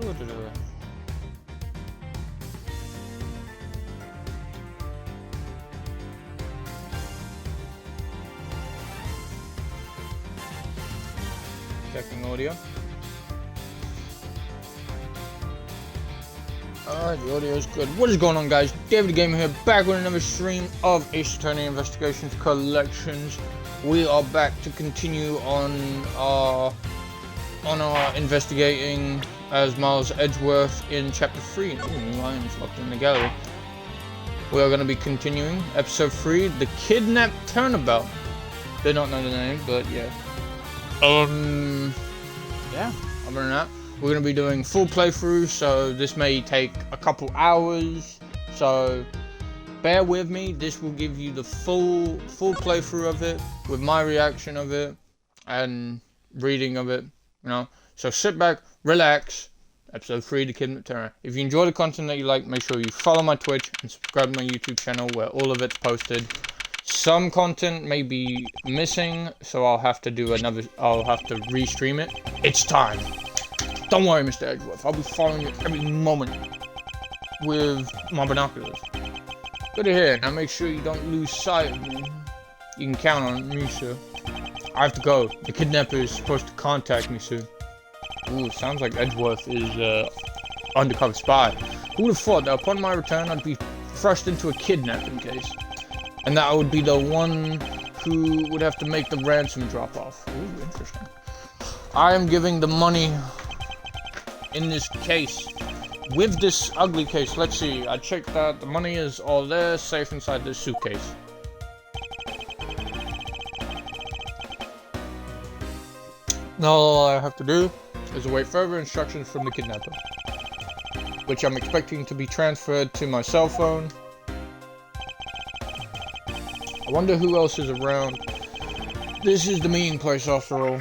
Checking audio. Alright, the audio is good. What is going on, guys? David the Gamer here, back with another stream of Ace Attorney Investigations Collections. We are back to continue on our investigating as Miles Edgeworth in Chapter 3. Ooh, new lions locked in the gallery. We are going to be continuing Episode 3, The Kidnapped Turnabout. Did not know the name, but yeah. Yeah, other than that, we're going to be doing full playthrough, so this may take a couple hours, so bear with me. This will give you the full playthrough of it, with my reaction of it, and reading of it, you know. So sit back, relax. Episode 3, The Kidnapped Turnabout. If you enjoy the content that you like, make sure you follow my Twitch and subscribe to my YouTube channel, where all of it's posted. Some content may be missing, so I'll have to restream it. It's time. Don't worry, Mr. Edgeworth. I'll be following you every moment with my binoculars. Good to hear. Now make sure you don't lose sight of me. You can count on me, sir. I have to go. The kidnapper is supposed to contact me soon. Ooh, sounds like Edgeworth is undercover spy. Who would have thought that upon my return I'd be thrust into a kidnapping case? And that I would be the one who would have to make the ransom drop off. Ooh, interesting. I am giving the money in this case. With this ugly case, let's see. I checked that the money is all there, safe inside this suitcase. Now all I have to do is await further instructions from the kidnapper, which I'm expecting to be transferred to my cell phone. I wonder who else is around. This is the meeting place after all.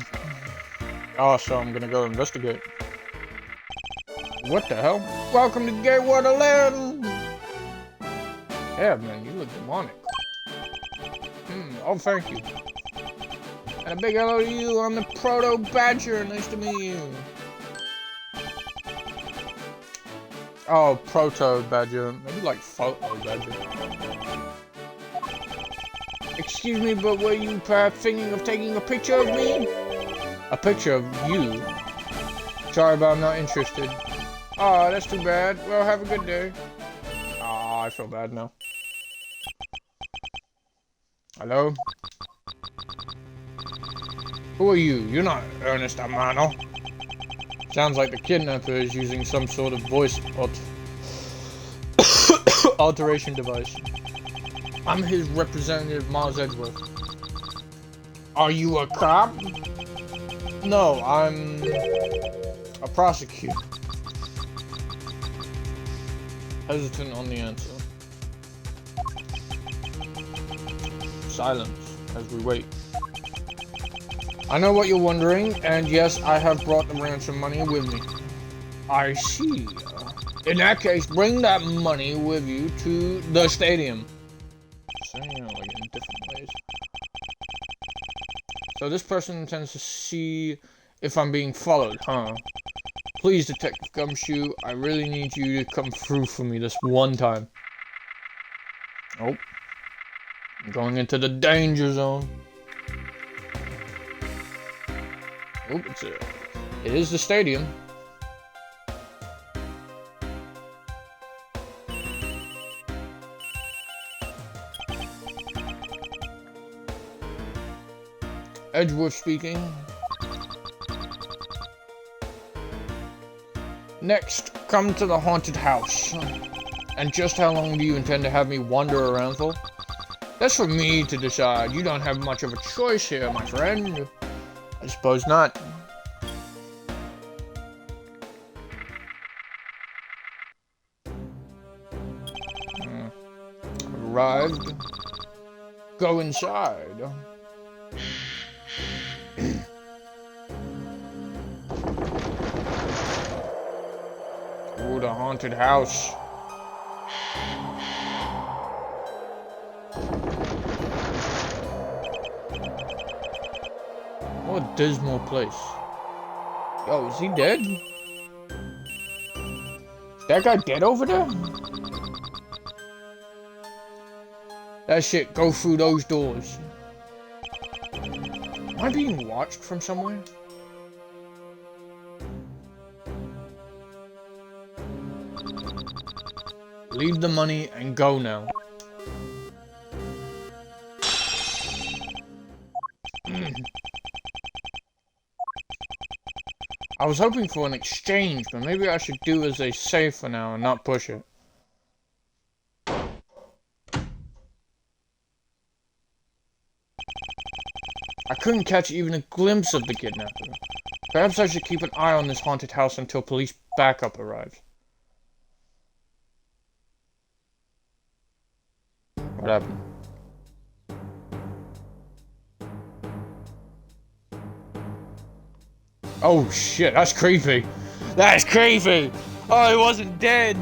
Oh, so I'm gonna go investigate. What the hell? Welcome to Gatewater Land! Yeah, man, you look demonic. Oh, thank you. And a big hello to you, I'm the Proto Badger. Nice to meet you. Oh, Proto Badger. Maybe like Photo Badger. Excuse me, but were you perhaps thinking of taking a picture of me? A picture of you? Sorry, but I'm not interested. Oh, that's too bad. Well, have a good day. Oh, I feel bad now. Hello? Who are you? You're not Ernest Amano. Sounds like the kidnapper is using some sort of voice alteration device. I'm his representative, Miles Edgeworth. Are you a cop? No, I'm a prosecutor. Hesitant on the answer. Silence as we wait. I know what you're wondering, and yes, I have brought the ransom money with me. I see. In that case, bring that money with you to the stadium. Like in different ways. So this person intends to see if I'm being followed, huh? Please, Detective Gumshoe, I really need you to come through for me this one time. Oh. I'm going into the danger zone. Oh, it is the stadium. Edgeworth speaking. Next, come to the haunted house. And just how long do you intend to have me wander around for? That's for me to decide. You don't have much of a choice here, my friend. I suppose not. Arrived. Go inside. Ooh, the haunted house. What a dismal place. Yo, is he dead? That guy dead over there? That shit, go through those doors. Am I being watched from somewhere? Leave the money and go now. I was hoping for an exchange, but maybe I should do as they say for now and not push it. I couldn't catch even a glimpse of the kidnapper. Perhaps I should keep an eye on this haunted house until police backup arrives. What happened? Oh shit, that's creepy. That's creepy! Oh, he wasn't dead!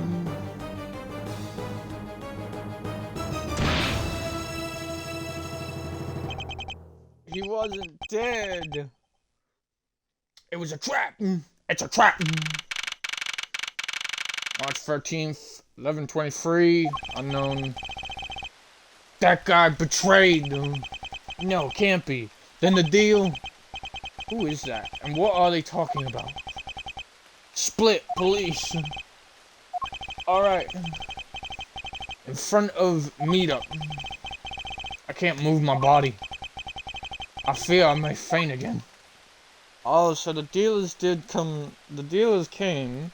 He wasn't dead! It was a trap! It's a trap! March 13th, 11:23, unknown. That guy betrayed! No, can't be. Then the deal? Who is that? And what are they talking about? Split police. Alright. In front of meetup. I can't move my body. I fear I may faint again. Oh, so the dealers did come. The dealers came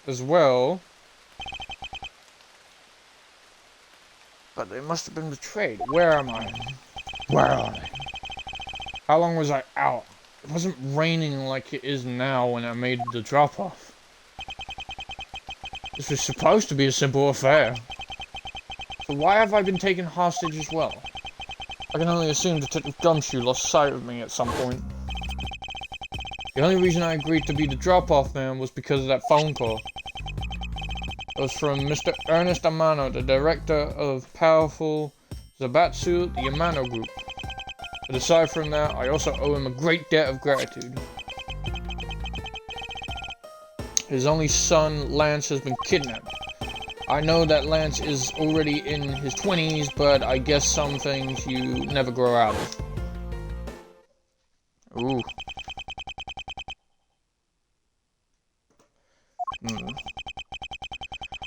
as well. But they must have been betrayed. Where am I? Where are they? How long was I out? It wasn't raining like it is now when I made the drop-off. This was supposed to be a simple affair. So why have I been taken hostage as well? I can only assume Detective Gumshoe lost sight of me at some point. The only reason I agreed to be the drop-off man was because of that phone call. It was from Mr. Ernest Amano, the director of powerful Zabatsu, the Amano Group. But aside from that, I also owe him a great debt of gratitude. His only son, Lance, has been kidnapped. I know that Lance is already in his 20s, but I guess some things you never grow out of. Ooh.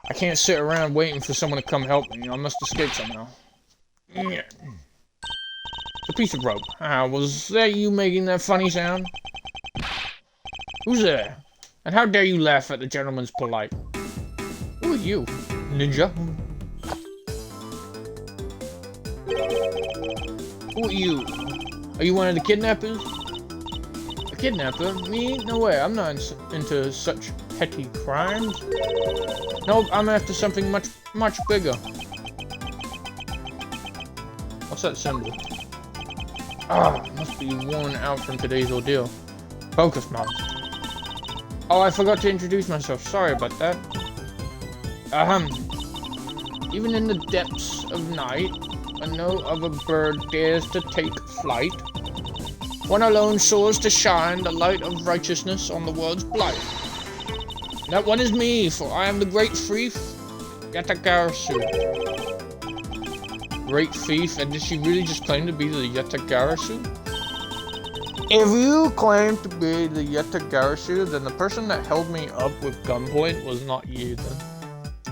I can't sit around waiting for someone to come help me. I must escape somehow. Yeah. It's a piece of rope. Was that you making that funny sound? Who's there? And how dare you laugh at the gentleman's polite? Who are you, ninja? Who are you? Are you one of the kidnappers? A kidnapper? Me? No way, I'm not into such petty crimes. Nope, I'm after something much bigger. What's that symbol? Ah, must be worn out from today's ordeal. Focus, mouse. Oh, I forgot to introduce myself. Sorry about that. Even in the depths of night, when no other bird dares to take flight, one alone soars to shine the light of righteousness on the world's blight. That one is me, for I am the great thief, Yatagarasu. Great thief, and did she really just claim to be the Yatagarasu? If you claim to be the Yatagarasu, then the person that held me up with gunpoint was not you then.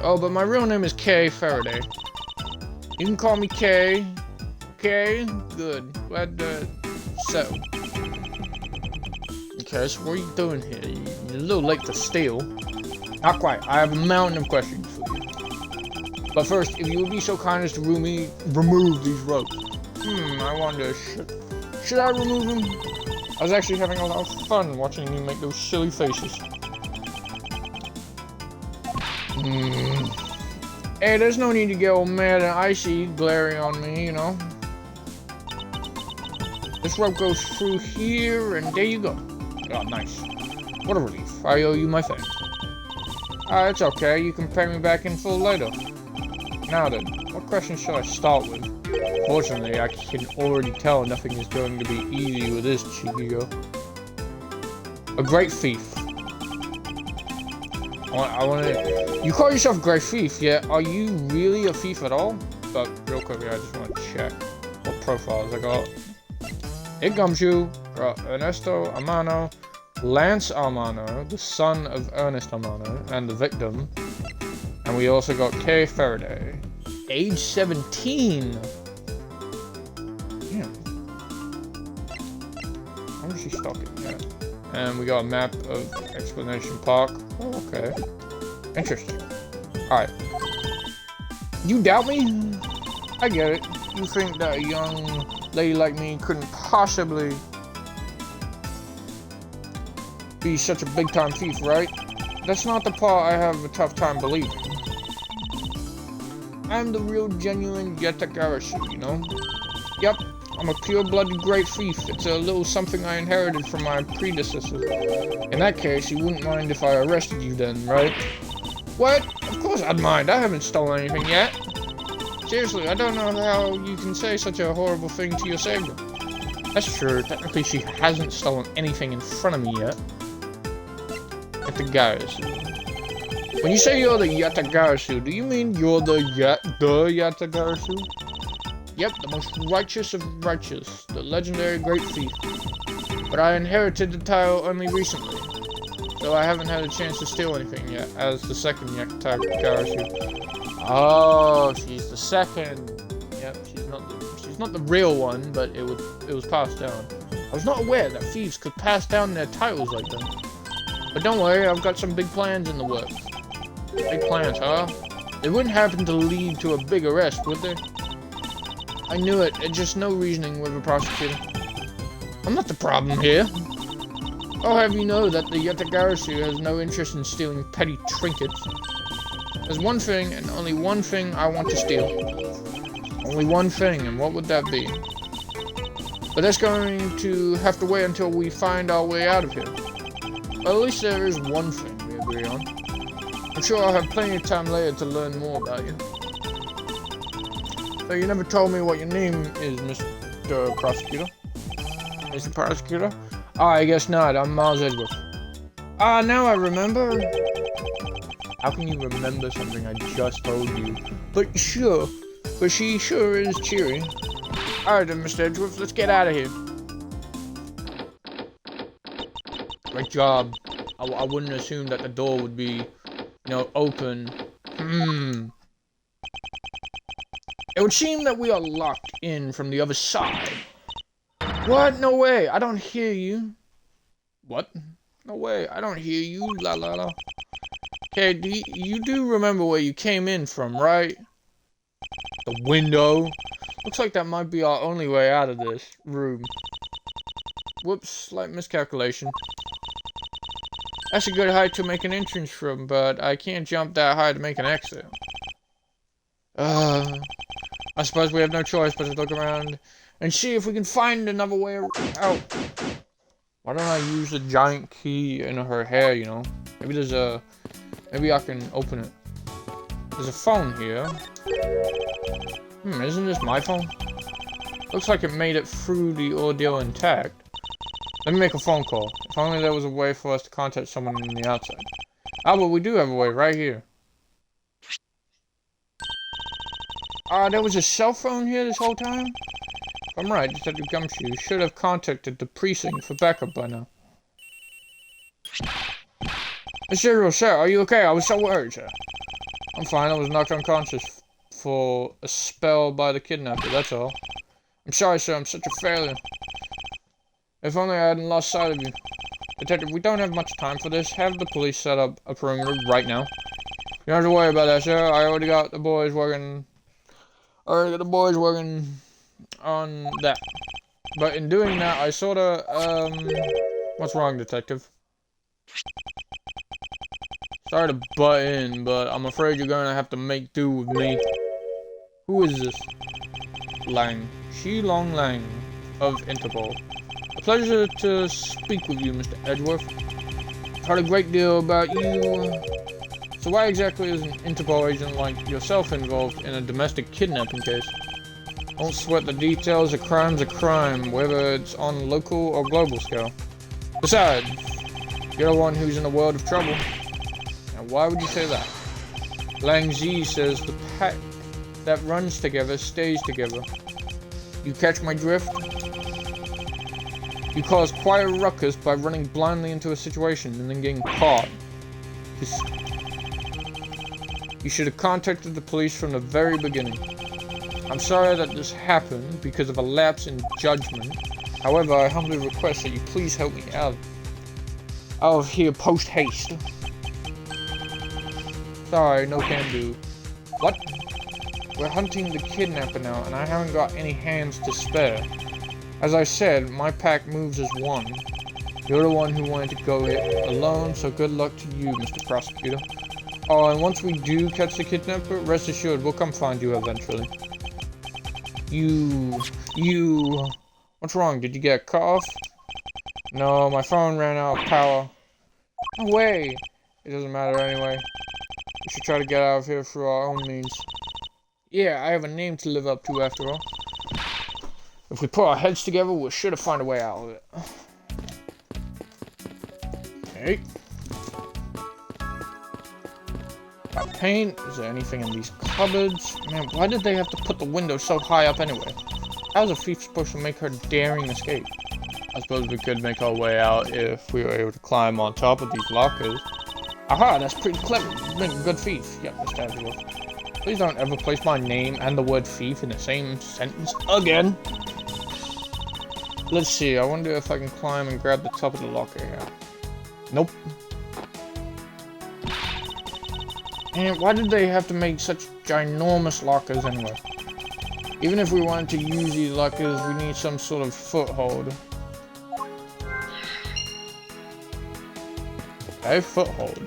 Oh, but my real name is Kay Faraday. You can call me Kay. Kay? Good. Glad to settle. Okay, so what are you doing here? You're a little late to steal. Not quite. I have a mountain of questions for you. But first, if you would be so kind as to remove these ropes. I wonder, should I remove them? I was actually having a lot of fun watching you make those silly faces. Hey, there's no need to get all mad and icy glaring on me, you know. This rope goes through here, and there you go. Oh, nice. What a relief. I owe you my thanks. It's okay. You can pay me back in full later. Now then, what question should I start with? Fortunately, I can already tell nothing is going to be easy with this cheeky girl. A great thief. I want to. You call yourself Great Thief, yeah? Are you really a thief at all? But real quickly, I just want to check what profiles I got. It Gumshoe, got Ernesto Amano, Lance Amano, the son of Ernest Amano, and the victim. And we also got Kay Faraday, age 17. Damn. How is she stalking? Yeah. And we got a map of Explanation Park. Oh, okay. Interesting. Alright. You doubt me? I get it. You think that a young lady like me couldn't possibly be such a big-time thief, right? That's not the part I have a tough time believing. I'm the real genuine Yatagarasu, you know? Yep, I'm a pure-blooded great thief. It's a little something I inherited from my predecessor. In that case, you wouldn't mind if I arrested you then, right? What? Of course I'd mind. I haven't stolen anything yet. Seriously, I don't know how you can say such a horrible thing to your savior. That's true. Technically, she hasn't stolen anything in front of me yet. Yatagarasu. When you say you're the Yatagarasu, do you mean you're the Yatagarasu? Yep, the most righteous of righteous, the legendary great thief. But I inherited the title only recently, so I haven't had a chance to steal anything yet, as the second Yatagarasu. Oh, she's the second. Yep, she's not the real one, but it was passed down. I was not aware that thieves could pass down their titles like that. But don't worry, I've got some big plans in the works. Big plans, huh? They wouldn't happen to lead to a big arrest, would they? I knew it. It's just no reasoning with a prosecutor. I'm not the problem here. I'll have you know that the Yatagarasu has no interest in stealing petty trinkets. There's one thing, and only one thing I want to steal. Only one thing, and what would that be? But that's going to have to wait until we find our way out of here. Well, at least there is one thing we agree on. I'm sure I'll have plenty of time later to learn more about you. So you never told me what your name is, Mr. Prosecutor. Mr. Prosecutor? Oh, I guess not. I'm Miles Edgeworth. Ah, now I remember. How can you remember something I just told you? But sure. But she sure is cheery. Alright then, Mr. Edgeworth, let's get out of here. Great job. I wouldn't assume that the door would be, open. It would seem that we are locked in from the other side. What? No way. I don't hear you. What? No way. I don't hear you. La la la. Okay, you do remember where you came in from, right? The window. Looks like that might be our only way out of this room. Whoops, slight miscalculation. That's a good height to make an entrance from, but I can't jump that high to make an exit. I suppose we have no choice but to look around and see if we can find another way out. Why don't I use the giant key in her hair, Maybe I can open it. There's a phone here. Isn't this my phone? Looks like it made it through the ordeal intact. Let me make a phone call. If only there was a way for us to contact someone on the outside. Ah, but we do have a way right here. There was a cell phone here this whole time? If I'm right, Detective Gumshoe should have contacted the precinct for backup by now. Mr. Sir, are you okay? I was so worried, sir. I'm fine. I was knocked unconscious for a spell by the kidnapper, that's all. I'm sorry, sir. I'm such a failure. If only I hadn't lost sight of you. Detective, we don't have much time for this. Have the police set up a perimeter right now. You don't have to worry about that, sir. I already got the boys working on that. But in doing that, I sorta, what's wrong, Detective? Sorry to butt in, but I'm afraid you're gonna have to make do with me. Who is this? Lang. Shilong Lang of Interpol. A pleasure to speak with you, Mr. Edgeworth. I've heard a great deal about you. So why exactly is an Interpol agent like yourself involved in a domestic kidnapping case? Don't sweat the details. A crime's a crime, whether it's on local or global scale. Besides, you're the one who's in a world of trouble. And why would you say that? Lang Z says the pack that runs together stays together. You catch my drift? You cause quite a ruckus by running blindly into a situation and then getting caught. You should have contacted the police from the very beginning. I'm sorry that this happened because of a lapse in judgment. However, I humbly request that you please help me out of here post haste. Sorry, no can do. What? We're hunting the kidnapper now, and I haven't got any hands to spare. As I said, my pack moves as one. You're the one who wanted to go it alone, so good luck to you, Mr. Prosecutor. Oh, and once we do catch the kidnapper, rest assured, we'll come find you eventually. You... What's wrong? Did you get cut off? No, my phone ran out of power. No way! It doesn't matter anyway. We should try to get out of here through our own means. Yeah, I have a name to live up to after all. If we put our heads together, we're sure to find a way out of it. Okay. Got paint. Is there anything in these cupboards? Man, why did they have to put the window so high up anyway? How was a thief supposed to make her daring escape? I suppose we could make our way out if we were able to climb on top of these lockers. Aha, that's pretty clever. You've been a good thief. Yep, Mr. Angelo. Please don't ever place my name and the word thief in the same sentence again. Let's see, I wonder if I can climb and grab the top of the locker here. Nope. And why did they have to make such ginormous lockers anyway? Even if we wanted to use these lockers, we need some sort of foothold. Okay, foothold.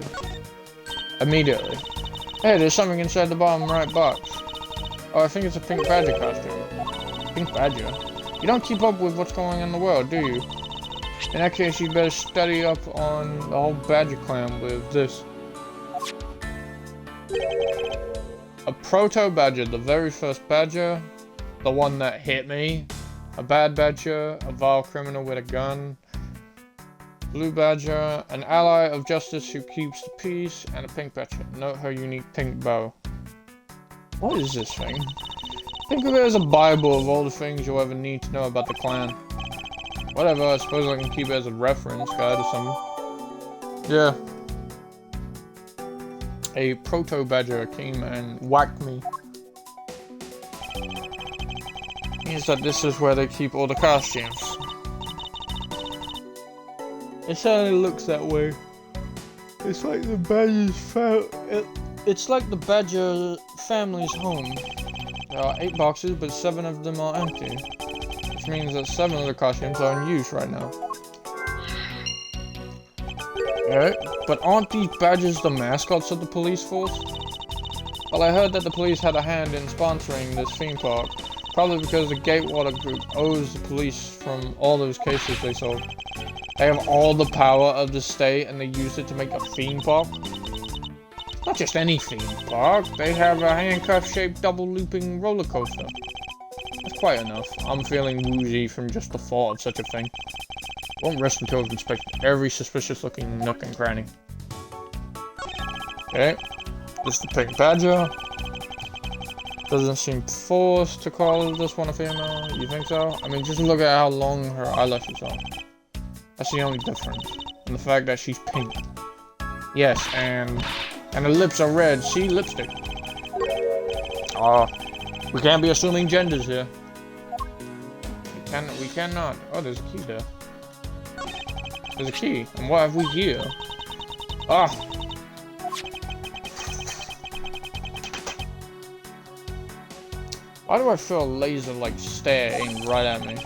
Immediately. Hey, there's something inside the bottom right box. Oh, I think it's a pink badger costume. Pink badger? You don't keep up with what's going on in the world, do you? In that case, you better study up on the whole badger clan with this. A proto badger, the very first badger, the one that hit me. A bad badger, a vile criminal with a gun. Blue badger, an ally of justice who keeps the peace, and a pink badger. Note her unique pink bow. What is this thing? Think of it as a bible of all the things you'll ever need to know about the clan. Whatever, I suppose I can keep it as a reference guide or something. Yeah. A proto badger came and whacked me. Means that this is where they keep all the costumes. It certainly looks that way. It's like the badger's it's like the badger family's home. There are 8 boxes, but 7 of them are empty. Which means that 7 of the costumes are in use right now. Alright, but aren't these badgers the mascots of the police force? Well, I heard that the police had a hand in sponsoring this theme park. Probably because the Gatewater Group owes the police from all those cases they solved. They have all the power of the state and they use it to make a theme park. Not just any theme park, they have a handcuff-shaped double-looping roller coaster. That's quite enough. I'm feeling woozy from just the thought of such a thing. Won't rest until I've inspected every suspicious-looking nook and cranny. Okay, this is the pink badger. Doesn't seem forced to call this one a female. You think so? I mean, just look at how long her eyelashes are. That's the only difference. And the fact that she's pink. Yes, and the lips are red. See, lipstick. Oh, we can't be assuming genders here. We cannot. Oh, there's a key there. There's a key. And what have we here? Ah. Why do I feel a laser like stare aimed right at me?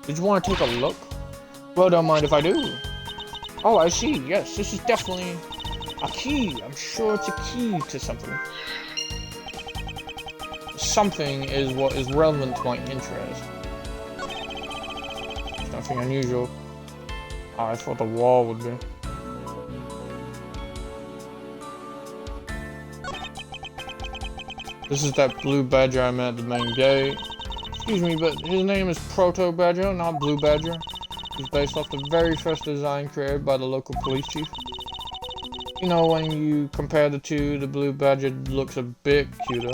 Did you want to take a look? Well, don't mind if I do. Oh, I see. Yes, this is definitely a key. I'm sure it's a key to something. Something is what is relevant to my interest. There's nothing unusual. Oh, I thought the wall would be. This is that blue badger I met at the main gate. Excuse me, but his name is Proto Badger, not Blue Badger. He's based off the very first design created by the local police chief. You know, when you compare the two, the blue badger looks a bit cuter.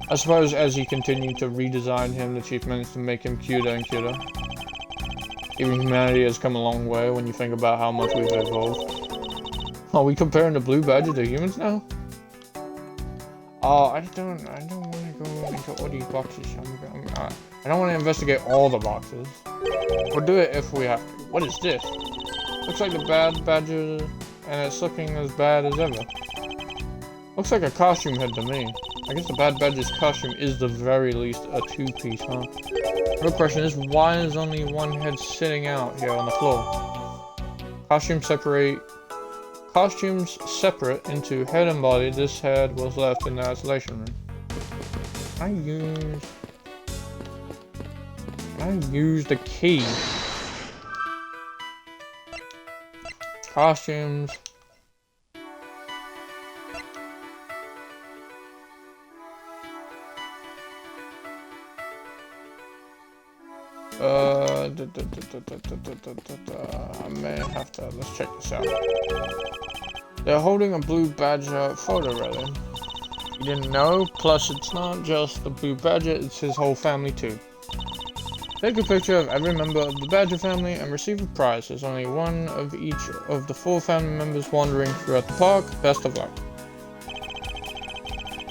I suppose as you continue to redesign him, the chief managed to make him cuter and cuter. Even humanity has come a long way when you think about how much we've evolved. Are we comparing the blue badger to humans now? Oh, I don't want to go into all these boxes. I don't want to investigate all the boxes. We'll do it if we have to. What is this? Looks like the bad badger, and it's looking as bad as ever. Looks like a costume head to me. I guess the bad badger's costume is the very least a two-piece, huh? The real question is, why is only one head sitting out here on the floor? Costumes separate into head and body. This head was left in the isolation room. I used the key. Costumes. I may have to, let's check this out. They're holding a blue badger photo rally. You didn't know? Plus it's not just the blue badger, it's his whole family too. Take a picture of every member of the badger family and receive a prize. There's only one of each of the 4 family members wandering throughout the park. Best of luck.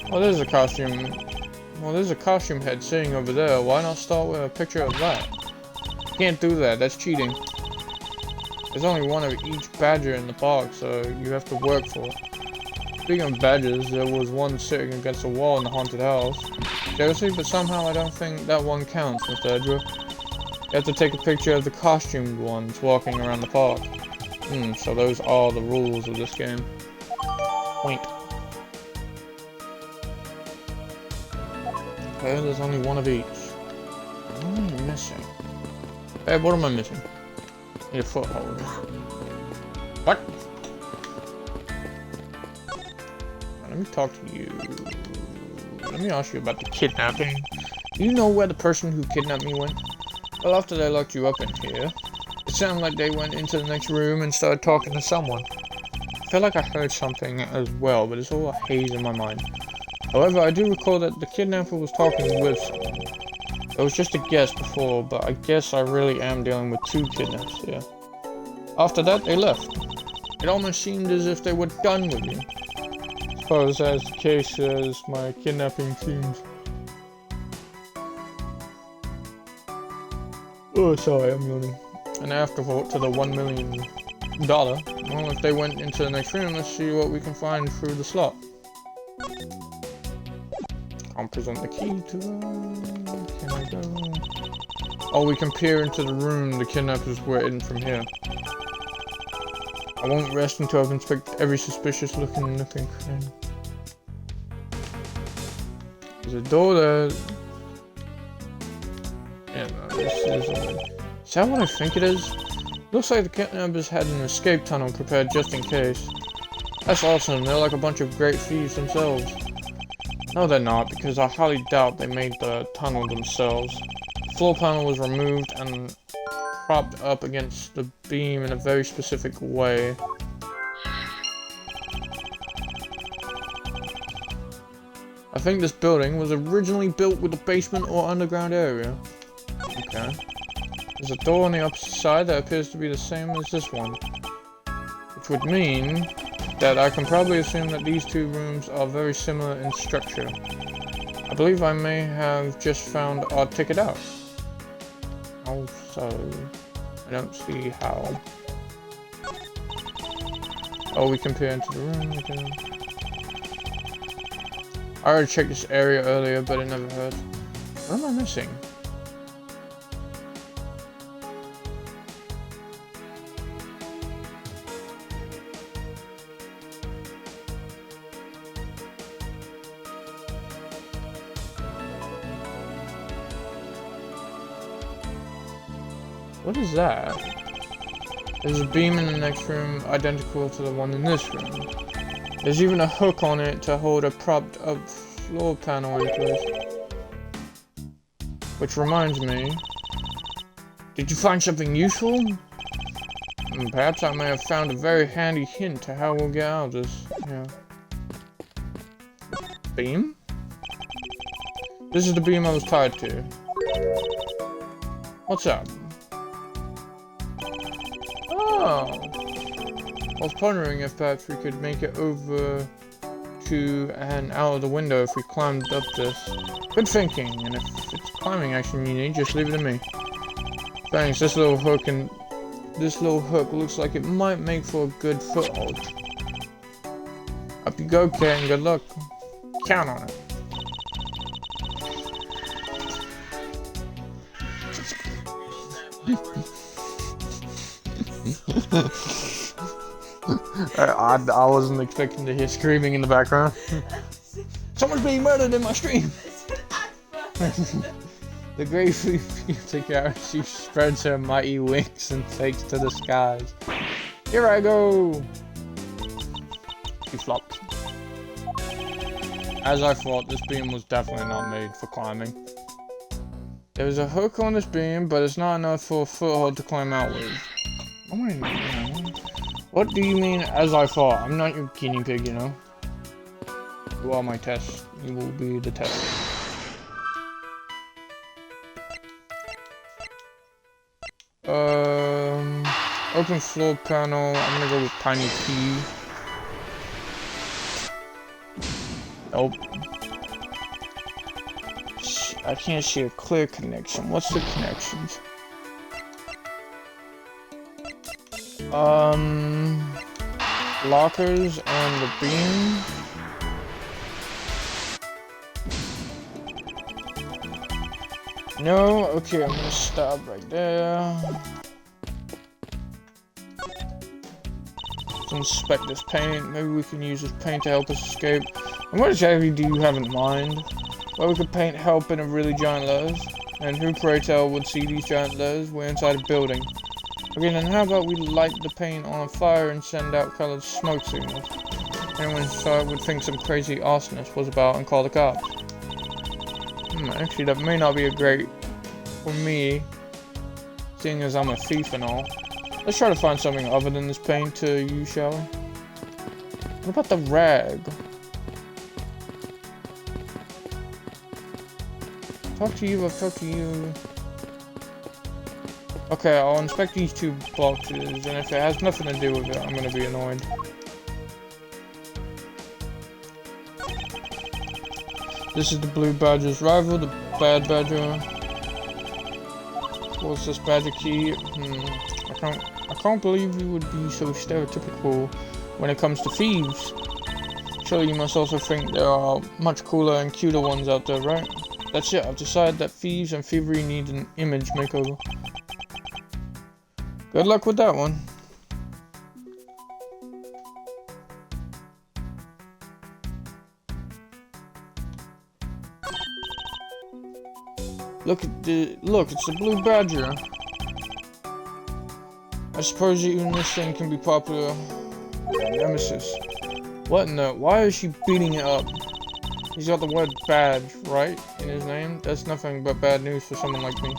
Well, there's a costume head sitting over there. Why not start with a picture of that? You can't do that, that's cheating. There's only one of each badger in the park, so you have to work for it. Speaking of badgers, there was one sitting against a wall in the haunted house. Seriously, but somehow I don't think that one counts, Mr. Edgeworth. You have to take a picture of the costumed ones walking around the park. So those are the rules of this game. Point. Okay, there's only one of each. What am I missing? Hey, what am I missing? I need a foothold. What? Let me talk to you. Let me ask you about the kidnapping. Do you know where the person who kidnapped me went? Well, after they locked you up in here, it sounded like they went into the next room and started talking to someone. I feel like I heard something as well, but it's all a haze in my mind. However, I do recall that the kidnapper was talking with someone. It was just a guess before, but I guess I really am dealing with 2 kidnaps here. After that, they left. It almost seemed as if they were done with you. I suppose as the case as my kidnapping seems. Oh, sorry, I'm yawning. An afterthought to the $1 million. Well, if they went into the next room, let's see what we can find through the slot. I'll present the key to them. Can I go? Oh, we can peer into the room the kidnappers were in from here. I won't rest until I've inspected every suspicious looking nothing. There's a door there. Yeah, no, this is that what I think it is? Looks like the kidnappers had an escape tunnel prepared just in case. That's awesome, they're like a bunch of great thieves themselves. No, they're not, because I highly doubt they made the tunnel themselves. The floor panel was removed and propped up against the beam in a very specific way. I think this building was originally built with a basement or underground area. Okay. There's a door on the opposite side that appears to be the same as this one. Which would mean that I can probably assume that these 2 rooms are very similar in structure. I believe I may have just found our ticket out. Also, I don't see how. Oh, we can peer into the room again. I already checked this area earlier, but it never hurt. What am I missing? What is that? There's a beam in the next room identical to the one in this room. There's even a hook on it to hold a propped up floor panel in place. Which reminds me, did you find something useful? Perhaps I may have found a very handy hint to how we'll get out of this. Yeah. Beam? This is the beam I was tied to. What's up? Oh! I was pondering if perhaps we could make it over to and out of the window if we climbed up this. Good thinking, and if it's climbing action you need, just leave it to me. Thanks, this little hook looks like it might make for a good foothold. Up you go, Kate, and good luck. Count on it. I wasn't expecting to hear screaming in the background. Someone's being murdered in my stream! The great Future she spreads her mighty wings and takes to the skies. Here I go! She flopped. As I thought, this beam was definitely not made for climbing. There is a hook on this beam, but it's not enough for a foothold to climb out with. What do you mean, as I thought? I'm not your guinea pig, you know. You are my test. You will be the test. Open floor panel. I'm gonna go with tiny key. Nope. I can't see a clear connection. What's the connections? Lockers and the beam. No, okay, I'm gonna stop right there. Let's inspect this paint. Maybe we can use this paint to help us escape. And what exactly do you have in mind? Well, we could paint help in a really giant letters. And who, pray tell, would see these giant letters? We're inside a building. Okay, then how about we light the paint on fire and send out colored smoke signals? Anyone inside would think some crazy arsonist was about and call the cops. Actually, that may not be a great for me, seeing as I'm a thief and all. Let's try to find something other than this paint to use, shall we? What about the rag? Talk to you, I'll talk to you. Okay, I'll inspect these two boxes, and if it has nothing to do with it, I'm gonna be annoyed. This is the blue badger's rival, the bad badger. What's this badger key? I can't believe you would be so stereotypical when it comes to thieves. Surely you must also think there are much cooler and cuter ones out there, right? That's it, I've decided that thieves and thievery need an image makeover. Good luck with that one. Look, it's the blue badger. I suppose even this thing can be popular. Nemesis. What in the? Why is she beating it up? He's got the word badge, right, in his name. That's nothing but bad news for someone like me.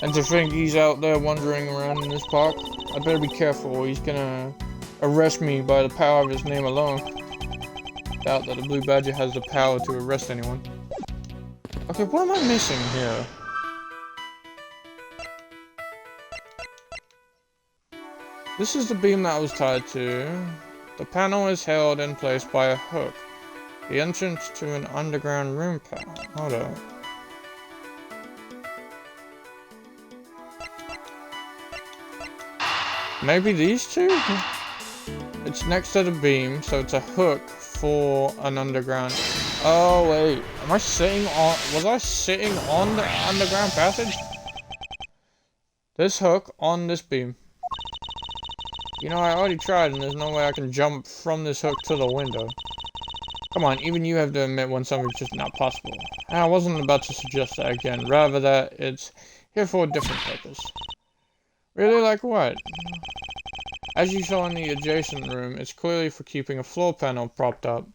And to think he's out there wandering around in this park, I better be careful. He's gonna arrest me by the power of his name alone. Doubt that the blue badger has the power to arrest anyone. Okay, what am I missing here? This is the beam that I was tied to. The panel is held in place by a hook. The entrance to an underground room panel. Hold up. Maybe these two? It's next to the beam, so it's a hook for an underground. Oh wait, am I sitting on? Was I sitting on the underground passage? This hook on this beam. You know, I already tried, and there's no way I can jump from this hook to the window. Come on, even you have to admit when something's just not possible. And I wasn't about to suggest that again. Rather that it's here for a different purpose. Really, like what? As you saw in the adjacent room, it's clearly for keeping a floor panel propped up.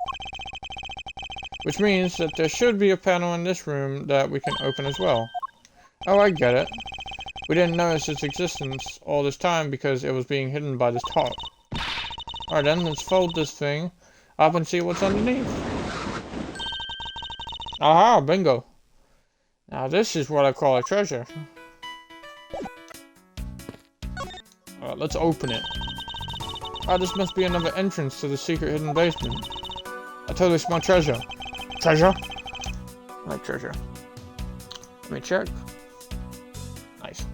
Which means that there should be a panel in this room that we can open as well. Oh, I get it. We didn't notice its existence all this time because it was being hidden by this tarp. Alright then, let's fold this thing up and see what's underneath. Aha, bingo. Now this is what I call a treasure. Alright, let's open it. Oh, this must be another entrance to the secret hidden basement. I totally smell treasure. Treasure? I like treasure. Let me check. Nice.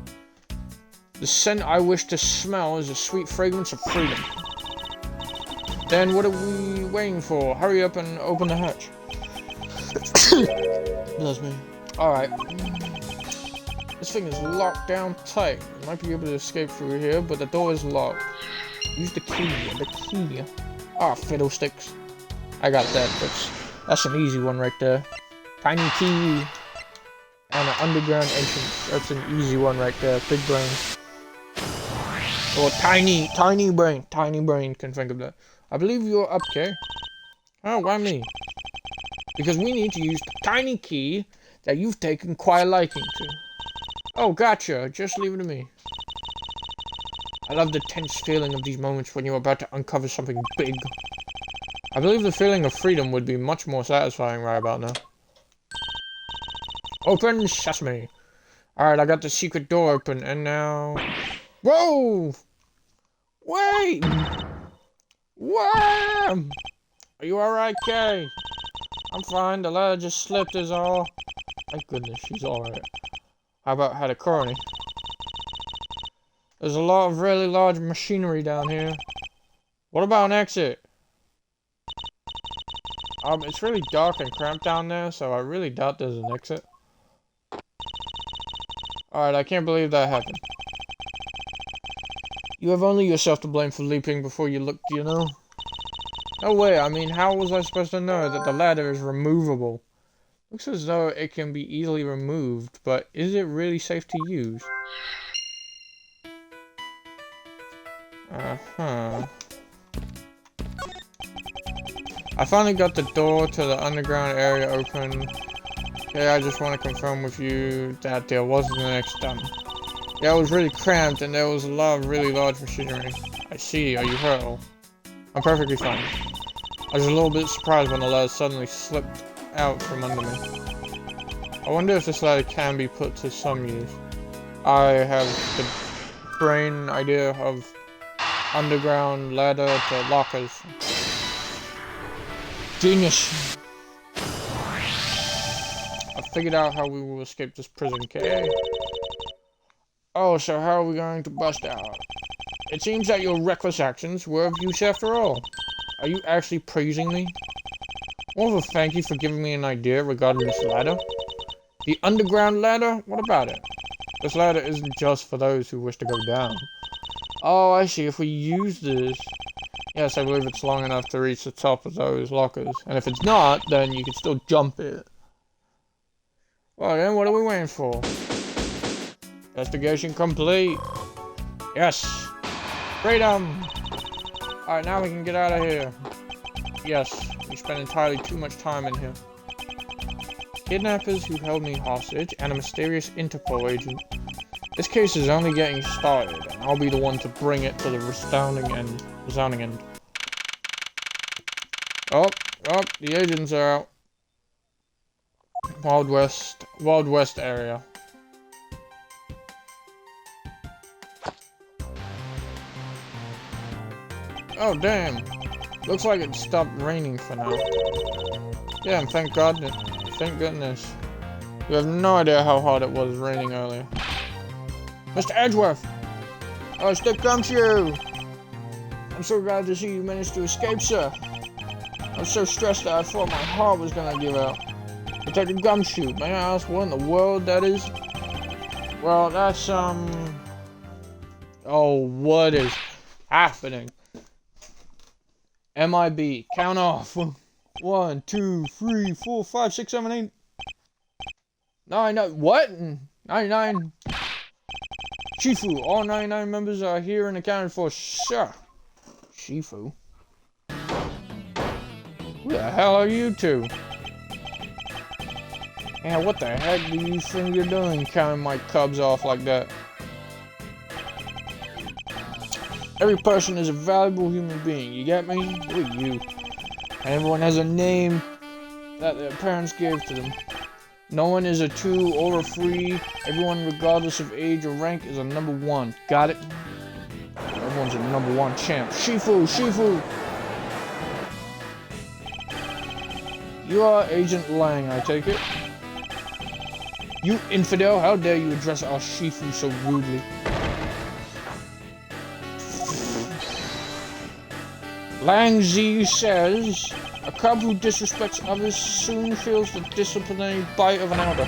The scent I wish to smell is a sweet fragrance of freedom. Then what are we waiting for? Hurry up and open the hatch. Bless me. Alright. This thing is locked down tight. You might be able to escape through here, but the door is locked. Use the key. The key. Ah, fiddlesticks. I got that. That's an easy one right there. Tiny key. And an underground entrance. That's an easy one right there. Big brain. Or tiny brain. Tiny brain can think of that. I believe you're up, okay? Oh, why me? Because we need to use the tiny key that you've taken quite a liking to. Oh, gotcha. Just leave it to me. I love the tense feeling of these moments when you're about to uncover something big. I believe the feeling of freedom would be much more satisfying right about now. Open sesame. Alright, I got the secret door open, and now... Whoa! Wait! Wham! Are you alright, Kay? I'm fine, the ladder just slipped is all. Thank goodness, she's alright. How about Hadakorni? There's a lot of really large machinery down here. What about an exit? It's really dark and cramped down there, so I really doubt there's an exit. Alright, I can't believe that happened. You have only yourself to blame for leaping before you looked, you know? No way, I mean, how was I supposed to know that the ladder is removable? Looks as though it can be easily removed, but is it really safe to use? Uh-huh. I finally got the door to the underground area open. Okay, I just want to confirm with you that there wasn't an exit done. Yeah, it was really cramped and there was a lot of really large machinery. I see, are you hurt? I'm perfectly fine. I was a little bit surprised when the ladder suddenly slipped out from under me. I wonder if this ladder can be put to some use. I have the brain idea of underground ladder to lockers. Genius! I figured out how we will escape this prison, okay? Oh, so how are we going to bust out? It seems that your reckless actions were of use after all. Are you actually praising me? More of a thank you for giving me an idea regarding this ladder. The underground ladder? What about it? This ladder isn't just for those who wish to go down. Oh, I see. If we use this... Yes, I believe it's long enough to reach the top of those lockers. And if it's not, then you can still jump it. Well then, what are we waiting for? Investigation complete. Yes. Freedom. Alright, now we can get out of here. Yes, we spent entirely too much time in here. Kidnappers who held me hostage and a mysterious Interpol agent. This case is only getting started, and I'll be the one to bring it to the resounding end. Oh, the agents are out. Wild West area. Oh, damn. Looks like it stopped raining for now. Yeah, and thank goodness. You have no idea how hard it was raining earlier. Mr. Edgeworth! Oh, Stick Gumshoe! I'm so glad to see you managed to escape, sir. I was so stressed that I thought my heart was gonna give out. Detective Gumshoe, may I ask what in the world that is? Well, that's, Oh, what is happening? MIB, count off. 1, 2, 3, 4, 5, 6, 7, 8. 9, what? 99. Shifu, all 99 members are here and accounted for, sir. Shifu? Who the hell are you two? Yeah, what the heck do you think you're doing counting my cubs off like that? Every person is a valuable human being, you get me? Who are you? And everyone has a name that their parents gave to them. No one is a 2 or a 3. Everyone, regardless of age or rank, is a number 1. Got it? Everyone's a number 1 champ. Shifu! Shifu! You are Agent Lang, I take it? You infidel, how dare you address our Shifu so rudely? Lang Zi says, a cub who disrespects others soon feels the disciplinary bite of an elder.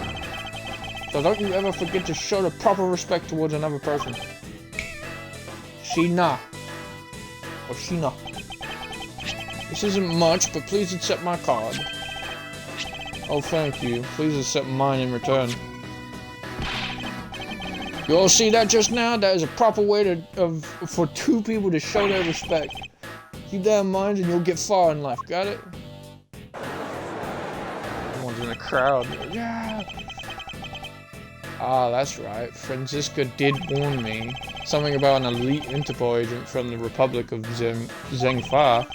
So don't you ever forget to show the proper respect towards another person. Sheena. Or Sheena. This isn't much, but please accept my card. Oh, thank you. Please accept mine in return. You all see that just now? That is a proper way for 2 people to show their respect. Keep that in mind and you'll get far in life, got it? Everyone's in the crowd. Yeah! Ah, that's right. Franziska did warn me. Something about an elite Interpol agent from the Republic of Zhengfa.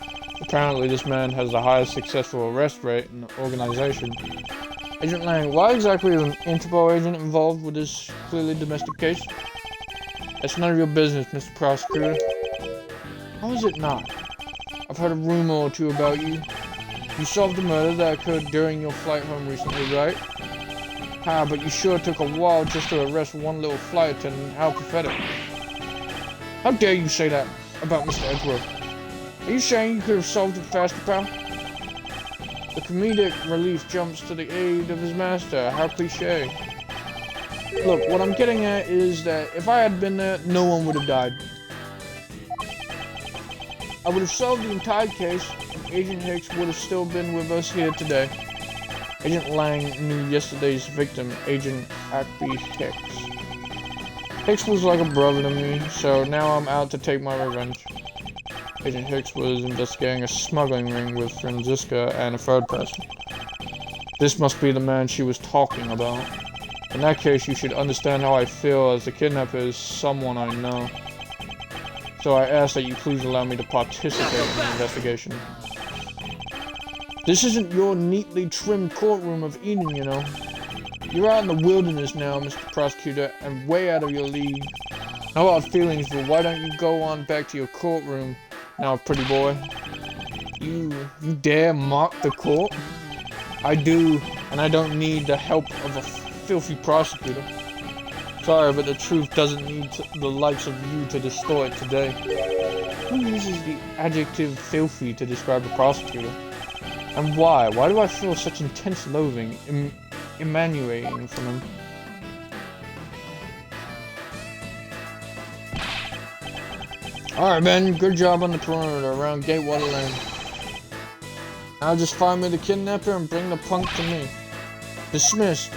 Apparently this man has the highest successful arrest rate in the organization. Agent Lang, why exactly is an Interpol agent involved with this clearly domestic case? That's none of your business, Mr. Prosecutor. How is it not? I've heard a rumor or 2 about you. You solved a murder that occurred during your flight home recently, right? Ah, but you sure took a while just to arrest one little flight attendant. How pathetic. How dare you say that about Mr. Edgeworth? Are you saying you could have solved it faster, pal? The comedic relief jumps to the aid of his master. How cliche. Look, what I'm getting at is that if I had been there, no one would have died. I would have solved the entire case, and Agent Hicks would have still been with us here today. Agent Lang knew yesterday's victim, Agent Akby Hicks. Hicks was like a brother to me, so now I'm out to take my revenge. Agent Hicks was investigating a smuggling ring with Franziska and a 3rd person. This must be the man she was talking about. In that case, you should understand how I feel, as the kidnapper is someone I know. So I ask that you please allow me to participate in the investigation. This isn't your neatly trimmed courtroom of Eden, you know. You're out in the wilderness now, Mr. Prosecutor, and way out of your league. No hard feelings, but why don't you go on back to your courtroom now, pretty boy? You dare mock the court? I do, and I don't need the help of a filthy prosecutor. Sorry, but the truth doesn't need the likes of you to distort it today. Who uses the adjective filthy to describe a prosecutor? And why? Why do I feel such intense loathing emanating from him? Alright, man, good job on the perimeter around Gatewater Lane. Now just find me the kidnapper and bring the punk to me. Dismissed.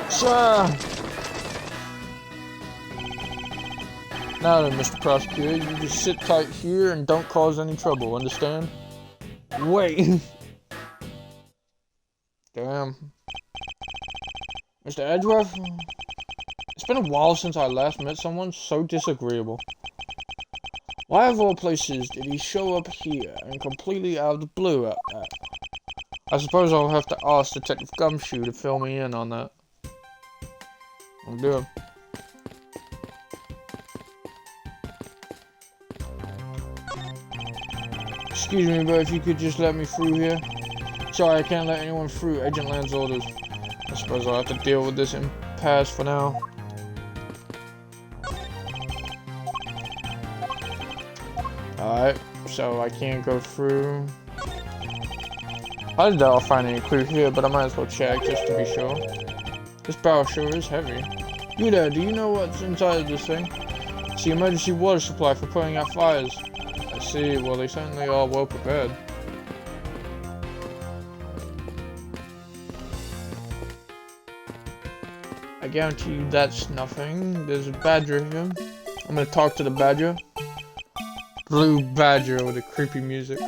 Sir! Now then, Mr. Prosecutor, you just sit tight here and don't cause any trouble, understand? Wait! Damn. Mr. Edgeworth? It's been a while since I last met someone so disagreeable. Why of all places did he show up here and completely out of the blue at that? I suppose I'll have to ask Detective Gumshoe to fill me in on that. I'll do it. Excuse me, but if you could just let me through here. Sorry, I can't let anyone through. Agent Land's orders. I suppose I'll have to deal with this impasse for now. Alright, so I can't go through. I doubt I'll find any clue here, but I might as well check just to be sure. This barrel sure is heavy. You there, do you know what's inside of this thing? It's the emergency water supply for putting out fires. I see, well they certainly are well prepared. I guarantee you that's nothing. There's a badger here. I'm gonna talk to the badger. Blue badger with the creepy music.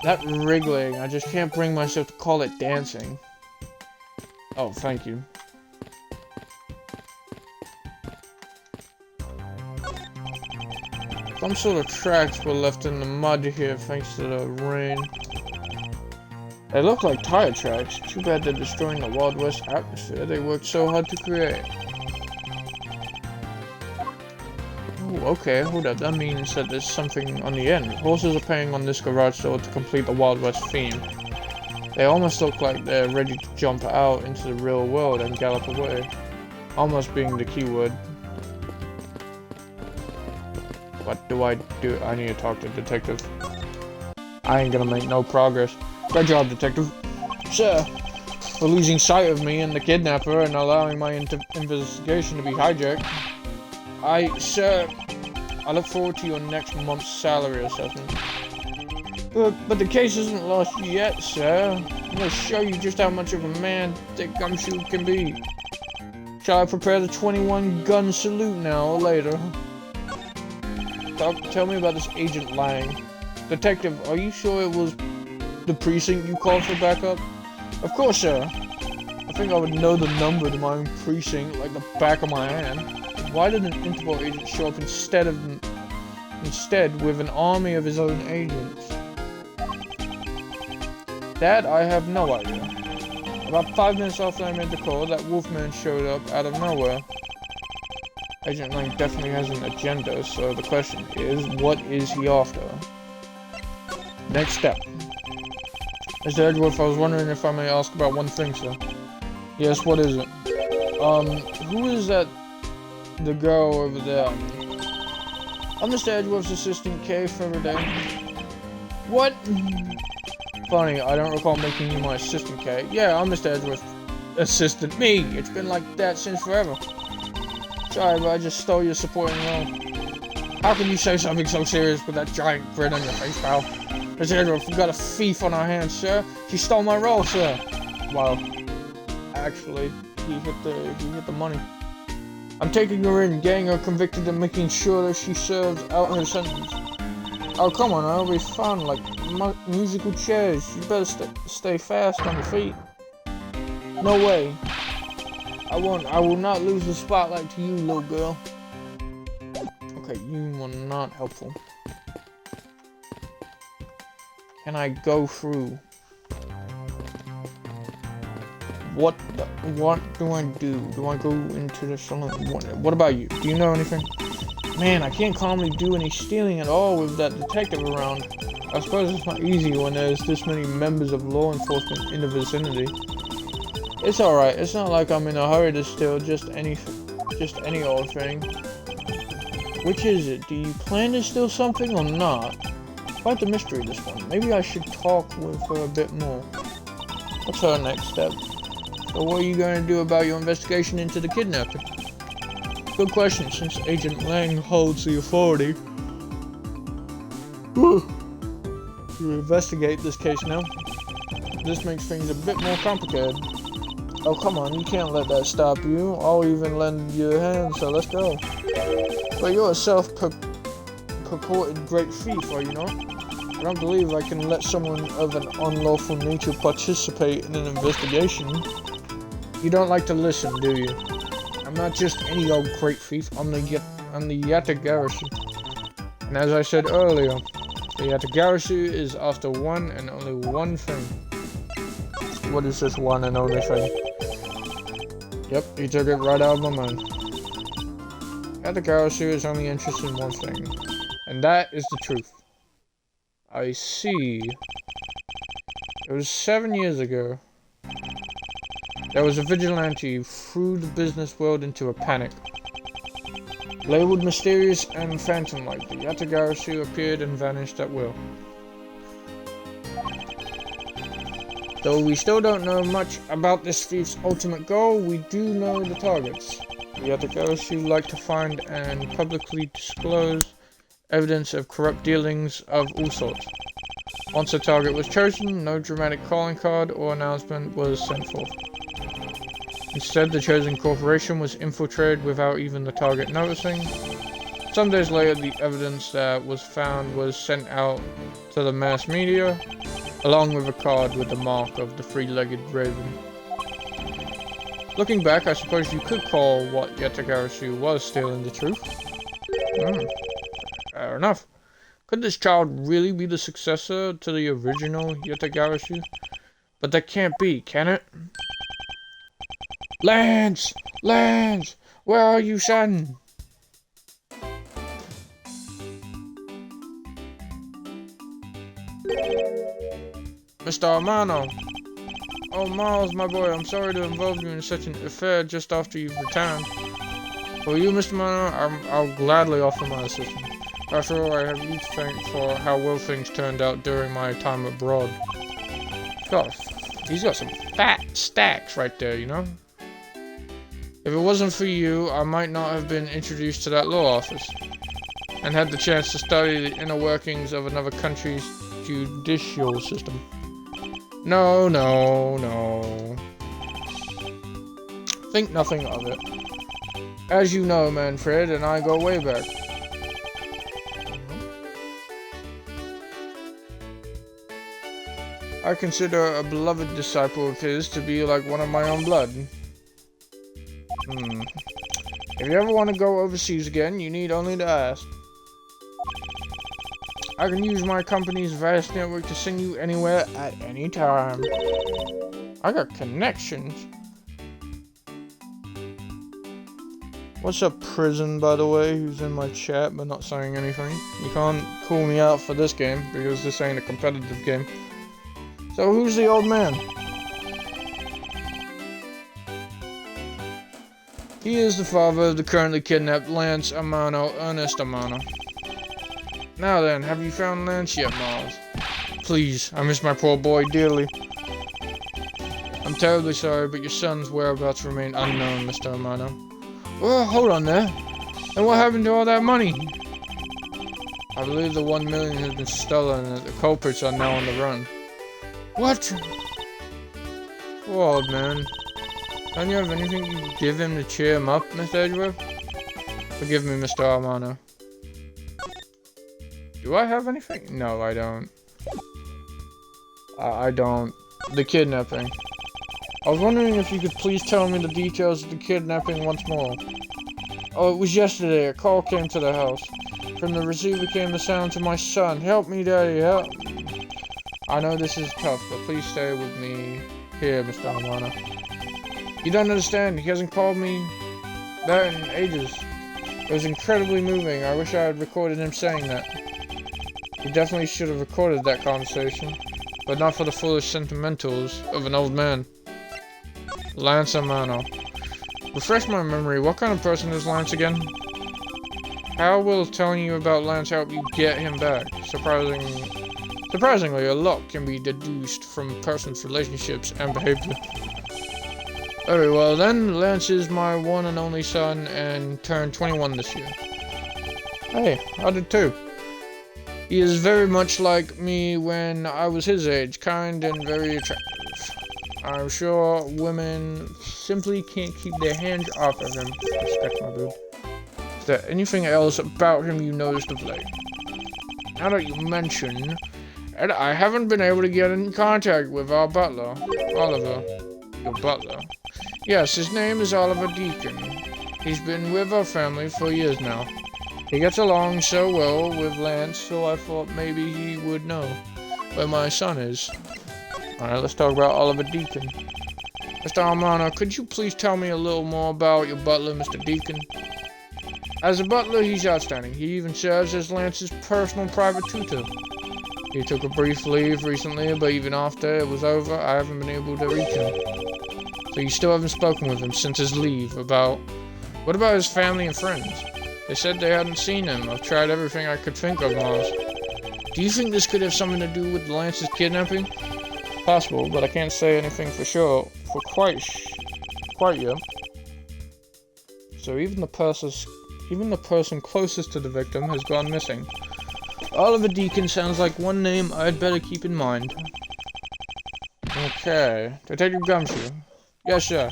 That wriggling, I just can't bring myself to call it dancing. Oh, thank you. Some sort of tracks were left in the mud here thanks to the rain. They look like tire tracks. Too bad they're destroying the Wild West atmosphere they worked so hard to create. Oh, okay, hold up. That means that there's something on the end. Horses are paying on this garage door to complete the Wild West theme. They almost look like they're ready to jump out into the real world and gallop away. Almost being the key word. What do I do? I need to talk to the detective. I ain't gonna make no progress. Good job, detective. Sir, for losing sight of me and the kidnapper and allowing my investigation to be hijacked. Sir, I look forward to your next month's salary assessment. But the case isn't lost yet, sir. I'm gonna show you just how much of a man Dick Gumshoe can be. Shall I prepare the 21 gun salute now or later? Tell me about this Agent Lang. Detective, are you sure it was the precinct you called for backup? Of course, sir. I think I would know the number to my own precinct like the back of my hand. Why did an Interpol agent show up instead with an army of his own agents? That I have no idea. About 5 minutes after I made the call, that Wolfman showed up out of nowhere. Agent Lang definitely has an agenda, so the question is, what is he after? Next step. Mr. Edgeworth, I was wondering if I may ask about one thing, sir. Yes, what is it? Who is that? The girl over there? I'm Mr. Edgeworth's assistant, Kay Faraday. What? Funny, I don't recall making you my assistant, Kay. Yeah, I'm Mr. Edgeworth's assistant. Me! It's been like that since forever. Sorry, but I just stole your supporting role. How can you say something so serious with that giant grin on your face, pal? Mr. Edgeworth, we've got a thief on our hands, sir. She stole my role, sir. Well, actually, he hit the money. I'm taking her in, getting her convicted, and making sure that she serves out her sentence. Oh, come on, it'll be fun, like musical chairs. You better stay fast on your feet. No way. I will not lose the spotlight to you, little girl. Okay, you were not helpful. Can I go through? What do I do? Do I go into the salon? What about you? Do you know anything? Man, I can't calmly do any stealing at all with that detective around. I suppose it's not easy when there's this many members of law enforcement in the vicinity. It's alright, it's not like I'm in a hurry to steal just any old thing. Which is it? Do you plan to steal something or not? Quite the mystery, this one. Maybe I should talk with her a bit more. What's her next step? So what are you going to do about your investigation into the kidnapping? Good question, since Agent Lang holds the authority to investigate this case now. This makes things a bit more complicated. Oh, come on, you can't let that stop you. I'll even lend you a hand, so let's go. But you're a self-purported great thief, are you not? I don't believe I can let someone of an unlawful nature participate in an investigation. You don't like to listen, do you? I'm not just any old great thief. I'm the Yatagarasu. And as I said earlier, the Yatagarasu is after one and only one thing. What is this one and only thing? Yep, you took it right out of my mind. Yatagarasu is only interested in one thing, and that is the truth. I see. It was 7 years ago. There was a vigilante who threw the business world into a panic. Labeled mysterious and phantom-like, the Yatagarasu appeared and vanished at will. Though we still don't know much about this thief's ultimate goal, we do know the targets. The Yatagarasu like to find and publicly disclose evidence of corrupt dealings of all sorts. Once a target was chosen, no dramatic calling card or announcement was sent forth. Instead, the chosen corporation was infiltrated without even the target noticing. Some days later, the evidence that was found was sent out to the mass media, along with a card with the mark of the three-legged raven. Looking back, I suppose you could call what Yatagarasu was stealing the truth. Fair enough. Could this child really be the successor to the original Yatagarashi? But that can't be, can it? Lance! Lance! Where are you, son? Mr. Amano. Oh, Miles, my boy, I'm sorry to involve you in such an affair just after you've returned. For you, Mr. Amano, I'll gladly offer my assistance. After all, I have you to thank for how well things turned out during my time abroad. He's got some fat stacks right there, you know? If it wasn't for you, I might not have been introduced to that law office and had the chance to study the inner workings of another country's judicial system. No, no, no. Think nothing of it. As you know, Manfred and I go way back. I consider a beloved disciple of his to be like one of my own blood. If you ever want to go overseas again, you need only to ask. I can use my company's vast network to send you anywhere at any time. I got connections. What's up, Prison, by the way, who's in my chat but not saying anything? You can't call me out for this game because this ain't a competitive game. So who's the old man? He is the father of the currently kidnapped Lance Amano, Ernest Amano. Now then, have you found Lance yet, Miles? Please, I miss my poor boy dearly. I'm terribly sorry, but your son's whereabouts remain unknown, Mr. Amano. Oh, hold on there. And what happened to all that money? I believe the 1 million has been stolen and that the culprits are now on the run. What? Poor old man. Don't you have anything you can give him to cheer him up, Miss Edgeworth? Forgive me, Mr. Amano. Do I have anything? No, I don't. I don't. The kidnapping. I was wondering if you could please tell me the details of the kidnapping once more. Oh, it was yesterday. A call came to the house. From the receiver came the sounds of my son. Help me, Daddy, help. I know this is tough, but please stay with me here, Mr. Amano. You don't understand. He hasn't called me that in ages. It was incredibly moving. I wish I had recorded him saying that. He definitely should have recorded that conversation, but not for the foolish sentimentals of an old man. Lance Amano. Refresh my memory. What kind of person is Lance again? How will telling you about Lance help you get him back? Surprisingly, a lot can be deduced from a person's relationships and behavior. Very well then, Lance is my one and only son and turned 21 this year. Hey, I did too. He is very much like me when I was his age, kind and very attractive. I'm sure women simply can't keep their hands off of him. Respect my dude. Is there anything else about him you noticed of late? Now that you mention it, I haven't been able to get in contact with our butler, Oliver. Your butler? Yes, his name is Oliver Deacon. He's been with our family for years now. He gets along so well with Lance, so I thought maybe he would know where my son is. Alright, let's talk about Oliver Deacon. Mr. Amano, could you please tell me a little more about your butler, Mr. Deacon? As a butler, he's outstanding. He even serves as Lance's personal private tutor. He took a brief leave recently, but even after it was over, I haven't been able to reach him. So you still haven't spoken with him since his leave about... What about his family and friends? They said they hadn't seen him. I've tried everything I could think of, Miles. Do you think this could have something to do with Lance's kidnapping? Possible, but I can't say anything for sure for quite yet. So even the person closest to the victim has gone missing. Oliver Deacon sounds like one name I'd better keep in mind. Okay, Detective Gumshoe. Yes, sir.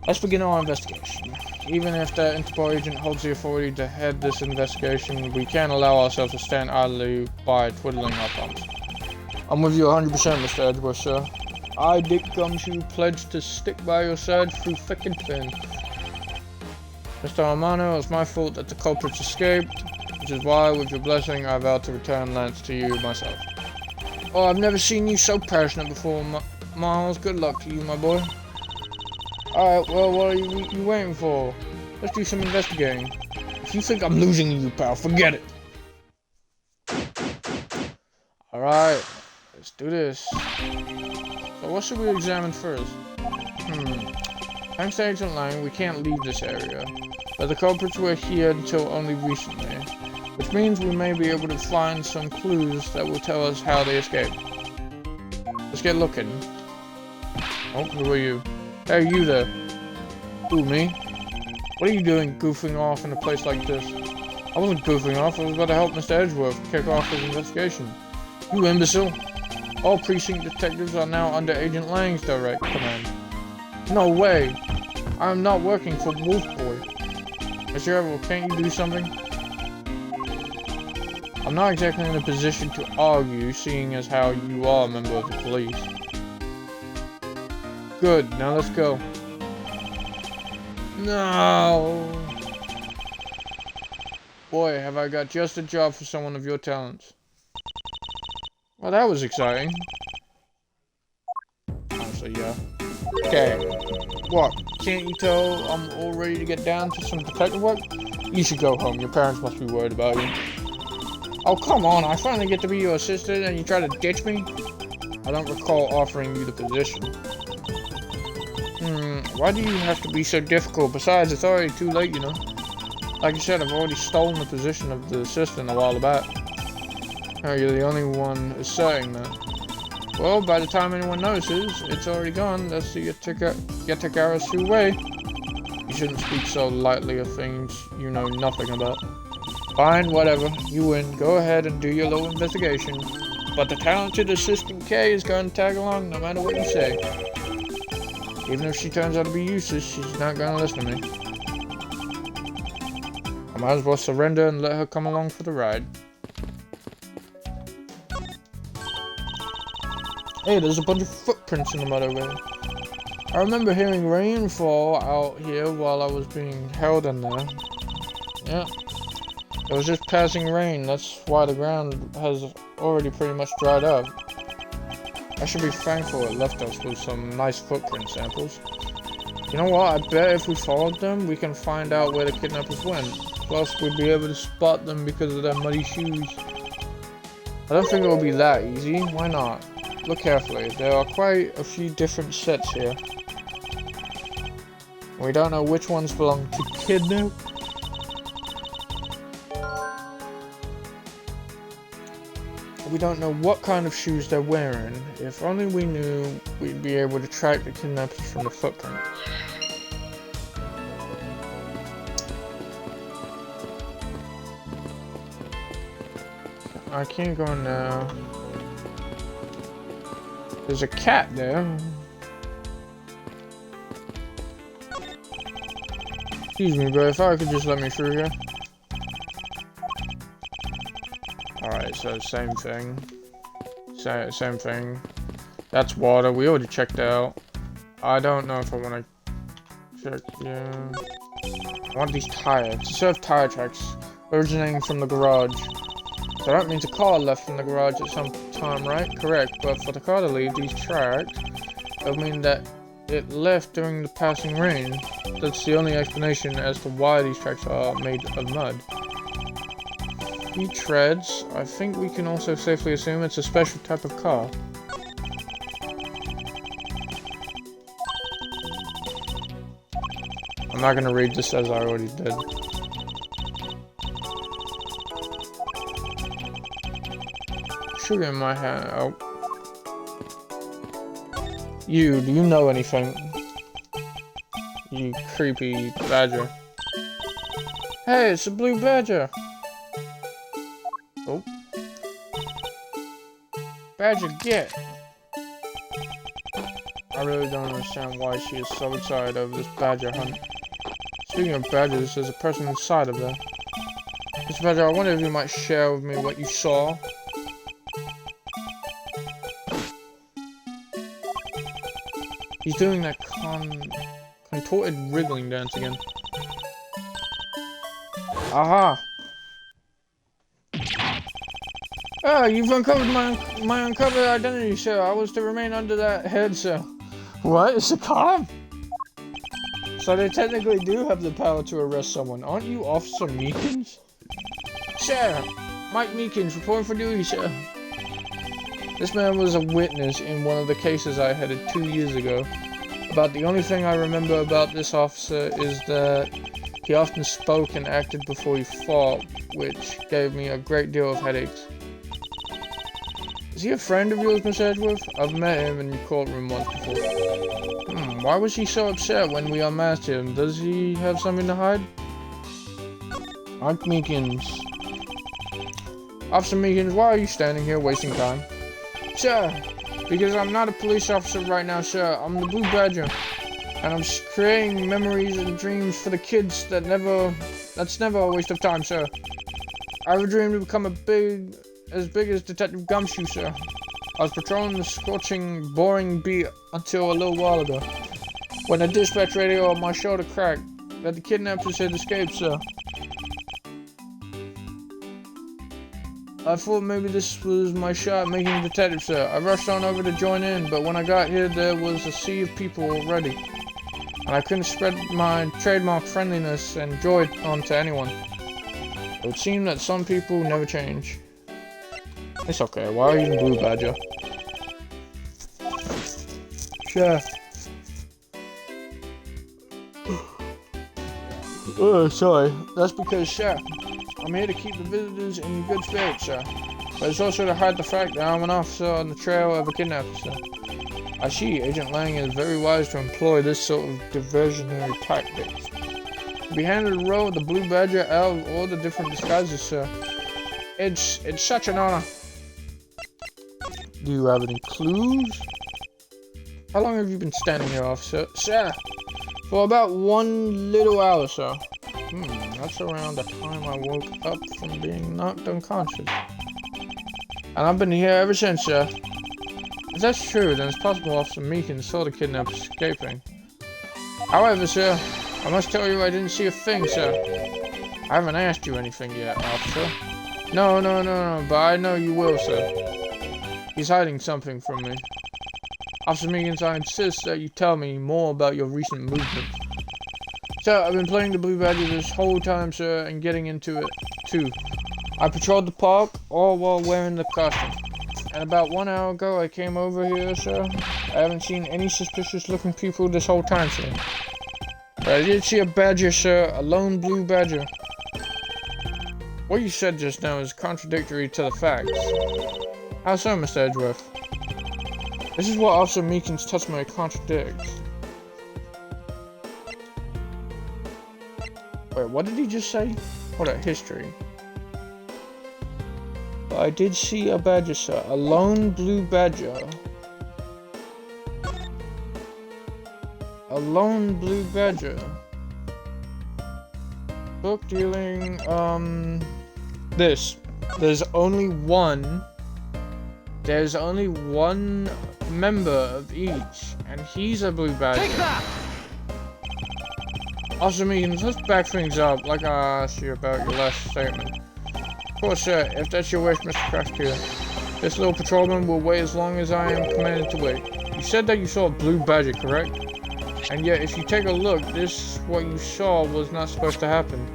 Let's begin our investigation. Even if the Interpol agent holds the authority to head this investigation, we can't allow ourselves to stand idly by twiddling our thumbs. I'm with you 100%, Mr. Edgeworth, sir. I, Dick Gumshoe, pledge to stick by your side through thick and thin. Mr. Amano, it's my fault that the culprits escaped. which is why, with your blessing, I vow to return Lance to you myself. Oh, I've never seen you so passionate before, Miles. Good luck to you, my boy. Alright, well, what are you waiting for? Let's do some investigating. If you think I'm losing you, pal, forget it. Alright, let's do this. So what should we examine first? Thanks to Agent Lang, we can't leave this area. But the culprits were here until only recently. Which means we may be able to find some clues that will tell us how they escaped. Let's get looking. Oh, who are you? Hey, you there. Who, me? What are you doing goofing off in a place like this? I wasn't goofing off, I was about to help Mr. Edgeworth kick off his investigation. You imbecile! All precinct detectives are now under Agent Lang's direct command. No way! I am not working for Wolf Boy. Mr. Edgeworth, can't you do something? I'm not exactly in a position to argue, seeing as how you are a member of the police. Good, now let's go. No! Boy, have I got just a job for someone of your talents. Well, that was exciting. Honestly, yeah. Okay. What? Can't you tell I'm all ready to get down to some detective work? You should go home. Your parents must be worried about you. Oh, come on. I finally get to be your assistant and you try to ditch me? I don't recall offering you the position. Why do you have to be so difficult? Besides, it's already too late, you know. Like you said, I've already stolen the position of the assistant a while back. Oh, you're the only one asserting that. Well, by the time anyone notices, it's already gone. That's the Yatakarasu way. You shouldn't speak so lightly of things you know nothing about. Fine, whatever. You win. Go ahead and do your little investigation. But the talented Assistant K is going to tag along no matter what you say. Even if she turns out to be useless, she's not going to listen to me. I might as well surrender and let her come along for the ride. Hey, there's a bunch of footprints in the mud over here. I remember hearing rainfall out here while I was being held in there. Yeah. It was just passing rain, that's why the ground has already pretty much dried up. I should be thankful it left us with some nice footprint samples. You know what, I bet if we followed them, we can find out where the kidnappers went. Plus, we'd be able to spot them because of their muddy shoes. I don't think it will be that easy, why not? Look carefully, there are quite a few different sets here. We don't know which ones belong to kidnap. We don't know what kind of shoes they're wearing. If only we knew, we'd be able to track the kidnappers from the footprint. I can't go now. There's a cat there. Excuse me, but if I could just let me through here. Alright, so same thing. Same thing. That's water. We already checked out. I don't know if I want to check. Yeah. I want these tires. To serve tire tracks originating from the garage. So that means a car left from the garage at some time, right? Correct. But for the car to leave these tracks, it would mean that it left during the passing rain. That's the only explanation as to why these tracks are made of mud. He treads. I think we can also safely assume it's a special type of car. I'm not gonna read this as I already did. Sugar in my hand. Oh. Do you know anything? You creepy badger. Hey, it's a blue badger! Oh. Badger, get! I really don't understand why she is so excited over this badger hunt. Speaking of badgers, there's a person inside of there. Mr. Badger, I wonder if you might share with me what you saw. He's doing that contorted wriggling dance again. Aha! Ah, you've uncovered my uncovered identity, sir. I was to remain under that head, sir. What? It's a cop? So they technically do have the power to arrest someone. Aren't you Officer Meekins? Sir, Mike Meekins, reporting for duty, sir. This man was a witness in one of the cases I headed 2 years ago. About the only thing I remember about this officer is that he often spoke and acted before he fought, which gave me a great deal of headaches. Is he a friend of yours, Miss Edgeworth? I've met him in your courtroom once before. Why was he so upset when we unmasked him? Does he have something to hide? Mike Meekins. Officer Meekins, why are you standing here wasting time? Sir, because I'm not a police officer right now, sir. I'm the Blue Badger. And I'm creating memories and dreams for the kids that's never a waste of time, sir. I have a dream to become as big as Detective Gumshoe, sir. I was patrolling the scorching, boring beat until a little while ago, when the dispatch radio on my shoulder cracked that the kidnappers had escaped, sir. I thought maybe this was my shot at making a detective, sir. I rushed on over to join in, but when I got here, there was a sea of people already. And I couldn't spread my trademark friendliness and joy onto anyone. It would seem that some people never change. It's okay, why are you in Blue Badger? Sure. Oh, sorry. That's because, sir, I'm here to keep the visitors in good spirits, sir. But it's also to hide the fact that I'm an officer on the trail of a kidnapper, sir. I see Agent Lang is very wise to employ this sort of diversionary tactics. To be handed the role of the Blue Badger out of all the different disguises, sir. It's such an honor. Do you have any clues? How long have you been standing here, officer? Sir, for about 1 little hour, sir. That's around the time I woke up from being knocked unconscious. And I've been here ever since, sir. If that's true, then it's possible Officer Meekins saw the kidnappers escaping. However, sir, I must tell you I didn't see a thing, sir. I haven't asked you anything yet, officer. No, but I know you will, sir. He's hiding something from me. Officer Meekins, I insist that you tell me more about your recent movements. Sir, I've been playing the Blue Badger this whole time, sir, and getting into it, too. I patrolled the park, all while wearing the costume. And about 1 hour ago, I came over here, sir. I haven't seen any suspicious-looking people this whole time, sir. But I did see a badger, sir, a lone Blue Badger. What you said just now is contradictory to the facts. How so, Mr. Edgeworth? This is what Officer Meekins' testimony contradicts. Wait, what did he just say? Hold up, history. I did see a badger, sir. A lone Blue Badger. A lone Blue Badger. Book dealing, this. There's only one member of each, and he's a Blue Badger. Take that! Officer Meekins, let's back things up like I asked you about your last statement. Of course, sir, if that's your wish, Mr. Prosecutor. This little patrolman will wait as long as I am commanded to wait. You said that you saw a Blue Badger, correct? And yet, if you take a look, what you saw was not supposed to happen.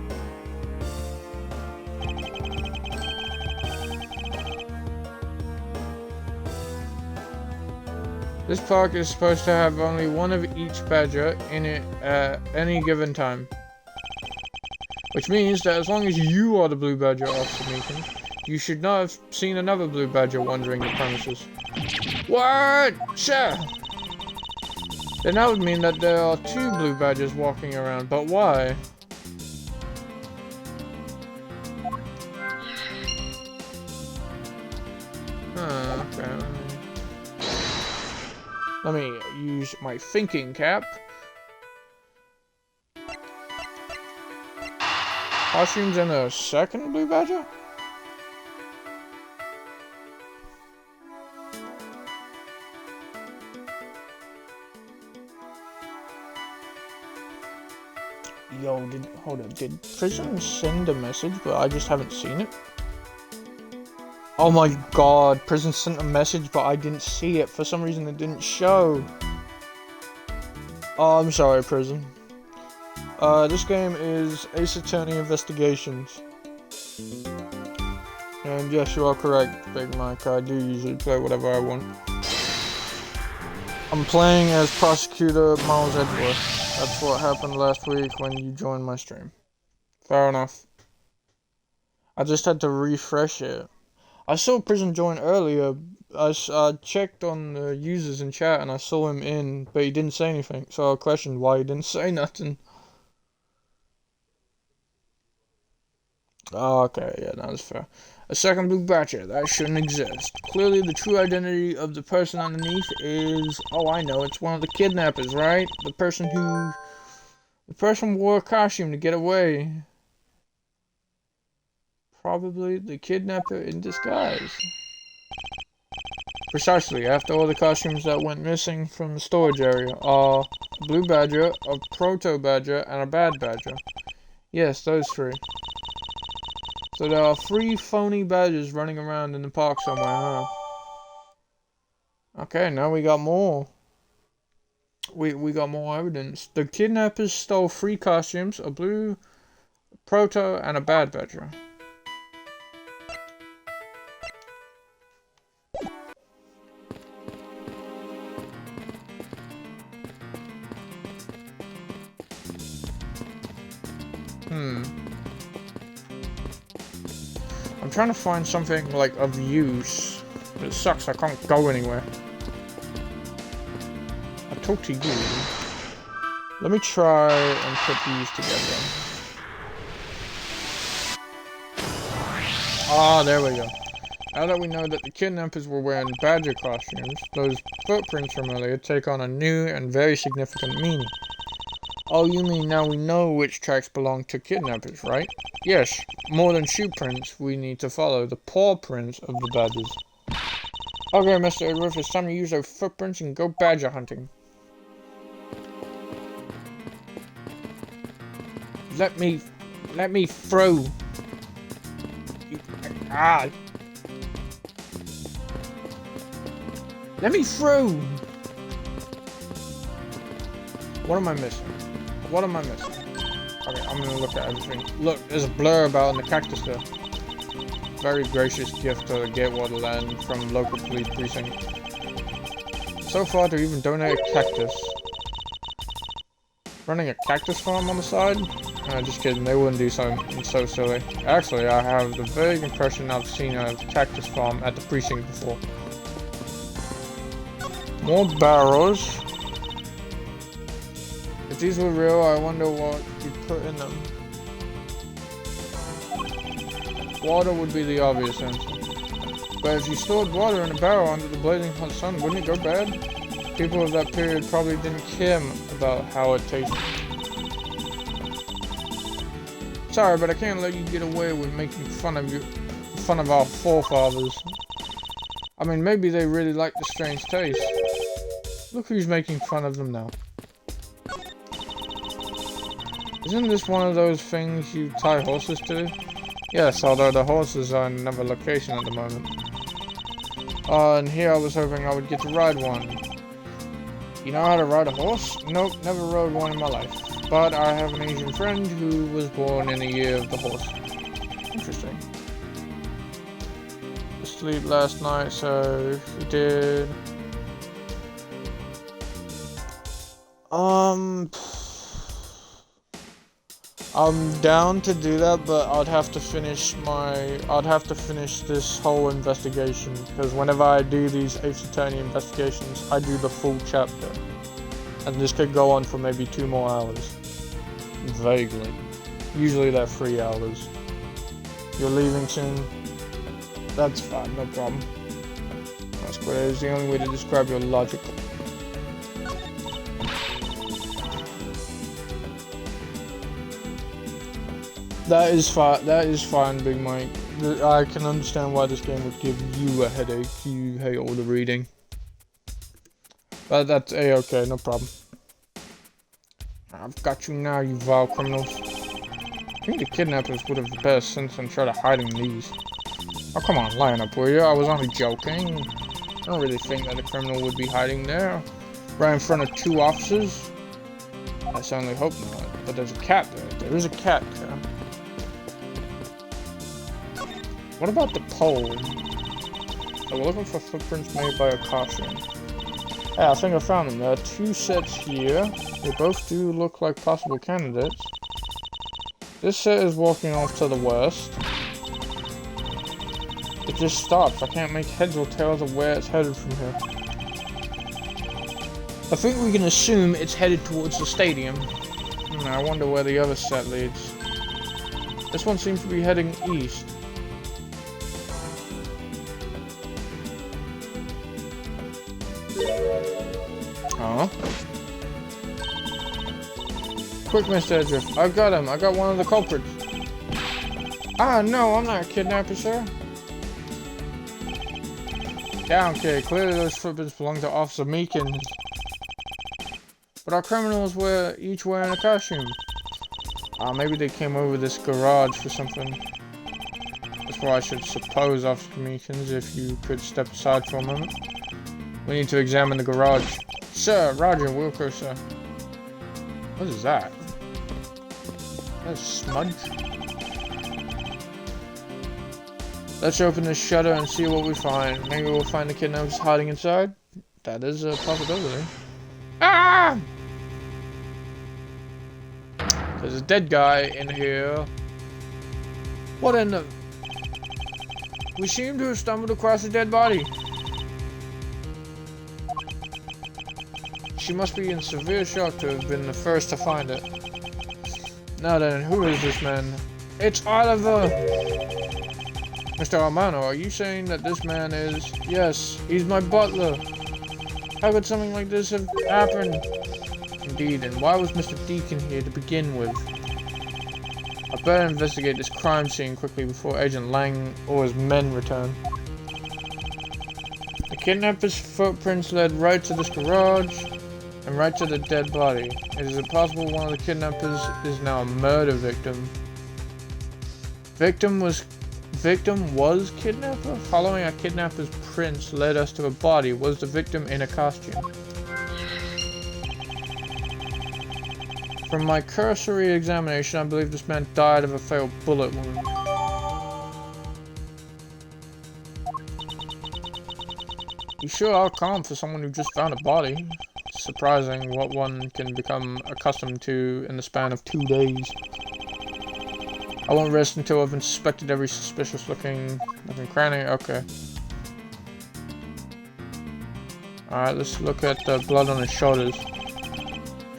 This park is supposed to have only one of each badger in it at any given time. Which means that as long as you are the Blue Badger, Officer Meekins, you should not have seen another Blue Badger wandering the premises. What? Sir! Then that would mean that there are 2 Blue Badgers walking around, but why? Okay. Let me use my thinking cap. Costumes and a second Blue Badger? Yo, hold up, did prison send a message but I just haven't seen it? Oh my god, prison sent a message, but I didn't see it. For some reason, it didn't show. Oh, I'm sorry, prison. This game is Ace Attorney Investigations. And yes, you are correct, Big Mike. I do usually play whatever I want. I'm playing as Prosecutor Miles Edgeworth. That's what happened last week when you joined my stream. Fair enough. I just had to refresh it. I saw Prison join earlier. I checked on the users in chat and I saw him in, but he didn't say anything. So I questioned why he didn't say nothing. Oh, okay, yeah, that's fair. A second blue badger, that shouldn't exist. Clearly the true identity of the person underneath is... Oh, I know, it's one of the kidnappers, right? The person wore a costume to get away. Probably the kidnapper in disguise. Precisely, after all the costumes that went missing from the storage area are a blue badger, a proto badger, and a bad badger. Yes, those three. So there are 3 phony badgers running around in the park somewhere, huh? Okay, now we got more. We got more evidence. The kidnappers stole 3 costumes, a blue, proto, and a bad badger. I'm trying to find something like of use. It sucks, I can't go anywhere. I talk to you. Let me try and put these together. Ah, there we go. Now that we know that the kidnappers were wearing badger costumes, those footprints from earlier take on a new and very significant meaning. Oh, you mean now we know which tracks belong to kidnappers, right? Yes, more than shoe prints, we need to follow the paw prints of the badgers. Okay, Mr. Edgeworth, it's time to use those footprints and go badger hunting. Let me through. Ah. Let me through. What am I missing? What am I missing? Okay, I'm gonna look at everything. Look, there's a blur about in the cactus there. Very gracious gift to the Gatewater land from local police precinct. So far to even donate a cactus. Running a cactus farm on the side? Just kidding, they wouldn't do something so silly. Actually, I have the vague impression I've seen a cactus farm at the precinct before. More barrels. If these were real, I wonder what you'd put in them. Water would be the obvious answer. But if you stored water in a barrel under the blazing hot sun, wouldn't it go bad? People of that period probably didn't care about how it tasted. Sorry, but I can't let you get away with making fun of our forefathers. I mean, maybe they really like the strange taste. Look who's making fun of them now. Isn't this one of those things you tie horses to? Yes, although the horses are in another location at the moment. And here I was hoping I would get to ride one. You know how to ride a horse? Nope, never rode one in my life. But I have an Asian friend who was born in a year of the horse. Interesting. Sleep last night, so he did. I'm down to do that, but I'd have to finish this whole investigation, because whenever I do these Ace Attorney investigations, I do the full chapter. And this could go on for maybe 2 more hours. Vaguely. Usually they're 3 hours. You're leaving soon? That's fine, no problem. That's great, it's the only way to describe your logic. That is fine, Big Mike. I can understand why this game would give you a headache. You hate all the reading. But that's A-okay, no problem. I've got you now, you vile criminals. I think the kidnappers would have the best sense and try to hiding these. Oh, come on, line up, will you? I was only joking. I don't really think that a criminal would be hiding there. Right in front of 2 officers? I certainly hope not. But there's a cat there. There is a cat there. What about the pole? So we're looking for footprints made by a costume. Yeah, I think I found them. There are 2 sets here. They both do look like possible candidates. This set is walking off to the west. It just stops. I can't make heads or tails of where it's headed from here. I think we can assume it's headed towards the stadium. I wonder where the other set leads. This one seems to be heading east. Oh. Quick, Mr. Edriff. I got him. I got one of the culprits. Ah, no, I'm not a kidnapper, sir. Down, kid. Clearly those footprints belong to Officer Meekins. But our criminals were each wearing a costume. Maybe they came over this garage for something. That's what I should suppose, Officer Meekins, if you could step aside for a moment. We need to examine the garage. Sir, Roger, Wilco, sir. What is that? That's smudge? Let's open this shutter and see what we find. Maybe we'll find the kidnappers hiding inside? That is a possibility. Ah! There's a dead guy in here. What in the... We seem to have stumbled across a dead body. She must be in severe shock to have been the first to find it. Now then, who is this man? It's Oliver! Mr. Armano, are you saying that this man is... Yes, he's my butler. How could something like this have happened? Indeed, and why was Mr. Deacon here to begin with? I better investigate this crime scene quickly before Agent Lang or his men return. The kidnapper's footprints led right to this garage and right to the dead body. Is it possible one of the kidnappers is now a murder victim? Victim was kidnapper? Following a kidnapper's prints led us to a body. Was the victim in a costume? From my cursory examination, I believe this man died of a fatal bullet wound. You sure are calm for someone who just found a body. It's surprising what one can become accustomed to in the span of 2 days. I won't rest until I've inspected every suspicious looking cranny. Okay. Alright, let's look at the blood on his shoulders.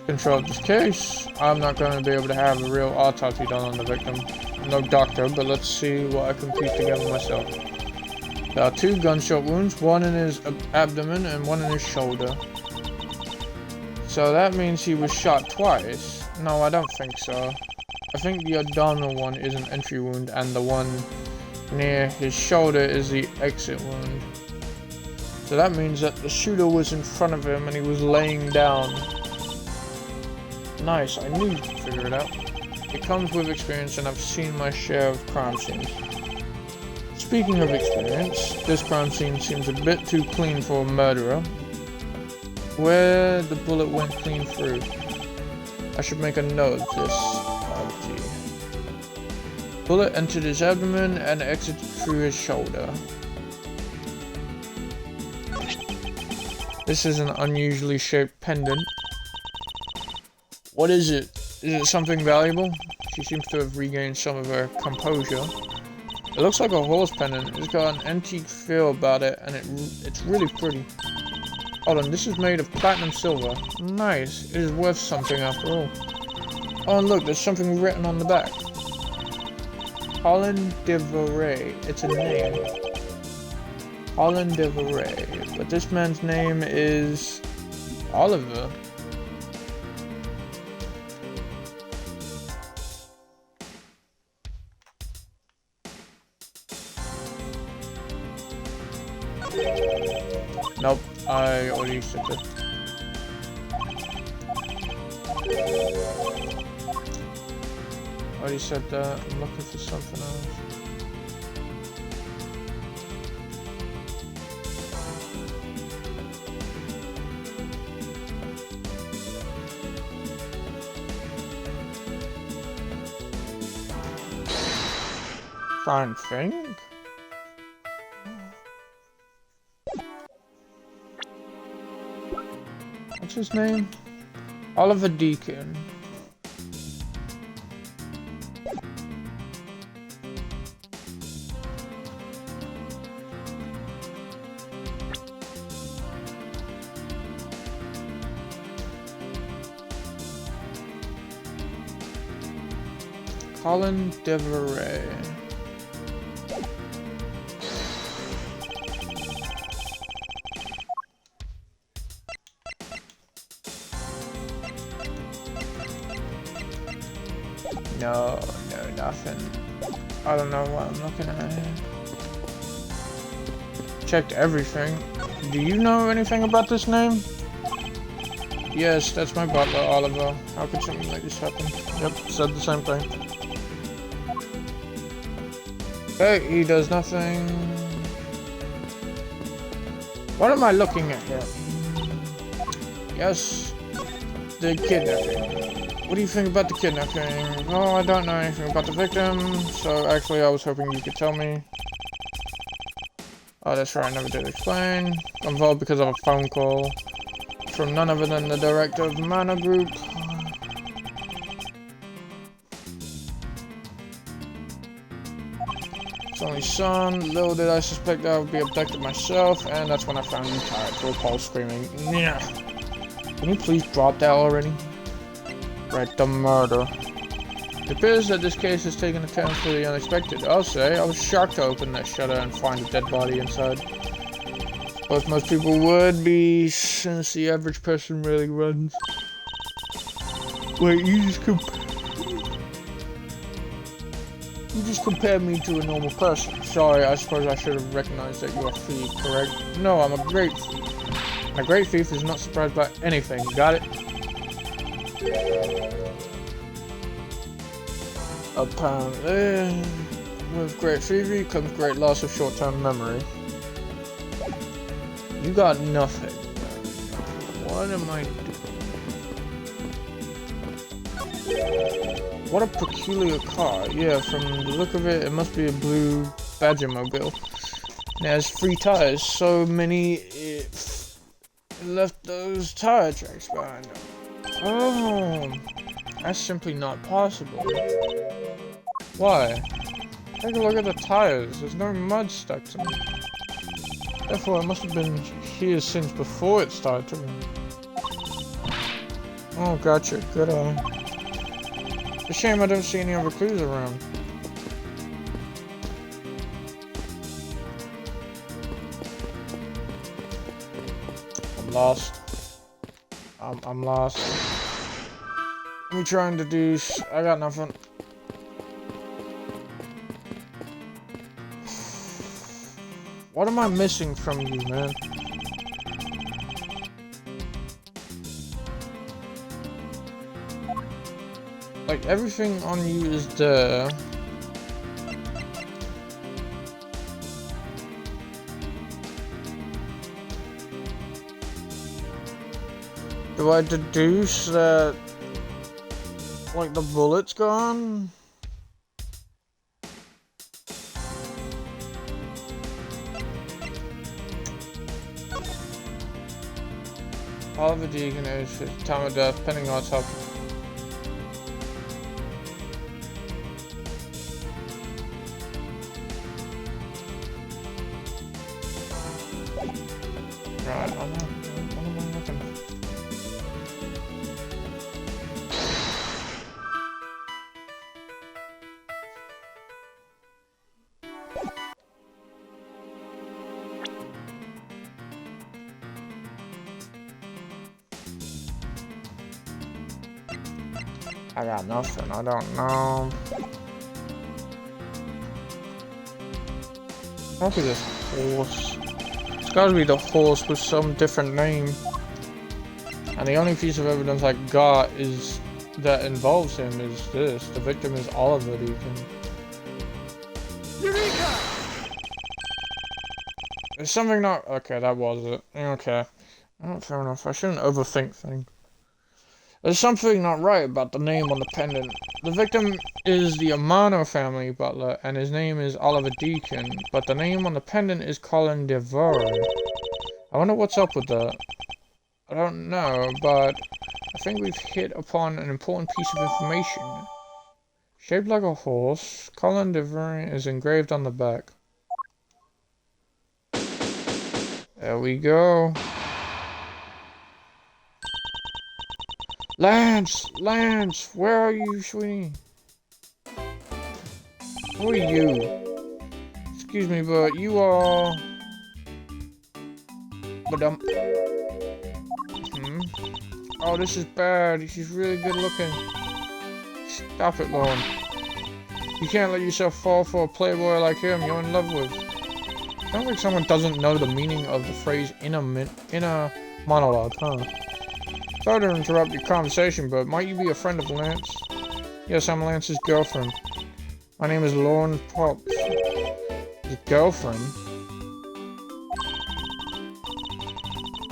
Control this case. I'm not going to be able to have a real autopsy done on the victim. I'm no doctor, but let's see what I can piece together myself. There are 2 gunshot wounds, one in his abdomen and one in his shoulder. So that means he was shot twice. No, I don't think so. I think the abdominal one is an entry wound and the one near his shoulder is the exit wound. So that means that the shooter was in front of him and he was laying down. Nice, I knew you could figure it out. It comes with experience and I've seen my share of crime scenes. Speaking of experience, this crime scene seems a bit too clean for a murderer. Where the bullet went clean through. I should make a note of this. Bullet entered his abdomen and exited through his shoulder. This is an unusually shaped pendant. What is it? Is it something valuable? She seems to have regained some of her composure. It looks like a horse pendant. It's got an antique feel about it and it's really pretty. Hold on, this is made of platinum silver. Nice. It is worth something after all. Oh, and look, there's something written on the back. Holland de Varay. It's a name. Holland de Varay. But this man's name is... Oliver. Nope, I already said that. Already said that. I'm looking for something else. try and think. What's his name? Oliver Deacon. Colin Deveray. No, nothing. I don't know what I'm looking at here. Checked everything. Do you know anything about this name? Yes, that's my butler, Oliver. How could something like this happen? Yep, said the same thing. Okay, he does nothing. What am I looking at here? Yes, the kidnapping. What do you think about the kidnapping? Oh, I don't know anything about the victim, so actually I was hoping you could tell me. Oh, that's right, I never did explain. I'm involved because of a phone call from none other than the director of the Manor Group. His only son. Little did I suspect that I would be abducted myself, and that's when I found you tied to a pole screaming, "Yeah." Can you please drop that already? Right, the murder. It appears that this case has taken a turn for the unexpected. I'll say, I was shocked to open that shutter and find a dead body inside. But most people would be, since the average person really runs. Wait, you just compared me to a normal person. Sorry, I suppose I should have recognized that you're a thief, correct? No, I'm a great thief. A great thief is not surprised by anything, got it? Apparently, with great thievery comes great loss of short-term memory. You got nothing. What am I doing? What a peculiar car. Yeah, from the look of it, it must be a blue Badger mobile. It has 3 tires, so many it left those tire tracks behind. Oh, that's simply not possible. Why? Take a look at the tires. There's no mud stuck to them. Therefore, it must have been here since before it started to rain. Oh, gotcha. Good eye. It's a shame I don't see any other clues around. I'm lost. I'm lost. What are you trying to do? I got nothing. What am I missing from you, man? Like, everything on you is there. Do I deduce that, like, the bullet's gone? Oliver Deacon is his time of death, pending autopsy. Right, I'm not. What am I looking for? I got nothing. I don't know. Look at this horse. It's gotta be the horse with some different name. And the only piece of evidence I got is that involves him is this. The victim is Oliver Deacon. Eureka! There's something not. Okay, that was it. Okay. Oh, fair enough. I shouldn't overthink things. There's something not right about the name on the pendant. The victim is the Amano family butler, and his name is Oliver Deacon, but the name on the pendant is Colin Devereux. I wonder what's up with that. I don't know, but I think we've hit upon an important piece of information. Shaped like a horse, Colin Devereux is engraved on the back. There we go. Lance! Lance! Where are you, sweetie? Who are you? Excuse me, but you are... Oh, this is bad. She's really good looking. Stop it, Lauren. You can't let yourself fall for a playboy like him you're in love with. Sounds like someone doesn't know the meaning of the phrase in a monologue, huh? Sorry to interrupt your conversation, but might you be a friend of Lance? Yes, I'm Lance's girlfriend. My name is Lauren Pops. His girlfriend?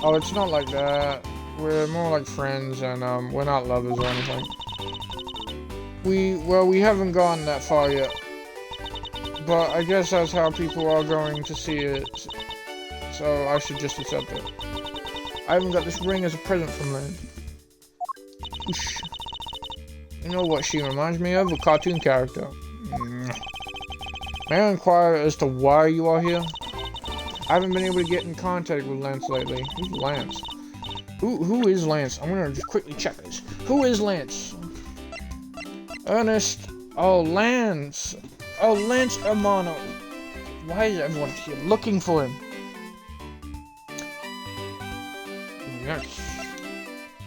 Oh, it's not like that. We're more like friends, and we're not lovers or anything. We haven't gone that far yet. But I guess that's how people are going to see it. So I should just accept it. I even got this ring as a present from Lynn. Whoosh. You know what she reminds me of? A cartoon character. May I inquire as to why you are here? I haven't been able to get in contact with Lance lately. Who's Lance? Who is Lance? I'm gonna just quickly check this. Who is Lance? Ernest. Oh, Lance. Oh, Lance Amano. Why is everyone here looking for him? Yes.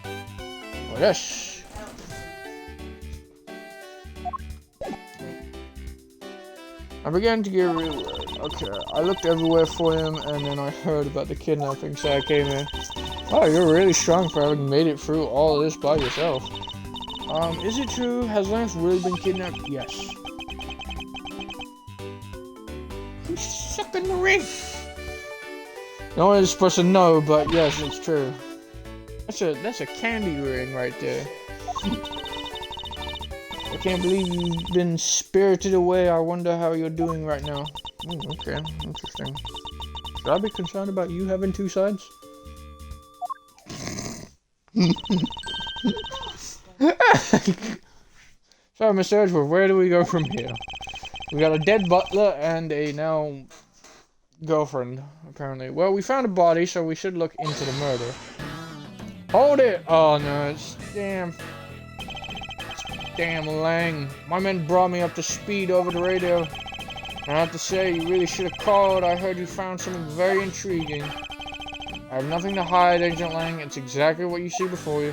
Oh, yes. I began to get really worried. Okay, I looked everywhere for him, and then I heard about the kidnapping, so I came in. Oh, you're really strong for having made it through all of this by yourself. Is it true? Has Lance really been kidnapped? Yes. He's sucking the ring. No one is supposed to know, but yes, it's true. That's a candy ring right there. I can't believe you've been spirited away. I wonder how you're doing right now. Okay, interesting. Should I be concerned about you having two sides? So, Mr. Edgeworth, where do we go from here? We got a dead butler and a now girlfriend, apparently. Well, we found a body, so we should look into the murder. Hold it! Oh no, it's damn Lang. My men brought me up to speed over the radio. And I have to say, you really should have called. I heard you found something very intriguing. I have nothing to hide, Agent Lang. It's exactly what you see before you.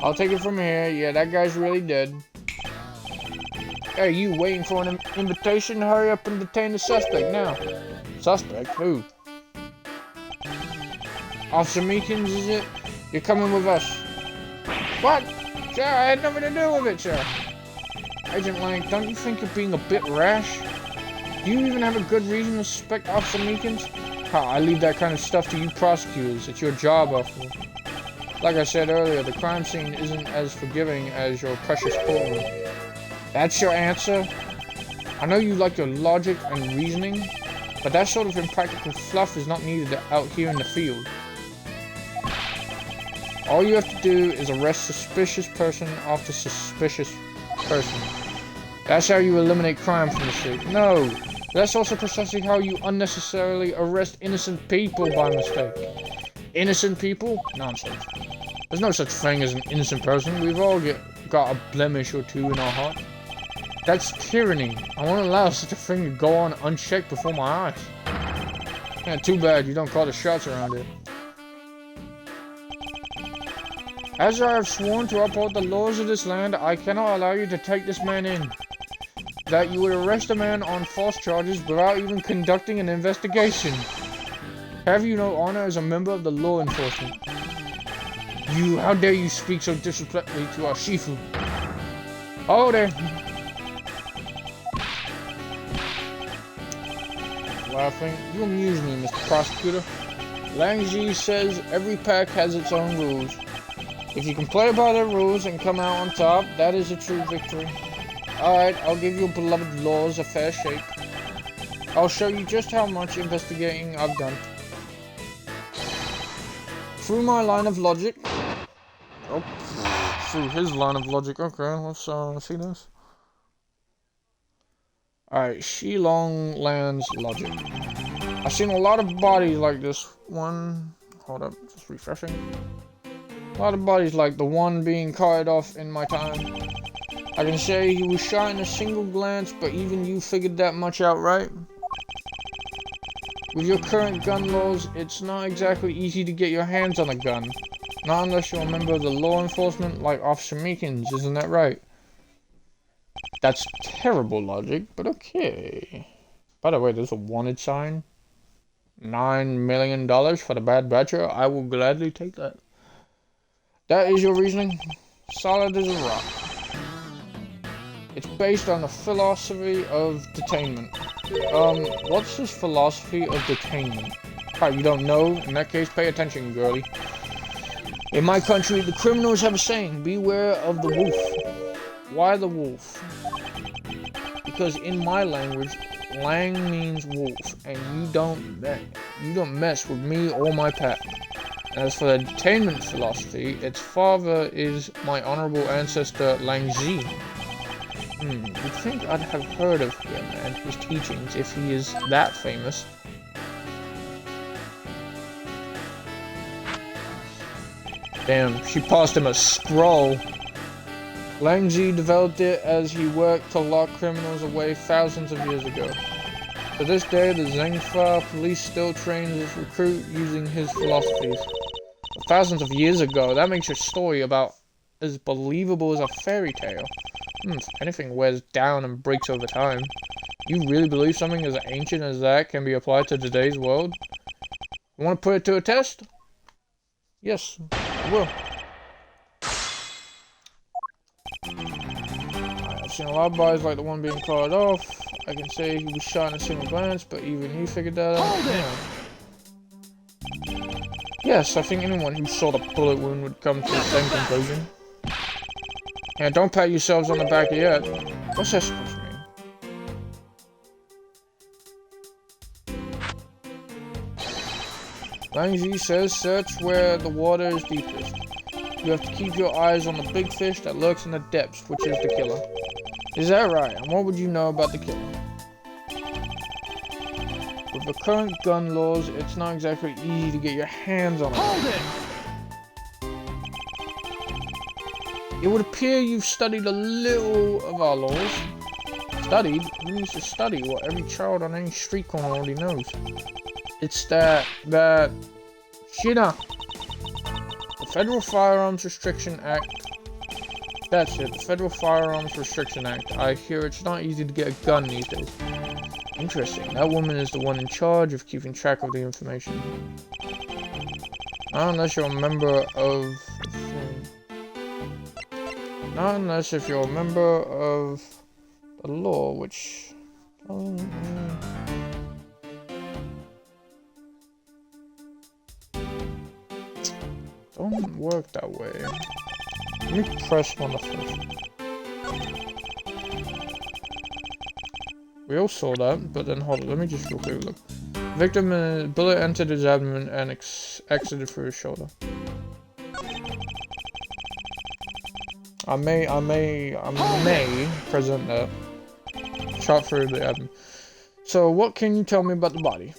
I'll take it from here. Yeah, that guy's really dead. Hey, you waiting for an invitation? Hurry up and detain the suspect now. Suspect? Who? Officer Meekins, is it? You're coming with us. What? Sir, I had nothing to do with it, sir. Agent Lang, don't you think you're being a bit rash? Do you even have a good reason to suspect Officer Meekins? I leave that kind of stuff to you prosecutors. It's your job, officer. Like I said earlier, the crime scene isn't as forgiving as your precious courtroom. That's your answer? I know you like your logic and reasoning, but that sort of impractical fluff is not needed out here in the field. All you have to do is arrest suspicious person after suspicious person. That's how you eliminate crime from the street. No, that's also precisely how you unnecessarily arrest innocent people by mistake. Innocent people? Nonsense. There's no such thing as an innocent person. We've all got a blemish or two in our heart. That's tyranny. I won't allow such a thing to go on unchecked before my eyes. Yeah, too bad you don't call the shots around here. As I have sworn to uphold the laws of this land, I cannot allow you to take this man in. That you would arrest a man on false charges without even conducting an investigation. Have you no honor as a member of the law enforcement? How dare you speak so disrespectfully to our Shifu? Oh, there. Laughing. You amuse me, Mr. Prosecutor. Langji says every pack has its own rules. If you can play by the rules and come out on top, that is a true victory. Alright, I'll give your beloved laws a fair shake. I'll show you just how much investigating I've done. Through my line of logic... Oh, through his line of logic. Okay, let's see this. Alright, Shilong Land's logic. I've seen a lot of bodies like this one. Hold up, just refreshing. A lot of bodies like the one being carted off in my time. I can say he was shot in a single glance, but even you figured that much out, right? With your current gun laws, it's not exactly easy to get your hands on a gun. Not unless you're a member of the law enforcement like Officer Meekins, isn't that right? That's terrible logic, but okay. By the way, there's a wanted sign. $9 million for the Bad Batcher. I will gladly take that. That is your reasoning? Solid as a rock. It's based on the philosophy of detainment. What's this philosophy of detainment? Alright, you don't know? In that case, pay attention, girlie. In my country, the criminals have a saying, beware of the wolf. Why the wolf? Because in my language, lang means wolf, and you don't mess with me or my pack. As for the detainment philosophy, its father is my honorable ancestor Lang Zi. You'd think I'd have heard of him and his teachings if he is that famous. Damn, she passed him a scroll. Lang Zi developed it as he worked to lock criminals away thousands of years ago. To this day, the Zhengfa police still train his recruit using his philosophies. Thousands of years ago, that makes your story about as believable as a fairy tale. If anything wears down and breaks over time. You really believe something as ancient as that can be applied to today's world? You want to put it to a test? Yes, I will. I've seen a lot of bodies like the one being carved off. I can say he was shot in a single glance, but even he figured that out. Yes, I think anyone who saw the bullet wound would come to the same conclusion. Yeah, don't pat yourselves on the back yet. What's that supposed to mean? Lang Zi says, search where the water is deepest. You have to keep your eyes on the big fish that lurks in the depths, which is the killer. Is that right? And what would you know about the killer? With the current gun laws, it's not exactly easy to get your hands on it. Hold it! It would appear you've studied a little of our laws. Studied? Who needs to study what every child on any street corner already knows? It's that Shina. The Federal Firearms Restriction Act. That's it, the Federal Firearms Restriction Act. I hear it's not easy to get a gun these days. Interesting. That woman is the one in charge of keeping track of the information. Not unless you're a member of... Not unless if you're a member of the law, which... don't work that way. Let me press on the first. We all saw that, but then hold on, let me just real quick look. Victim, bullet entered his abdomen and exited through his shoulder. I may present that. Shot through the abdomen. So, what can you tell me about the body?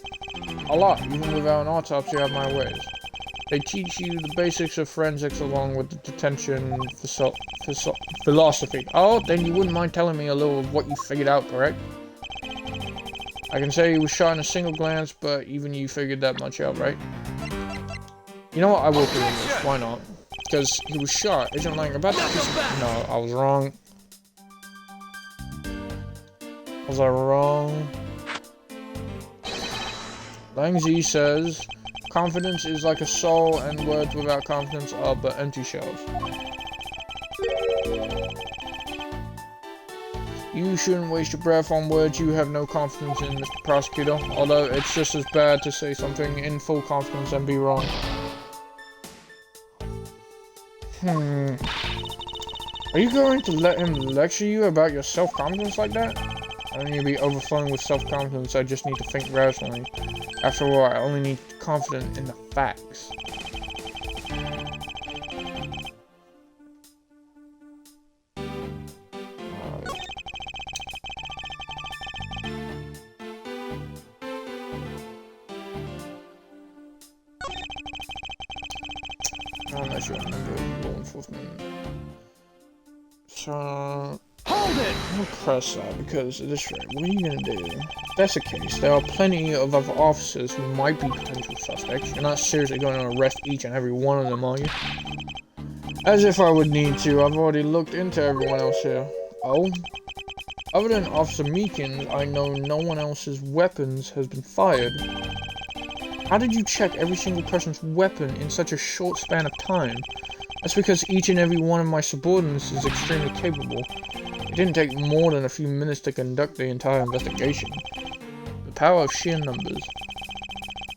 A lot, even without an autopsy out my ways. They teach you the basics of forensics along with the detention philosophy. Oh, then you wouldn't mind telling me a little of what you figured out, correct? I can say he was shot in a single glance, but even you figured that much out, right? You know what, I will prove this, why not? Because he was shot, isn't lying about that piece of... No, I was wrong. Was I wrong? Lang Zi says, confidence is like a soul, and words without confidence are but empty shells. You shouldn't waste your breath on words you have no confidence in, Mr. Prosecutor, although it's just as bad to say something in full confidence and be wrong. Are you going to let him lecture you about your self-confidence like that? I don't need to be overflowing with self-confidence, I just need to think rationally. After all, I only need confidence in the facts. Unless you're a member of law enforcement. So... Hold it! I'm gonna press that because at this rate, what are you gonna do? If that's the case, there are plenty of other officers who might be potential suspects. You're not seriously going to arrest each and every one of them, are you? As if I would need to. I've already looked into everyone else here. Oh? Other than Officer Meekins, I know no one else's weapons has been fired. How did you check every single person's weapon in such a short span of time? That's because each and every one of my subordinates is extremely capable. It didn't take more than a few minutes to conduct the entire investigation. The power of sheer numbers.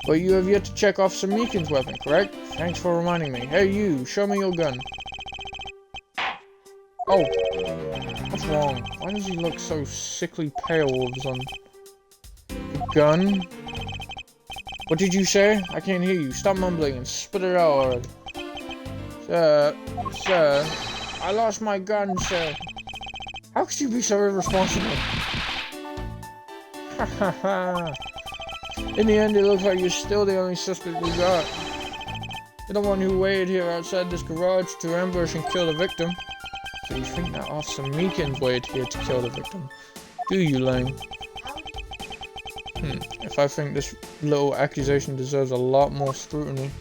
But you have yet to check Officer Meekins' weapon, correct? Thanks for reminding me. Hey you, show me your gun. Oh, what's wrong? Why does he look so sickly pale all of a sudden? The gun? What did you say? I can't hear you. Stop mumbling and spit it out already. Sir, I lost my gun, sir. How could you be so irresponsible? Ha ha ha. In the end, it looks like you're still the only suspect we got. You're the one who waited here outside this garage to ambush and kill the victim. So you think that Officer Meekins waited here to kill the victim? Do you, Lang? If I think this little accusation deserves a lot more scrutiny.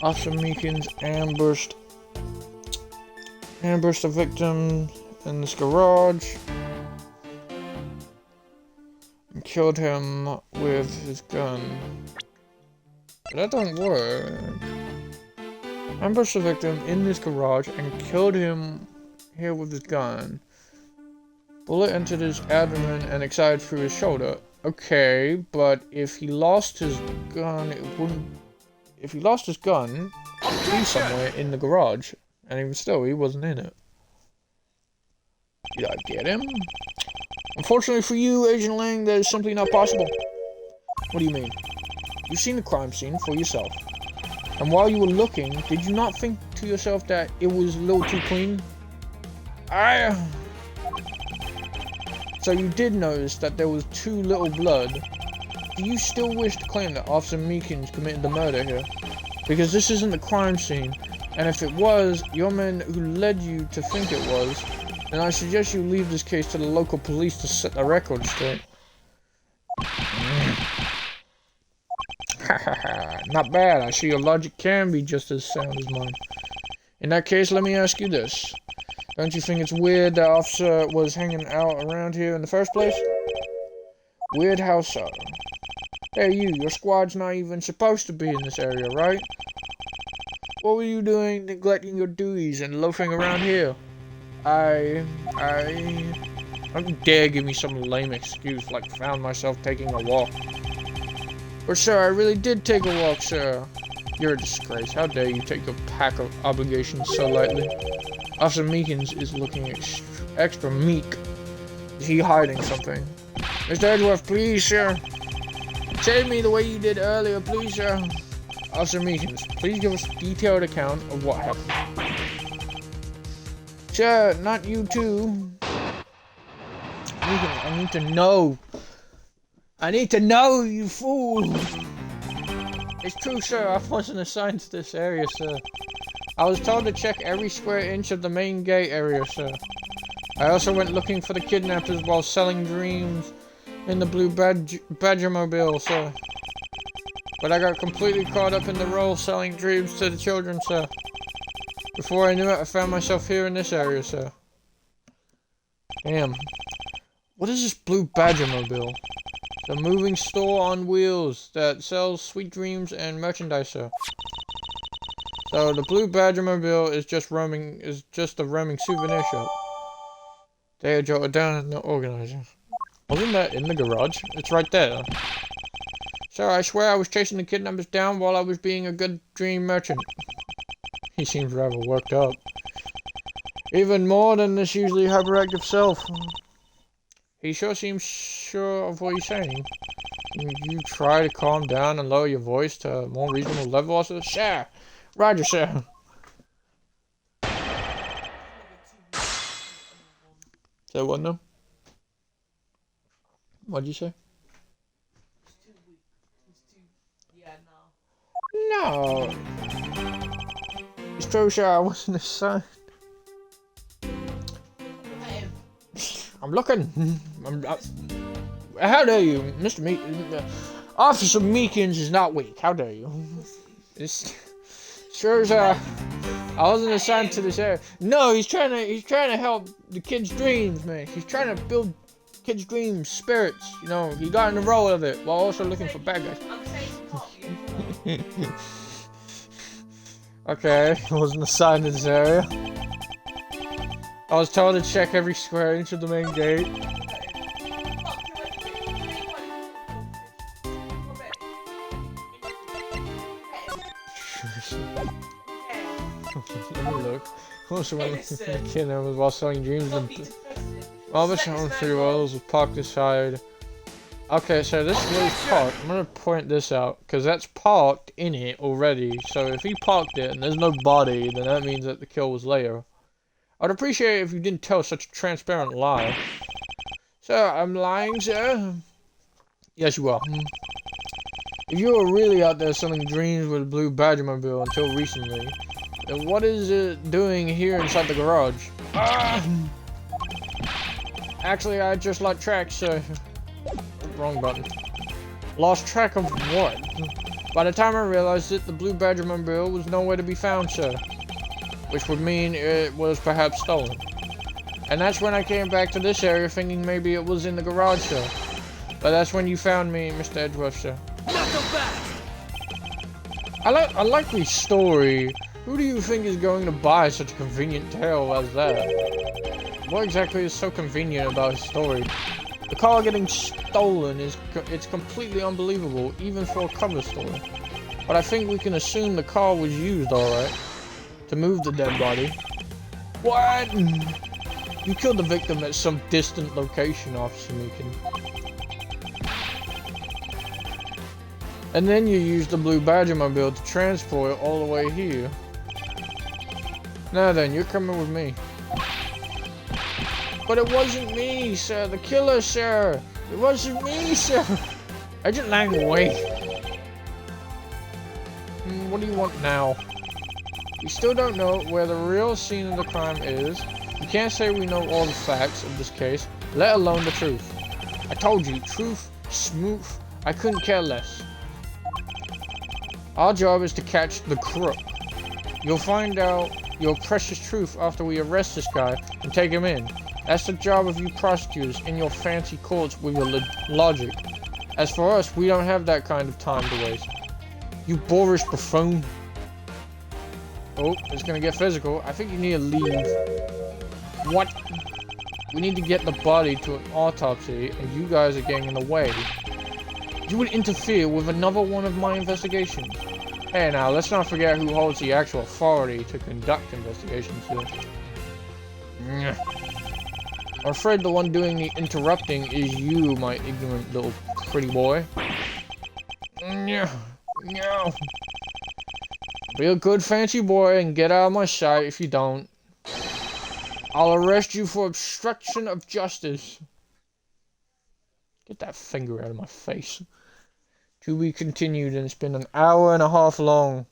Officer Meekins ambushed the victim in this garage and killed him with his gun. But that don't work. Ambushed the victim in this garage and killed him here with his gun. Bullet entered his abdomen and excited through his shoulder. Okay, but if he lost his gun, it wouldn't... If he lost his gun, it would be somewhere in the garage. And even still, he wasn't in it. Did I get him? Unfortunately for you, Agent Lang, that is simply not possible. What do you mean? You've seen the crime scene for yourself. And while you were looking, did you not think to yourself that it was a little too clean? So you did notice that there was too little blood. Do you still wish to claim that Officer Meekins committed the murder here? Because this isn't the crime scene, and if it was, your men who led you to think it was, then I suggest you leave this case to the local police to set the record straight. Not bad, I see your logic can be just as sound as mine. In that case, let me ask you this. Don't you think it's weird that officer was hanging out around here in the first place? Weird how so? Hey you, your squad's not even supposed to be in this area, right? What were you doing neglecting your duties and loafing around here? Don't dare give me some lame excuse like found myself taking a walk. Or sir, I really did take a walk, sir. You're a disgrace. How dare you take your pack of obligations so lightly? Officer Meekins is looking extra meek. Is he hiding something? Mr. Edgeworth, please, sir. Tell me the way you did earlier, please, sir. Officer Meekins, please give us a detailed account of what happened. Sir, not you too. Meekins, I need to know. I need to know, you fool. It's true, sir. I wasn't assigned to this area, sir. I was told to check every square inch of the main gate area, sir. I also went looking for the kidnappers while selling dreams in the blue Badgermobile, sir. But I got completely caught up in the role selling dreams to the children, sir. Before I knew it, I found myself here in this area, sir. Damn. What is this blue Badgermobile? The moving store on wheels that sells sweet dreams and merchandise, sir. So the blue Badgermobile is just a roaming souvenir shop. They are jotted down in the organizer. Wasn't that in the garage? It's right there. Sir, I swear I was chasing the kidnappers down while I was being a good dream merchant. He seems rather worked up. Even more than this usually hyperactive self. He sure seems sure of what he's saying. You try to calm down and lower your voice to a more reasonable level also? Sir! Roger, sir! Say what now? What'd you say? No! It's true, sir, I wasn't his son. I'm looking. How dare you, Mr. Meek? Officer Meekins is not weak. How dare you? It's sure as I wasn't assigned to this area. No, he's trying to help the kids' dreams, man. He's trying to build kids' dreams, spirits. You know, he got in the role of it while also looking for bad guys. Okay, I wasn't assigned to this area. I was told to check every square inch of the main gate. Let me look. Also, when the kid was while selling dreams and all the shown 3 wells was parked aside. Okay, so this is parked. I'm gonna point this out because that's parked in it already. So if he parked it and there's no body, then that means that the kill was later. I'd appreciate it if you didn't tell such a transparent lie. Sir, I'm lying, sir? Yes, you are. If you were really out there selling dreams with a blue Badgermobile until recently, then what is it doing here inside the garage? Actually, I just lost track, sir. Wrong button. Lost track of what? By the time I realized it, the blue Badgermobile was nowhere to be found, sir. Which would mean it was perhaps stolen. And that's when I came back to this area thinking maybe it was in the garage, sir. But that's when you found me, Mr. Edgeworth, sir. I like the story. Who do you think is going to buy such a convenient tale as that? What exactly is so convenient about his story? The car getting stolen it's completely unbelievable, even for a cover story. But I think we can assume the car was used, alright. To move the dead body. What? You killed the victim at some distant location, Officer Meekin. And then you used the blue Badgermobile to transport it all the way here. Now then, you're coming with me. But it wasn't me, sir. The killer, sir. It wasn't me, sir. Agent Lang, wait. What do you want now? We still don't know where the real scene of the crime is. We can't say we know all the facts of this case, let alone the truth. I told you, truth, smooth, I couldn't care less. Our job is to catch the crook. You'll find out your precious truth after we arrest this guy and take him in. That's the job of you prosecutors in your fancy courts with your logic. As for us, we don't have that kind of time to waste. You boorish buffoon. Oh, it's gonna get physical. I think you need to leave. What? We need to get the body to an autopsy, and you guys are getting in the way. You would interfere with another one of my investigations. Hey now, let's not forget who holds the actual authority to conduct investigations here. I'm afraid the one doing the interrupting is you, my ignorant little pretty boy. No. Be a good fancy boy and get out of my sight if you don't. I'll arrest you for obstruction of justice. Get that finger out of my face. To be continued, and it's been an hour and a half long.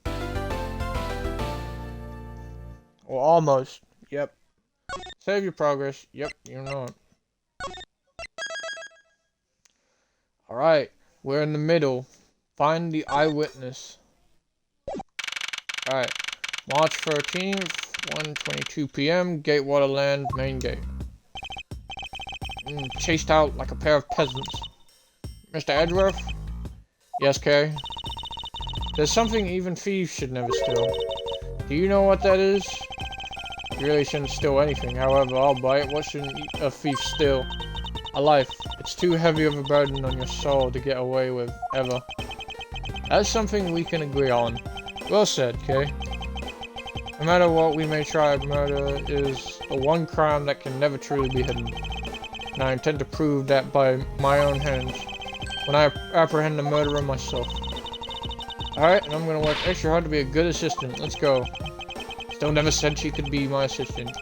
Or almost. Yep. Save your progress. Yep, you know it. Alright, we're in the middle. Find the eyewitness. Alright, March 13th, 1:22 p.m., Gatewater Land, main gate. Chased out like a pair of peasants. Mr. Edgeworth? Yes, Kay? There's something even thieves should never steal. Do you know what that is? You really shouldn't steal anything, however, I'll buy it. What shouldn't a thief steal? A life. It's too heavy of a burden on your soul to get away with, ever. That's something we can agree on. Well said, Kay. No matter what we may try, murder is the one crime that can never truly be hidden. And I intend to prove that by my own hands, when I apprehend the murderer myself. Alright, and I'm gonna work extra hard to be a good assistant. Let's go. Still never said she could be my assistant.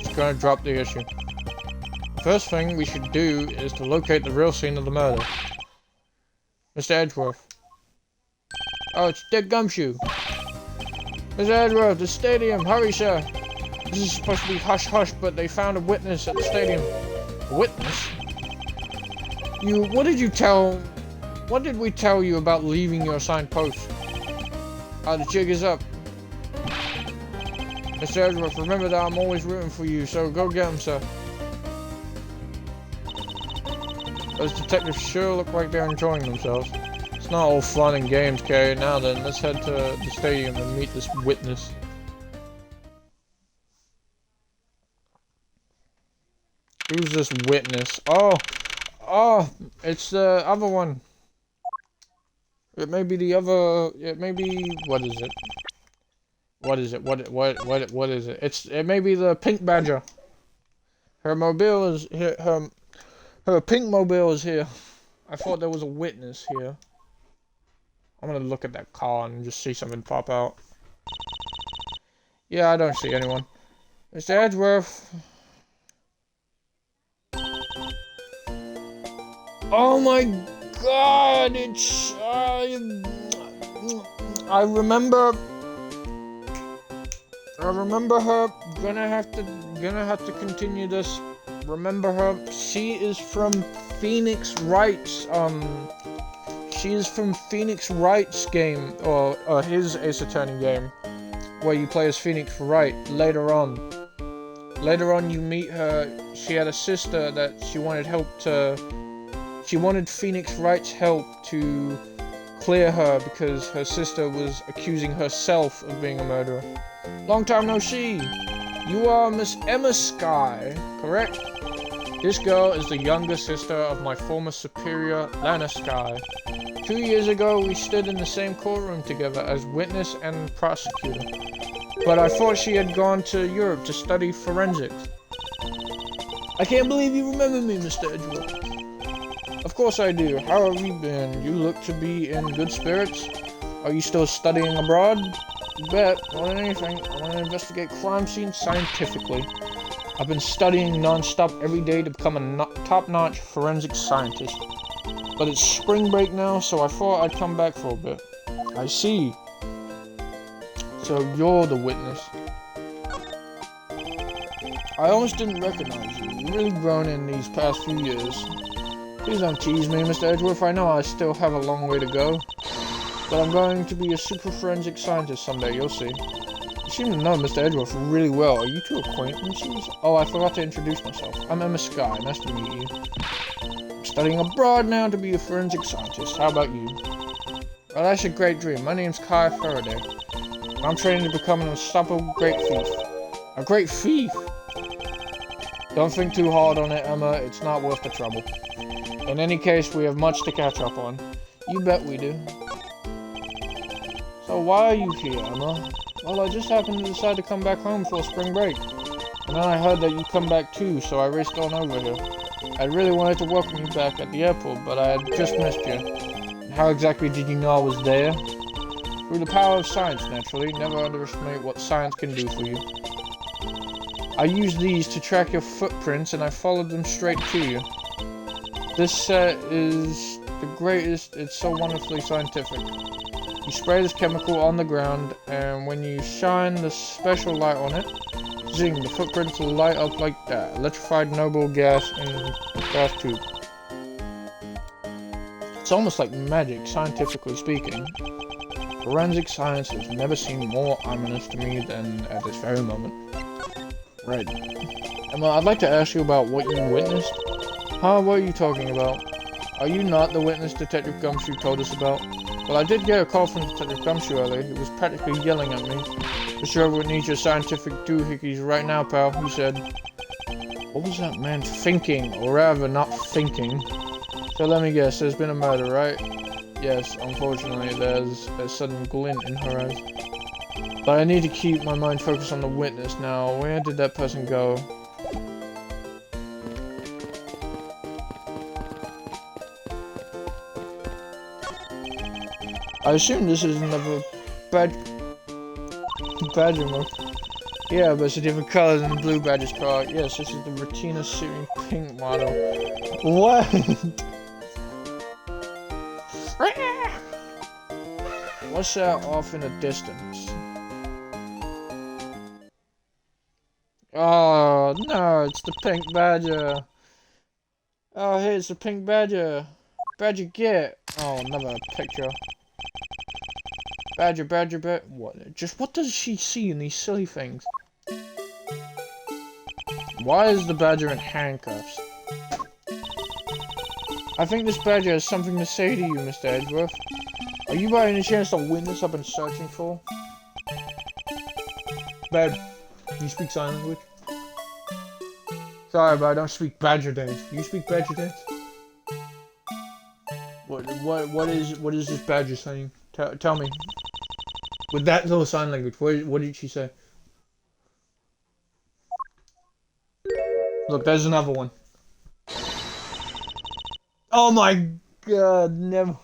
Just gonna drop the issue. First thing we should do is to locate the real scene of the murder. Mr. Edgeworth. Oh, it's Dick Gumshoe. Mr. Edgeworth, the stadium. Hurry, sir. This is supposed to be hush-hush, but they found a witness at the stadium. A witness? What did we tell you about leaving your assigned post? The jig is up. Mr. Edgeworth, remember that I'm always rooting for you, so go get him, sir. Those detectives sure look like they're enjoying themselves. It's not all fun and games, Kay. Now then, let's head to the stadium and meet this witness. Who's this witness? Oh, it's the other one. It may be the other. It may be. What is it? What is it? What is it? It may be the pink badger. Her mobile is here. Her pink mobile is here. I thought there was a witness here. I'm gonna look at that car and just see something pop out. Yeah, I don't see anyone. Mr. Edgeworth. Oh my God! It's I remember her. Gonna have to continue this. Remember her. She is from Phoenix Wright's she is from Phoenix Wright's game, or his Ace Attorney game, where you play as Phoenix Wright. Later on you meet her. She had a sister that she wanted Phoenix Wright's help to clear her because her sister was accusing herself of being a murderer. Long time no see. You are Miss Emma Skye, correct? This girl is the younger sister of my former superior, Lana Skye. 2 years ago, we stood in the same courtroom together as witness and prosecutor. But I thought she had gone to Europe to study forensics. I can't believe you remember me, Mr. Edgeworth. Of course I do. How have you been? You look to be in good spirits. Are you still studying abroad? You bet. More than anything, I want to investigate crime scenes scientifically. I've been studying non-stop every day to become a top-notch forensic scientist. But it's spring break now, so I thought I'd come back for a bit. I see. So you're the witness. I almost didn't recognize you. You've really grown in these past few years. Please don't tease me, Mr. Edgeworth. I know I still have a long way to go. But I'm going to be a super forensic scientist someday, you'll see. You seem to know Mr. Edgeworth really well. Are you two acquaintances? Oh, I forgot to introduce myself. I'm Emma Skye. Nice to meet you. I'm studying abroad now to be a forensic scientist. How about you? Well, that's a great dream. My name's Kai Faraday. I'm training to become an unstoppable great thief. A great thief? Don't think too hard on it, Emma. It's not worth the trouble. In any case, we have much to catch up on. You bet we do. So why are you here, Emma? Well, I just happened to decide to come back home for spring break. And then I heard that you'd come back too, so I raced on over here. I really wanted to welcome you back at the airport, but I had just missed you. And how exactly did you know I was there? Through the power of science, naturally. Never underestimate what science can do for you. I used these to track your footprints, and I followed them straight to you. This set is the greatest. It's so wonderfully scientific. You spray this chemical on the ground, and when you shine the special light on it, zing, the footprints will light up like that. Electrified noble gas in a gas tube. It's almost like magic, scientifically speaking. Forensic science has never seemed more ominous to me than at this very moment. Right. Emma, I'd like to ask you about what you witnessed. Huh? What are you talking about? Are you not the witness Detective Gumshoe told us about? Well, I did get a call from Detective Gumshoe earlier. He was practically yelling at me. Mr. Edgeworth needs your scientific doohickeys right now, pal, he said. What was that man thinking? Or rather, not thinking. So let me guess, there's been a murder, right? Yes, unfortunately, there's a sudden glint in her eyes. But I need to keep my mind focused on the witness now. Where did that person go? I assume this is another badger mode. Yeah, but it's a different color than the blue badger's car. Yes, this is the Retina Series pink model. What? What's that off in the distance? Oh, no, it's the pink badger. Oh, hey, it's the pink badger. Badger, get. Oh, another picture. Badger, badger, badger. What? Just what does she see in these silly things? Why is the badger in handcuffs? I think this badger has something to say to you, Mr. Edgeworth. Are you by any chance the witness I've been searching for? Babe, can you speak sign language? Sorry, but I don't speak badger dance. Do you speak badger dance? What is this badger saying? Tell me. With that little sign language, what did she say? Look, there's another one. Oh my god, never.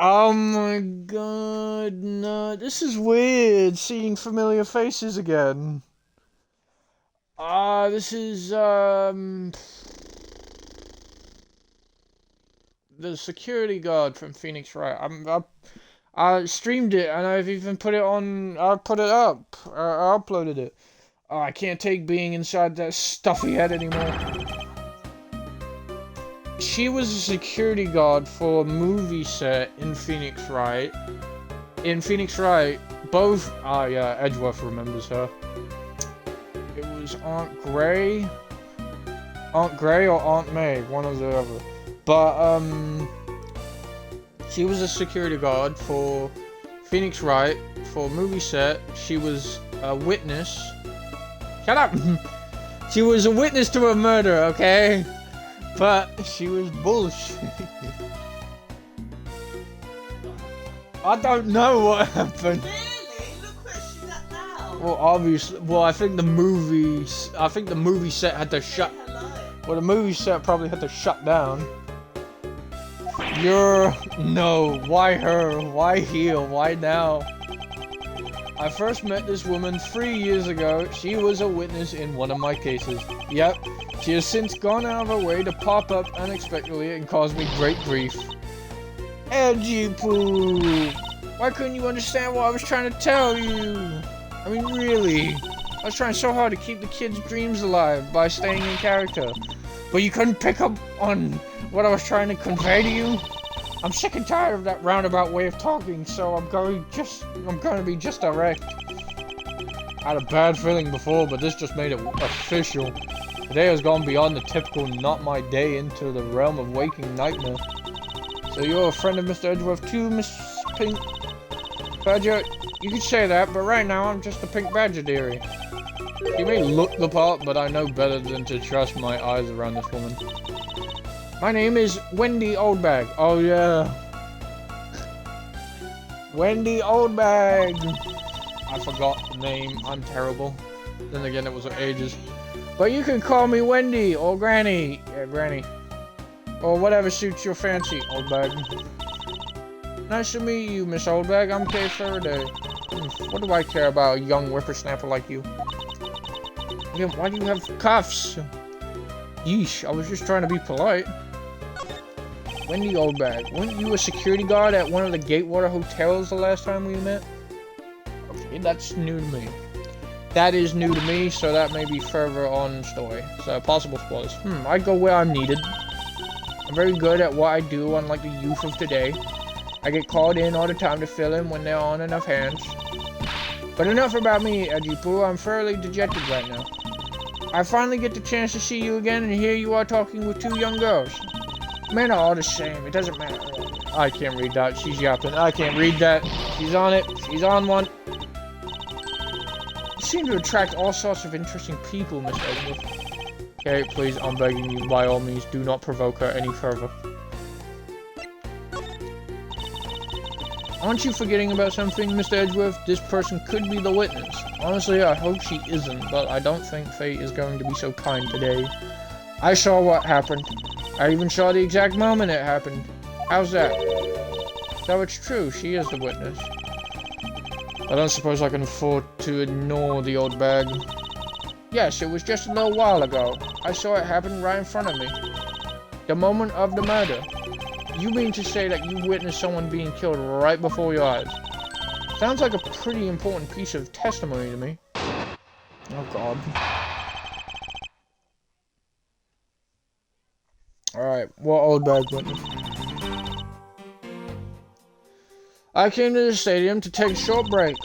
Oh my god, no. This is weird, seeing familiar faces again. This is, the security guard from Phoenix Wright. I streamed it, and I've even put it on, I put it up. I uploaded it. Oh, I can't take being inside that stuffy head anymore. She was a security guard for a movie set in Phoenix Wright. In Phoenix Wright, both... Ah, yeah, Edgeworth remembers her. It was Aunt Gray. Aunt Gray or Aunt May, one or the other. But, she was a security guard for Phoenix Wright for a movie set. She was a witness. Shut up! She was a witness to a murder, okay? But she was bullshit. I don't know what happened. Really? Look where she's at now. Well, obviously, I think the movie set had to shut. Well, the movie set probably had to shut down. No. Why her? Why here? Why now? I first met this woman 3 years ago. She was a witness in one of my cases. Yep. She has since gone out of her way to pop up unexpectedly and cause me great grief. Edgy poo! Why couldn't you understand what I was trying to tell you? I mean, really. I was trying so hard to keep the kids' dreams alive by staying in character. But you couldn't pick up on what I was trying to convey to you? I'm sick and tired of that roundabout way of talking, so I'm going to be just direct. I had a bad feeling before, but this just made it official. Today has gone beyond the typical not my day into the realm of waking nightmare. So you're a friend of Mr. Edgeworth too, Miss Pink Badger? You could say that, but right now I'm just a Pink Badger dearie. She may look the part, but I know better than to trust my eyes around this woman. My name is Wendy Oldbag. Oh yeah. Wendy Oldbag. I forgot the name. I'm terrible. Then again, it was ages. But you can call me Wendy or Granny. Yeah, Granny. Or whatever suits your fancy, Oldbag. Nice to meet you, Miss Oldbag. I'm Kay Faraday. What do I care about a young whippersnapper like you? Again, why do you have cuffs? Yeesh, I was just trying to be polite. Wendy Oldbag, weren't you a security guard at one of the Gatewater hotels the last time we met? Okay, that's new to me. That is new to me, so that may be further on in the story. So, possible spoilers. I go where I'm needed. I'm very good at what I do, unlike the youth of today. I get called in all the time to fill in when there aren't enough hands. But enough about me, Edgy-Poo. I'm fairly dejected right now. I finally get the chance to see you again, and here you are talking with two young girls. Men are all the same. It doesn't matter. I can't read that. She's yapping. I can't read that. She's on it. She's on one. You seem to attract all sorts of interesting people, Miss Edgeworth. Okay, please, I'm begging you, by all means, do not provoke her any further. Aren't you forgetting about something, Mr. Edgeworth? This person could be the witness. Honestly, I hope she isn't, but I don't think fate is going to be so kind today. I saw what happened. I even saw the exact moment it happened. How's that? So it's true, she is the witness. I don't suppose I can afford to ignore the old bag. Yes, it was just a little while ago. I saw it happen right in front of me. The moment of the murder. You mean to say that you witnessed someone being killed right before your eyes? Sounds like a pretty important piece of testimony to me. Oh god. Alright, what old bag witness? I came to the stadium to take a short break.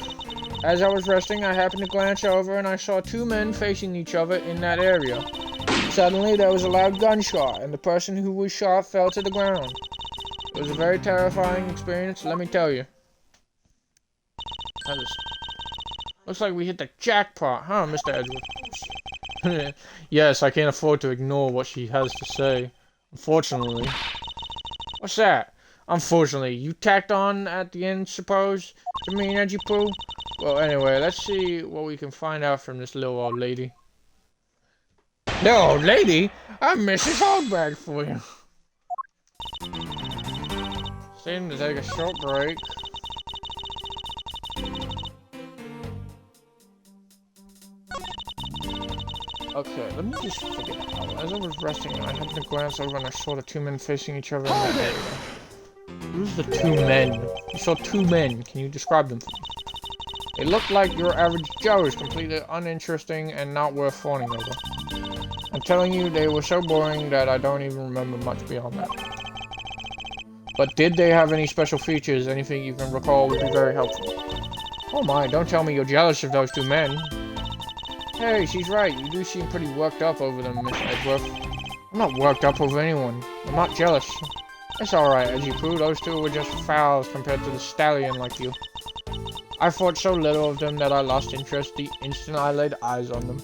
As I was resting, I happened to glance over and I saw two men facing each other in that area. Suddenly, there was a loud gunshot, and the person who was shot fell to the ground. It was a very terrifying experience, let me tell you. Looks like we hit the jackpot, huh, Mr. Edgeworth? Yes, I can't afford to ignore what she has to say. Unfortunately. What's that? Unfortunately, you tacked on at the end, suppose? To me, Edgy Poo? Well, anyway, let's see what we can find out from this little old lady. Little old lady? I'm Mrs. Oldbag for you. Seem to take a short break. Okay, let me just figure it out. As I was resting, I happened to glance over and I saw the two men facing each other in that area. Who's the two men? You saw two men. Can you describe them for me? They looked like your average Joes, completely uninteresting and not worth fawning over. I'm telling you, they were so boring that I don't even remember much beyond that. But did they have any special features? Anything you can recall would be very helpful. Oh my, don't tell me you're jealous of those two men. Hey, she's right. You do seem pretty worked up over them, Miss Edgeworth. I'm not worked up over anyone. I'm not jealous. It's alright, Edgy Poo. Those two were just fowls compared to the stallion like you. I thought so little of them that I lost interest the instant I laid eyes on them.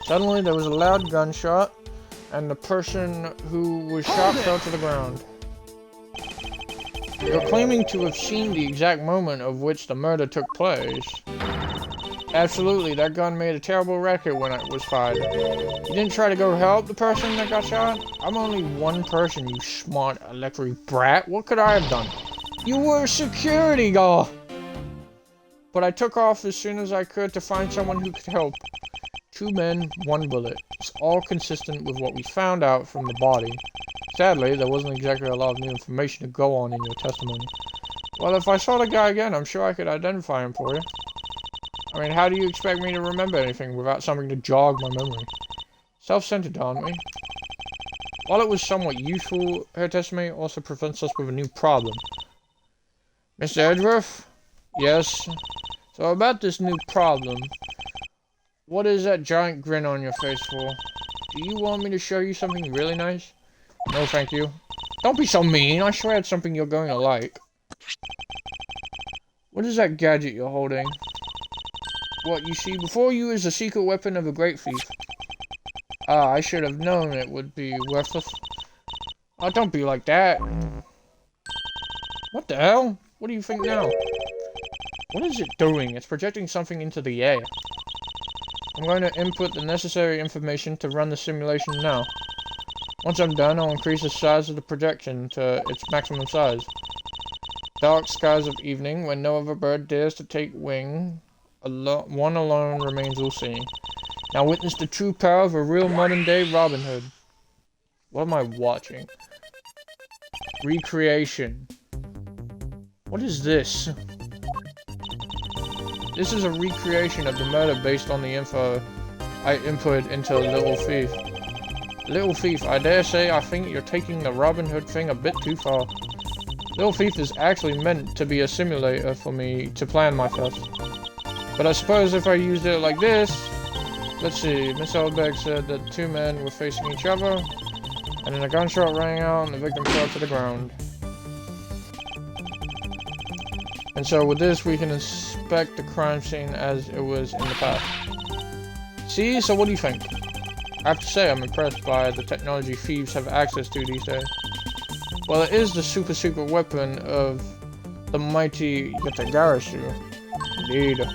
Suddenly, there was a loud gunshot, and the person who was shot fell to the ground. You're claiming to have seen the exact moment of which the murder took place. Absolutely, that gun made a terrible racket when it was fired. You didn't try to go help the person that got shot? I'm only one person, you smart electric brat. What could I have done? You were a security guard! But I took off as soon as I could to find someone who could help. 2 men, 1 bullet. It's all consistent with what we found out from the body. Sadly, there wasn't exactly a lot of new information to go on in your testimony. Well, if I saw the guy again, I'm sure I could identify him for you. I mean, how do you expect me to remember anything without something to jog my memory? Self-centered, aren't we? While it was somewhat useful, her testimony also presents us with a new problem. Mr. Edgeworth? Yes? So about this new problem, what is that giant grin on your face for? Do you want me to show you something really nice? No, thank you. Don't be so mean, I swear it's something you're going to like. What is that gadget you're holding? What, you see, before you is the secret weapon of a great thief. Ah, I should have known it would be worthless. Oh, don't be like that. What the hell? What do you think now? What is it doing? It's projecting something into the air. I'm going to input the necessary information to run the simulation now. Once I'm done, I'll increase the size of the projection to its maximum size. Dark skies of evening, when no other bird dares to take wing, one alone remains all seeing. Now witness the true power of a real modern-day Robin Hood. What am I watching? Recreation. What is this? This is a recreation of the murder based on the info I input into Little Thief. Little Thief, I dare say I think you're taking the Robin Hood thing a bit too far. Little Thief is actually meant to be a simulator for me to plan my theft. But I suppose if I used it like this... Let's see, Miss Oldbeck said that 2 men were facing each other, and then a gunshot rang out and the victim fell to the ground. And so with this, we can inspect the crime scene as it was in the past. See? So what do you think? I have to say, I'm impressed by the technology thieves have access to these days. Well, it is the super secret weapon of the mighty Yatagarasu. Indeed.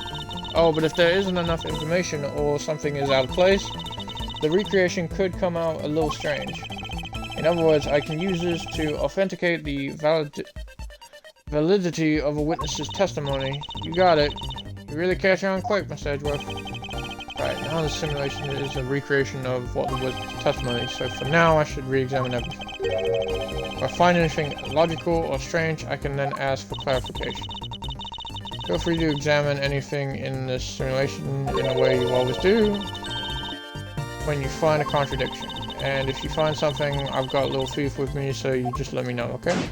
Oh, but if there isn't enough information or something is out of place, the recreation could come out a little strange. In other words, I can use this to authenticate the validity of a witness's testimony. You got it. You really catch on quick, Mr. Edgeworth. Right, now the simulation is a recreation of what was testimony, so for now I should re-examine everything. If I find anything logical or strange, I can then ask for clarification. Feel free to examine anything in this simulation in the way you always do when you find a contradiction. And if you find something, I've got a little thief with me, so you just let me know, okay?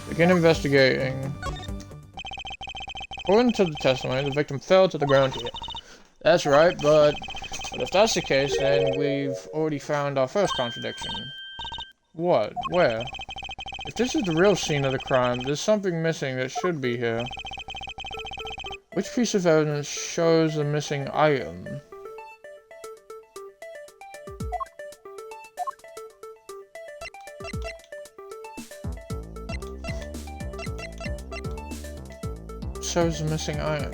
Begin investigating. According to the testimony, the victim fell to the ground here. That's right, but if that's the case, then we've already found our first contradiction. What? Where? If this is the real scene of the crime, there's something missing that should be here. Which piece of evidence shows the missing item? Shows the missing item.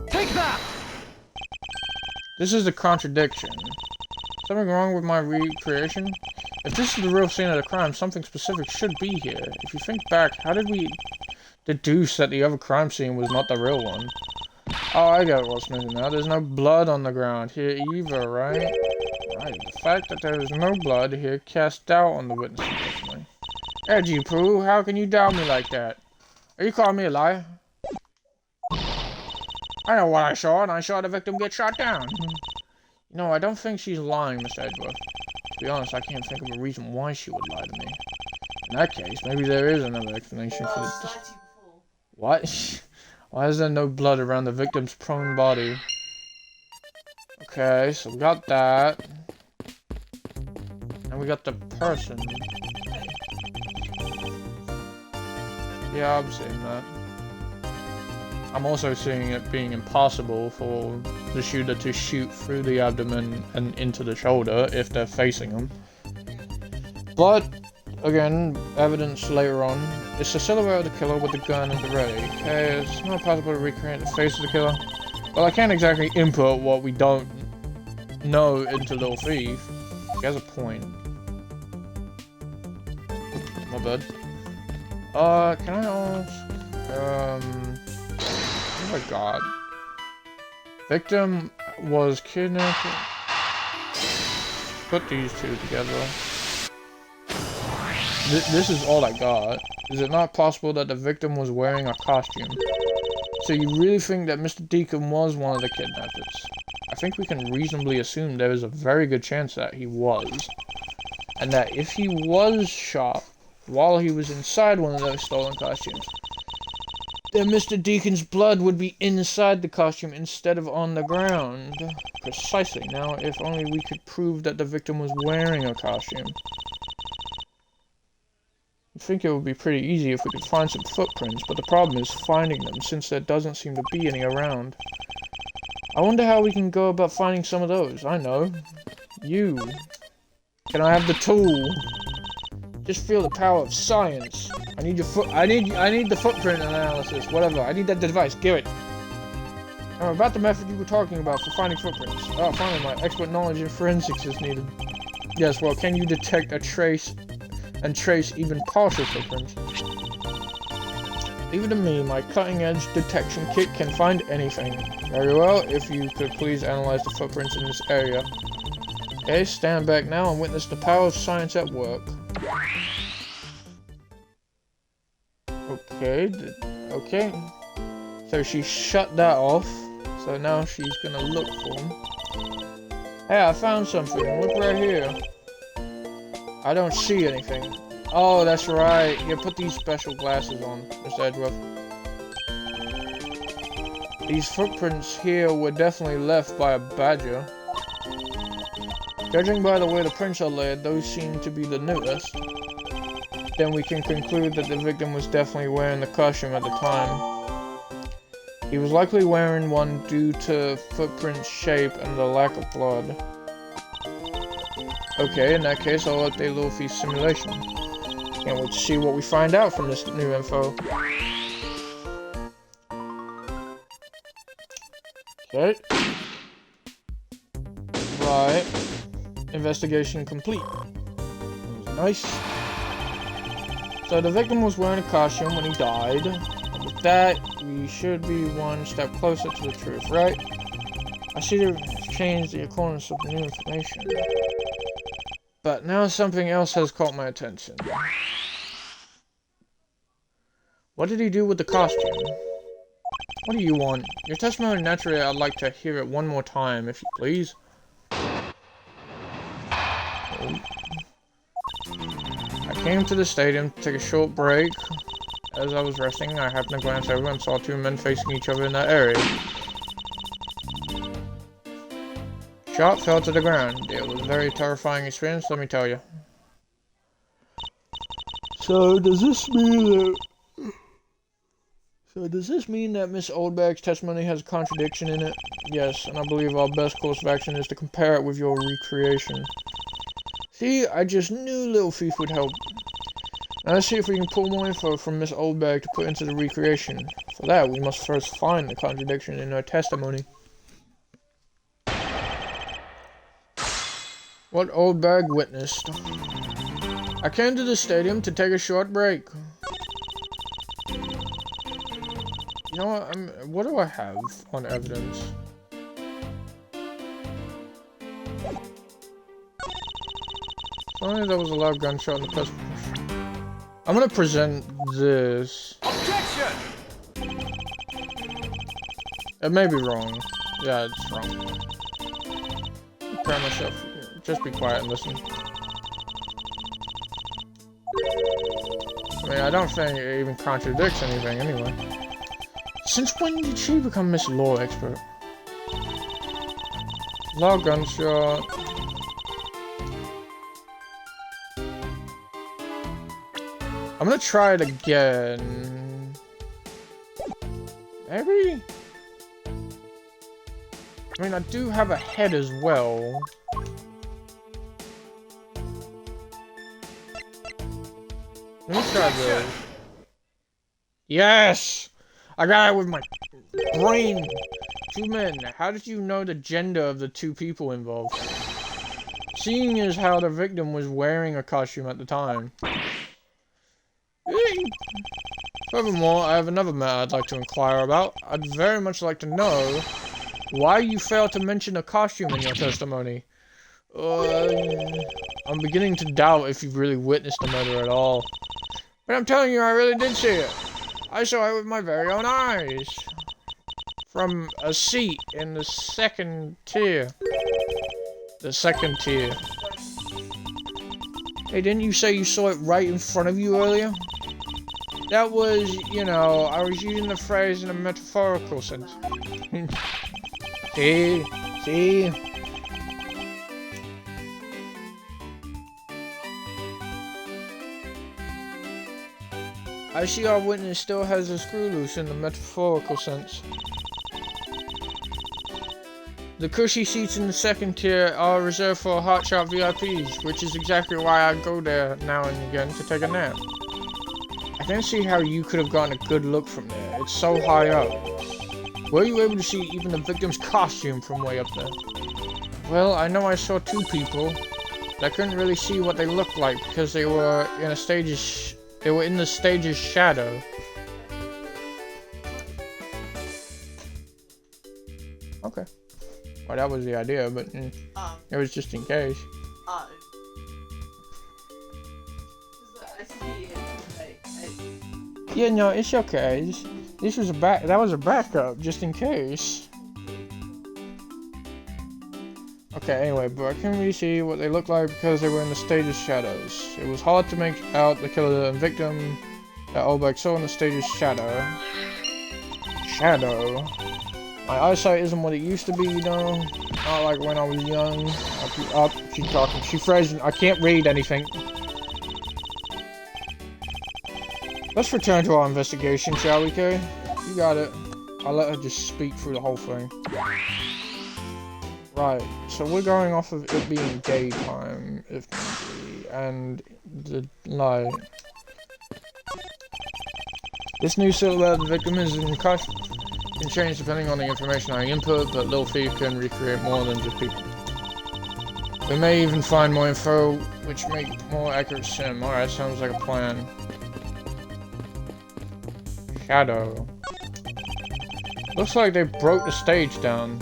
Take that! This is the contradiction. Something wrong with my recreation? If this is the real scene of the crime, something specific should be here. If you think back, how did we deduce that the other crime scene was not the real one? Oh, I get what's missing now. There's no blood on the ground here either, right? Right. The fact that there is no blood here casts doubt on the witness testimony. Edgy Pooh, how can you doubt me like that? Are you calling me a liar? I know what I saw, and I saw the victim get shot down. You know, I don't think she's lying, Mr. Edgeworth. To be honest, I can't think of a reason why she would lie to me. In that case, maybe there is another explanation for this. What? Why is there no blood around the victim's prone body? Okay, so we got that. And we got the person. Yeah, I'm seeing that. I'm also seeing it being impossible for the shooter to shoot through the abdomen and into the shoulder if they're facing them. But, again, evidence later on. It's the silhouette of the killer with the gun at the ready. Okay, it's not possible to recreate the face of the killer. Well, I can't exactly input what we don't know into Little Thief. He has a point. My bad. Can I ask? Oh my god. Victim was kidnapped. Put these two together. This is all I got. Is it not possible that the victim was wearing a costume? So you really think that Mr. Deacon was one of the kidnappers? I think we can reasonably assume there is a very good chance that he was. And that if he was shot while he was inside one of those stolen costumes, then Mr. Deacon's blood would be inside the costume instead of on the ground. Precisely. Now, if only we could prove that the victim was wearing a costume. I think it would be pretty easy if we could find some footprints, but the problem is finding them, since there doesn't seem to be any around. I wonder how we can go about finding some of those. I know. You. Can I have the tool? Just feel the power of science. I need your I need the footprint analysis. Whatever. I need that device. Give it. About the method you were talking about for finding footprints. Oh, finally, my expert knowledge in forensics is needed. Yes. Well, can you detect a trace and trace even partial footprints? Leave it to me. My cutting-edge detection kit can find anything. Very well. If you could please analyze the footprints in this area. Okay. Stand back now and witness the power of science at work. Okay, okay. So she shut that off. So now she's gonna look for him. Hey, I found something. Look right here. I don't see anything. Oh, that's right. Yeah, put these special glasses on, Mr. Edgeworth. These footprints here were definitely left by a badger. Judging by the way the prints are laid, those seem to be the newest. Then we can conclude that the victim was definitely wearing the costume at the time. He was likely wearing one due to footprint shape and the lack of blood. Okay, in that case, I'll update Little Thief's simulation. Can't wait to see what we find out from this new info. Okay. Right. Investigation complete. Nice. So the victim was wearing a costume when he died. And with that, we should be one step closer to the truth, right? I see they've changed the accordance of the new information. But now something else has caught my attention. What did he do with the costume? What do you want? Your testimony, naturally, I'd like to hear it one more time, if you please. I came to the stadium to take a short break. As I was resting, I happened to glance over and saw two men facing each other in that area. Shot fell to the ground. It was a very terrifying experience, let me tell you. So does this mean that Miss Oldbag's testimony has a contradiction in it? Yes, and I believe our best course of action is to compare it with your recreation. See, I just knew Little Thief would help. Now let's see if we can pull more info from Miss Oldbag to put into the recreation. For that, we must first find the contradiction in her testimony. What Oldbag witnessed. I came to the stadium to take a short break. You know what? What do I have on evidence? Only there was a loud gunshot in the press. I'm gonna present this. Objection! It may be wrong. Yeah, it's wrong. Prepare myself. Just be quiet and listen. I mean, I don't think it even contradicts anything anyway. Since when did she become Miss Law Expert? Loud gunshot. I'm gonna try it again. Maybe? I mean, I do have a head as well. Let me try this. Yes! I got it with my brain. Two men. How did you know the gender of the two people involved? Seeing as how the victim was wearing a costume at the time. Furthermore, I have another matter I'd like to inquire about. I'd very much like to know why you failed to mention a costume in your testimony. I'm beginning to doubt if you've really witnessed the murder at all. But I'm telling you, I really did see it. I saw it with my very own eyes. From a seat in the second tier. The second tier. Hey, didn't you say you saw it right in front of you earlier? That was, you know, I was using the phrase in a metaphorical sense. See? I see our witness still has a screw loose in the metaphorical sense. The cushy seats in the second tier are reserved for hotshot VIPs, which is exactly why I go there now and again to take a nap. I can't see how you could have gotten a good look from there. It's so high up. Were you able to see even the victim's costume from way up there? Well, I know I saw two people. I couldn't really see what they looked like because they were in the stage's shadow. Okay. Well, that was the idea, but it was just in case. Yeah, no, it's okay. This was that was a backup, just in case. Okay, anyway, but I couldn't really see what they looked like because they were in the stage's shadows. It was hard to make out the killer and victim that Oldbag saw in the stage's shadow. Shadow? My eyesight isn't what it used to be, you know? Not like when I was young. She's talking. She's frozen. I can't read anything. Let's return to our investigation, shall we, Kay? You got it. I'll let her just speak through the whole thing. Right, so we're going off of it being daytime, if need be, and the light. This new silhouette of the victim is in cut. Can change depending on the information I input, but Lil Thief can recreate more than just people. We may even find more info, which make more accurate sim. Alright, sounds like a plan. Shadow. Looks like they broke the stage down.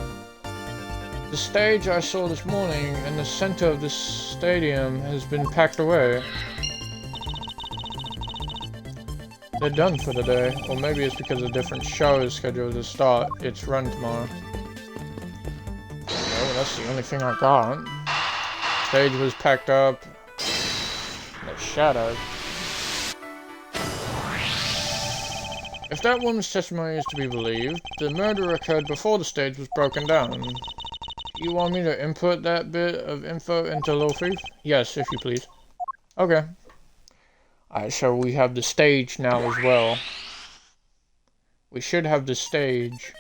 The stage I saw this morning in the center of this stadium has been packed away. They're done for the day, or maybe it's because a different show is scheduled to start its run tomorrow. Oh, that's the only thing I got. Stage was packed up. That's Shadow. If that woman's testimony is to be believed, the murder occurred before the stage was broken down. You want me to input that bit of info into Lil Thief? Yes, if you please. Okay. Alright, so we have the stage now as well. We should have the stage.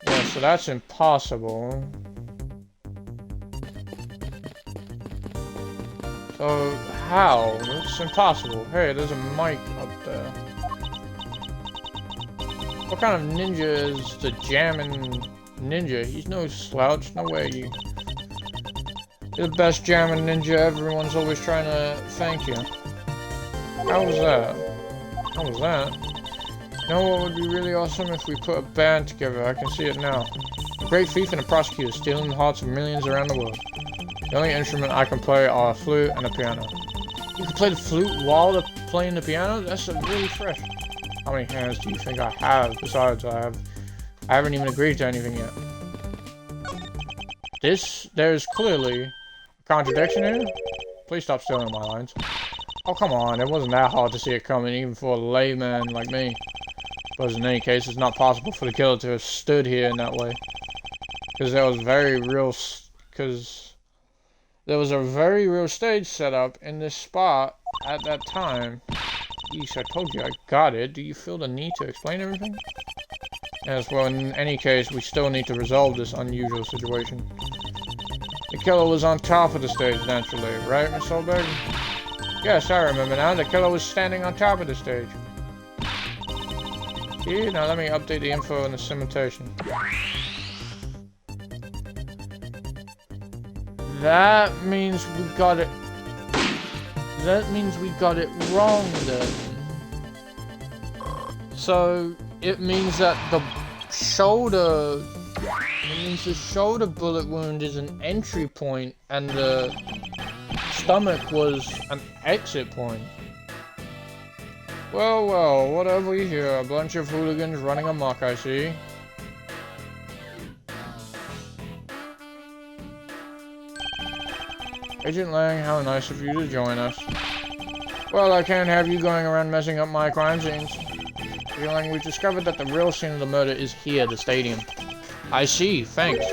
Yeah, so that's impossible. So, how? It's impossible. Hey, there's a mic up there. What kind of ninja is the jamming ninja? He's no slouch, no way. You're the best jamming ninja, everyone's always trying to thank you. How was that? How was that? You know what would be really awesome if we put a band together? I can see it now. A great thief and a prosecutor stealing the hearts of millions around the world. The only instrument I can play are a flute and a piano. You can play the flute while playing the piano? That's really fresh. How many hands do you think I have? Besides, I haven't even agreed to anything yet. There's clearly a contradiction here. Please stop stealing my lines. Oh, come on, it wasn't that hard to see it coming, even for a layman like me. But in any case, it's not possible for the killer to have stood here in that way. Because there was a very real stage set up in this spot at that time. Yeesh, I told you I got it. Do you feel the need to explain everything? Yes, well, in any case, we still need to resolve this unusual situation. The killer was on top of the stage, naturally, right, Miss Solberg? Yes, I remember now. The killer was standing on top of the stage. See, now let me update the info in the simulation. That means we got it. That means we got it wrong then. So it means that the shoulder. It means the shoulder bullet wound is an entry point, and the stomach was an exit point. Well, well, what have we here? A bunch of hooligans running amok, I see. Agent Lang, how nice of you to join us. Well, I can't have you going around messing up my crime scenes. Agent Lang, we've discovered that the real scene of the murder is here, the stadium. I see, thanks.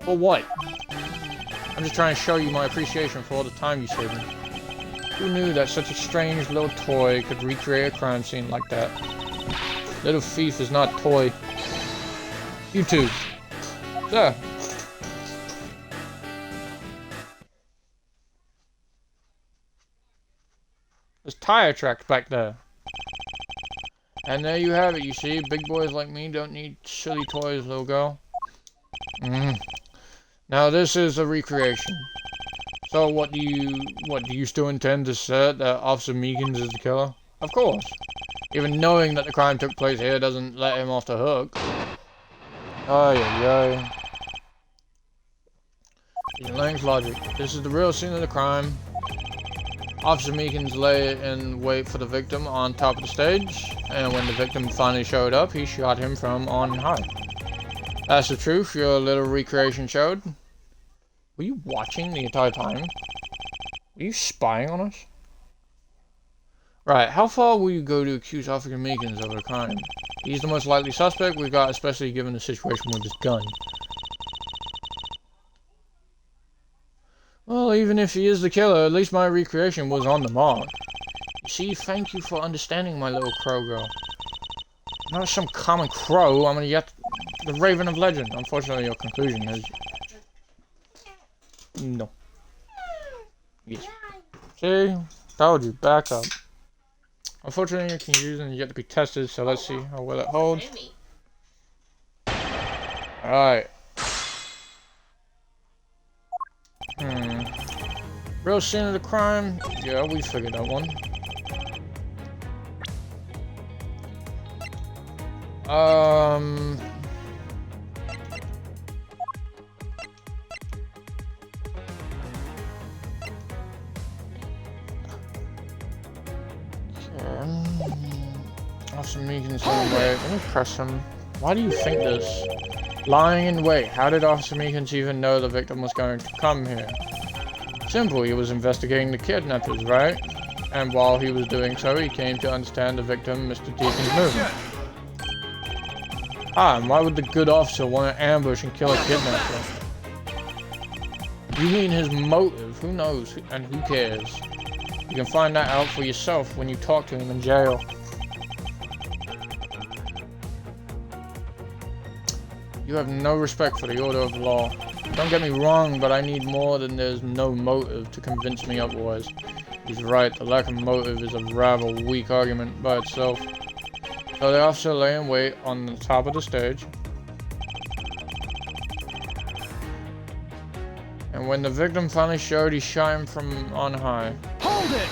For what? I'm just trying to show you my appreciation for all the time you saved me. Who knew that such a strange little toy could recreate a crime scene like that? Little thief is not toy. You too. Sir. There's tire tracks back there. And there you have it, you see. Big boys like me don't need silly toys, little girl. Now this is a recreation. So what do you still intend to say that Officer Meekins is the killer? Of course. Even knowing that the crime took place here doesn't let him off the hook. Ay, ay, ay. Agent Lang's logic. This is the real scene of the crime. Officer Meekins lay in wait for the victim on top of the stage, and when the victim finally showed up, he shot him from on high. That's the truth your little recreation showed. Were you watching the entire time? Were you spying on us? Right, how far will you go to accuse Officer Meekins of a crime? He's the most likely suspect we've got, especially given the situation with his gun. Well, even if he is the killer, at least my recreation was on the mark. You see, thank you for understanding, my little crow girl. Not some common crow. I'm gonna get the Raven of Legend. Unfortunately, your conclusion is no. Yes. See, told you. Back up. Unfortunately, you can use it and yet to be tested. So let's see how well it holds. All right. Real scene of the crime? Yeah, we figured that one. Officer Meekin's on the way. Let me press him. Why do you think this? Lying in wait. How did Officer Meekins even know the victim was going to come here? Simple, he was investigating the kidnappers, right? And while he was doing so, he came to understand the victim, Mr. Deacon's movement. Ah, and why would the good officer want to ambush and kill a kidnapper? You mean his motive? Who knows and who cares? You can find that out for yourself when you talk to him in jail. You have no respect for the order of the law. Don't get me wrong, but I need more than there's no motive to convince me otherwise. He's right, the lack of motive is a rather weak argument by itself. So the officer lay in wait on the top of the stage. And when the victim finally showed, he shot him from on high. Hold it!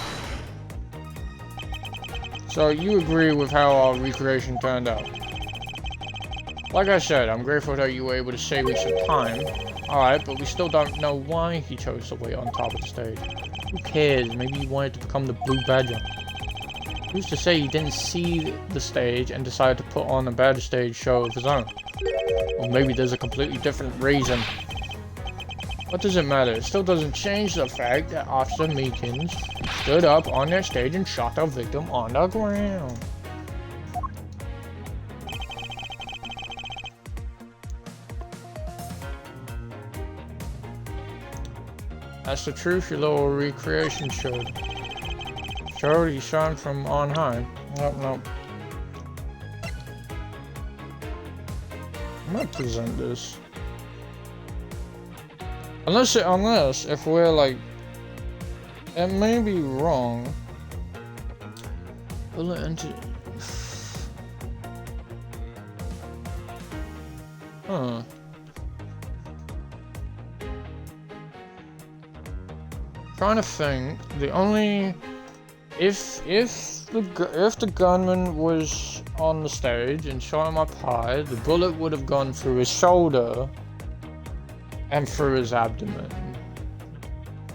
So you agree with how our recreation turned out? Like I said, I'm grateful that you were able to save me some time. Alright, but we still don't know why he chose to wait on top of the stage. Who cares? Maybe he wanted to become the Blue Badger. Who's to say he didn't see the stage and decided to put on a badger stage show of his own? Or maybe there's a completely different reason. What does it matter? It still doesn't change the fact that Officer Meekins stood up on their stage and shot the victim on the ground. That's the truth your little recreation showed. Showed he shot him from on high. Nope. I'm gonna present this. Unless if we're like, it may be wrong. Bullet into. Huh. Trying to think. The only if the gunman was on the stage and shot him up high, the bullet would have gone through his shoulder and through his abdomen.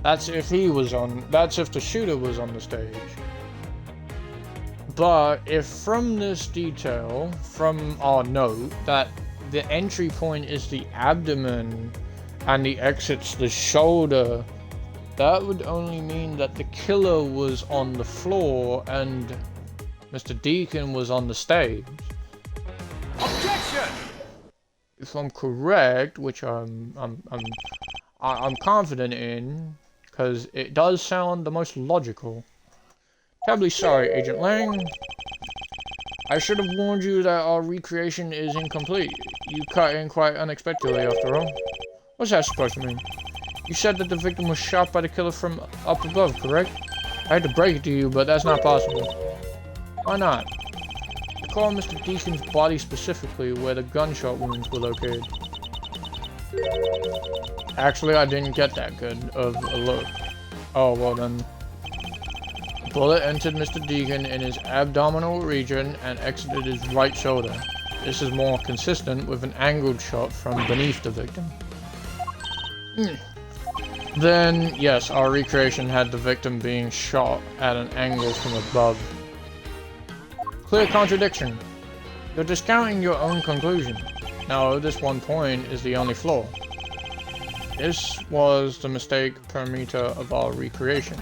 That's if he was on. That's if the shooter was on the stage. But if from this detail, from our note, that the entry point is the abdomen and the exit's the shoulder, that would only mean that the killer was on the floor and Mr. Deacon was on the stage. Objection! If I'm correct, which I'm confident in, because it does sound the most logical. Terribly sorry, Agent Lang. I should have warned you that our recreation is incomplete. You cut in quite unexpectedly, after all. What's that supposed to mean? You said that the victim was shot by the killer from up above, correct? I had to break it to you, but that's not possible. Why not? Recall Mr. Deacon's body specifically where the gunshot wounds were located. Actually, I didn't get that good of a look. Oh, well then. The bullet entered Mr. Deacon in his abdominal region and exited his right shoulder. This is more consistent with an angled shot from beneath the victim. Then, yes, our recreation had the victim being shot at an angle from above. Clear contradiction. You're discounting your own conclusion. No, this one point is the only flaw. This was the mistake per meter of our recreation.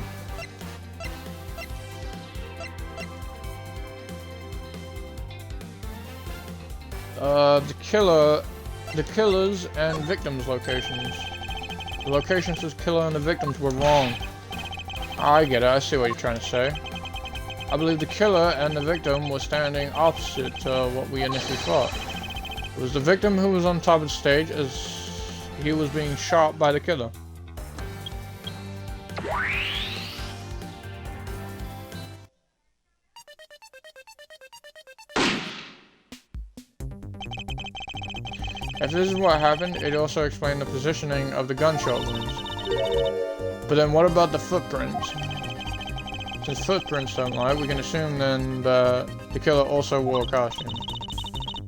The killers and victims' locations. The locations of the killer and the victims were wrong. I get it, I see what you're trying to say. I believe the killer and the victim were standing opposite to what we initially thought. It was the victim who was on top of the stage as he was being shot by the killer. If this is what happened, it also explained the positioning of the gunshot wounds. But then what about the footprints? Since footprints don't lie, we can assume then that the killer also wore a costume.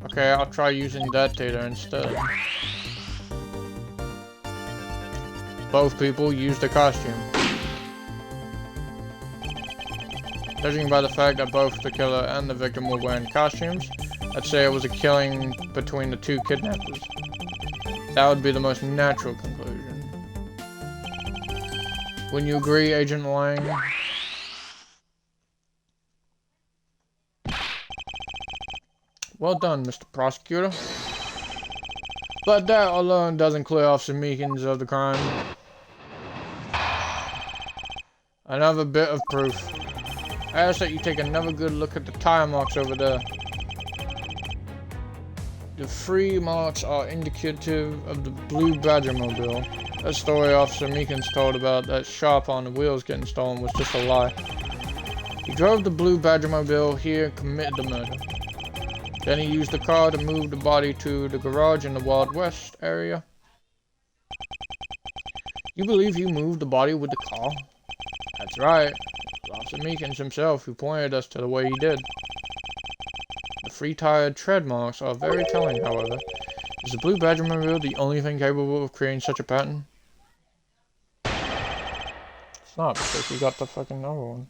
Okay, I'll try using that data instead. Both people used a costume. Judging by the fact that both the killer and the victim were wearing costumes, I'd say it was a killing between the two kidnappers. That would be the most natural conclusion. Wouldn't you agree, Agent Lang? Well done, Mr. Prosecutor. But that alone doesn't clear Officer Meekins of the crime. Another bit of proof. I ask that you take another good look at the tire marks over there. The 3 marks are indicative of the blue Badgermobile. That story Officer Meekins told about that sharp on the wheels getting stolen was just a lie. He drove the blue Badgermobile here and committed the murder. Then he used the car to move the body to the garage in the Wild West area. You believe he moved the body with the car? That's right. It was Officer Meekins himself who pointed us to the way he did. The 3-tired tread marks are very telling, however. Is the blue Badgermobile the only thing capable of creating such a pattern? It's not, because we got the fucking other one.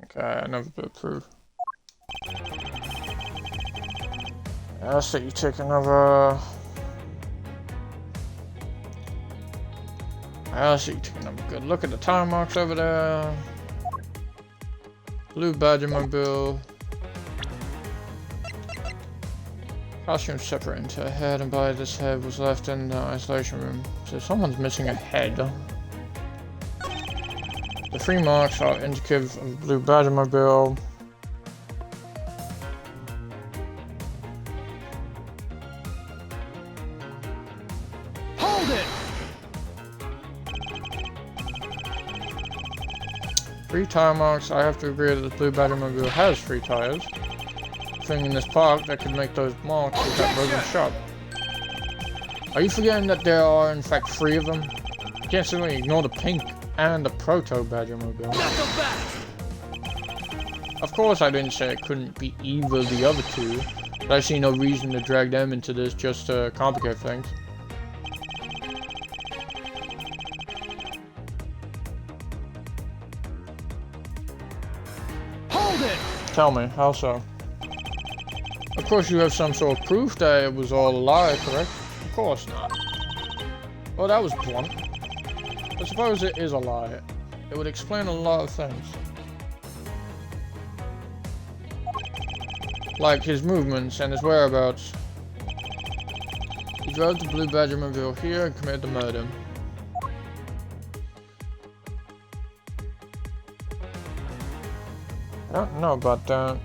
Okay, another bit of proof. I ask that you take another... good look at the tire marks over there. Blue Badgermobile. Costume separate into a head and body. This head was left in the isolation room. So someone's missing a head. The 3 marks are indicative of blue Badgermobile. Hold it! 3 tire marks. I have to agree that the blue Badgermobile has 3 tires. The thing in this park that could make those marks is that broken shot. Are you forgetting that there are in fact 3 of them? You can't simply ignore the pink and the proto Badgermobile. Of course I didn't say it couldn't be either of the other 2, but I see no reason to drag them into this just to complicate things. Hold it! Tell me, how so? Of course you have some sort of proof that it was all a lie, correct? Of course not. Well, that was blunt. I suppose it is a lie. It would explain a lot of things. Like his movements and his whereabouts. He drove the blue Badgermobile here and committed the murder. I don't know about that.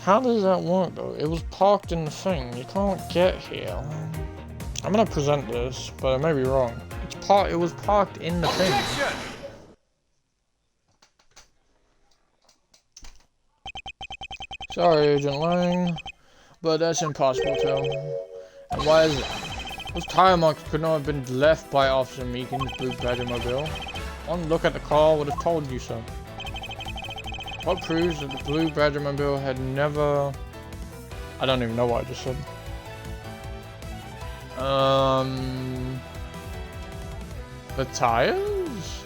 How does that work though? It was parked in the thing. You can't get here. I'm gonna present this, but I may be wrong. It was parked in the thing. Sorry, Agent Lang, but that's impossible to. And why is that? Those tire marks could not have been left by Officer Meekins' blue Badgermobile. One look at the car would have told you so. What proves that the blue Badgermobile had never... I don't even know what I just said. The tires?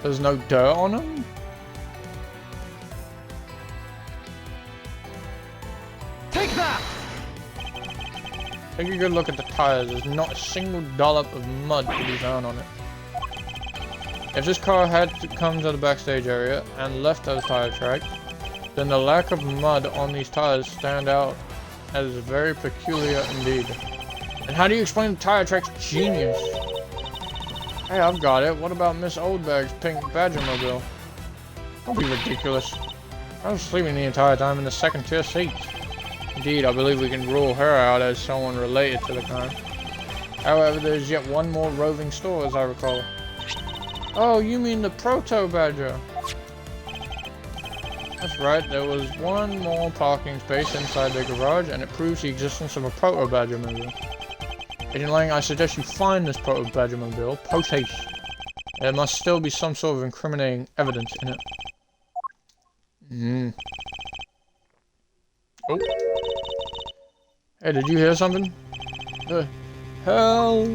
There's no dirt on them? Take that! Take a good look at the tires. There's not a single dollop of mud to be found on it. If this car had come to the backstage area and left those tire tracks, then the lack of mud on these tires stand out as very peculiar indeed. And how do you explain the tire track's genius? Hey, I've got it. What about Miss Oldbag's pink Badgermobile? Don't be ridiculous. I was sleeping the entire time in the second-tier seat. Indeed, I believe we can rule her out as someone related to the crime. However, there's yet one more roving store, as I recall. Oh, you mean the Proto Badger? That's right, there was one more parking space inside the garage, and it proves the existence of a Proto Badger mobile. Agent Lang, I suggest you find this Proto Badger mobile post haste. There must still be some sort of incriminating evidence in it. Oh. Hey, did you hear something? The hell?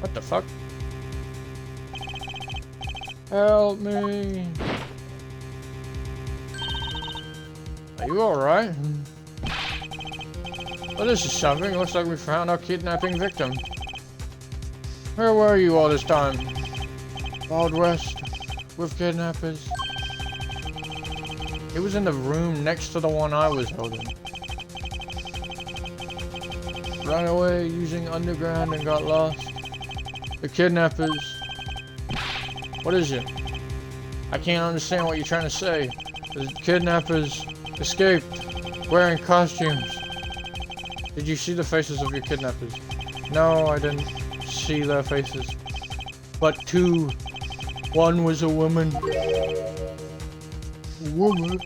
What the fuck? Help me! Are you alright? Well, this is something. Looks like we found our kidnapping victim. Where were you all this time? Wild West, with kidnappers. It was in the room next to the one I was holding. Ran away using underground and got lost. The kidnappers. What is it? I can't understand what you're trying to say. The kidnappers escaped, wearing costumes. Did you see the faces of your kidnappers? No, I didn't see their faces. But two. One was a woman. A woman?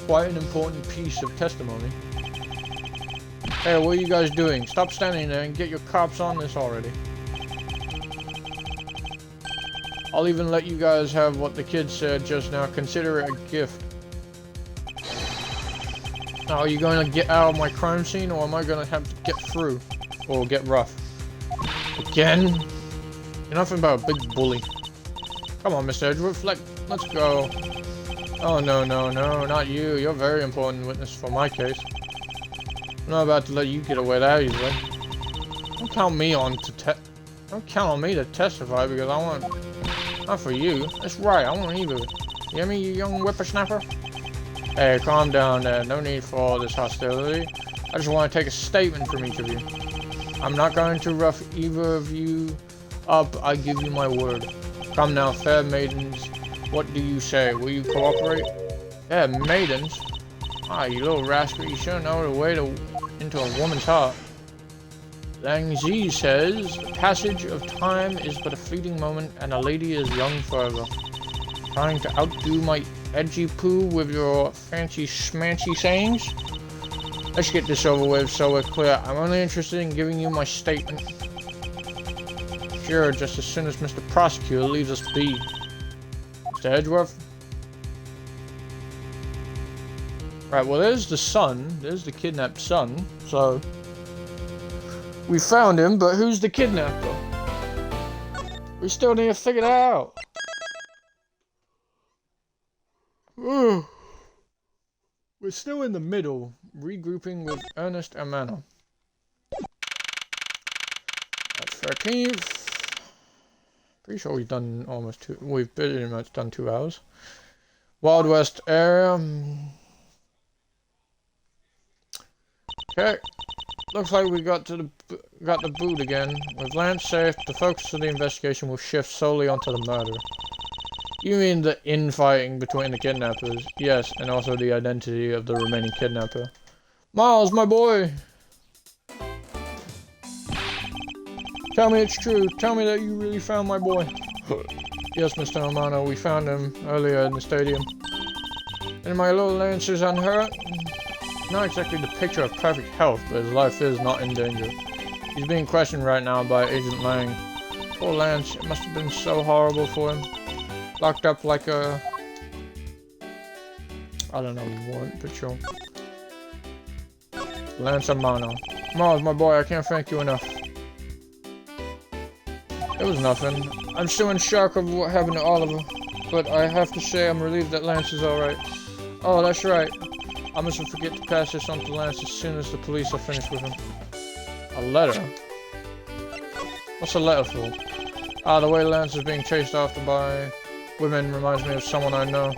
Quite an important piece of testimony. Hey, what are you guys doing? Stop standing there and get your cops on this already. I'll even let you guys have what the kid said just now. Consider it a gift. Now, are you going to get out of my crime scene, or am I going to have to get through? Or get rough? Again? You're nothing but a big bully. Come on, Mr. Edgeworth, let's go. Oh, no, not you. You're a very important witness for my case. I'm not about to let you get away that easily. Don't count me on to Don't count on me to testify because I want... Not for you. That's right, I want either. You hear me, you young whippersnapper? Hey, calm down there. No need for all this hostility. I just want to take a statement from each of you. I'm not going to rough either of you up, I give you my word. Come now, fair maidens. What do you say? Will you cooperate? Yeah, maidens? Ah, you little rascal, you sure know the way into a woman's heart. Lang Zi says, the passage of time is but a fleeting moment, and a lady is young forever. Trying to outdo my edgy poo with your fancy schmancy sayings? Let's get this over with so we're clear. I'm only interested in giving you my statement. Sure, just as soon as Mr. Prosecutor leaves us be. Mr. Edgeworth? Right, well there's the son. There's the kidnapped son. So... we found him, but who's the kidnapper? We still need to figure that out. We're still in the middle, regrouping with Ernest and Manor. That's 13th. Pretty sure we've done almost two. We've pretty much done 2 hours. Wild West area. Okay. Looks like we got the boot again. With Lance safe, the focus of the investigation will shift solely onto the murder. You mean the infighting between the kidnappers? Yes, and also the identity of the remaining kidnapper. Miles, my boy! Tell me it's true. Tell me that you really found my boy. Yes, Mr. Romano, we found him earlier in the stadium. And my little Lance is unhurt? Not exactly the picture of perfect health, but his life is not in danger. He's being questioned right now by Agent Lang. Poor Lance, it must have been so horrible for him. Locked up like a... I don't know, warrant patrol. Lance Amano. Miles, my boy, I can't thank you enough. It was nothing. I'm still in shock of what happened to Oliver, but I have to say I'm relieved that Lance is alright. Oh, that's right. I mustn't forget to pass this on to Lance as soon as the police are finished with him. A letter? What's a letter for? The way Lance is being chased after by women reminds me of someone I know.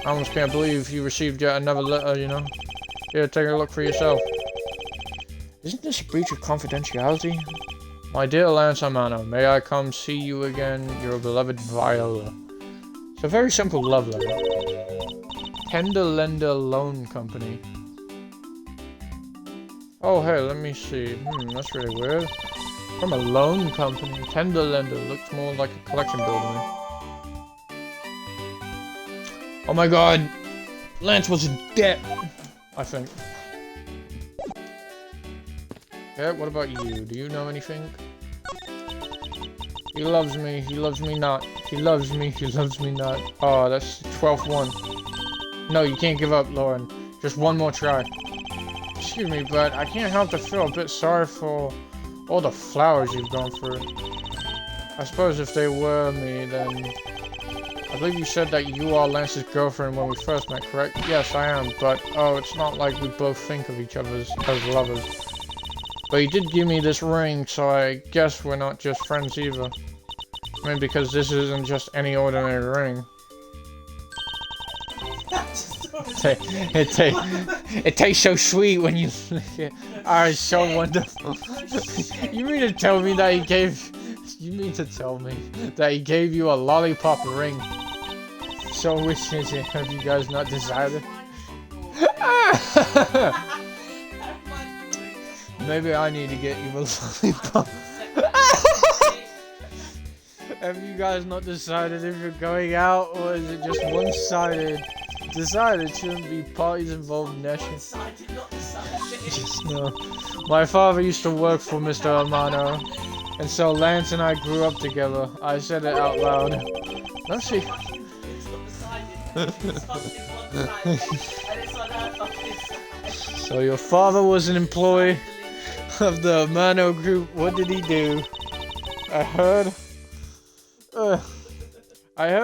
I almost can't believe you received yet another letter, you know? Here, take a look for yourself. Isn't this a breach of confidentiality? My dear Lance Amano, may I come see you again, your beloved Viola. It's a very simple love letter. Tender Lender Loan Company. Oh, hey, let me see. That's really weird. From a loan company. Tender Lender looks more like a collection bill to me. Oh my god! Lance was in debt! I think. Yeah, what about you? Do you know anything? He loves me not. He loves me not. Oh, that's the 12th one. No, you can't give up, Lauren. Just one more try. Excuse me, but I can't help but feel a bit sorry for all the flowers you've gone through. I suppose if they were me, then... I believe you said that you are Lance's girlfriend when we first met, correct? Yes, I am, but oh, it's not like we both think of each other as lovers. But you did give me this ring, so I guess we're not just friends either. I mean, because this isn't just any ordinary ring. It tastes so sweet when you lick it. Oh, it's so wonderful. You mean to tell me that he gave... You mean to tell me that he gave you a lollipop ring? So which is it? Have you guys not decided? Maybe I need to get you a lollipop. Have you guys not decided if you're going out, or is it just one-sided? Decided shouldn't be parties involved, Neshie. Just no. My father used to work for Mr. Amano, and so Lance and I grew up together. I said it out loud. Let's see. So your father was an employee of the Amano group. What did he do? I heard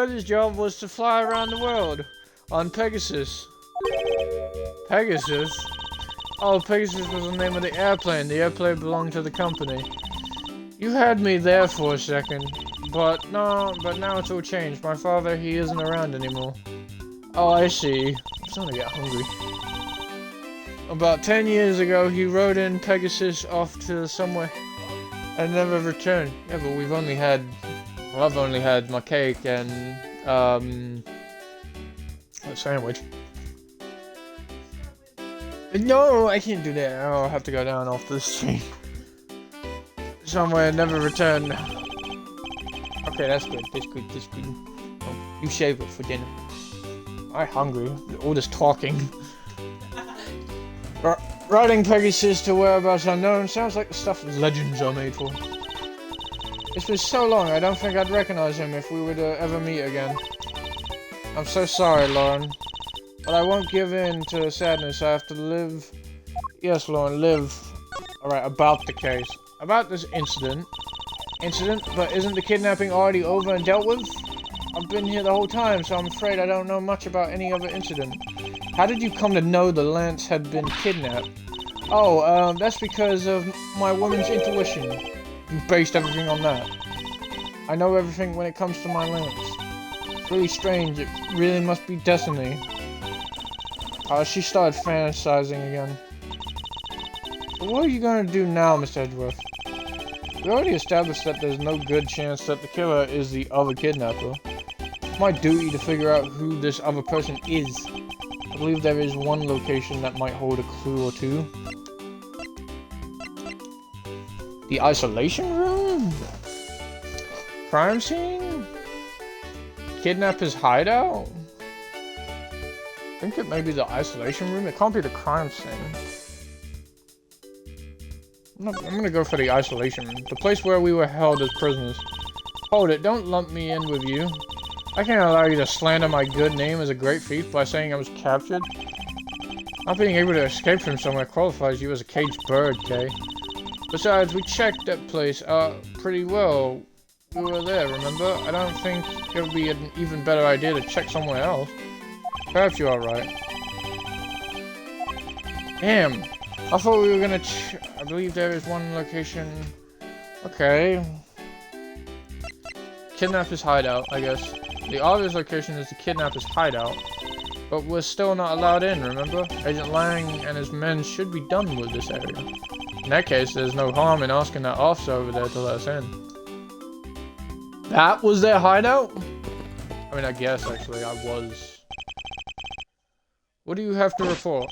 his job was to fly around the world on Pegasus. Pegasus? Oh, Pegasus was the name of the airplane. The airplane belonged to the company. You had me there for a second, but now it's all changed. My father, he isn't around anymore. Oh, I see. I'm starting to get hungry. About 10 years ago, he rode in Pegasus off to somewhere and never returned. Yeah, but we've only had... Well, I've only had my cake and, a sandwich. No, I can't do that. I'll have to go down off the street. Somewhere, never return. Okay, that's good. That's good. Oh, you save it for dinner. I'm hungry. All this talking. Riding Pegasus to whereabouts unknown sounds like the stuff legends are made for. It's been so long, I don't think I'd recognize him if we were to ever meet again. I'm so sorry, Lauren. But I won't give in to sadness. I have to live... Yes, Lauren, live. Alright, about the case. About this incident. But isn't the kidnapping already over and dealt with? I've been here the whole time, so I'm afraid I don't know much about any other incident. How did you come to know the Lance had been kidnapped? Oh, that's because of my woman's intuition. You based everything on that. I know everything when it comes to my Lance. It's really strange. It really must be destiny. She started fantasizing again. But what are you going to do now, Mr. Edgeworth? We already established that there's no good chance that the killer is the other kidnapper. It's my duty to figure out who this other person is. I believe there is one location that might hold a clue or two. The isolation room? Crime scene? Kidnapper's hideout? I think it may be the isolation room. It can't be the crime scene. I'm gonna go for the isolation room. The place where we were held as prisoners. Hold it, don't lump me in with you. I can't allow you to slander my good name as a great thief by saying I was captured. Not being able to escape from somewhere qualifies you as a caged bird, Kay. Besides, we checked that place pretty well. We were there, remember? I don't think it would be an even better idea to check somewhere else. Perhaps you are right. Damn! I thought we were gonna I believe there is one location... Okay. kidnapper's hideout, I guess. The obvious location is the kidnapper's hideout. But we're still not allowed in, remember? Agent Lang and his men should be done with this area. In that case, there's no harm in asking that officer over there to let us in. That was their hideout? I mean, I guess, actually, I was. What do you have to report?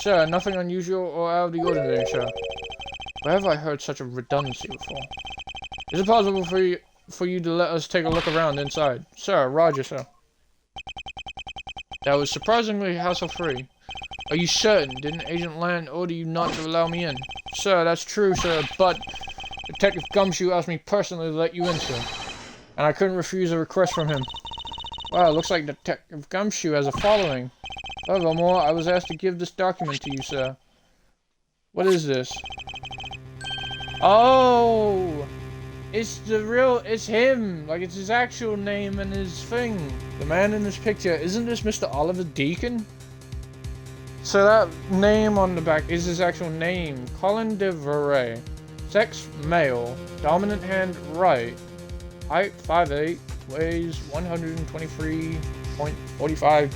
Sir, nothing unusual or out of the ordinary, sir. Where have I heard such a redundancy before? Is it possible for you to let us take a look around inside? Sir, roger, sir. That was surprisingly hassle-free. Are you certain? Didn't Agent Land order you not to allow me in? Sir, that's true, sir, but Detective Gumshoe asked me personally to let you in, sir. And I couldn't refuse a request from him. Wow, looks like Detective Gumshoe has a following. Furthermore, I was asked to give this document to you, sir. What is this? Oh! It's him! Like, it's his actual name and his thing. The man in this picture, isn't this Mr. Oliver Deacon? So that name on the back is his actual name. Colin de Verre. Sex, male. Dominant hand, right. Height, 5'8". Weighs 123.45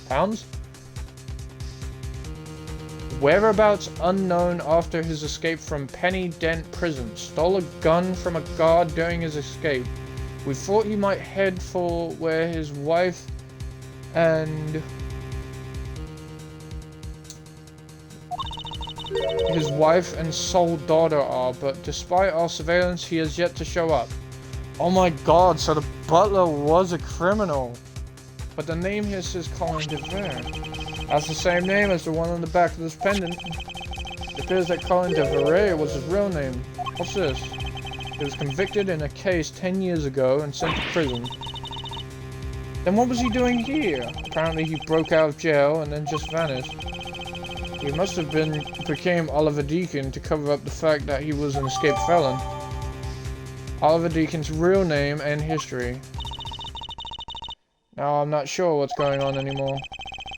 pounds. Whereabouts unknown after his escape from Penny Dent Prison. Stole a gun from a guard during his escape. We thought he might head for where his wife and sole daughter are, but despite our surveillance, he has yet to show up. Oh my god, so the butler was a criminal. But the name here says Colin DeVere. That's the same name as the one on the back of this pendant. It appears that Colin DeVere was his real name. What's this? He was convicted in a case 10 years ago and sent to prison. Then what was he doing here? Apparently he broke out of jail and then just vanished. He must have became Oliver Deacon to cover up the fact that he was an escaped felon. Oliver Deacon's real name and history. Now I'm not sure what's going on anymore.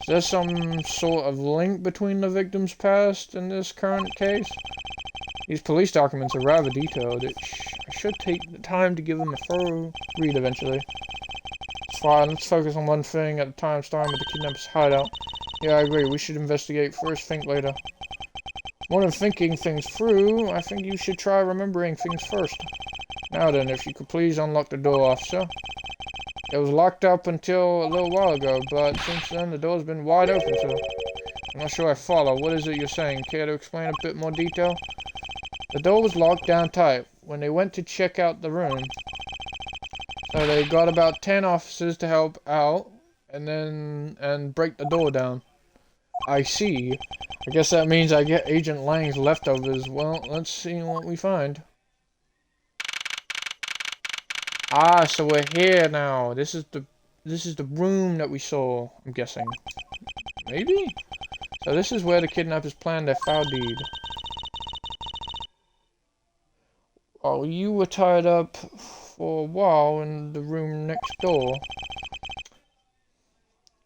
Is there some sort of link between the victim's past and this current case? These police documents are rather detailed. I should take the time to give them a thorough read eventually. It's fine, let's focus on one thing at a time, starting with the kidnapper's hideout. Yeah, I agree, we should investigate first, think later. More than thinking things through, I think you should try remembering things first. Now then, if you could please unlock the door, officer. It was locked up until a little while ago, but since then the door's been wide open, sir. I'm not sure I follow. What is it you're saying? Care to explain a bit more detail? The door was locked down tight when they went to check out the room. So they got about 10 officers to help out and break the door down. I see. I guess that means I get Agent Lang's leftovers. Well, let's see what we find. Ah, so we're here now. This is the room that we saw, I'm guessing. Maybe? So this is where the kidnappers planned their foul deed. Oh, you were tied up for a while in the room next door.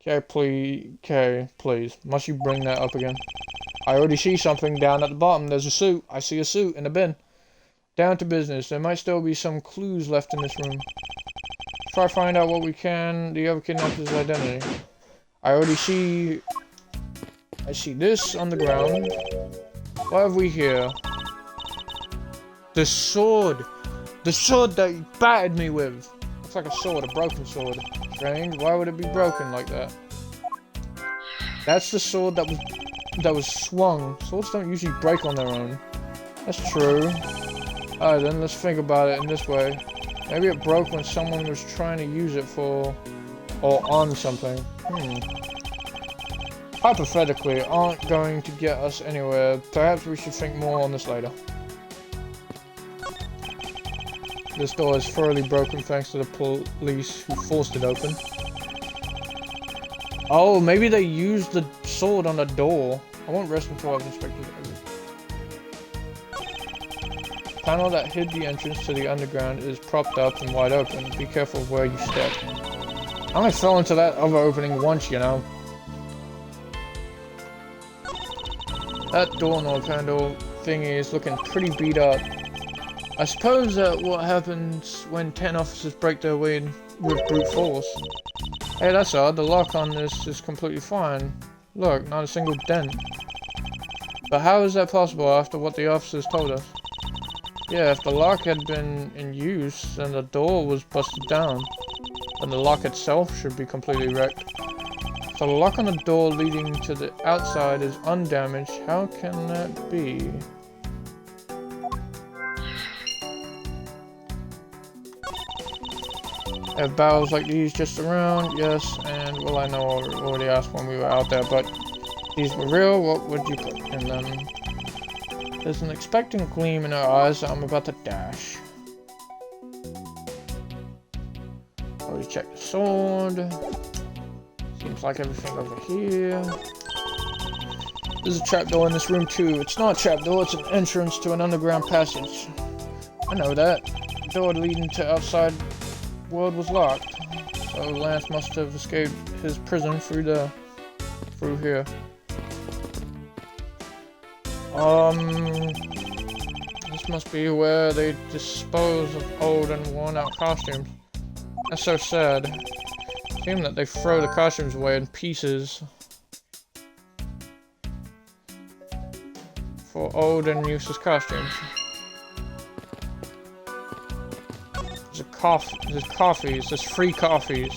Okay, please. Must you bring that up again? I already see something down at the bottom. There's a suit. I see a suit in the bin. Down to business. There might still be some clues left in this room. Try to find out what we can. The other kidnapper's identity. I see this on the ground. What have we here? The sword. The sword that you battered me with. Looks like a sword, a broken sword. Strange. Why would it be broken like that? That's the sword that was swung. Swords don't usually break on their own. That's true. Alright then, let's think about it in this way. Maybe it broke when someone was trying to use it for or on something. Hypothetically, aren't going to get us anywhere. Perhaps we should think more on this later. This door is thoroughly broken thanks to the police who forced it open. Oh, maybe they used the sword on the door. I won't rest until I've inspected everything. The panel that hid the entrance to the underground is propped up and wide open. Be careful of where you step. I only fell into that other opening once, you know. That doorknob handle thingy is looking pretty beat up. I suppose that what happens when 10 officers break their way in with brute force. Hey, that's odd. The lock on this is completely fine. Look, not a single dent. But how is that possible after what the officers told us? Yeah, if the lock had been in use and the door was busted down, then the lock itself should be completely wrecked. So the lock on the door leading to the outside is undamaged. How can that be? Have barrels like these just around? Yes, and well, I know I already asked when we were out there, but these were real. What would you put in them? There's an expectant gleam in her eyes that I'm about to dash. Already checked the sword. Seems like everything over here. There's a trapdoor in this room too. It's not a trapdoor, it's an entrance to an underground passage. I know that. The door leading to outside world was locked. So Lance must have escaped his prison through here. This must be where they dispose of old and worn out costumes. That's so sad. It seems that they throw the costumes away in pieces for old and useless costumes. There's coffees, there's free coffees.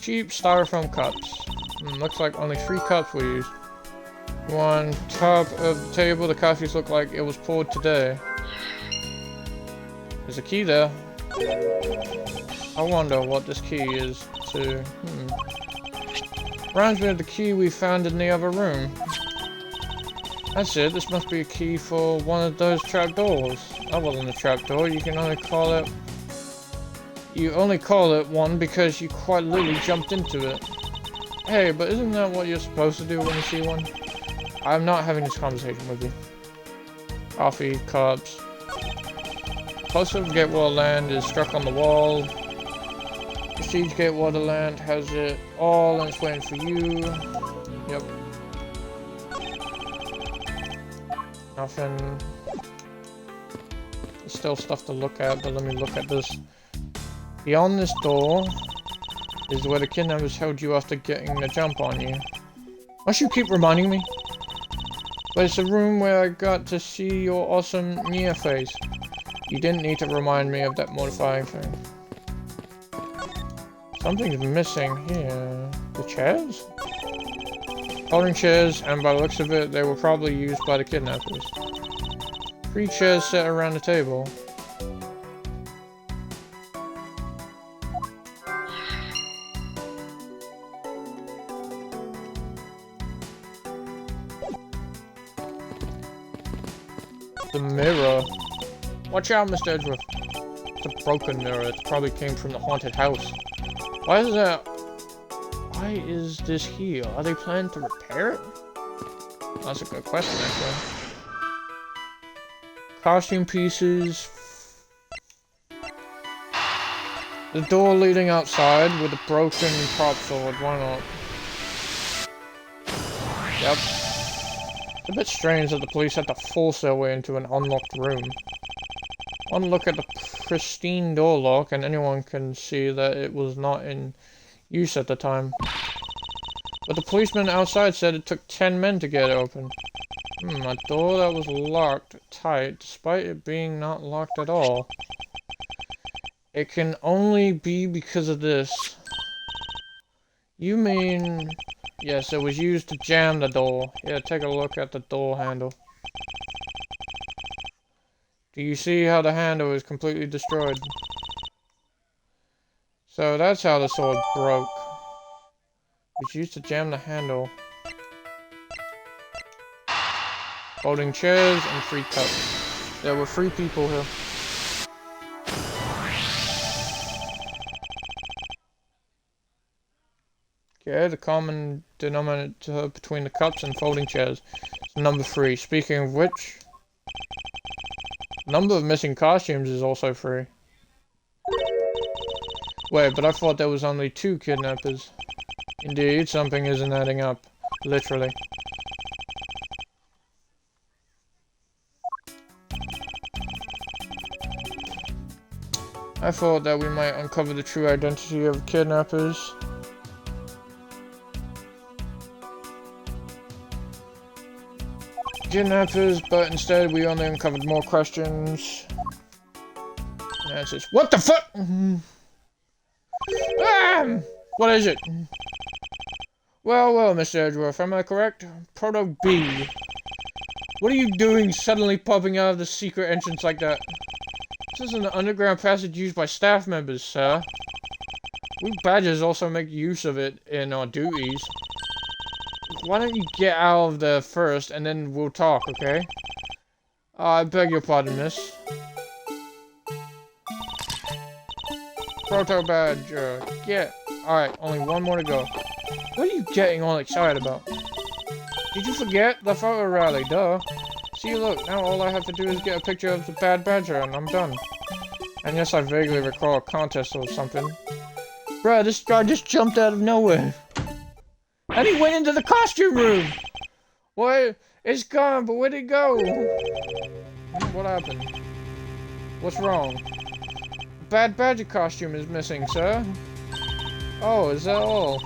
Cheap styrofoam cups. Looks like only 3 cups were used. On top of the table, the coffees look like it was poured today. There's a key there. I wonder what this key is to. Reminds me of the key we found in the other room. That's it, this must be a key for one of those trapdoors. That wasn't a trapdoor, you only call it one because you quite literally jumped into it. Hey, but isn't that what you're supposed to do when you see one? I'm not having this conversation with you. Coffee, cups. Poster of Gatewater Land is struck on the wall. Prestige Gatewater Land has it all and it's waiting for you. Yep. Nothing. There's still stuff to look at, but let me look at this. Beyond this door is where the kidnappers held you after getting the jump on you. Must you keep reminding me? But it's a room where I got to see your awesome near face. You didn't need to remind me of that mortifying thing. Something's missing here. The chairs? Folding chairs, and by the looks of it, they were probably used by the kidnappers. 3 chairs set around the table. The mirror. Watch out, Mr. Edgeworth. It's a broken mirror. It probably came from the haunted house. Why is this here? Are they planning to repair it? That's a good question, actually. Costume pieces. The door leading outside with a broken prop sword. Why not? Yep. It's a bit strange that the police had to force their way into an unlocked room. One look at the pristine door lock and anyone can see that it was not in use at the time. But the policeman outside said it took 10 men to get it open. A door that was locked tight despite it being not locked at all. It can only be because of this. You mean... Yes, it was used to jam the door. Yeah, take a look at the door handle. Do you see how the handle is completely destroyed? So that's how the sword broke. It was used to jam the handle. Folding chairs and 3 cups. There were 3 people here. Okay, the common denominator between the cups and folding chairs is number 3. Speaking of which, the number of missing costumes is also 3. Wait, but I thought there was only 2 kidnappers. Indeed, something isn't adding up. Literally. I thought that we might uncover the true identity of kidnappers. But instead we only uncovered more questions. And it says, what the fuck? What is it? Well, Mr. Edgeworth, am I correct? Proto B. What are you doing suddenly popping out of the secret entrance like that? This is an underground passage used by staff members, sir. We badgers also make use of it in our duties. Why don't you get out of there first, and then we'll talk, okay? I beg your pardon, miss. Proto Badger, get. Alright, only one more to go. What are you getting all excited about? Did you forget? The photo rally, duh. See, look, now all I have to do is get a picture of the bad badger and I'm done. And yes, I vaguely recall a contest or something. Bruh, this guy just jumped out of nowhere. And he went into the costume room! What? It's gone, but where'd it go? What happened? What's wrong? Bad badger costume is missing, sir. Oh, is that all?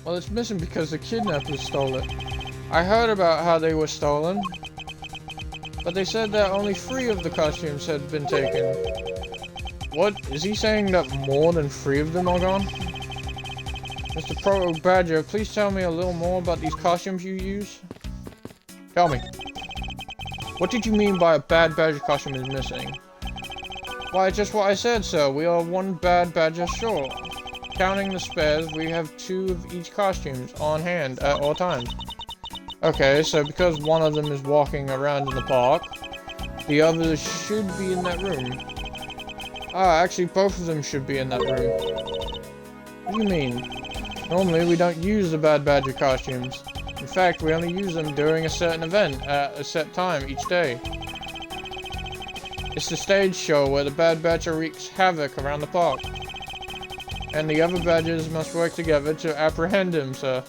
Well, it's missing because the kidnappers stole it. I heard about how they were stolen, but they said that only 3 of the costumes had been taken. What? Is he saying that more than 3 of them are gone? Mr. Proto Badger, please tell me a little more about these costumes you use. Tell me. What did you mean by a bad badger costume is missing? Why, just what I said, sir. We are 1 bad badger short. Counting the spares, we have 2 of each costumes on hand at all times. Okay, so because one of them is walking around in the park, the others should be in that room. Ah, actually both of them should be in that room. What do you mean? Normally we don't use the bad badger costumes. In fact, we only use them during a certain event at a set time each day. It's the stage show where the bad badger wreaks havoc around the park. And the other badgers must work together to apprehend him, sir.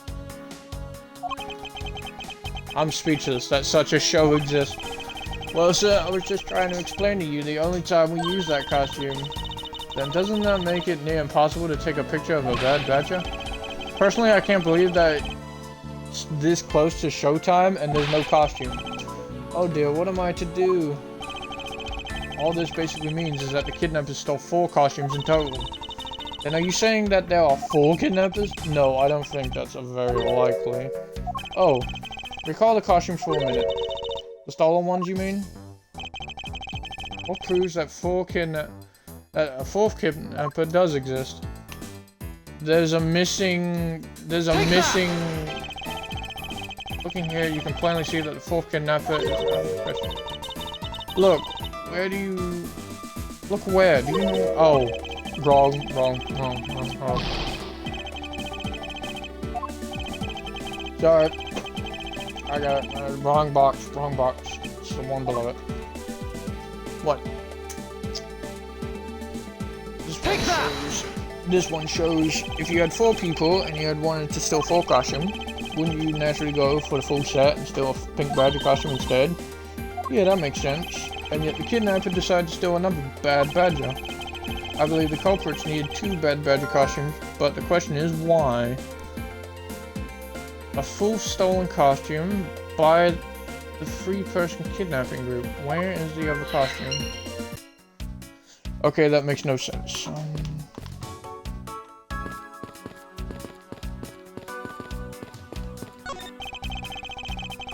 I'm speechless that such a show exists. Well, sir, I was just trying to explain to you the only time we use that costume. Then doesn't that make it near impossible to take a picture of a bad badger? Personally, I can't believe that it's this close to showtime and there's no costume. Oh dear, what am I to do? All this basically means is that the kidnappers stole 4 costumes in total. And are you saying that there are 4 kidnappers? No, I don't think that's a very likely. Oh, recall the costumes for a minute. The stolen ones, you mean? What proves that a 4th kidnapper does exist? There's a missing... Looking here, you can plainly see that the 4th kidnapper is... Look, where do you... Look where? Do you know... Oh. Wrong. Sorry. I got it. Wrong box. It's the one below it. What? This one shows if you had 4 people and you had wanted to steal 4 costumes, wouldn't you naturally go for the full set and steal a pink badger costume instead? Yeah, that makes sense. And yet the kidnapper decided to steal another bad badger. I believe the culprits needed 2 bad badger costumes, but the question is why? A full stolen costume by the 3-person kidnapping group. Where is the other costume? Okay, that makes no sense.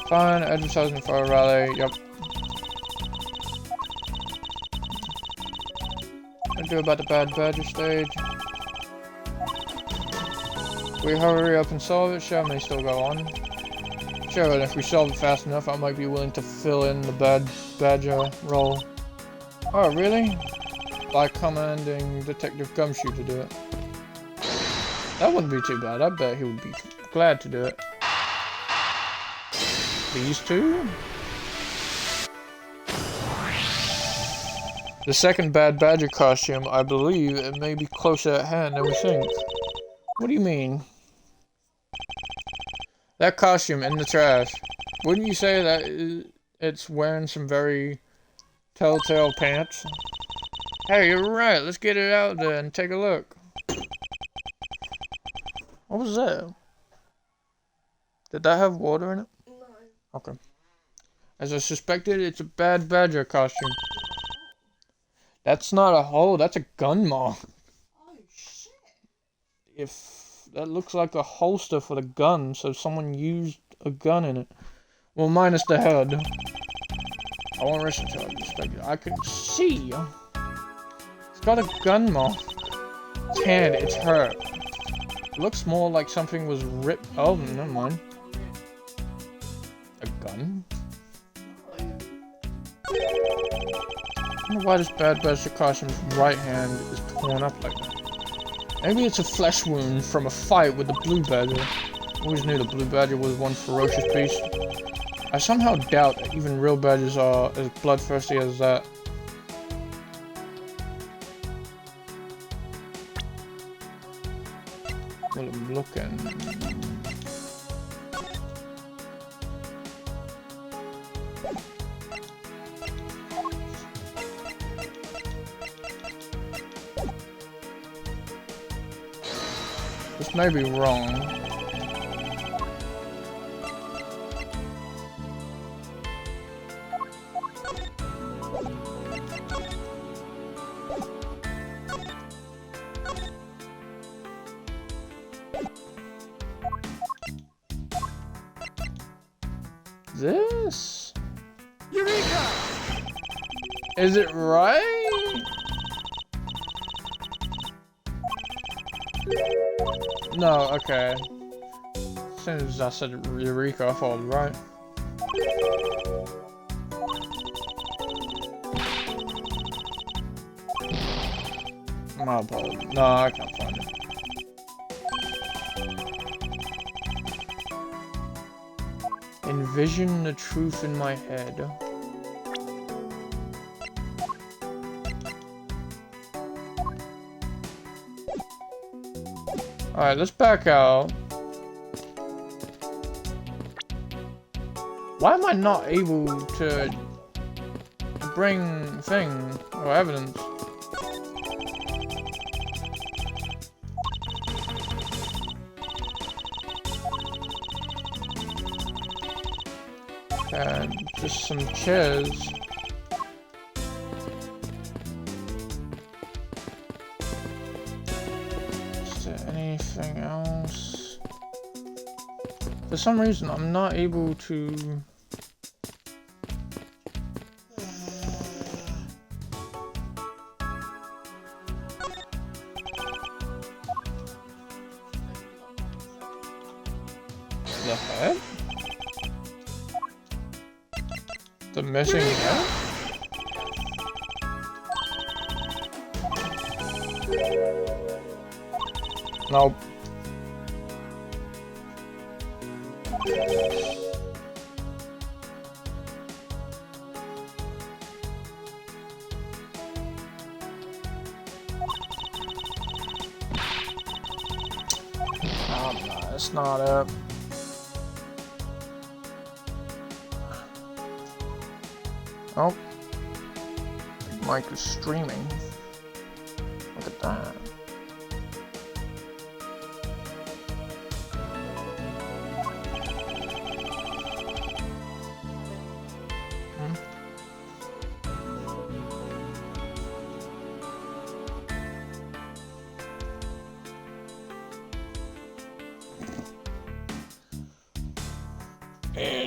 Fine, advertising for a rally, yep. What do about the bad badger stage? We hurry up and solve it, show may still go on. Sure, and if we solve it fast enough, I might be willing to fill in the bad badger role. Oh, really? By commanding Detective Gumshoe to do it. That wouldn't be too bad, I bet he would be glad to do it. These 2? The second bad badger costume, I believe it may be closer at hand than we think. What do you mean? That costume in the trash. Wouldn't you say that it's wearing some very telltale pants? Hey, you're right. Let's get it out there and take a look. What was that? Did that have water in it? No. Okay. As I suspected, it's a bad badger costume. That's not a hole, that's a gun mark. Oh shit. If that looks like a holster for the gun, so someone used a gun in it. Well, minus the head. I won't risk until I suspect it. I can see. It's got a gun mark. It's hand, it's hurt. It looks more like something was ripped. Oh, never mind. A gun? I don't know why this bad badger costume's right hand is torn up like that. Maybe it's a flesh wound from a fight with the blue badger. Always knew the blue badger was one ferocious beast. I somehow doubt that even real badgers are as bloodthirsty as that. Well, I'm looking. This may be wrong. This? Eureka! Is it right? No, okay. As soon as I said Eureka, I thought it was right. My apologies. No, I can't find it. Envision the truth in my head. Alright, let's back out. Why am I not able to bring thing or evidence? Just some chairs. Is there anything else? For some reason, I'm not able to. The head? The missing head? Nope. Oh, no, it's not up. Oh, Mike is streaming. Look at that.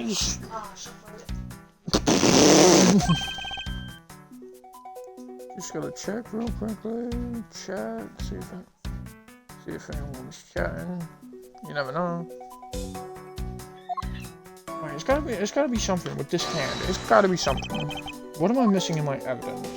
It's just gotta check real quickly. Check, see if anyone's chatting. You never know. Alright, it's gotta be something with this hand. It's gotta be something. What am I missing in my evidence?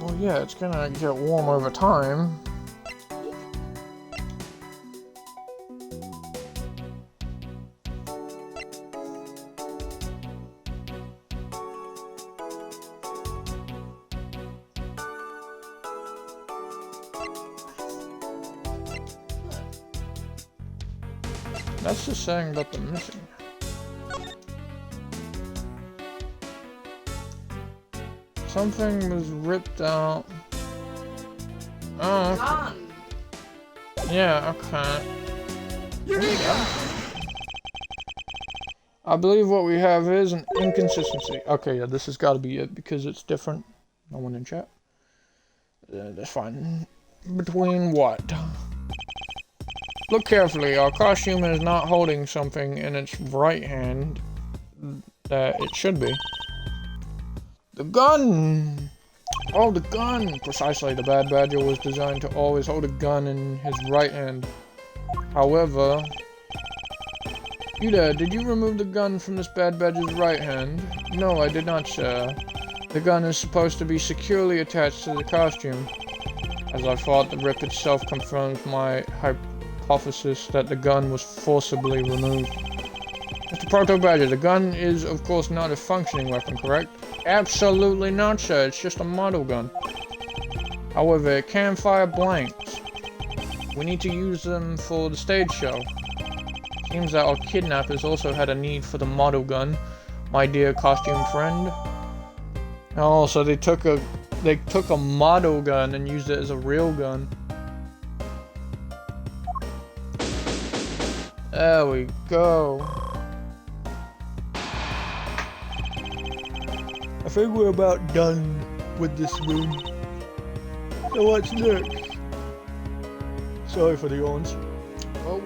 Well, yeah, it's gonna get warm over time. That's just saying that they're missing. Something was ripped out. Oh, okay. Gun. Yeah, okay. There we go. I believe what we have is an inconsistency. Okay, yeah, this has got to be it because it's different. No one in chat. That's fine. Between what? Look carefully. Our costume is not holding something in its right hand that it should be. The gun! Oh, the gun! Precisely, the Bad Badger was designed to always hold a gun in his right hand. However... You there, did you remove the gun from this Bad Badger's right hand? No, I did not, sir. The gun is supposed to be securely attached to the costume. As I thought, the rip itself confirms my hypothesis that the gun was forcibly removed. Mr. Proto Badger, the gun is, of course, not a functioning weapon, correct? Absolutely not, sir. It's just a model gun. However, it can fire blanks. We need to use them for the stage show. Seems that our kidnappers also had a need for the model gun, my dear costume friend. Oh, so they took a model gun and used it as a real gun. There we go. I think we're about done with this room. So what's next? Sorry for the yawns. Well,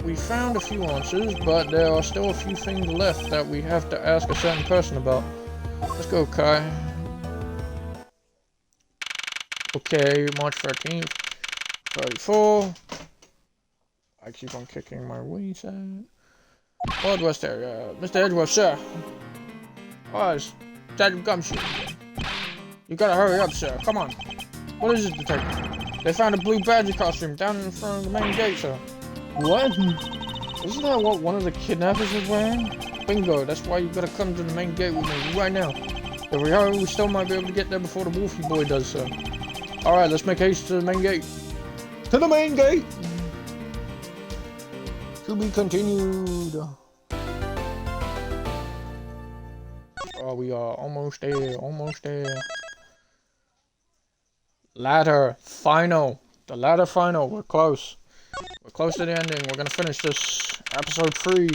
we found a few answers, but there are still a few things left that we have to ask a certain person about. Let's go, Kai. Okay, March 13th, 34. I keep on kicking my wings out. Old West area. Mr. Edgeworth, sir. Oh, it's Dad Gumshoe. You gotta hurry up, sir. Come on. What is it, detective? They found a blue badger costume down in front of the main gate, sir. What? Isn't that what one of the kidnappers was wearing? Bingo, that's why you gotta come to the main gate with me right now. If we hurry, we still might be able to get there before the Wolfie boy does, sir. Alright, let's make haste to the main gate. To the main gate! To be continued. Oh, we are almost there, almost there. Ladder final. The ladder final. We're close. We're close to the ending. We're gonna finish this episode 3.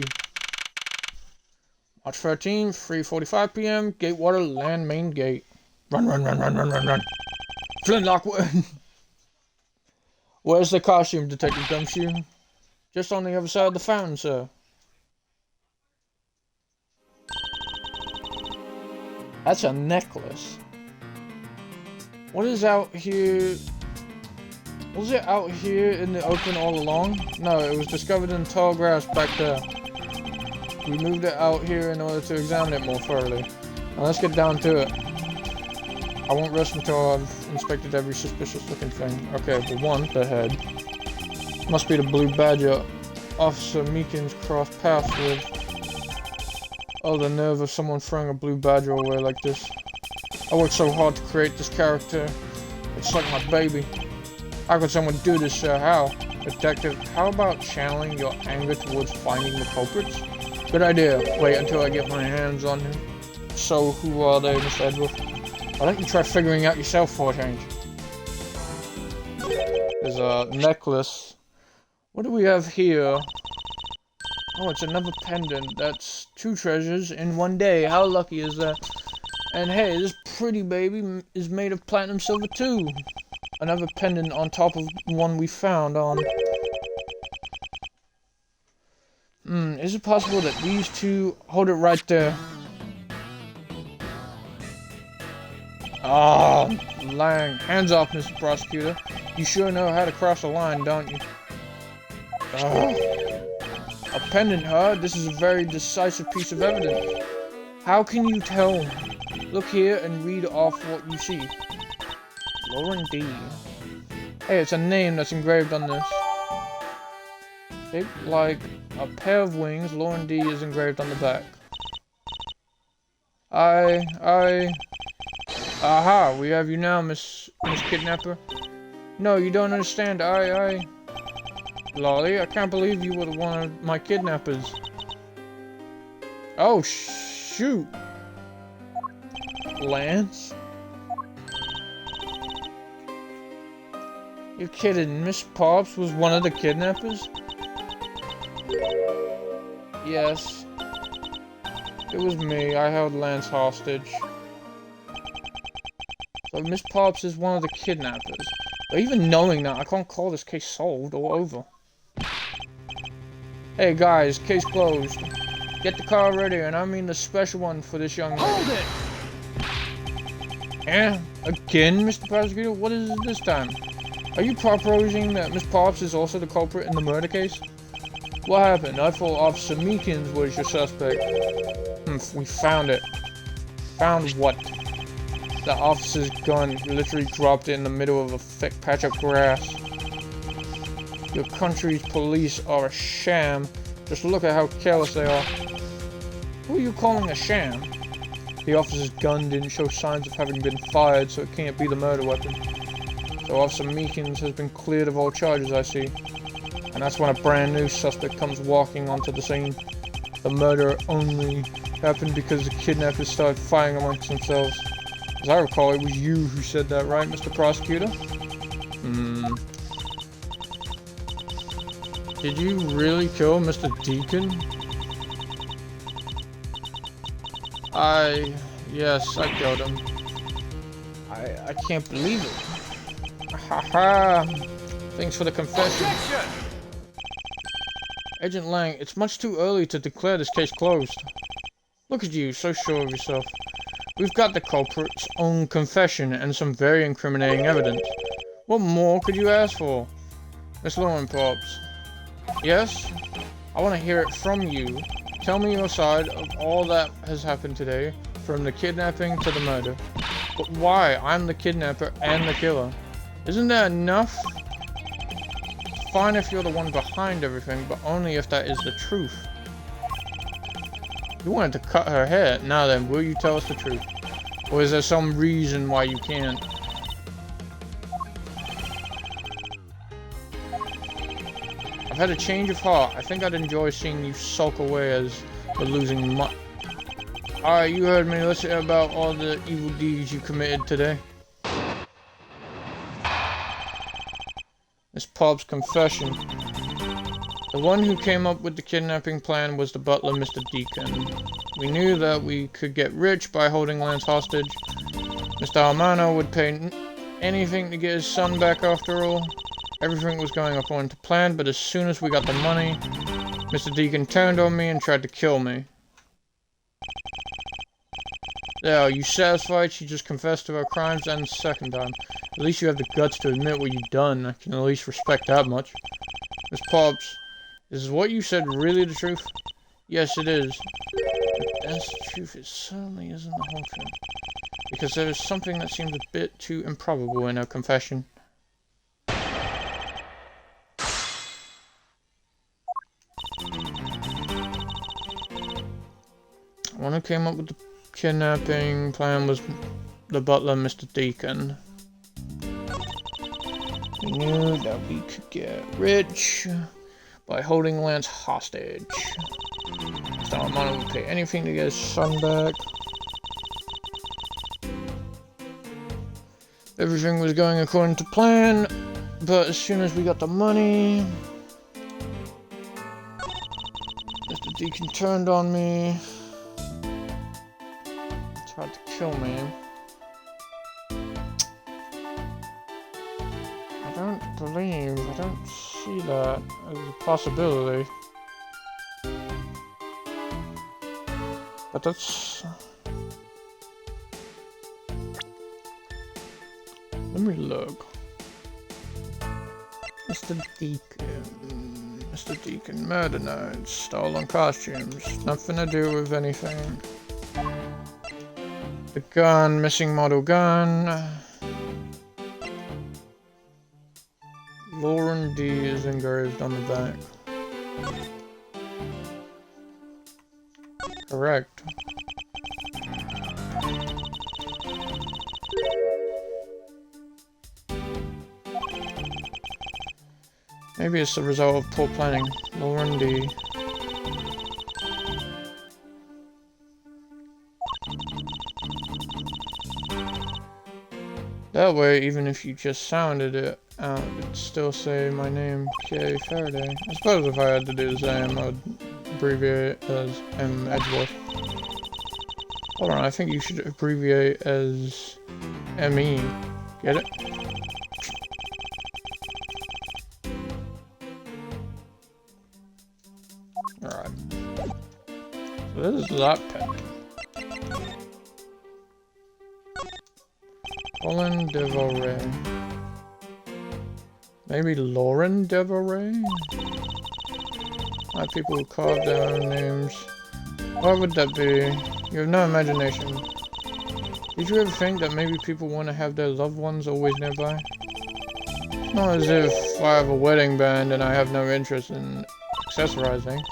March 13th, 3:45 p.m. Gatewater Land Main Gate. Run, run, run, run, run, run, run. Flintlock. Where's the costume, Detective Gumshoe? Just on the other side of the fountain, sir. That's a necklace. What is out here? Was it out here in the open all along? No, it was discovered in tall grass back there. We moved it out here in order to examine it more thoroughly. Now let's get down to it. I won't rest until I've inspected every suspicious looking thing. Okay, for one, the head. Must be the blue badger Officer Meekins crossed paths with. Oh, the nerve of someone throwing a blue badger away like this. I worked so hard to create this character. It's like my baby. How could someone do this, sir? How? Detective, how about channeling your anger towards finding the culprits? Good idea. Wait until I get my hands on him. So, who are they, Mr. Edgeworth? Why don't you try figuring out yourself for a change? There's a necklace. What do we have here? Oh, it's another pendant. That's 2 treasures in one day. How lucky is that? And hey, this pretty baby is made of platinum silver too. Another pendant on top of one we found on. Is it possible that these two... Hold it right there. Ah, lying. Hands off, Mr. Prosecutor. You sure know how to cross a line, don't you? A pendant, huh? This is a very decisive piece of evidence. How can you tell? Look here and read off what you see. Lauren D. Hey, it's a name that's engraved on this. Shaped like a pair of wings, Lauren D is engraved on the back. Aha, we have you now, Miss Kidnapper. No, you don't understand. Lolly, I can't believe you were one of my kidnappers. Oh, shoot. Lance? You're kidding, Miss Pops was one of the kidnappers? Yes. It was me. I held Lance hostage. So Miss Pops is one of the kidnappers. But even knowing that, I can't call this case solved or over. Hey guys, case closed. Get the car ready, and I mean the special one for this young lady. Hold it! Eh? Again, Mr. Prosecutor? What is it this time? Are you proposing that Miss Pops is also the culprit in the murder case? What happened? I thought Officer Meekins was your suspect. We found it. Found what? The officer's gun. Literally dropped it in the middle of a thick patch of grass. Your country's police are a sham. Just look at how careless they are. Who are you calling a sham? The officer's gun didn't show signs of having been fired, so it can't be the murder weapon. So Officer Meekins has been cleared of all charges, I see. And that's when a brand new suspect comes walking onto the scene. The murder only happened because the kidnappers started fighting amongst themselves. As I recall, it was you who said that, right, Mr. Prosecutor? Did you really kill Mr. Deacon? Yes, I killed him. I can't believe it. Haha. Thanks for the confession. Objection! Agent Lang, it's much too early to declare this case closed. Look at you, so sure of yourself. We've got the culprit's own confession and some very incriminating evidence. What more could you ask for? Miss Lauren Pops. Yes? I want to hear it from you. Tell me your side of all that has happened today, from the kidnapping to the murder. But why? I'm the kidnapper and the killer. Isn't that enough? It's fine if you're the one behind everything, but only if that is the truth. You wanted to cut her hair. Now then, will you tell us the truth? Or is there some reason why you can't? I've had a change of heart. I think I'd enjoy seeing you sulk away as we're losing much. Alright, you heard me. Let's hear about all the evil deeds you committed today. Miss Pops' confession. The one who came up with the kidnapping plan was the butler, Mr. Deacon. We knew that we could get rich by holding Lance hostage. Mr. Armano would pay anything to get his son back after all. Everything was going according to plan, but as soon as we got the money, Mr. Deacon turned on me and tried to kill me. There, are you satisfied? She just confessed to her crimes and the second time. At least you have the guts to admit what you've done. I can at least respect that much. Miss Pops, is what you said really the truth? Yes, it is. But that's the truth. It certainly isn't the whole truth. Because there is something that seems a bit too improbable in her confession. The one who came up with the kidnapping plan was the butler, Mr. Deacon. We knew that we could get rich by holding Lance hostage. Mr. Armano would pay anything to get his son back. Everything was going according to plan, but as soon as we got the money, Mr. Deacon turned on me. Tried to kill me. I don't see that as a possibility. But that's... Let me look. Mr. Deacon, murder notes, stolen costumes, nothing to do with anything. The gun, missing model gun. Lauren D is engraved on the back. Correct. Maybe it's the result of poor planning. Lauren D. That way, even if you just sounded it out, it'd still say my name, K. Faraday. I suppose if I had to do the same, I'd abbreviate it as M. Edgeworth. Hold on, I think you should abbreviate as ME. Get it? Alright. So this is that pet. Colin Devoray. Maybe Lauren Devoray? Like people who carve their own names. Why would that be? You have no imagination. Did you ever think that maybe people want to have their loved ones always nearby? It's not as if I have a wedding band and I have no interest in accessorizing.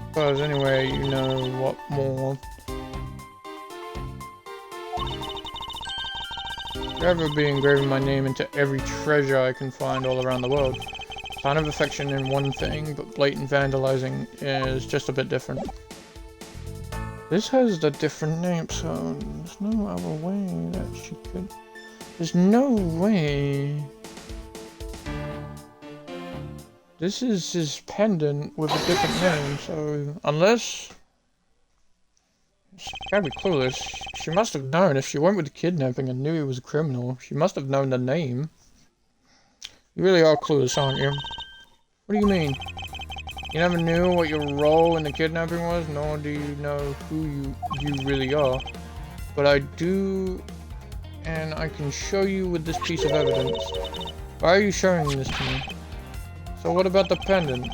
Because anyway, you know what more. Forever be engraving my name into every treasure I can find all around the world. Sign of affection in one thing, but blatant vandalizing is just a bit different. This has the different name, so there's no other way that she could... There's no way... This is his pendant with a different name, so... Unless... She's gotta be clueless. She must have known. If she went with the kidnapping and knew he was a criminal, she must have known the name. You really are clueless, aren't you? What do you mean? You never knew what your role in the kidnapping was, nor do you know who you really are. But I do, and I can show you with this piece of evidence. Why are you showing this to me? So what about the pendant?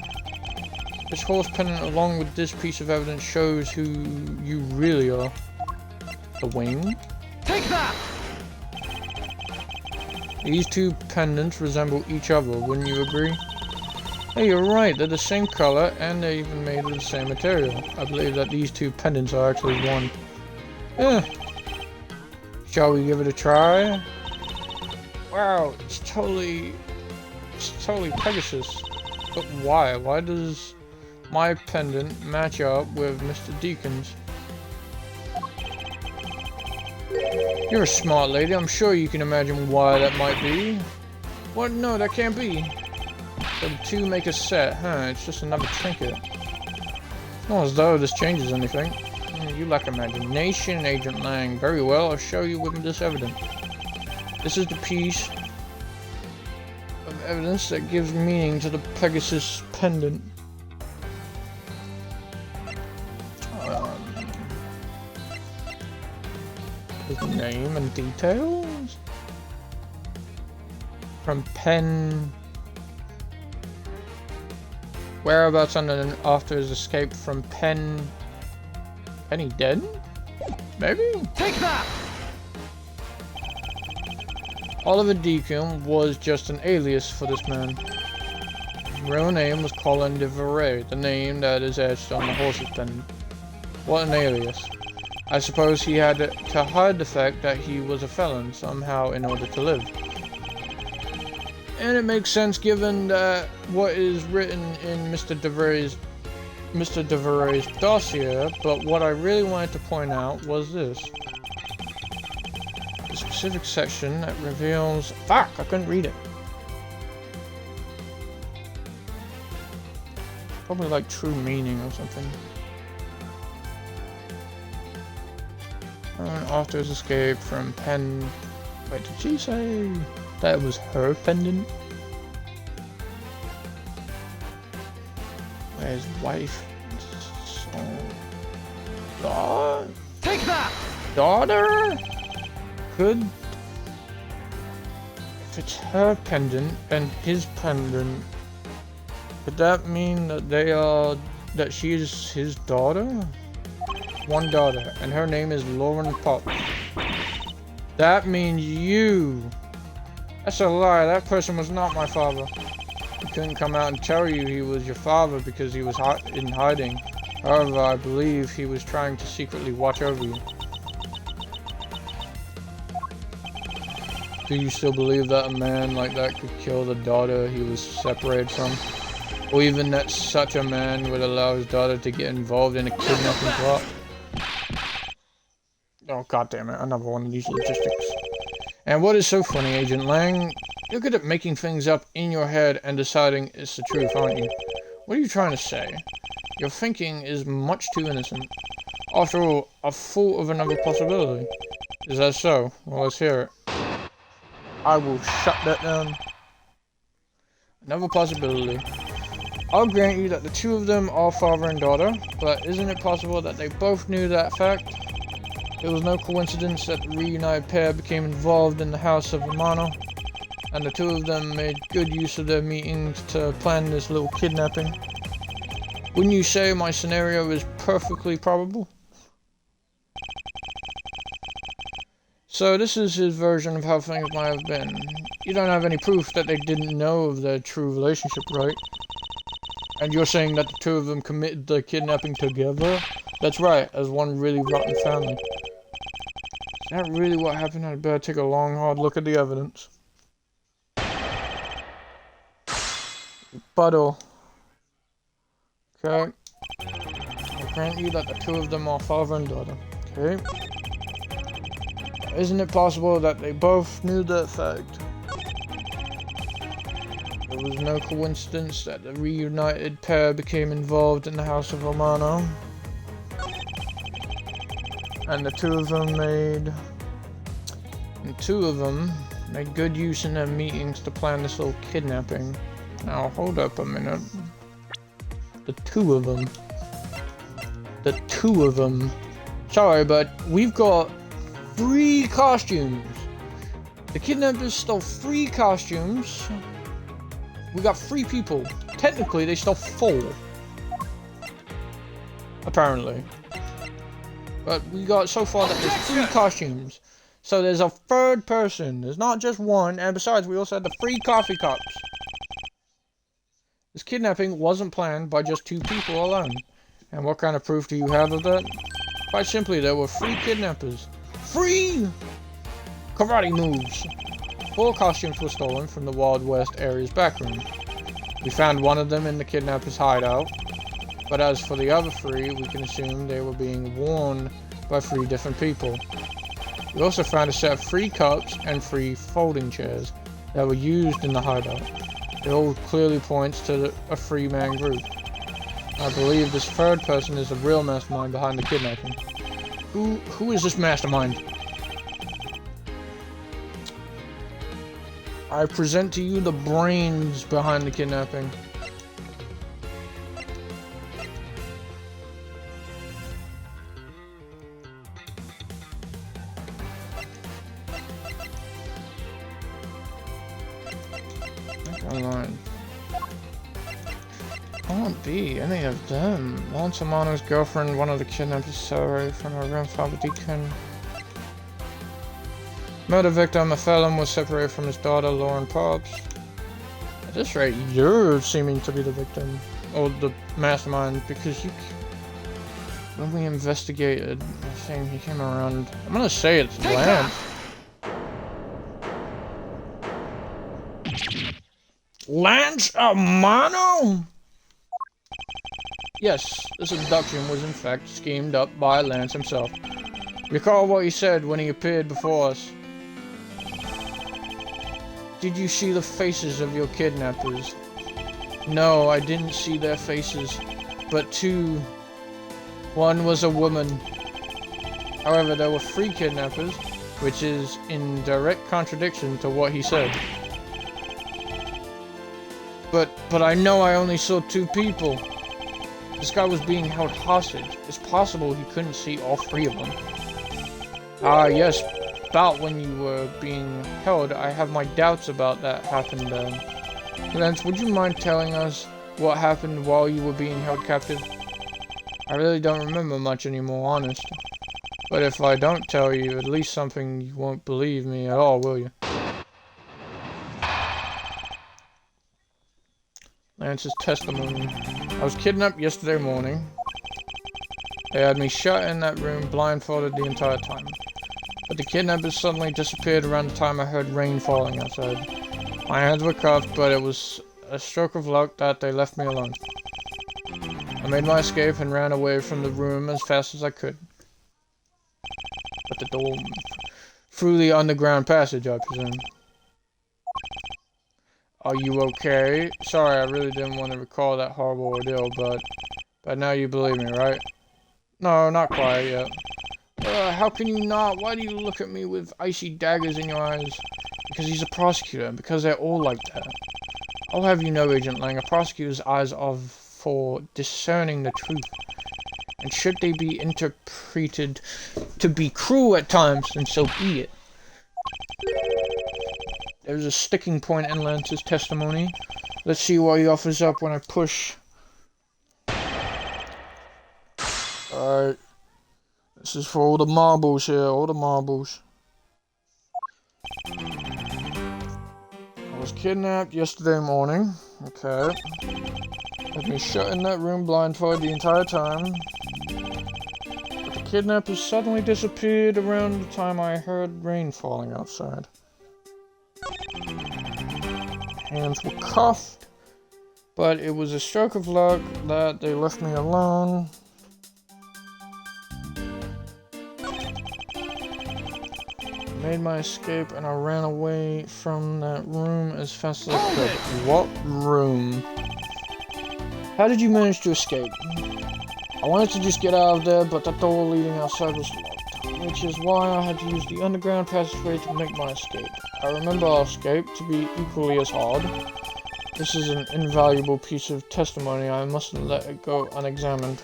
This horse pendant along with this piece of evidence shows who you really are. The wing? Take that! These two pendants resemble each other, wouldn't you agree? Hey, you're right, they're the same color and they're even made of the same material. I believe that these two pendants are actually one. Shall we give it a try? Wow, it's totally Pegasus. But why? Why does my pendant match up with Mr. Deacon's? You're a smart lady, I'm sure you can imagine why that might be. What? No, that can't be. So the two make a set, huh? It's just another trinket. Not as though this changes anything. You lack imagination, Agent Lang. Very well, I'll show you with this evidence. This is the piece of evidence that gives meaning to the Pegasus pendant. His name and details? From Penn... Whereabouts on and after his escape from Penny dead? Maybe? Take that! Oliver Deacon was just an alias for this man. His real name was Colin Devoray, the name that is etched on the horse's pendant. What an alias. I suppose he had to hide the fact that he was a felon somehow in order to live. And it makes sense given that what is written in Mr. Devoray's dossier, but what I really wanted to point out was this. The specific section that reveals... Fuck! I couldn't read it. Probably like true meaning or something. After his escape from Penn... Wait, did she say that was her pendant? His wife... Take that! Daughter? Could... If it's her pendant and his pendant, could that mean that they are... that she is his daughter? One daughter, and her name is Lauren Pop. That means you. That's a lie. That person was not my father. He couldn't come out and tell you he was your father because he was in hiding. However, I believe he was trying to secretly watch over you. Do you still believe that a man like that could kill the daughter he was separated from? Or even that such a man would allow his daughter to get involved in a kidnapping plot? Oh, god damn it, another one of these logistics. And what is so funny, Agent Lang? You're good at making things up in your head and deciding it's the truth, aren't you? What are you trying to say? Your thinking is much too innocent. After all, I've thought of another possibility. Is that so? Well, let's hear it. I will shut that down. Another possibility. I'll grant you that the two of them are father and daughter, but isn't it possible that they both knew that fact? It was no coincidence that the reunited pair became involved in the house of Romano, and the two of them made good use of their meetings to plan this little kidnapping. Wouldn't you say my scenario is perfectly probable? So this is his version of how things might have been. You don't have any proof that they didn't know of their true relationship, right? And you're saying that the two of them committed the kidnapping together? That's right, as one really rotten family. Is that really what happened? I'd better take a long, hard look at the evidence. Rebuttal. Okay. I grant you that the two of them are father and daughter. Okay. Isn't it possible that they both knew that fact? It was no coincidence that the reunited pair became involved in the house of Romano. And the two of them made good use in their meetings to plan this little kidnapping. Now, hold up a minute. The two of them. The two of them. Sorry, but we've got 3 costumes. The kidnappers stole 3 costumes. We got 3 people. Technically, they stole 4. Apparently. But we got so far that there's 3 costumes. So there's a 3rd person. There's not just one. And besides, we also had the 3 coffee cups. This kidnapping wasn't planned by just 2 people alone. And what kind of proof do you have of that? Quite simply, there were 3 kidnappers. 3 karate moves. 4 costumes were stolen from the Wild West area's backroom. We found one of them in the kidnapper's hideout. But as for the other 3, we can assume they were being worn by 3 different people. We also found a set of 3 cups and 3 folding chairs that were used in the hideout. It all clearly points to a 3-man group. I believe this 3rd person is the real mastermind behind the kidnapping. Who is this mastermind? I present to you the brains behind the kidnapping. Online. Can't be any of them. Lance Amano's girlfriend, one of the kidnappers, separated from her grandfather Deacon. Murder victim, a felon, was separated from his daughter, Lauren Pops. At this rate, you're seeming to be the victim, or the mastermind, because you... When we investigated, I think he came around... I'm gonna say it's Lance. Lance Amano? Yes, this abduction was in fact schemed up by Lance himself. Recall what he said when he appeared before us. Did you see the faces of your kidnappers? No, I didn't see their faces, but 2. One was a woman. However, there were 3 kidnappers, which is in direct contradiction to what he said. But I know I only saw 2 people. This guy was being held hostage. It's possible he couldn't see all 3 of them. Ah, yes. About when you were being held, I have my doubts about that happened then. Lance, would you mind telling us what happened while you were being held captive? I really don't remember much anymore, honest. But if I don't tell you, at least something you won't believe me at all, will you? Lance's testimony. I was kidnapped yesterday morning. They had me shut in that room, blindfolded the entire time. but the kidnappers suddenly disappeared around the time I heard rain falling outside. My hands were cuffed, but it was a stroke of luck that they left me alone. I made my escape and ran away from the room as fast as I could. But the door through the underground passage, I presume. Are you okay? Sorry, I really didn't want to recall that horrible ordeal, but now you believe me, right? No, not quite yet. How can you not? Why do you look at me with icy daggers in your eyes? Because he's a prosecutor, and because they're all like that. I'll have you know, Agent Lang, a prosecutor's eyes are for discerning the truth. And should they be interpreted to be cruel at times, then so be it. There's a sticking point in Lance's testimony. Let's see what he offers up when I push. Alright. This is for all the marbles here, all the marbles. I was kidnapped yesterday morning. Okay. With me shut in that room blindfolded the entire time. But the kidnappers suddenly disappeared around the time I heard rain falling outside. Hands were cuffed, but it was a stroke of luck that they left me alone. Made my escape and I ran away from that room as fast as I could. What room? How did you manage to escape? I wanted to just get out of there, but the door leading outside was locked, which is why I had to use the underground passageway to make my escape. I remember our escape to be equally as hard. This is an invaluable piece of testimony. I mustn't let it go unexamined.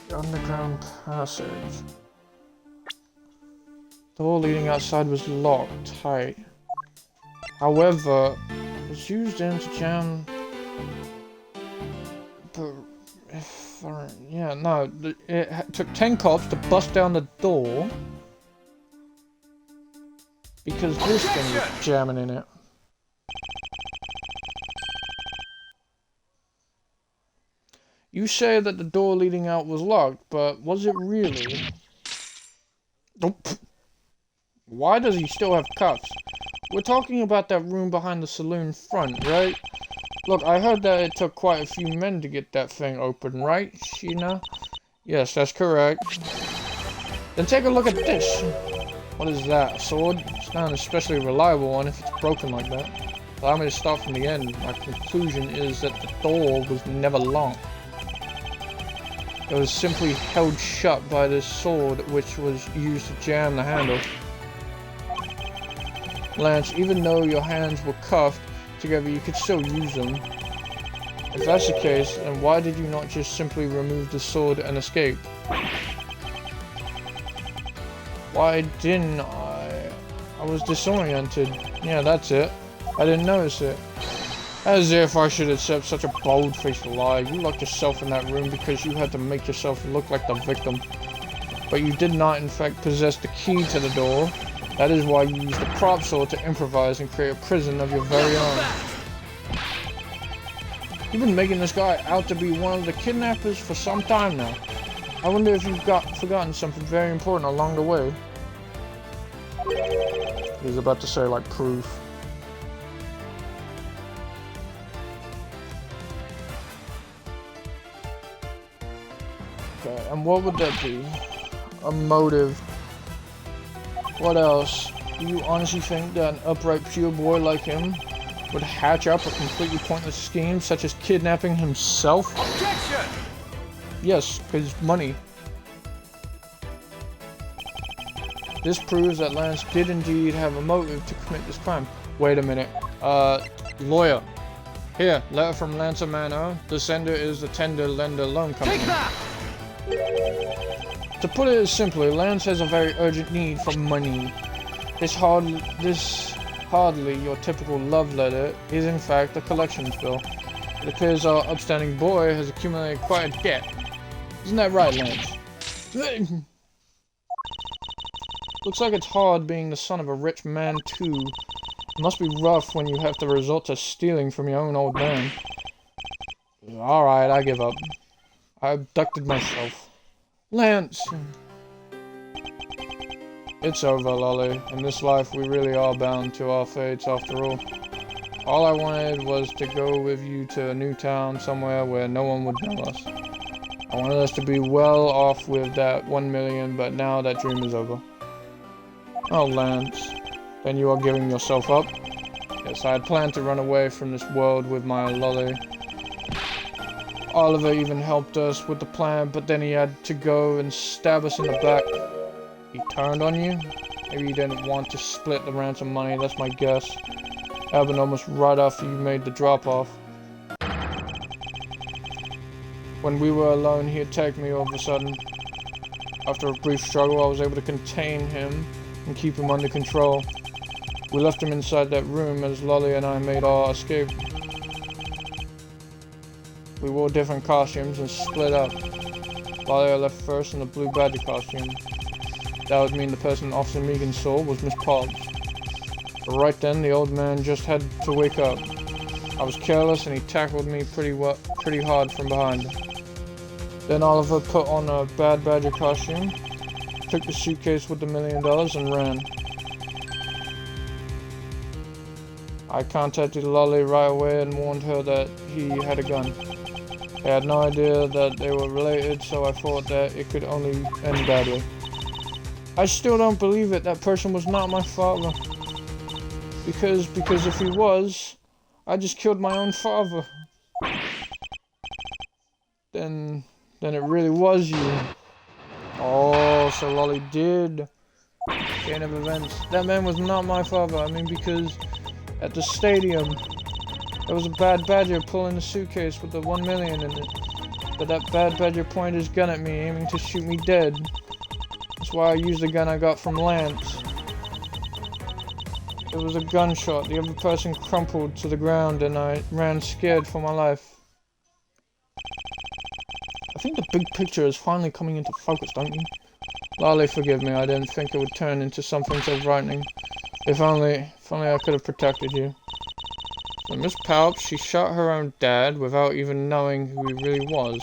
The underground passage. The door leading outside was locked tight. However, it was used in to jam. But it took 10 cops to bust down the door because this thing was jamming in it. You say that the door leading out was locked, but was it really? Nope. Why does he still have cuffs? We're talking about that room behind the saloon front, right? Look, I heard that it took quite a few men to get that thing open, right, Sheena? Yes, that's correct. Then take a look at this. What is that, a sword? It's not an especially reliable one if it's broken like that. Allow me to start from the end. My conclusion is that the door was never locked. It was simply held shut by this sword, which was used to jam the handle. Lance, even though your hands were cuffed together, you could still use them. If that's the case, then why did you not just simply remove the sword and escape? Why didn't I? I was disoriented. Yeah, that's it. I didn't notice it. As if I should accept such a bold-faced lie. You locked yourself in that room because you had to make yourself look like the victim. But you did not, in fact, possess the key to the door. That is why you used the prop sword to improvise and create a prison of your very own. You've been making this guy out to be one of the kidnappers for some time now. I wonder if you've forgotten something very important along the way. He's about to say, like, proof. Okay, and what would that be? A motive. What else? Do you honestly think that an upright, pure boy like him would hatch up a completely pointless scheme such as kidnapping himself? Objection! Yes, his money. This proves that Lance did indeed have a motive to commit this crime. Wait a minute. Lawyer. Here, letter from Lancer Manor. The sender is the Tender Lender Loan Company. Take that! To put it simply, Lance has a very urgent need for money. This hardly your typical love letter is in fact a collections bill. It appears our upstanding boy has accumulated quite a debt. Isn't that right, Lance? Looks like it's hard being the son of a rich man too. It must be rough when you have to resort to stealing from your own old man. Alright, I give up. I abducted myself. Lance! It's over, Lolly. In this life, we really are bound to our fates after all. All I wanted was to go with you to a new town, somewhere where no one would know us. I wanted us to be well off with that 1 million, but now that dream is over. Oh, Lance. Then you are giving yourself up? Yes, I had planned to run away from this world with my Lolly. Oliver even helped us with the plan, but then he had to go and stab us in the back. He turned on you? Maybe he didn't want to split the ransom money, that's my guess. Happened almost right after you made the drop-off. When we were alone, he attacked me all of a sudden. After a brief struggle, I was able to contain him and keep him under control. We left him inside that room as Lolly and I made our escape. We wore different costumes and split up. Lolly left first in the blue badger costume. That would mean the person Officer Megan saw was Miss Pobbs. But right then, the old man just had to wake up. I was careless and he tackled me pretty hard from behind. Then Oliver put on a bad badger costume, took the suitcase with the $1 million and ran. I contacted Lolly right away and warned her that he had a gun. I had no idea that they were related, so I thought that it could only end badly. I still don't believe it. That person was not my father. Because if he was, I just killed my own father. Then it really was you. Oh, so Lolly did. Chain of events. That man was not my father. I mean, because at the stadium, there was a bad badger pulling a suitcase with the 1 million in it. But that bad badger pointed his gun at me, aiming to shoot me dead. That's why I used the gun I got from Lance. It was a gunshot. The other person crumpled to the ground and I ran scared for my life. I think the big picture is finally coming into focus, don't you? Lolly, forgive me. I didn't think it would turn into something so frightening. If only I could have protected you. So Miss Palps, she shot her own dad without even knowing who he really was.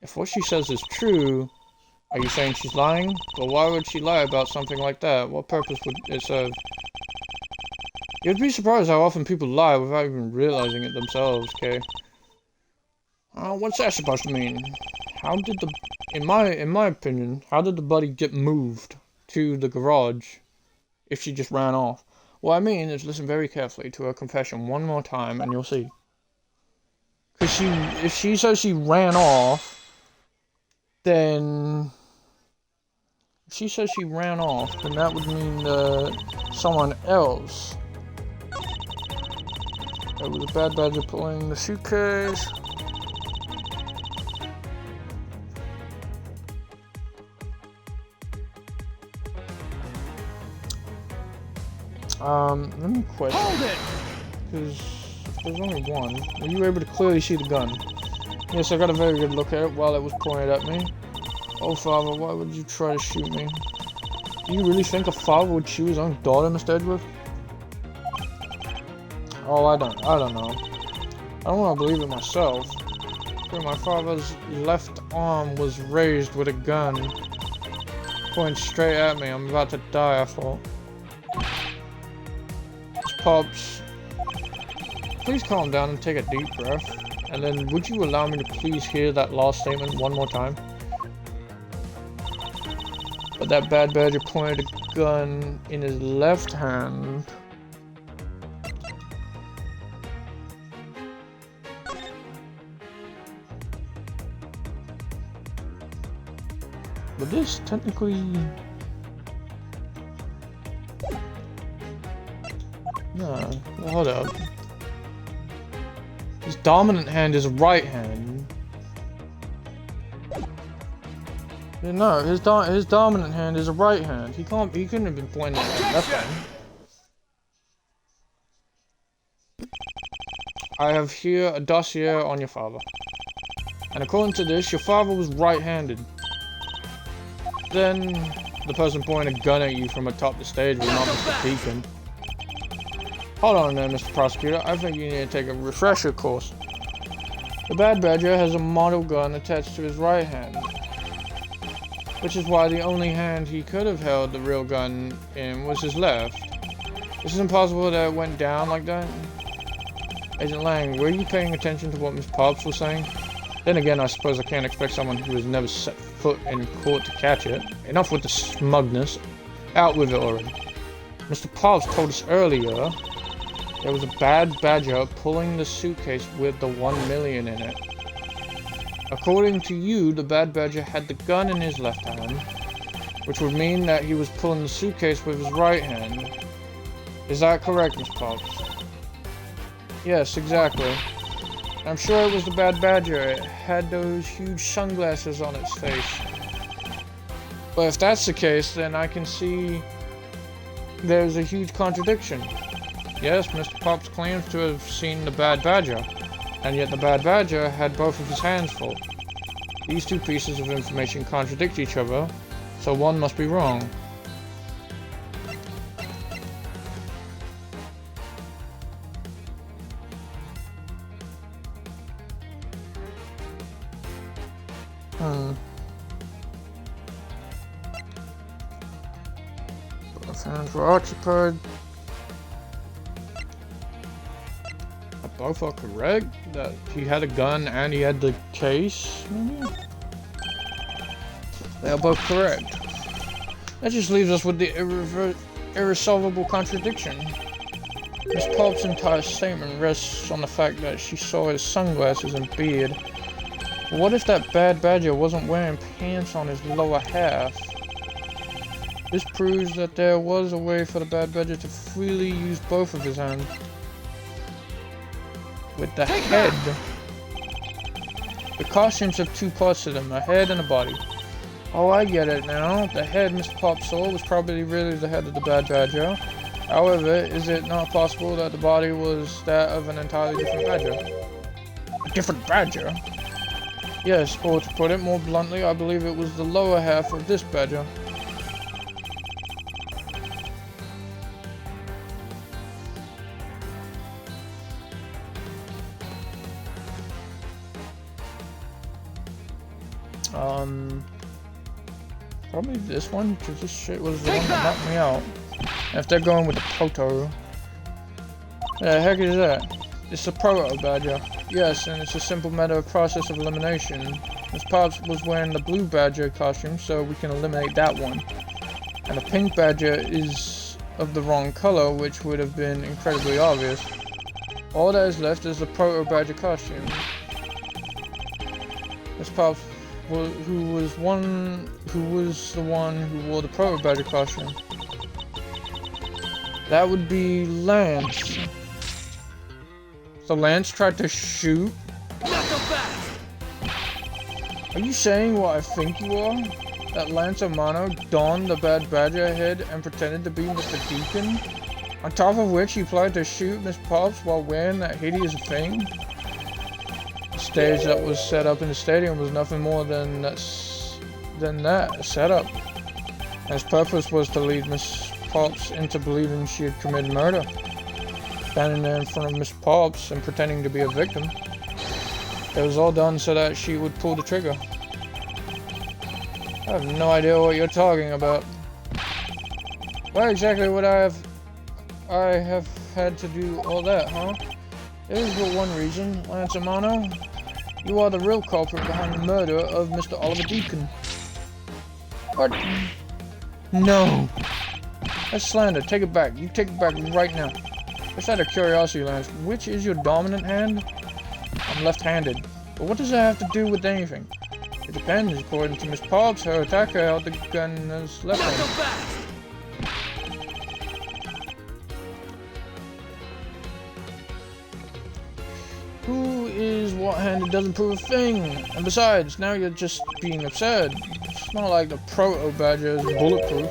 If what she says is true, are you saying she's lying? But why would she lie about something like that? What purpose would it serve? You'd be surprised how often people lie without even realizing it themselves, Kay. What's that supposed to mean? How did the... In my opinion, how did the body get moved to the garage if she just ran off? What I mean is listen very carefully to her confession one more time and you'll see. Because if she says she ran off, then... If she says she ran off, then that would mean that someone else... It was a bad badger pulling the suitcase. Let me question. Hold it! Because there's only one. Were you able to clearly see the gun? Yes, I got a very good look at it while it was pointed at me. Oh, father, why would you try to shoot me? Do you really think a father would shoot his own daughter, Mr. Edgeworth? Oh, I don't know. I don't want to believe it myself. But my father's left arm was raised with a gun. Pointing straight at me. I'm about to die, I thought. Pops, please calm down and take a deep breath. And then would you allow me to please hear that last statement one more time? But that bad badger pointed a gun in his left hand. But this technically... No, well, hold up. His dominant hand is right hand. Yeah, no, his dominant hand is a right hand. He couldn't have been pointing at that left hand. I have here a dossier on your father. And according to this, your father was right-handed. Then, the person pointing a gun at you from atop the stage was not Mr. Deacon. Hold on there, Mr. Prosecutor. I think you need to take a refresher course. The Bad Badger has a model gun attached to his right hand, which is why the only hand he could have held the real gun in was his left. This is impossible that it went down like that. Agent Lang, were you paying attention to what Miss Pops was saying? Then again, I suppose I can't expect someone who has never set foot in court to catch it. Enough with the smugness. Out with it already. Mr. Pops told us earlier there was a Bad Badger pulling the suitcase with the 1 million in it. According to you, the Bad Badger had the gun in his left hand, which would mean that he was pulling the suitcase with his right hand. Is that correct, Miss Pops? Yes, exactly. I'm sure it was the Bad Badger. It had those huge sunglasses on its face. But if that's the case, then I can see there's a huge contradiction. Yes, Mr. Pops claims to have seen the Bad Badger, and yet the Bad Badger had both of his hands full. These two pieces of information contradict each other, so one must be wrong. Both hands were occupied. Both are correct. That he had a gun and he had the case. They are both correct. That just leaves us with the irresolvable contradiction. Miss Pops' entire statement rests on the fact that she saw his sunglasses and beard. But what if that Bad Badger wasn't wearing pants on his lower half? This proves that there was a way for the Bad Badger to freely use both of his hands. With the head. The costumes have two parts to them, a head and a body. Oh, I get it now. The head Mr. Pop saw was probably really the head of the Bad Badger. However, is it not possible that the body was that of an entirely different badger? A different badger? Yes, or to put it more bluntly, I believe it was the lower half of this badger. Probably this one, because this shit was the one that knocked me out. If they're going with the proto. The heck is that? It's a proto badger. Yes, and it's a simple matter of process of elimination. Miss Pops was wearing the blue badger costume, so we can eliminate that one. And the pink badger is of the wrong color, which would have been incredibly obvious. All that is left is the proto badger costume. Miss Pops who was the one who wore the proto badger costume. That would be Lance. So Lance tried to shoot? Are you saying what I think you are? That Lance Amano donned the Bad Badger head and pretended to be Mr. Deacon? On top of which he planned to shoot Miss Pops while wearing that hideous thing? Stage that was set up in the stadium was nothing more than that setup. And his purpose was to lead Miss Pops into believing she had committed murder. Standing there in front of Miss Pops and pretending to be a victim. It was all done so that she would pull the trigger. I have no idea what you're talking about. Why exactly would I have had to do all that, huh? There is but one reason, Lance Amano. You are the real culprit behind the murder of Mr. Oliver Deacon. What? No. That's slander. Take it back. You take it back right now. Just out of curiosity, Lance, which is your dominant hand? I'm left-handed. But what does that have to do with anything? It depends. According to Miss Pops, her attacker held the gun in his left hand. Who is what-handed doesn't prove a thing. And besides, now you're just being absurd. It's not like the proto badger is bulletproof.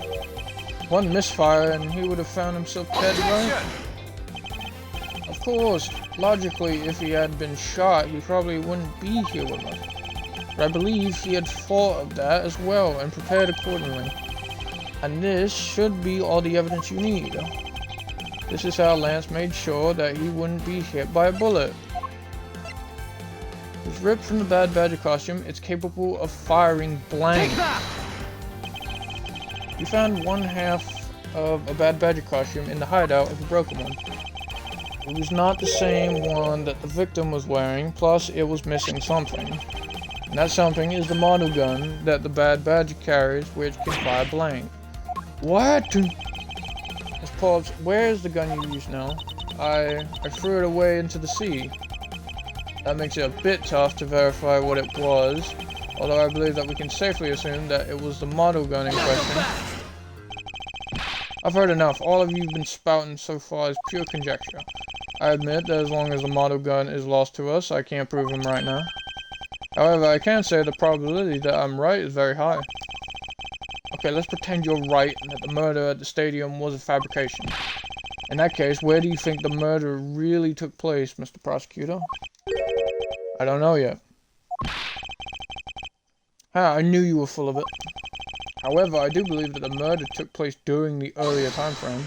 One misfire and he would have found himself dead, right? Of course, logically, if he had been shot, he probably wouldn't be here with us. But I believe he had thought of that as well and prepared accordingly. And this should be all the evidence you need. This is how Lance made sure that he wouldn't be hit by a bullet. It was ripped from the Bad Badger costume. It's capable of firing blank. Take that! We found one half of a Bad Badger costume in the hideout of a broken one. It was not the same one that the victim was wearing, plus it was missing something. And that something is the model gun that the Bad Badger carries, which can fire blank. What? Miss Pops, where is the gun you use now? I threw it away into the sea. That makes it a bit tough to verify what it was, although I believe that we can safely assume that it was the model gun in question. I've heard enough. All of you have been spouting so far is pure conjecture. I admit that as long as the model gun is lost to us, I can't prove him right now. However, I can say the probability that I'm right is very high. Okay, let's pretend you're right and that the murder at the stadium was a fabrication. In that case, where do you think the murder really took place, Mr. Prosecutor? I don't know yet. Ah, I knew you were full of it. However, I do believe that the murder took place during the earlier time frame.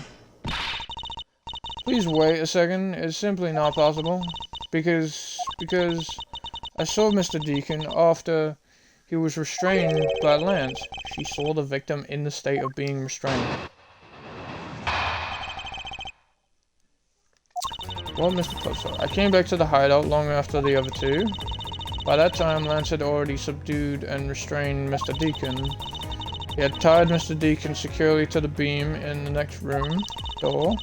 Please wait a second. It's simply not possible. Because I saw Mr. Deacon after he was restrained by Lance. She saw the victim in the state of being restrained. Well, Mr. Poster, I came back to the hideout long after the other two. By that time, Lance had already subdued and restrained Mr. Deacon. He had tied Mr. Deacon securely to the beam in the next room door.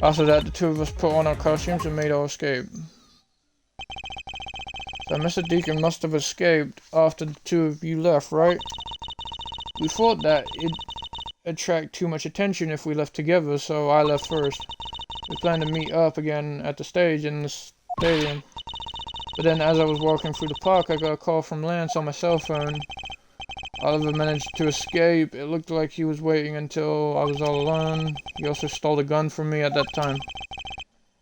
After that, the two of us put on our costumes and made our escape. So Mr. Deacon must have escaped after the two of you left, right? We thought that it'd attract too much attention if we left together, so I left first. We planned to meet up again at the stage in the stadium. But then as I was walking through the park, I got a call from Lance on my cell phone. Oliver managed to escape. It looked like he was waiting until I was all alone. He also stole the gun from me at that time.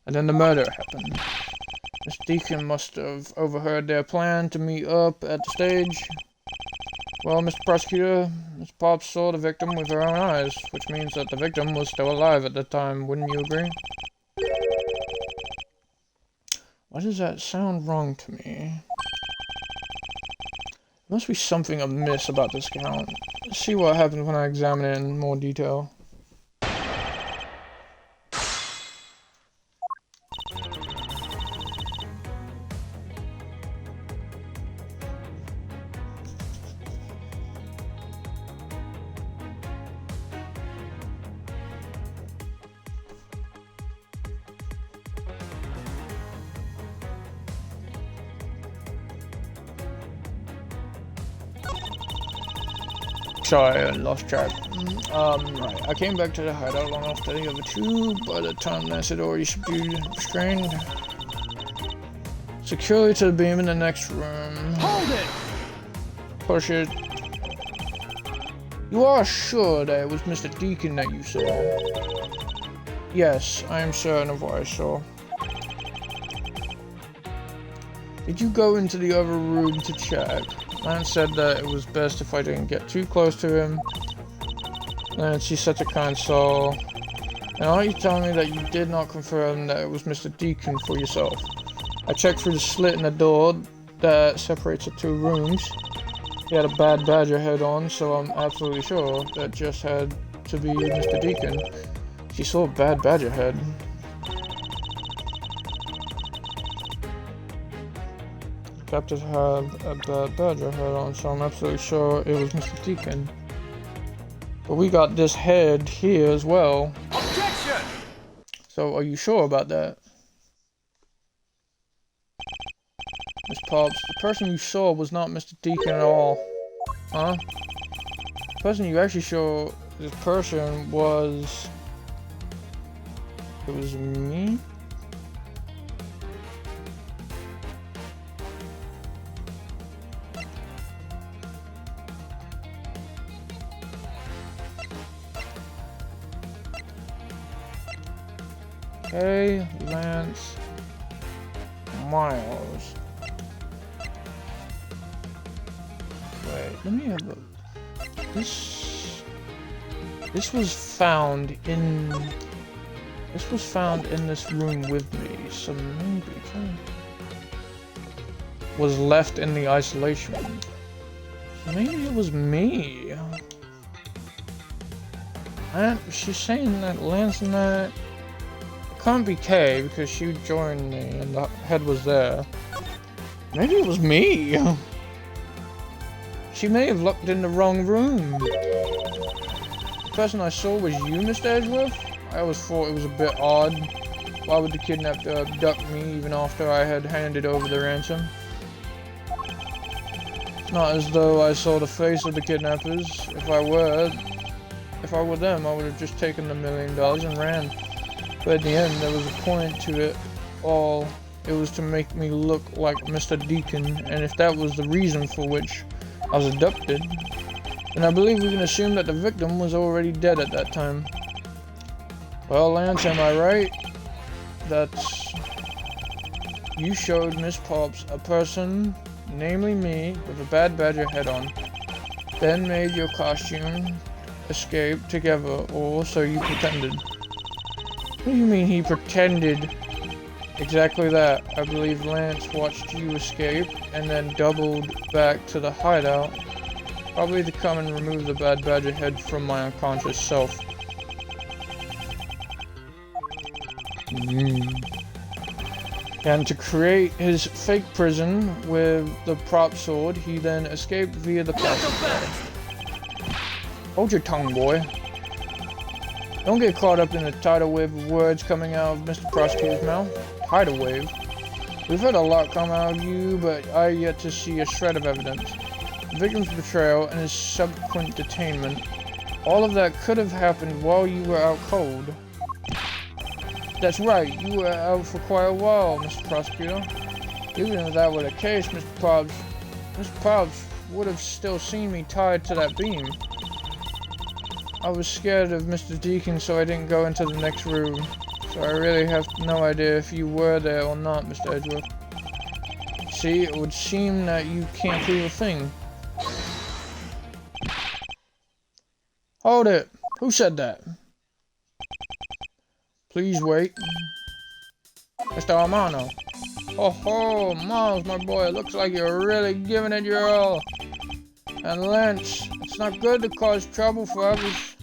And then the murder happened. Miss Deacon must have overheard their plan to meet up at the stage. Well, Mr. Prosecutor, Miss Pops saw the victim with her own eyes, which means that the victim was still alive at the time, wouldn't you agree? Why does that sound wrong to me? There must be something amiss about this count. Let's see what happens when I examine it in more detail. Sorry, I lost track. Right. I came back to the hideout long after the other two. By the time Lance had already subdued and restrained. Securely to the beam in the next room. Hold it! Push it. You are sure that it was Mr. Deacon that you saw? Yes, I am certain of what I saw. Did you go into the other room to check? Lance said that it was best if I didn't get too close to him. Lance, she's such a kind soul. Now, aren't you telling me that you did not confirm that it was Mr. Deacon for yourself? I checked through the slit in the door that separates the two rooms. He had a Bad Badger head on, so I'm absolutely sure that just had to be Mr. Deacon. She saw a Bad Badger head. Captain had a Bad Badger head on, so I'm absolutely sure it was Mr. Deacon. But we got this head here as well. Objection! So are you sure about that? Miss Pops, the person you saw was not Mr. Deacon at all. Huh? The person you actually saw, this person was... It was me? Okay, Lance Miles. Wait, let me have a... This was found in... This was found in this room with me, so maybe was left in the isolation room. So maybe it was me. She's saying that Lance and that it can't be Kay because she joined me and the head was there. Maybe it was me. She may have looked in the wrong room. The person I saw was you, Mr. Edgeworth? I always thought it was a bit odd. Why would the kidnapper abduct me even after I had handed over the ransom? It's not as though I saw the face of the kidnappers. If I were them, I would have just taken the $1 million and ran. But at the end, there was a point to it all. It was to make me look like Mr. Deacon, and if that was the reason for which I was abducted, then I believe we can assume that the victim was already dead at that time. Well, Lance, am I right? That you showed Miss Pops a person, namely me, with a bad badger head on, then made your costume escape together, or so you pretended. What do you mean he pretended? Exactly that. I believe Lance watched you escape and then doubled back to the hideout, probably to come and remove the bad badger head from my unconscious self. And to create his fake prison with the prop sword, he then escaped via the passage. Hold your tongue, boy. Don't get caught up in the tidal wave of words coming out of Mr. Prosecutor's mouth. Tidal wave. We've heard a lot come out of you, but I yet to see a shred of evidence. The victim's betrayal and his subsequent detainment. All of that could have happened while you were out cold. That's right, you were out for quite a while, Mr. Prosecutor. Even if that were the case, Mr. Pops would have still seen me tied to that beam. I was scared of Mr. Deacon, so I didn't go into the next room. So I really have no idea if you were there or not, Mr. Edgeworth. See, it would seem that you can't prove a thing. Hold it! Who said that? Please wait. Mr. Armano. Oh ho, Miles, my boy, it looks like you're really giving it your all. And Lance, it's not good to cause trouble for others.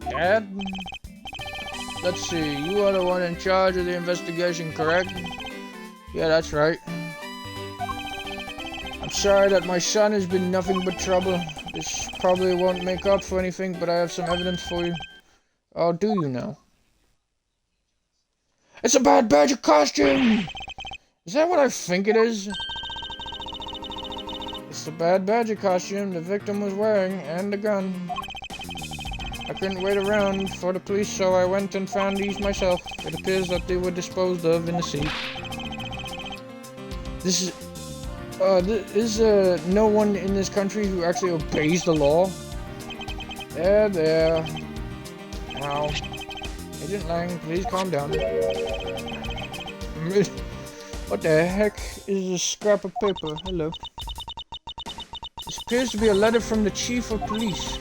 Dad? Let's see, you are the one in charge of the investigation, correct? Yeah, that's right. I'm sorry that my son has been nothing but trouble. This probably won't make up for anything, but I have some evidence for you. Oh, do you now? It's a bad badger costume! Is that what I think it is? It's the bad badger costume the victim was wearing, and the gun. I couldn't wait around for the police, so I went and found these myself. It appears that they were disposed of in the sea. Is no one in this country who actually obeys the law? There. Now, Agent Lang, please calm down. What the heck is this scrap of paper? Hello. This appears to be a letter from the Chief of Police.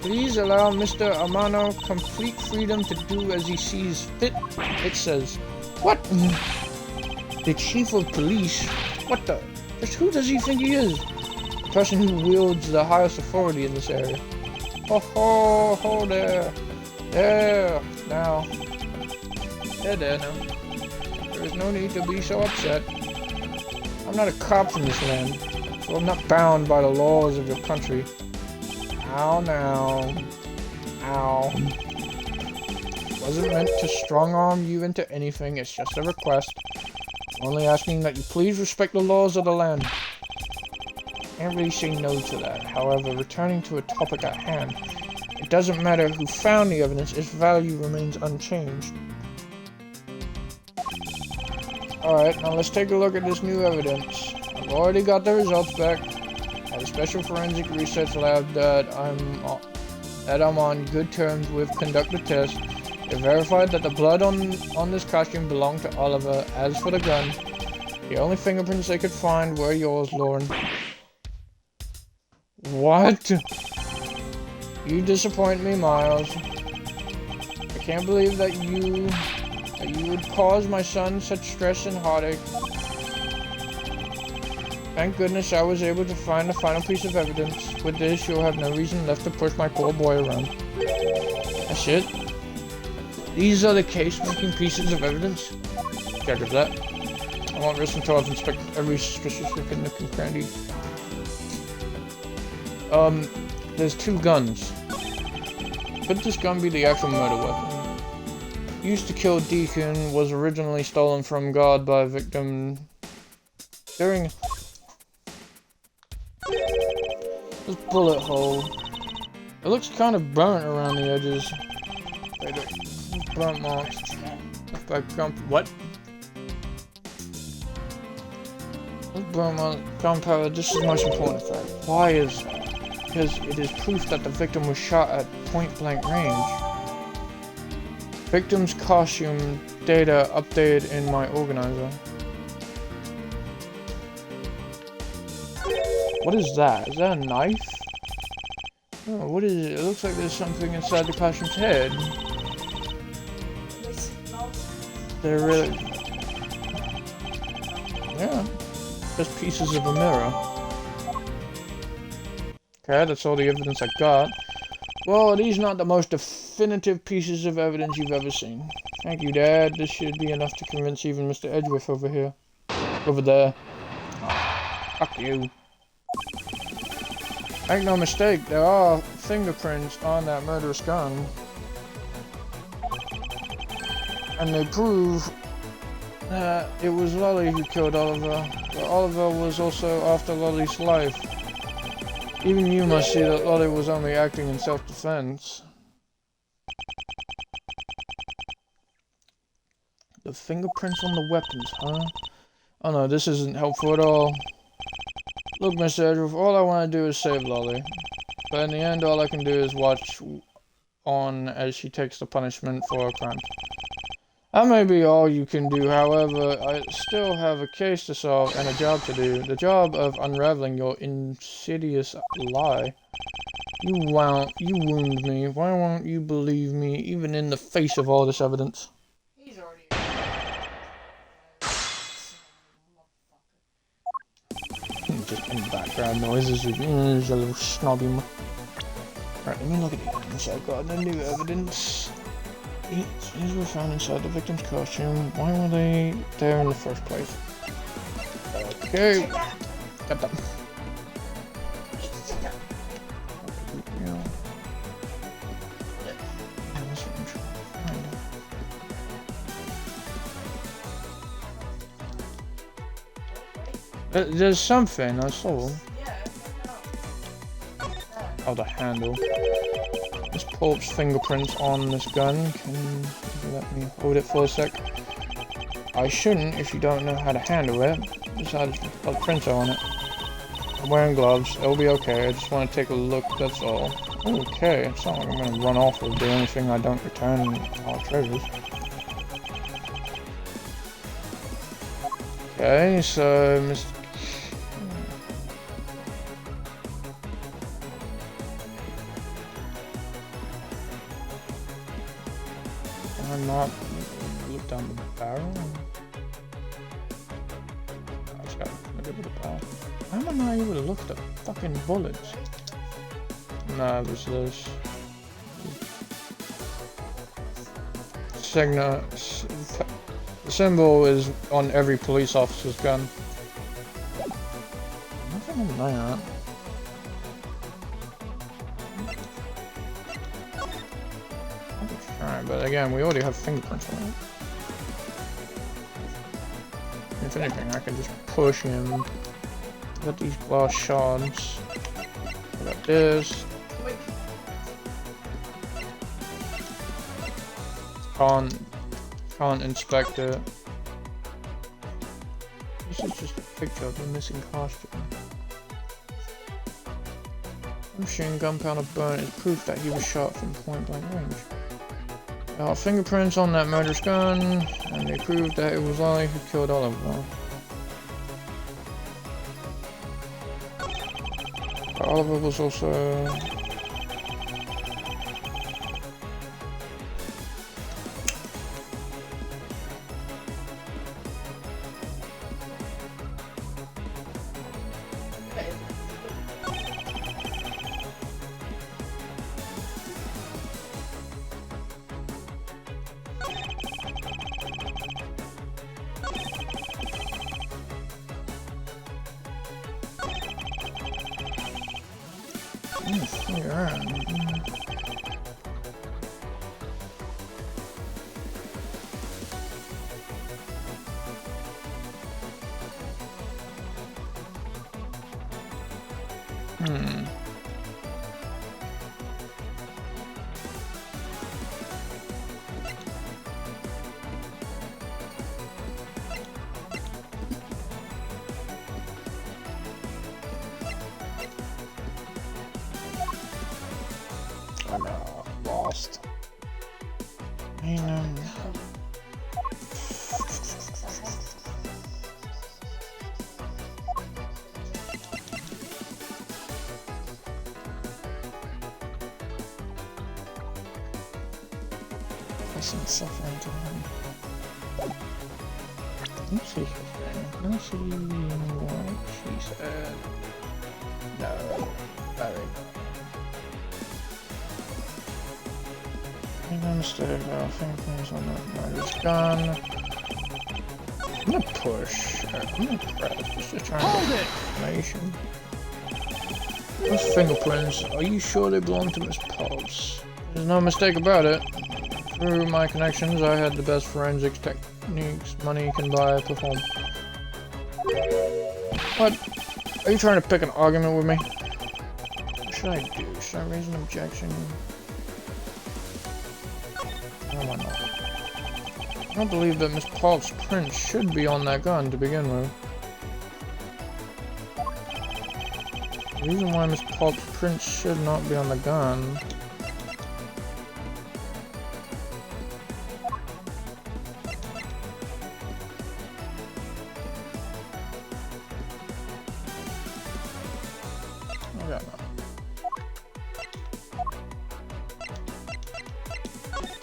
Please allow Mr. Armano complete freedom to do as he sees fit, it says. What? The Chief of Police? What the? Just who does he think he is? The person who wields the highest authority in this area. Oh, there. There, now. There now. There is no need to be so upset. I'm not a cop from this land, so I'm not bound by the laws of your country. Ow, now. Ow. Wasn't meant to strong-arm you into anything, it's just a request. Only asking that you please respect the laws of the land. Can't really say no to that. However, returning to a topic at hand, it doesn't matter who found the evidence, its value remains unchanged. Alright, now let's take a look at this new evidence. I've already got the results back. At a special forensic research lab that I'm on good terms with conduct the test. It verified that the blood on this costume belonged to Oliver. As for the gun, the only fingerprints they could find were yours, Lauren. What? You disappoint me, Miles. I can't believe that you would cause my son such stress and heartache. Thank goodness I was able to find the final piece of evidence. With this, you'll have no reason left to push my poor boy around. That's it. These are the case-making pieces of evidence. Get rid of that. I won't rest until I've inspected every suspicious looking nook and cranny. There's 2 guns. Could this gun be the actual murder weapon? Used to kill Deacon, was originally stolen from God by a victim during this bullet hole. It looks kind of burnt around the edges. Burnt marks. What? Burnt marks. Gunpowder. This is the most important fact. Why is that? Because it is proof that the victim was shot at point-blank range. Victim's costume data updated in my organizer. What is that? Is that a knife? Oh, what is it? It looks like there's something inside the costume's head. They're really... Yeah. Just pieces of a mirror. Okay, that's all the evidence I got. Well, these are not the most definitive pieces of evidence you've ever seen. Thank you, Dad. This should be enough to convince even Mr. Edgeworth over here. Over there. Oh, fuck you. Make no mistake, there are fingerprints on that murderous gun. And they prove that it was Lolly who killed Oliver. But Oliver was also after Lolly's life. Even you must see that Lolly was only acting in self-defense. The fingerprints on the weapons, huh? Oh no, this isn't helpful at all. Look, Mr. Edgeworth, all I want to do is save Lolly. But in the end, all I can do is watch on as she takes the punishment for her crimes. That may be all you can do, however, I still have a case to solve and a job to do. The job of unraveling your insidious lie. You wound me. Why won't you believe me, even in the face of all this evidence? He's already. Just in background noises, a little snobby. Right, let me look at the evidence I've got. The new evidence. These were found inside the victim's costume. Why were they there in the first place? Okay. Got them. There's something I saw. Oh, the handle. This Pope's fingerprints on this gun. Can you let me hold it for a sec? I shouldn't if you don't know how to handle it. Just had a printer on it. I'm wearing gloves. It'll be okay. I just want to take a look, that's all. Okay, it's not like I'm going to run off with the only thing I don't return are treasures. Okay, so Mr. I'm not look down the barrel. I just gotta look at the barrel. Why am I not able to look at the fucking bullets? Nah, there's this. Signa. The symbol is on every police officer's gun. Nothing on that. Alright, but again, we already have fingerprints on it. If anything, I can just push him. I got these glass shards. I got this. Can't inspect it. This is just a picture of the missing costume. Machine gunpowder burn is proof that he was shot from point blank range. There are fingerprints on that murderous gun, and they proved that it was Lolly who killed Oliver. But Oliver was also... I know, lost. I know. Listen, suffering to him. Let's see her thing. Let's see what she said. No, very good. Make no mistake, I think things on that murder's gone. I'm gonna push. I'm gonna press. Just trying to get information. Those fingerprints, are you sure they belong to Miss Pulse? There's no mistake about it. Through my connections, I had the best forensics techniques money can buy perform. What? Are you trying to pick an argument with me? What should I do? Should I raise an objection? No, why not? I don't believe that Miss Pulp's print should be on that gun to begin with. The reason why Miss Pulp's print should not be on the gun. I don't know.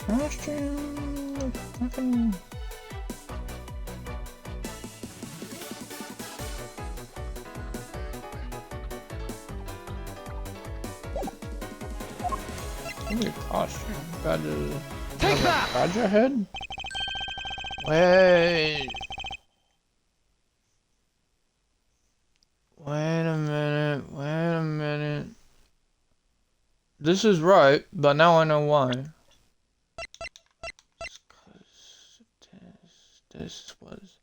Costume, fucking. Give me a costume. Badger. Take that! Badger head? Wait. Wait a minute. Wait a minute. This is right, but now I know why. It's 'cause this was.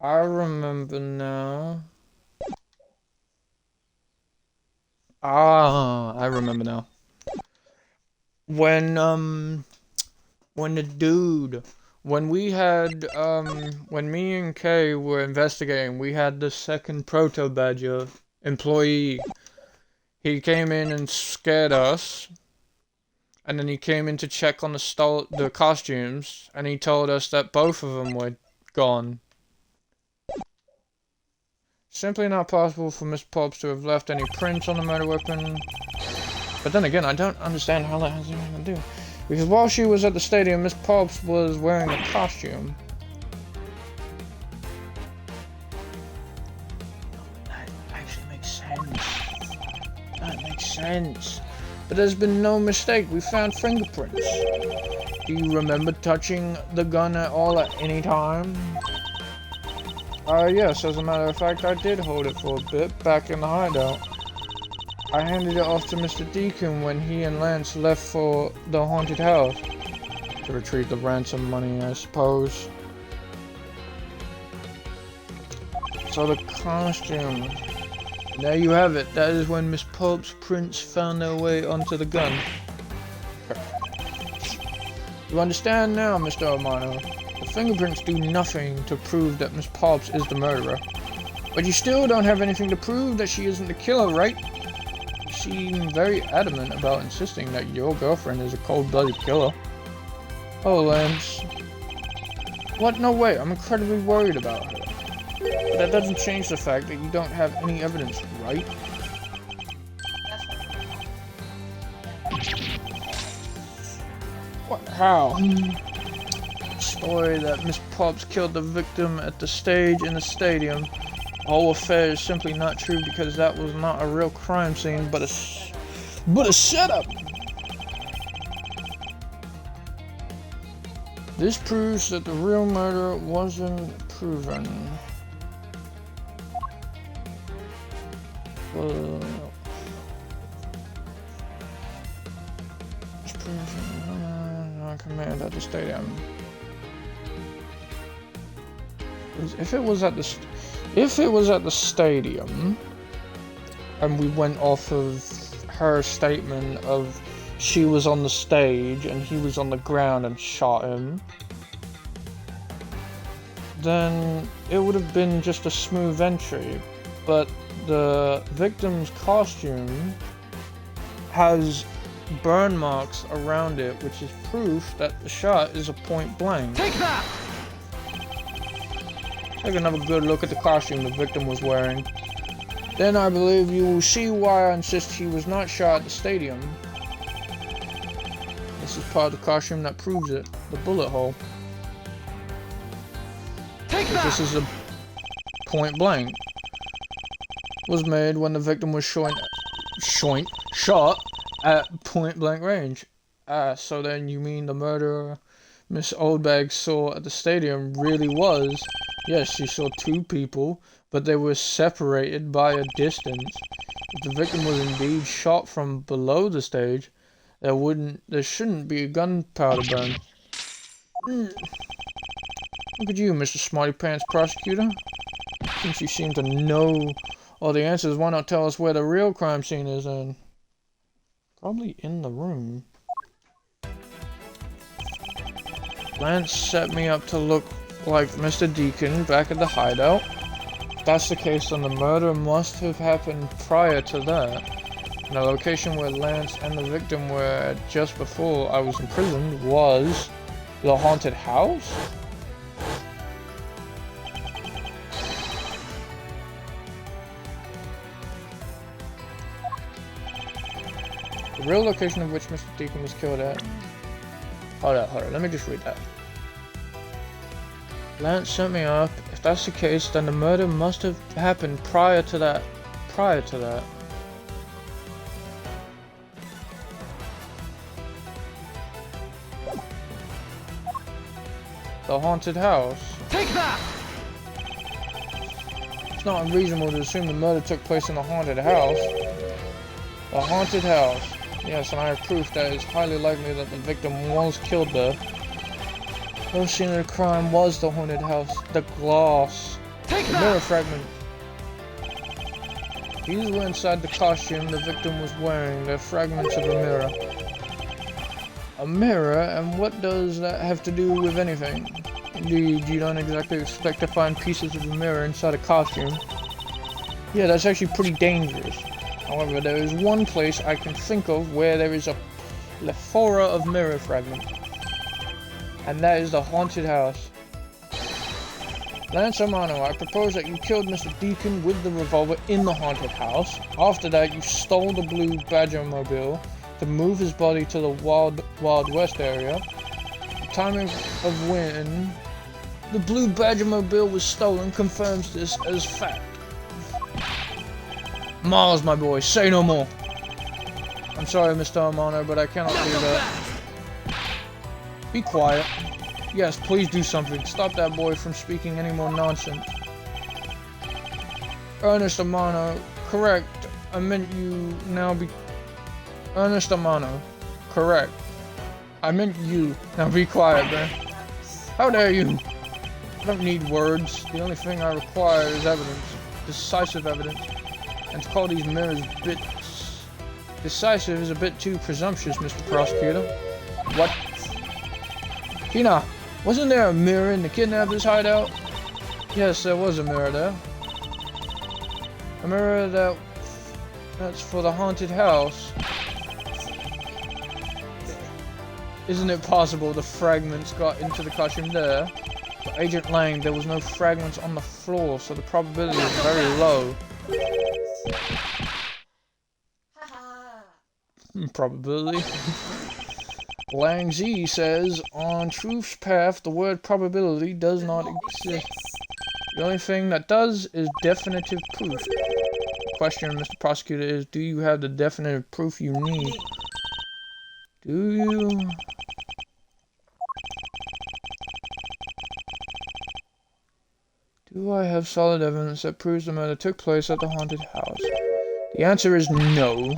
I remember now. Ah, I remember now. When the dude, when we had, when me and Kay were investigating, we had the second Proto Badger employee. He came in and scared us, and then he came in to check on the costumes, and he told us that both of them were gone. Simply not possible for Miss Pops to have left any prints on the murder weapon. But then again, I don't understand how that has anything to do. Because while she was at the stadium, Miss Pops was wearing a costume. That actually makes sense. That makes sense. But there's been no mistake. We found fingerprints. Do you remember touching the gun at all at any time? Yes, as a matter of fact, I did hold it for a bit back in the hideout. I handed it off to Mr. Deacon when he and Lance left for the haunted house. To retrieve the ransom money, I suppose. So the costume. There you have it. That is when Miss Pulp's prints found their way onto the gun. You understand now, Mr. Romano? The fingerprints do nothing to prove that Miss Pulps is the murderer. But you still don't have anything to prove that she isn't the killer, right? You seem very adamant about insisting that your girlfriend is a cold-blooded killer. Oh, Lance. What? No way. I'm incredibly worried about her. But that doesn't change the fact that you don't have any evidence, right? What? How? Story that Miss Pops killed the victim at the stage in the stadium. The whole affair is simply not true because that was not a real crime scene, but a setup. This proves that the real murder wasn't proven. Command at the stadium. If it was at the stadium, and we went off of her statement of she was on the stage and he was on the ground and shot him, then it would have been just a smooth entry. But the victim's costume has burn marks around it, which is proof that the shot is a point blank. Take that! Take another good look at the costume the victim was wearing. Then I believe you will see why I insist he was not shot at the stadium. This is part of the costume that proves it. The bullet hole. Take that! This is a point blank. Was made when the victim was shot at point blank range. So then you mean the murderer Miss Oldbag saw at the stadium really was, yes, she saw two people, but they were separated by a distance. If the victim was indeed shot from below the stage, there shouldn't be a gunpowder burn. Look at you, Mr. Smarty Pants Prosecutor. Since you seem to know all the answers, why not tell us where the real crime scene is and probably in the room. Lance set me up to look like Mr. Deacon back at the hideout. If that's the case, then the murder must have happened prior to that. And the location where Lance and the victim were just before I was imprisoned was the haunted house? The real location of which Mr. Deacon was killed at. Hold on, let me just read that. Lance sent me up. If that's the case, then the murder must have happened prior to that. The haunted house. Take that! It's not unreasonable to assume the murder took place in the haunted house. The haunted house. Yes, and I have proof that it's highly likely that the victim was killed there. The scene of the crime was the haunted house. The glass. Take The that! mirror fragment. These were inside the costume the victim was wearing. They're fragments of a mirror. A mirror? And what does that have to do with anything? Indeed, you don't exactly expect to find pieces of a mirror inside a costume. Yeah, that's actually pretty dangerous. However, there is one place I can think of where there is a plethora of mirror fragments. And that is the haunted house. Lance Armano, I propose that you killed Mr. Deacon with the revolver in the haunted house. After that, you stole the blue Badger mobile to move his body to the Wild West area. The timing of when the blue Badger mobile was stolen confirms this as fact. Miles, my boy, say no more. I'm sorry, Mr. Armano, but I cannot do that. Be quiet. Yes, please do something. Stop that boy from speaking any more nonsense. Ernest Armano, correct. I meant you now be... Ernest Armano, correct. I meant you. Now be quiet, man. How dare you? I don't need words. The only thing I require is evidence. Decisive evidence. And to call these mirrors bits decisive is a bit too presumptuous, Mr. Prosecutor. What? Tina, wasn't there a mirror in the kidnapper's hideout? Yes, there was a mirror there. A mirror that's for the haunted house. Isn't it possible the fragments got into the costume there? For Agent Lang, there was no fragments on the floor, so the probability is very low. Probability. Lang Z says, on truth's path, the word probability does not exist. The only thing that does is definitive proof. The question, Mr. Prosecutor, is do you have the definitive proof you need? Do you? Do I have solid evidence that proves the murder took place at the haunted house? The answer is no.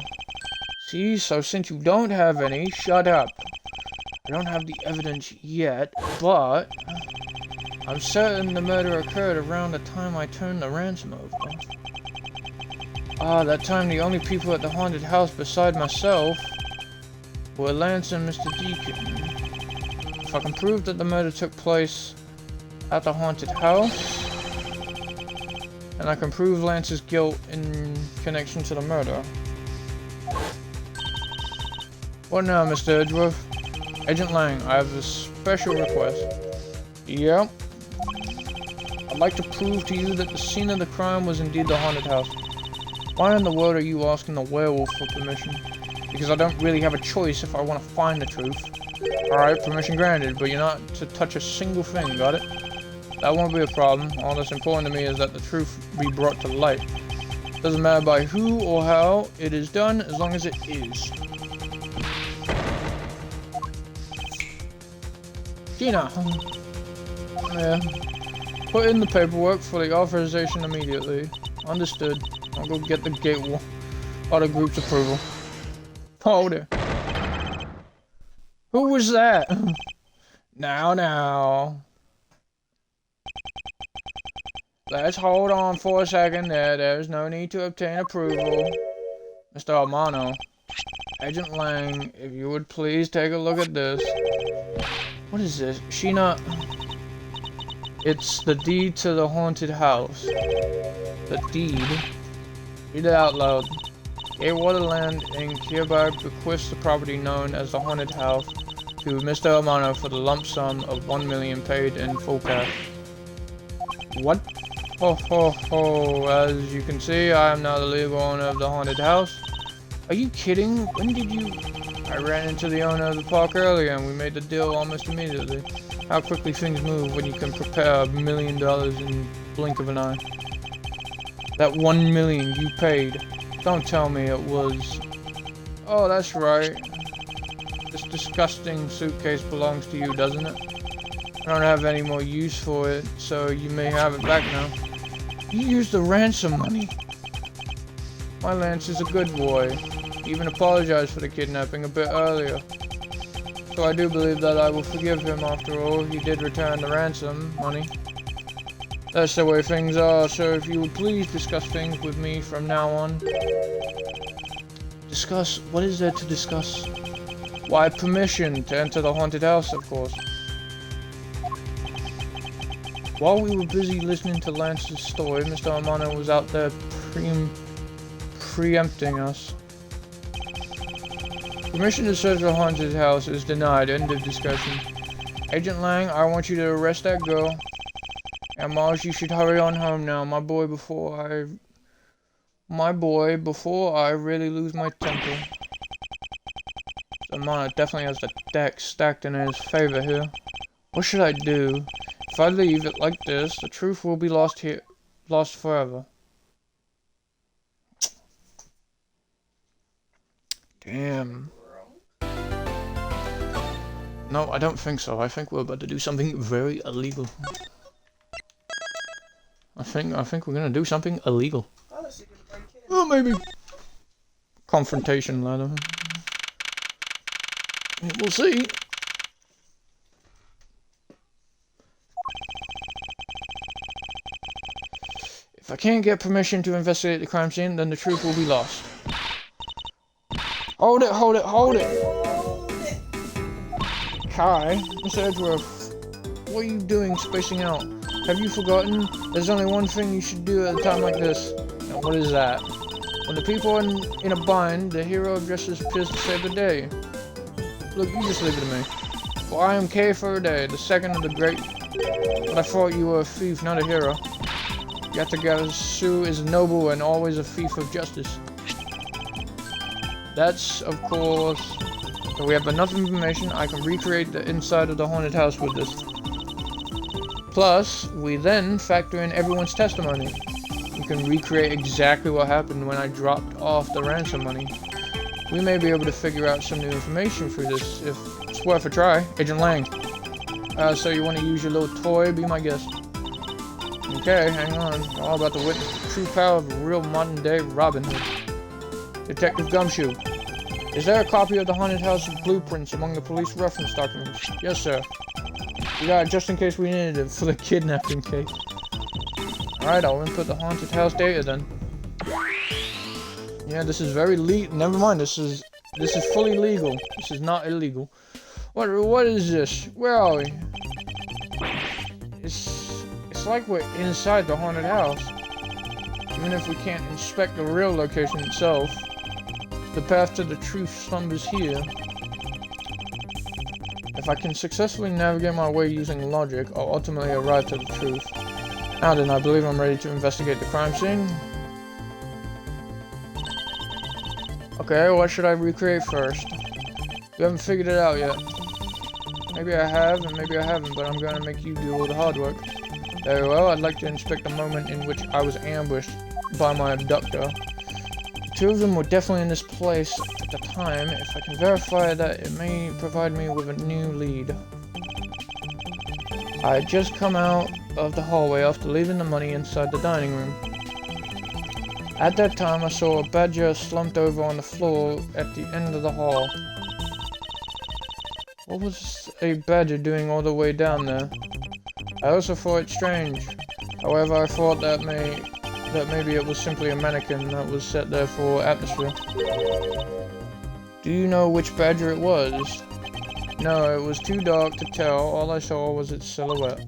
See, so since you don't have any, shut up. I don't have the evidence yet, but I'm certain the murder occurred around the time I turned the ransom over. Ah, that time the only people at the haunted house beside myself were Lance and Mr. Deacon. If I can prove that the murder took place at the haunted house, and I can prove Lance's guilt in connection to the murder. What now, Mr. Edgeworth? Agent Lang, I have a special request. Yep. I'd like to prove to you that the scene of the crime was indeed the haunted house. Why in the world are you asking the werewolf for permission? Because I don't really have a choice if I want to find the truth. Alright, permission granted, but you're not to touch a single thing, got it? That won't be a problem. All that's important to me is that the truth be brought to light. Doesn't matter by who or how it is done, as long as it is. Gina! Yeah. Put in the paperwork for the authorization immediately. Understood. I'll go get the gateway. Or the group's approval. Hold it. Who was that? Now. Let's hold on for a second there. There's no need to obtain approval. Mr. Armano. Agent Lang, if you would please take a look at this. What is this? Sheena. It's the deed to the haunted house. The deed? Read it out loud. Waterland Inc. hereby bequests the property known as the haunted house to Mr. Armano for the lump sum of $1 million paid in full cash. What? Ho ho ho, as you can see, I am now the legal owner of the haunted house. Are you kidding? When did you... I ran into the owner of the park earlier and we made the deal almost immediately. How quickly things move when you can prepare $1 million in the blink of an eye. That $1 million you paid. Don't tell me it was... Oh, that's right. This disgusting suitcase belongs to you, doesn't it? I don't have any more use for it, so you may have it back now. You used the ransom money. My Lance is a good boy. He even apologized for the kidnapping a bit earlier. So I do believe that I will forgive him after all. He did return the ransom money. That's the way things are, so if you would please discuss things with me from now on. Discuss? What is there to discuss? Why, permission to enter the haunted house, of course. While we were busy listening to Lance's story, Mr. Armano was out there preempting us. Permission to search the haunted house is denied. End of discussion. Agent Lang, I want you to arrest that girl. And Miles, you should hurry on home now, my boy, before I really lose my temper. Armano definitely has the deck stacked in his favor here. What should I do? If I leave it like this, the truth will be lost forever. Damn. No, I don't think so. I think we're about to do something very illegal. I think we're gonna do something illegal. Oh, maybe. Confrontation ladder. We'll see. If I can't get permission to investigate the crime scene, then the truth will be lost. Hold it, hold it, hold it! Kai, Mr. Edgeworth, what are you doing spacing out? Have you forgotten? There's only one thing you should do at a time like this. And what is that? When the people are in a bind, the hero of justice appears to save the day. Look, you just leave it to me. For I am K for a day, the second of the great... But I thought you were a thief, not a hero. Yatagasu is noble and always a thief of justice. That's, of course... So we have enough information, I can recreate the inside of the haunted house with this. Plus, we then factor in everyone's testimony. We can recreate exactly what happened when I dropped off the ransom money. We may be able to figure out some new information through this, if it's worth a try. Agent Lang. So you want to use your little toy? Be my guest. Okay, hang on. We're all about to witness the true power of a real modern-day Robin Hood. Detective Gumshoe. Is there a copy of the haunted house's blueprints among the police reference documents? Yes, sir. We got it just in case we needed it for the kidnapping case. Alright, I'll input the haunted house data then. Yeah, this is very never mind, this is fully legal. This is not illegal. What is this? Where are we? It's like we're inside the haunted house. Even if we can't inspect the real location itself, the path to the truth slumbers here. If I can successfully navigate my way using logic, I'll ultimately arrive to the truth. Now then, I believe I'm ready to investigate the crime scene. Okay, what should I recreate first? We haven't figured it out yet. Maybe I have, and maybe I haven't, but I'm gonna make you do all the hard work. Very well, I'd like to inspect the moment in which I was ambushed by my abductor. The two of them were definitely in this place at the time. If I can verify that, it may provide me with a new lead. I had just come out of the hallway after leaving the money inside the dining room. At that time, I saw a badger slumped over on the floor at the end of the hall. What was a badger doing all the way down there? I also thought it strange. However, I thought that maybe it was simply a mannequin that was set there for atmosphere. Do you know which badger it was? No, it was too dark to tell. All I saw was its silhouette.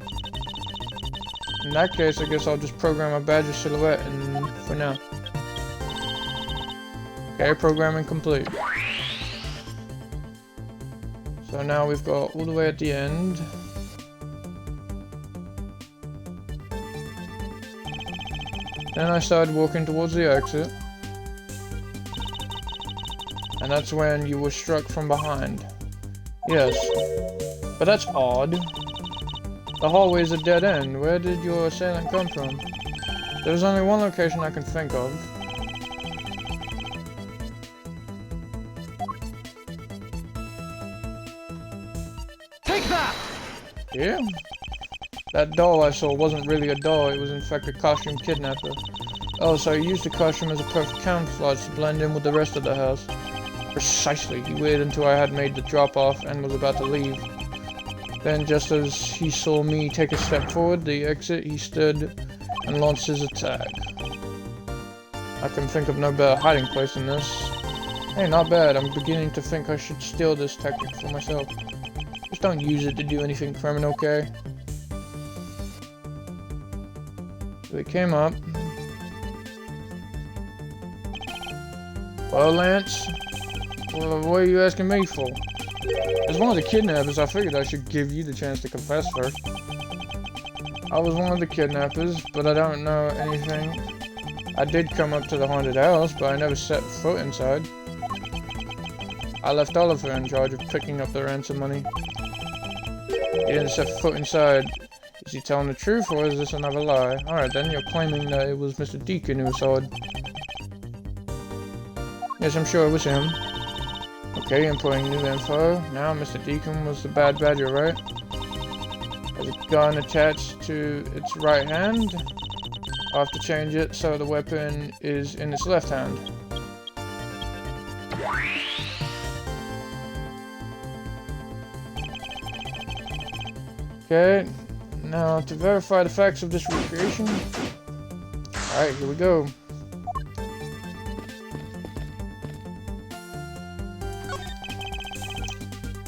In that case, I guess I'll just program a badger silhouette for now. Okay, programming complete. So now we've got all the way at the end. Then I started walking towards the exit. And that's when you were struck from behind. Yes. But that's odd. The hallway is a dead end. Where did your assailant come from? There's only one location I can think of. Take that! Yeah? That doll I saw wasn't really a doll, it was in fact a costume kidnapper. Oh, so he used the costume as a perfect camouflage to blend in with the rest of the house. Precisely, he waited until I had made the drop-off and was about to leave. Then, just as he saw me take a step forward, the exit, he stood and launched his attack. I can think of no better hiding place than this. Hey, not bad, I'm beginning to think I should steal this tactic for myself. Just don't use it to do anything criminal, okay? So he came up. Well, Lance, well, what are you asking me for? As one of the kidnappers, I figured I should give you the chance to confess first. I was one of the kidnappers, but I don't know anything. I did come up to the haunted house, but I never set foot inside. I left Oliver in charge of picking up the ransom money. He didn't set foot inside. Is he telling the truth, or is this another lie? Alright then, you're claiming that it was Mr. Deacon who saw it. Yes, I'm sure it was him. Okay, inputting new info. Now, Mr. Deacon was the bad badger, right? Has a gun attached to its right hand. I'll have to change it so the weapon is in its left hand. Okay, now to verify the facts of this recreation. Alright, here we go.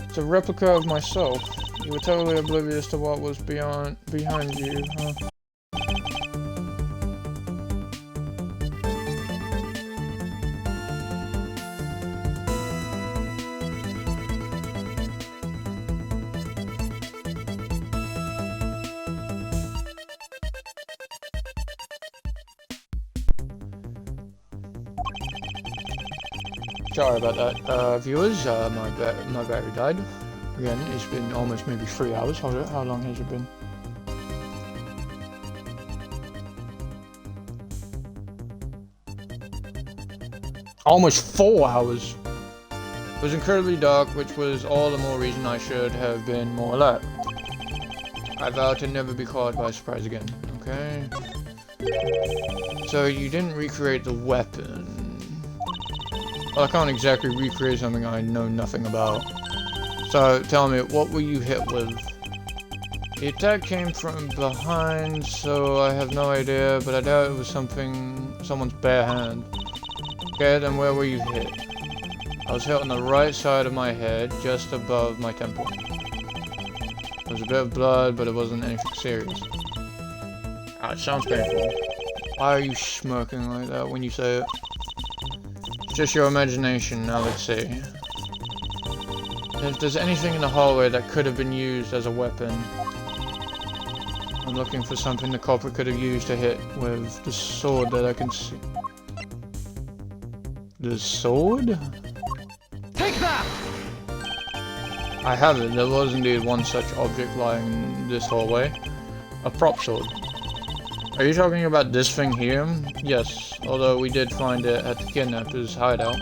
It's a replica of myself. You were totally oblivious to what was behind you, huh? Sorry about that, viewers. My battery died. Again, it's been almost maybe 3 hours. How long has it been? Almost 4 hours. It was incredibly dark, which was all the more reason I should have been more alert. I vow to never be caught by surprise again. Okay. So you didn't recreate the weapon. Well, I can't exactly recreate something I know nothing about. So, tell me, what were you hit with? The attack came from behind, so I have no idea, but I doubt it was someone's bare hand. Okay, then where were you hit? I was hit on the right side of my head, just above my temple. There was a bit of blood, but it wasn't anything serious. Ah, it sounds painful. Why are you smirking like that when you say it? It's just your imagination, now let's see. If there's anything in the hallway that could have been used as a weapon, I'm looking for something the culprit could have used to hit with the sword that I can see. The sword? Take that! I have it. There was indeed one such object lying in this hallway. A prop sword. Are you talking about this thing here? Yes, although we did find it at the kidnapper's hideout.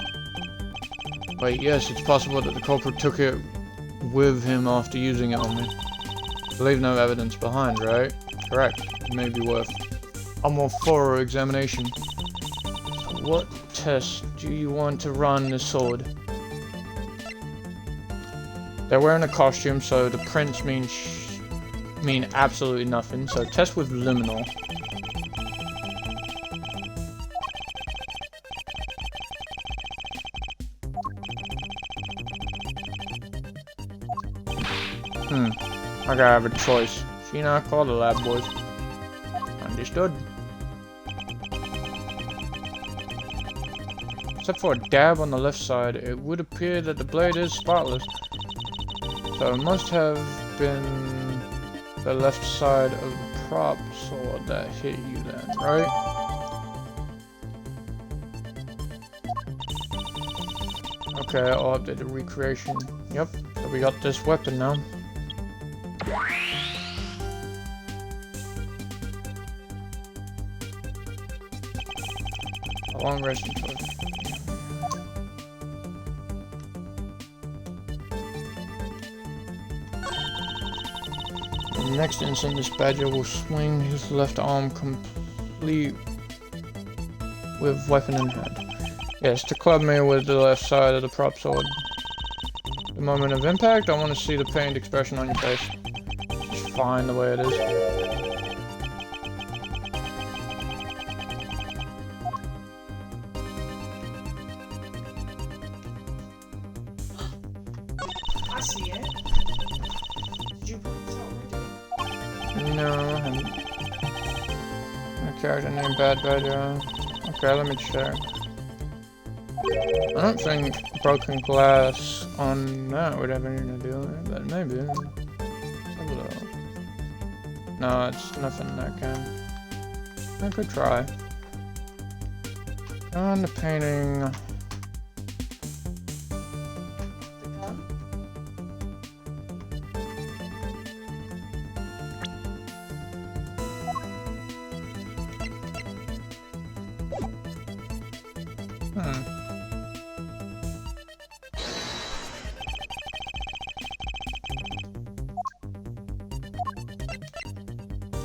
Wait, yes, it's possible that the culprit took it with him after using it on me. Leave no evidence behind, right? Correct. It may be worth a more thorough examination. So what test do you want to run the sword? They're wearing a costume, so the prints mean absolutely nothing. So test with liminal. I gotta have a choice. See, now call the lab boys. Understood. Except for a dab on the left side, it would appear that the blade is spotless. So it must have been the left side of the prop sword that hit you then, right? Okay, I'll update the recreation. Yep, so we got this weapon now. A long resting sword. In the next instant, this badger will swing his left arm complete with weapon in hand. Yes, to club me with the left side of the prop sword. The moment of impact, I want to see the pained expression on your face. It's fine the way it is. I see it. Did you put it already? No, I haven't. A character named Bad Badger. Okay, let me check. I don't think broken glass on that would have anything to do with it, but maybe. Let's have a look. No, it's nothing that can. I could try. On the painting. The gun?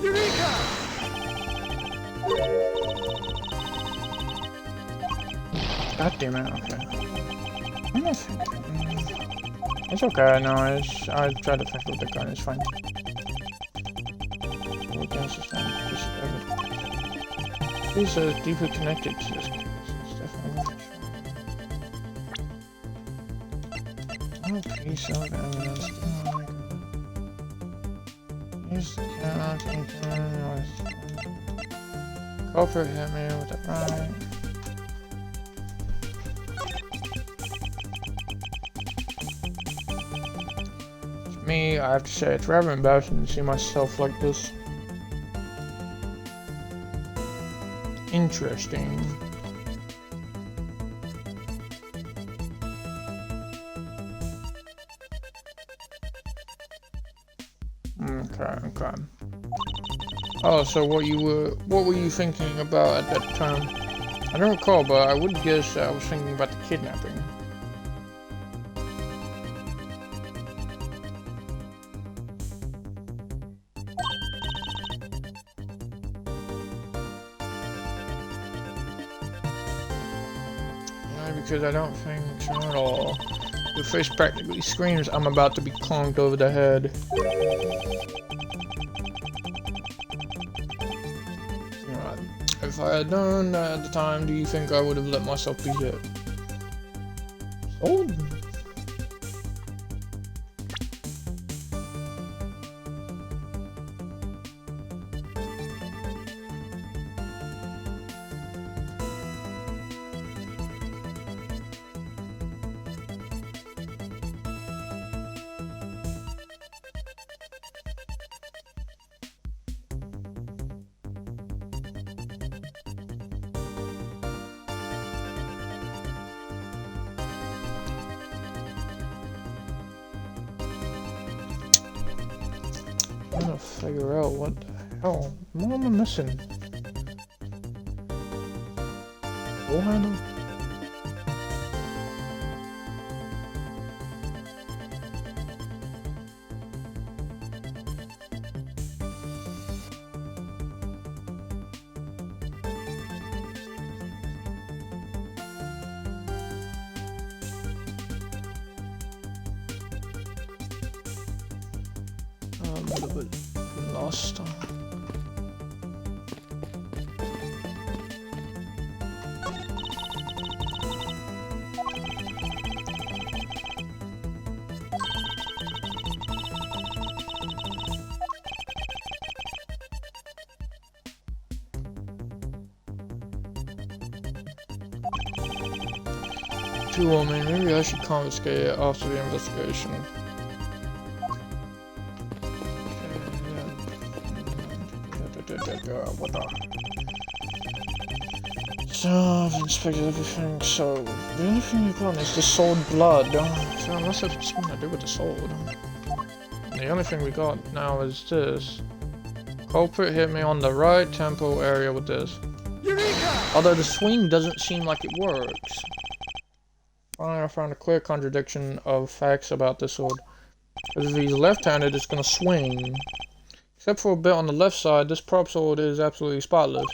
Eureka! God damn it, okay. I'm not thinking. It's okay, no, I tried to fuck with the gun, it's fine. These are deeply connected to this case. It's definitely oh, piece of evidence. Oh my god. Here's the counting. Culprit hit me with the right. To me, I have to say, it's rather embarrassing to see myself like this. Interesting. Okay. Oh, so what were you thinking about at that time? I don't recall, but I would guess I was thinking about the kidnapping. because I don't think so at all. Your face practically screams I'm about to be conked over the head. Alright. If I had known that at the time, do you think I would have let myself be hit? Sold? I'm trying to figure out what the hell. What am I missing? Door handle? A little bit lost. 2 women, maybe I should confiscate it after the investigation. What the? So, I've inspected everything, so the only thing we've got is the sword blood. So unless it's something to do with the sword. The only thing we got now is this. Culprit hit me on the right temple area with this. Eureka! Although the swing doesn't seem like it works. Finally, I found a clear contradiction of facts about this sword. Because if he's left-handed, it's gonna swing. Except for a bit on the left side, this prop sword is absolutely spotless.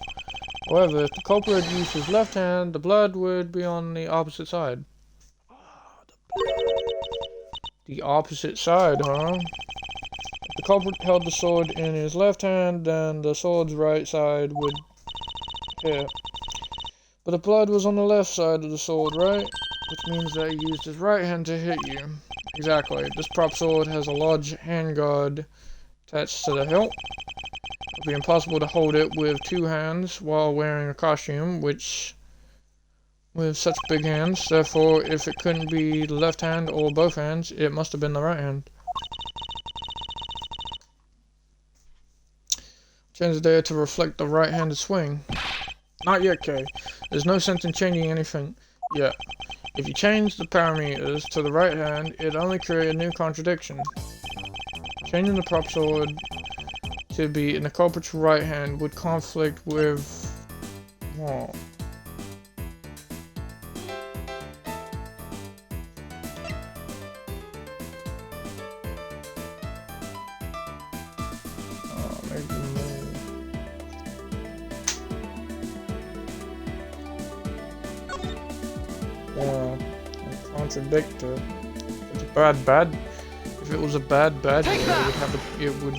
However, if the culprit used his left hand, the blood would be on the opposite side. The opposite side, huh? If the culprit held the sword in his left hand, then the sword's right side would hit. But the blood was on the left side of the sword, right? Which means that he used his right hand to hit you. Exactly. This prop sword has a large handguard attached to the hilt. It would be impossible to hold it with 2 hands while wearing a costume, with such big hands. Therefore, if it couldn't be the left hand or both hands, it must have been the right hand. Change it there to reflect the right-handed swing. Not yet, Kay. There's no sense in changing anything yet. If you change the parameters to the right hand, it'd only create a new contradiction. Changing the prop sword to be in the culprit's right hand would conflict with... Whoa. Contradict it. It's a bad. If it was a bad guy, it would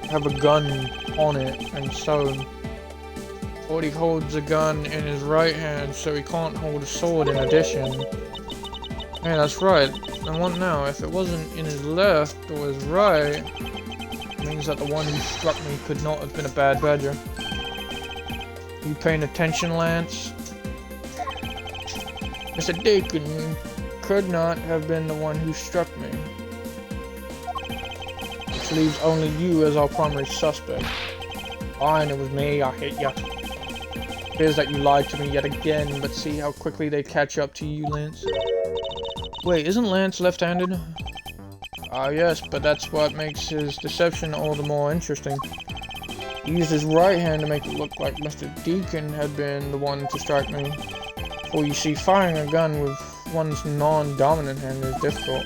have a gun on it, and so he holds a gun in his right hand, so he can't hold a sword in addition. Yeah, that's right. And what now? If it wasn't in his left or his right, it means that the one who struck me could not have been a bad badger. You paying attention, Lance? Mr. Deacon could not have been the one who struck me. Which leaves only you as our primary suspect. Fine, it was me, I hit ya. Appears that you lied to me yet again, but see how quickly they catch up to you, Lance. Wait, isn't Lance left-handed? Ah, yes, but that's what makes his deception all the more interesting. He used his right hand to make it look like Mr. Deacon had been the one to strike me. For you see, firing a gun with one's non-dominant hand is difficult.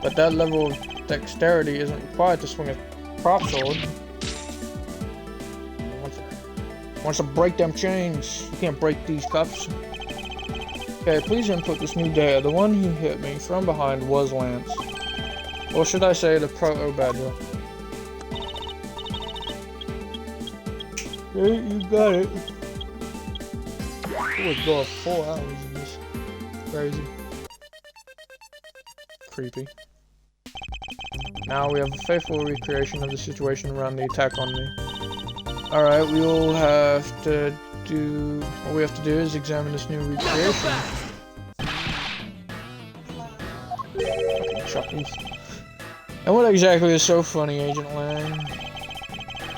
But that level of dexterity isn't required to swing a prop sword. Wants to break them chains. You can't break these cuffs. Okay, please input this new data. The one who hit me from behind was Lance. Or should I say the proto-badger. Okay, you got it. It would go 4 hours in this. Crazy. Creepy. Now we have a faithful recreation of the situation around the attack on me. Alright, we all have to do... All we have to do is examine this new recreation. Fucking chuckles. And what exactly is so funny, Agent Lang?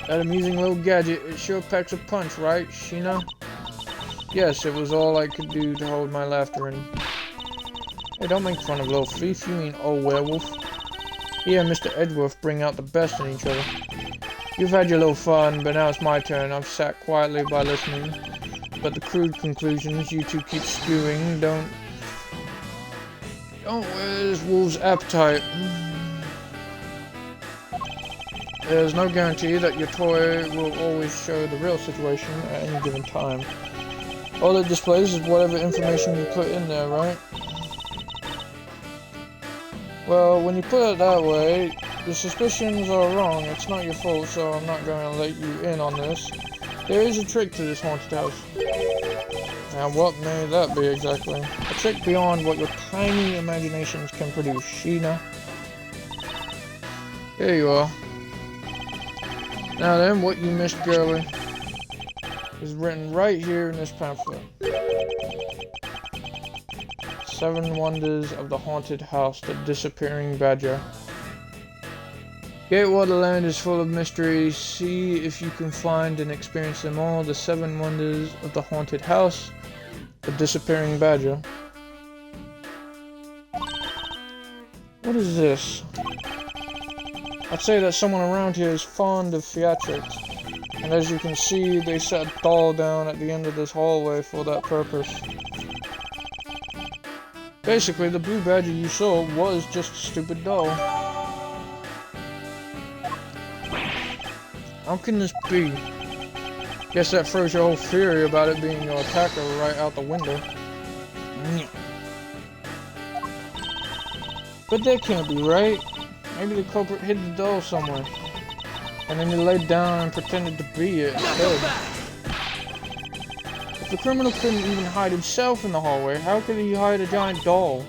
That amusing little gadget, it sure packs a punch, right, Sheena? Yes, it was all I could do to hold my laughter in. Hey, don't make fun of little thief, you mean old werewolf. He and Mr. Edgeworth bring out the best in each other. You've had your little fun, but now it's my turn. I've sat quietly by listening. But the crude conclusions you two keep spewing don't where's Wolf's appetite? There's no guarantee that your toy will always show the real situation at any given time. All it displays is whatever information you put in there, right? Well, when you put it that way, your suspicions are wrong. It's not your fault, so I'm not going to let you in on this. There is a trick to this haunted house. And what may that be exactly? A trick beyond what your tiny imaginations can produce, Sheena. Here you are. Now then, what you missed, girlie, is written right here in this pamphlet. 7 Wonders of the Haunted House, the Disappearing Badger. Gatewater Land is full of mysteries. See if you can find and experience them all. The 7 Wonders of the Haunted House, the Disappearing Badger. What is this? I'd say that someone around here is fond of theatrics. And as you can see, they set a doll down at the end of this hallway for that purpose. Basically, the blue badger you saw was just a stupid doll. How can this be? Guess that throws your whole theory about it being your attacker right out the window. But that can't be right. Maybe the culprit hid the doll somewhere. And then he laid down and pretended to be it instead. If the criminal couldn't even hide himself in the hallway, how could he hide a giant doll?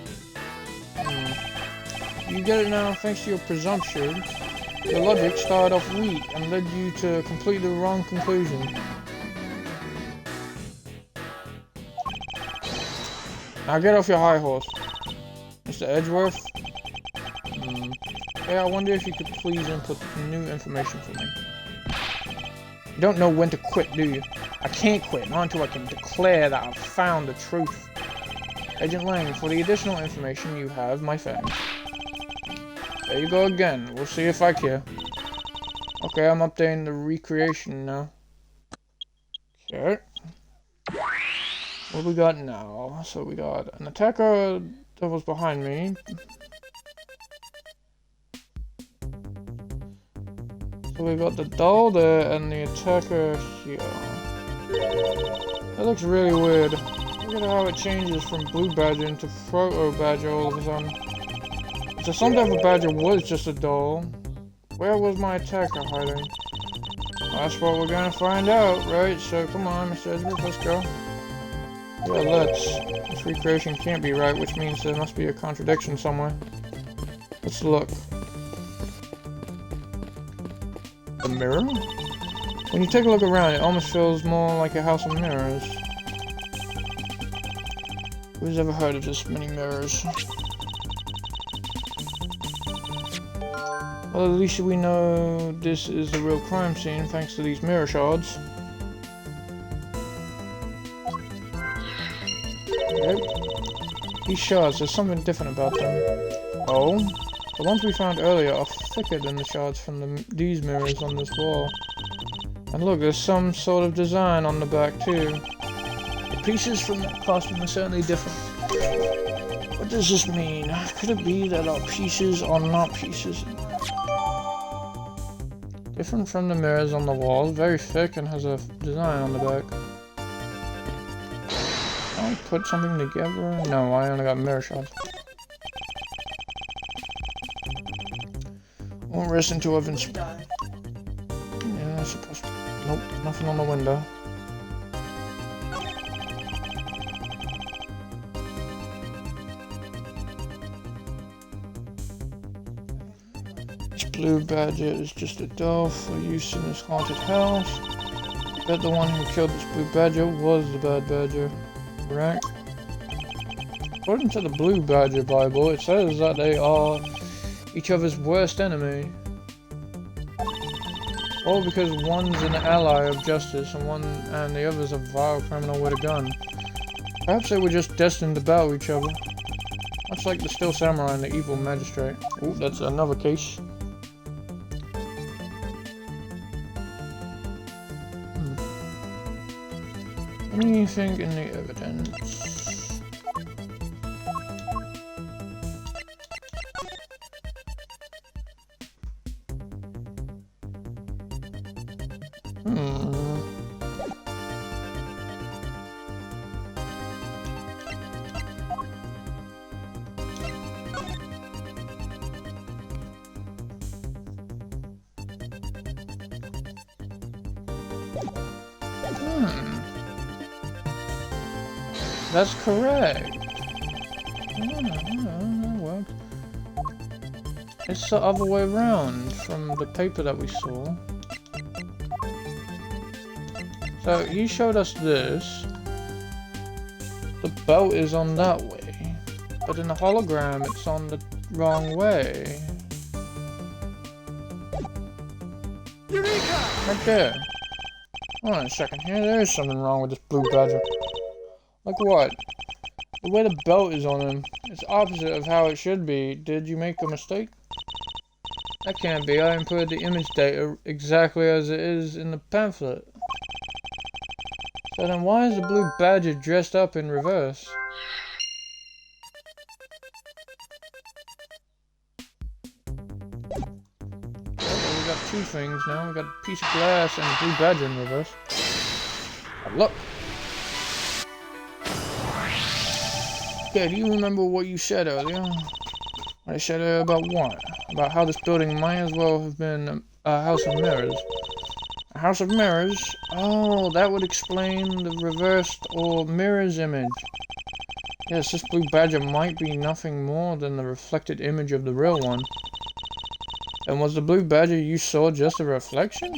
You get it now thanks to your presumption. Your logic started off weak and led you to a completely wrong conclusion. Now get off your high horse. Mr. Edgeworth? Yeah, I wonder if you could please input new information for me. You don't know when to quit, do you? I can't quit, not until I can declare that I've found the truth. Agent Lang, for the additional information you have my thanks. There you go again. We'll see if I care. Okay, I'm updating the recreation now. Okay. What do we got now? So we got an attacker that was behind me. So we got the doll there and the attacker here. That looks really weird. Look at how it changes from blue badger into proto badger all of a sudden. So some type of badger was just a doll. Where was my attacker hiding? That's what we're gonna find out, right? So come on, Mr. Edgeworth, let's go. Yeah, let's. This recreation can't be right, which means there must be a contradiction somewhere. Let's look. A mirror? When you take a look around, it almost feels more like a house of mirrors. Who's ever heard of this many mirrors? Well, at least we know this is a real crime scene thanks to these mirror shards. Yep. These shards, there's something different about them. Oh? The ones we found earlier are thicker than the shards from these mirrors on this wall. And look, there's some sort of design on the back too. The pieces from that costume are certainly different. What does this mean? Could it be that our pieces are not pieces? Different from the mirrors on the wall, very thick and has a design on the back. I put something together? No, I only got mirror shards. Won't rest until I've Window. Yeah, I suppose. Nope, nothing on the window. This blue badger is just a doll for use in this haunted house. Bet the one who killed this blue badger was the bad badger, correct? According to the Blue Badger Bible, it says that they are each other's worst enemy. All because one's an ally of justice and the other's a vile criminal with a gun. Perhaps they were just destined to battle each other. Much like the Still Samurai and the Evil Magistrate. Ooh, that's another case. Anything in the evidence? That's correct. Well, it's the other way around from the paper that we saw. So he showed us this. The belt is on that way, but in the hologram it's on the wrong way. Eureka! Right there. Hold on a second here, there is something wrong with this blue badger. Like what? The way the belt is on him, it's opposite of how it should be. Did you make a mistake? That can't be. I inputted the image data exactly as it is in the pamphlet. So then why is the blue badger dressed up in reverse? Well, we got two things now. We got a piece of glass and a blue badger in reverse. Oh, look! Yeah, do you remember what you said earlier? What I said earlier about what? About how this building might as well have been a house of mirrors. A house of mirrors? Oh, that would explain the reversed or mirrors image. Yes, this blue badger might be nothing more than the reflected image of the real one. And was the blue badger you saw just a reflection?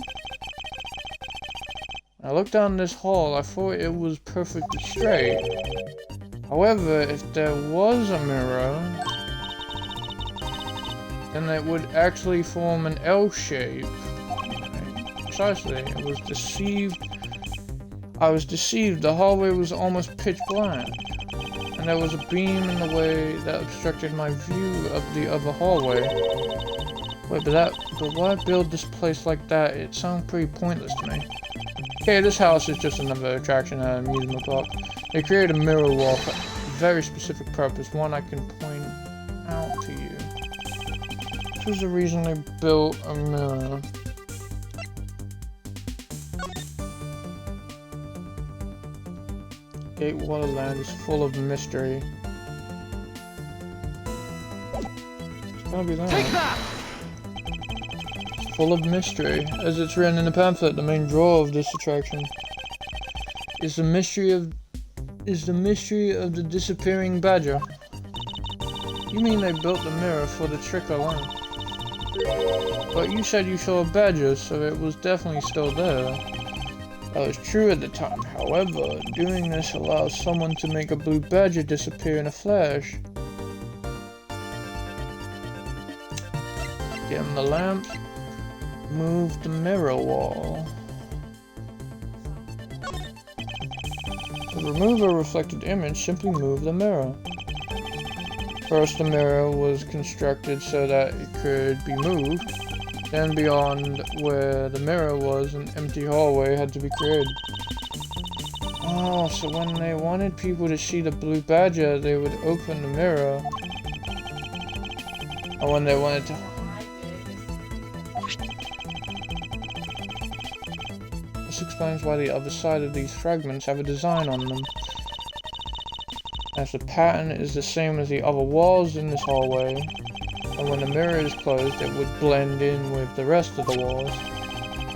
I looked down this hall, I thought it was perfectly straight. However, if there was a mirror, then it would actually form an L shape. Precisely, I was deceived. The hallway was almost pitch black, and there was a beam in the way that obstructed my view of the other hallway. Wait, but why build this place like that? It sounds pretty pointless to me. Okay, this house is just another attraction at an amusement park. They created a mirror wall for a very specific purpose, one I can point out to you. This was the reason they built a mirror. Gatewater Land is full of mystery. It's gotta be that. Take that! It's full of mystery, as it's written in the pamphlet. The main draw of this attraction is the mystery of the disappearing badger. You mean they built the mirror for the trick alone? But you said you saw a badger, so it was definitely still there. That was true at the time. However, doing this allows someone to make a blue badger disappear in a flash. Dim the lamp. Move the mirror wall. To remove a reflected image, simply move the mirror. First, the mirror was constructed so that it could be moved. Then, beyond where the mirror was, an empty hallway had to be created. Oh, so when they wanted people to see the blue badger, they would open the mirror. Or when they wanted to... This explains why the other side of these fragments have a design on them. as the pattern is the same as the other walls in this hallway, and when the mirror is closed it would blend in with the rest of the walls.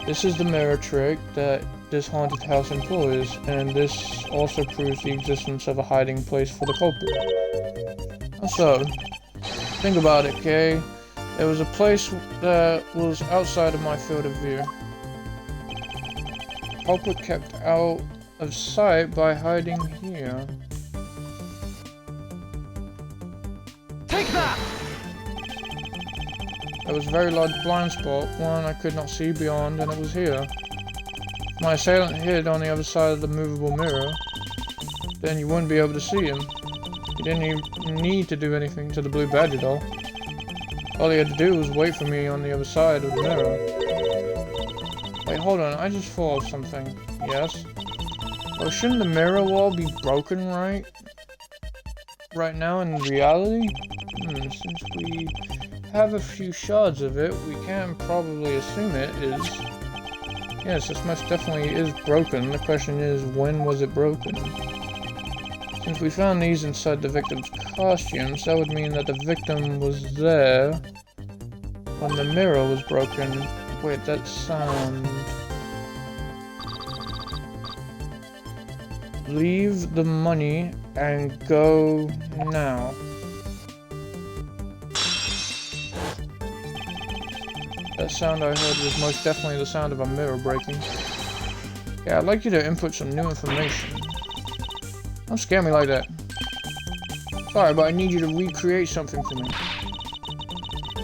This is the mirror trick that this haunted house employs, and this also proves the existence of a hiding place for the culprit. So, think about it, okay? There was a place that was outside of my field of view. The culprit kept out of sight by hiding here. Take that! There was a very large blind spot, one I could not see beyond, and it was here. If my assailant hid on the other side of the movable mirror, then you wouldn't be able to see him. He didn't even need to do anything to the blue badger doll. All he had to do was wait for me on the other side of the mirror. Wait, hold on, I just thought of something. Yes? Oh, shouldn't the mirror wall be broken right now in reality? Since we have a few shards of it, we can probably assume it is. Yes, this most definitely is broken. The question is, when was it broken? Since we found these inside the victim's costumes, that would mean that the victim was there when the mirror was broken. Wait, that sound... Leave the money and go now. That sound I heard was most definitely the sound of a mirror breaking. Yeah, I'd like you to input some new information. Don't scare me like that. Sorry, but I need you to recreate something for me.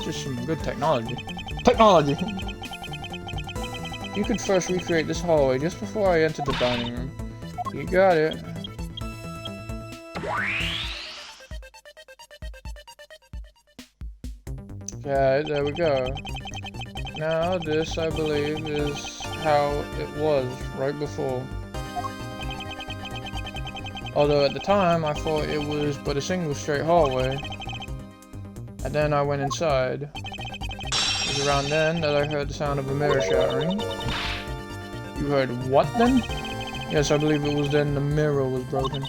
Just some good technology. Technology! You could first recreate this hallway just before I entered the dining room. You got it. Yeah, there we go. Now this, I believe, is how it was right before. Although at the time I thought it was but a single straight hallway. And then I went inside. It was around then that I heard the sound of a mirror shattering. You heard what then? Yes, I believe it was then the mirror was broken.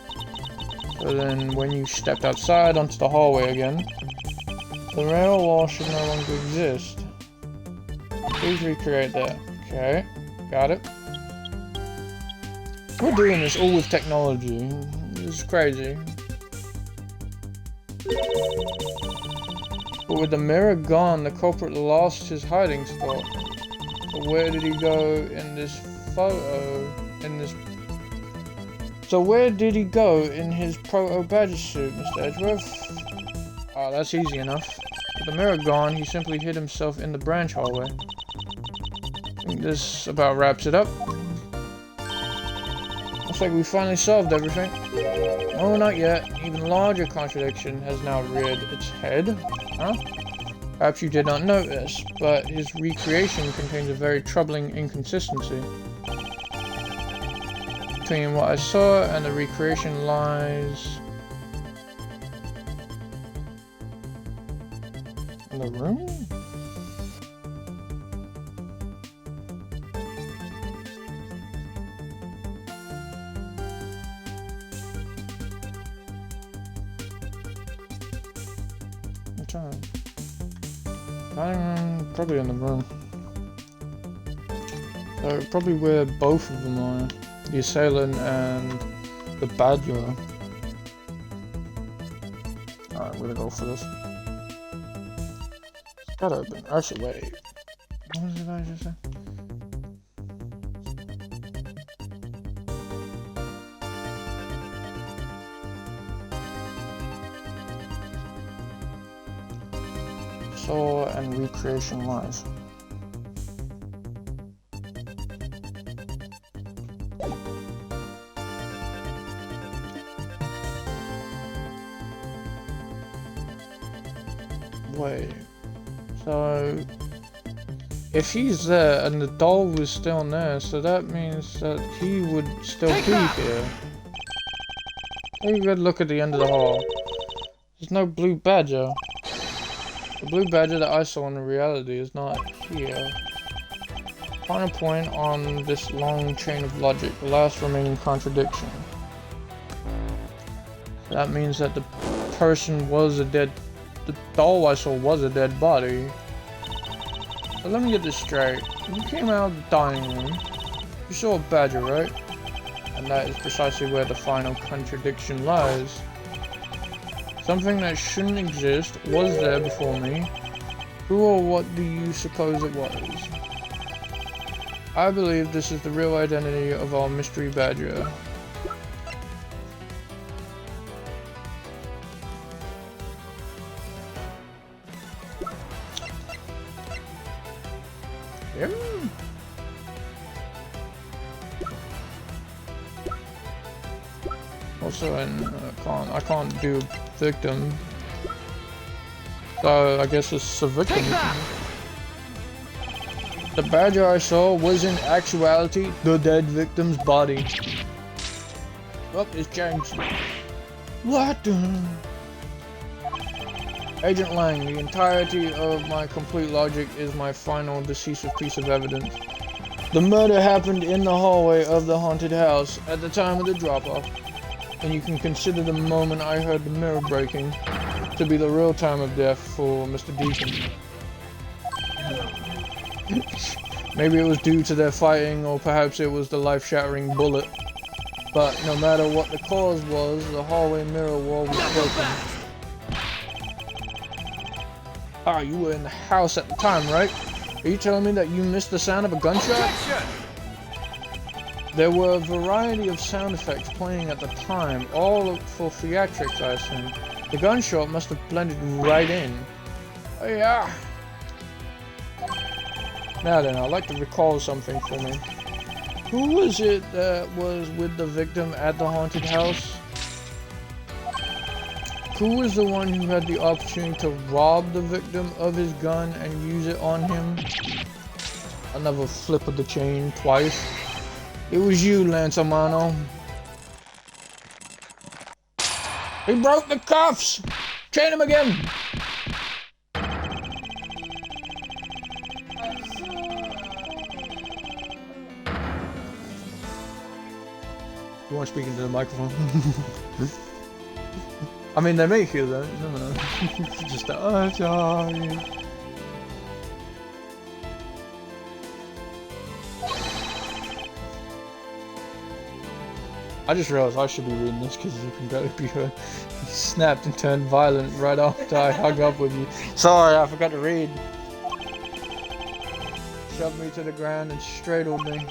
So then when you stepped outside onto the hallway again, the mirror wall should no longer exist. Please recreate that. Okay, got it. We're doing this all with technology. This is crazy. But with the mirror gone, the culprit lost his hiding spot. But where did he go in this photo? So where did he go in his proto-badger suit, Mr. Edgeworth? Oh, that's easy enough. With the mirror gone, he simply hid himself in the branch hallway. I think this about wraps it up. Looks like we finally solved everything. No, not yet. An even larger contradiction has now reared its head. Huh? Perhaps you did not notice, but his recreation contains a very troubling inconsistency. Between what I saw and the recreation lies... in the room? Probably in the room. So probably where both of them are. The assailant and the badger. Alright, I'm gonna go for this. It's gotta have been. Actually, wait. What did I just say? Soul and recreation lies. Wait, so if he's there and the doll was still there, so that means that he would still be here. Take a good look at the end of the hall. There's no blue badger. The blue badger that I saw in reality is not here. Final point on this long chain of logic, the last remaining contradiction. That means that the person was a dead... The doll I saw was a dead body. So let me get this straight. You came out of the dining room. You saw a badger, right? And that is precisely where the final contradiction lies. Something that shouldn't exist was there before me. Who or what do you suppose it was? I believe this is the real identity of our mystery badger. Yeah. Also, I can't do victim. So I guess it's a victim. The badger I saw was in actuality the dead victim's body. Oh, it's changed. What the? Agent Lang, the entirety of my complete logic is my final decisive piece of evidence. The murder happened in the hallway of the haunted house at the time of the drop-off, and you can consider the moment I heard the mirror breaking to be the real time of death for Mr. Deacon. Maybe it was due to their fighting, or perhaps it was the life-shattering bullet. But no matter what the cause was, the hallway mirror wall was broken. Ah, you were in the house at the time, right? Are you telling me that you missed the sound of a gunshot? There were a variety of sound effects playing at the time, all for theatrics, I assume. The gunshot must have blended right in. Oh yeah. Now then, I'd like to recall something for me. Who was it that was with the victim at the haunted house? Who was the one who had the opportunity to rob the victim of his gun and use it on him? Another flip of the chain twice. It was you, Lance Amano. He broke the cuffs! Chain him again! You want to speak into the microphone? I mean, they may hear that. You never know. Just sorry. I just realized I should be reading this because you can barely be heard. He snapped and turned violent right after I hung up with you. Sorry, I forgot to read. Shoved me to the ground and straddled me.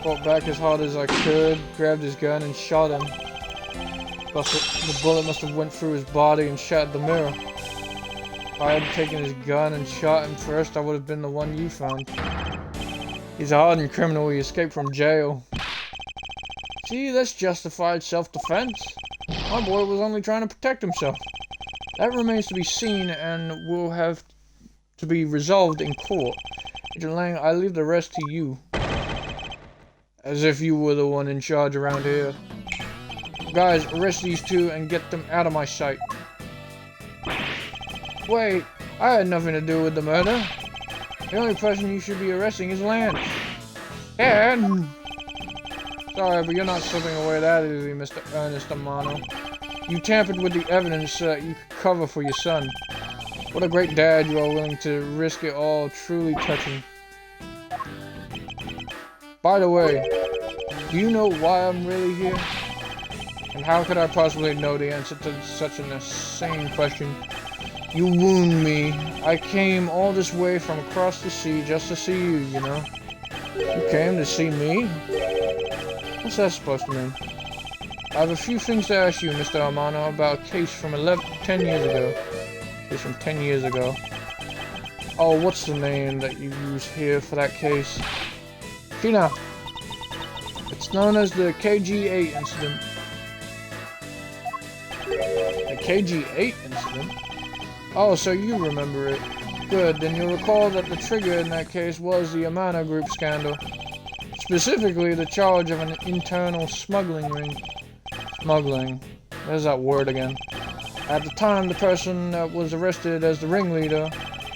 Fought back as hard as I could, grabbed his gun and shot him. The bullet must have went through his body and shattered the mirror. If I had taken his gun and shot him first, I would have been the one you found. He's a hardened criminal. He escaped from jail. See, that's justified self-defense. My boy was only trying to protect himself. That remains to be seen and will have to be resolved in court. Agent Lang, I leave the rest to you. As if you were the one in charge around here. Guys, arrest these two and get them out of my sight. Wait, I had nothing to do with the murder. The only person you should be arresting is Lance. And... Sorry, but you're not slipping away that easy, Mr. Ernest Amano. You tampered with the evidence so that you could cover for your son. What a great dad you are, willing to risk it all, truly touching. By the way, do you know why I'm really here? And how could I possibly know the answer to such an insane question? You wound me. I came all this way from across the sea just to see you, you know? You came to see me? What's that supposed to mean? I have a few things to ask you, Mr. Amano, about a case from 10 years ago. Case from 10 years ago. Oh, what's the name that you use here for that case? Tina. It's known as the KG-8 incident. The KG-8 incident? Oh, so you remember it. Good, then you'll recall that the trigger in that case was the Amano Group scandal. Specifically, the charge of an internal smuggling ring. Smuggling. There's that word again. At the time, the person that was arrested as the ringleader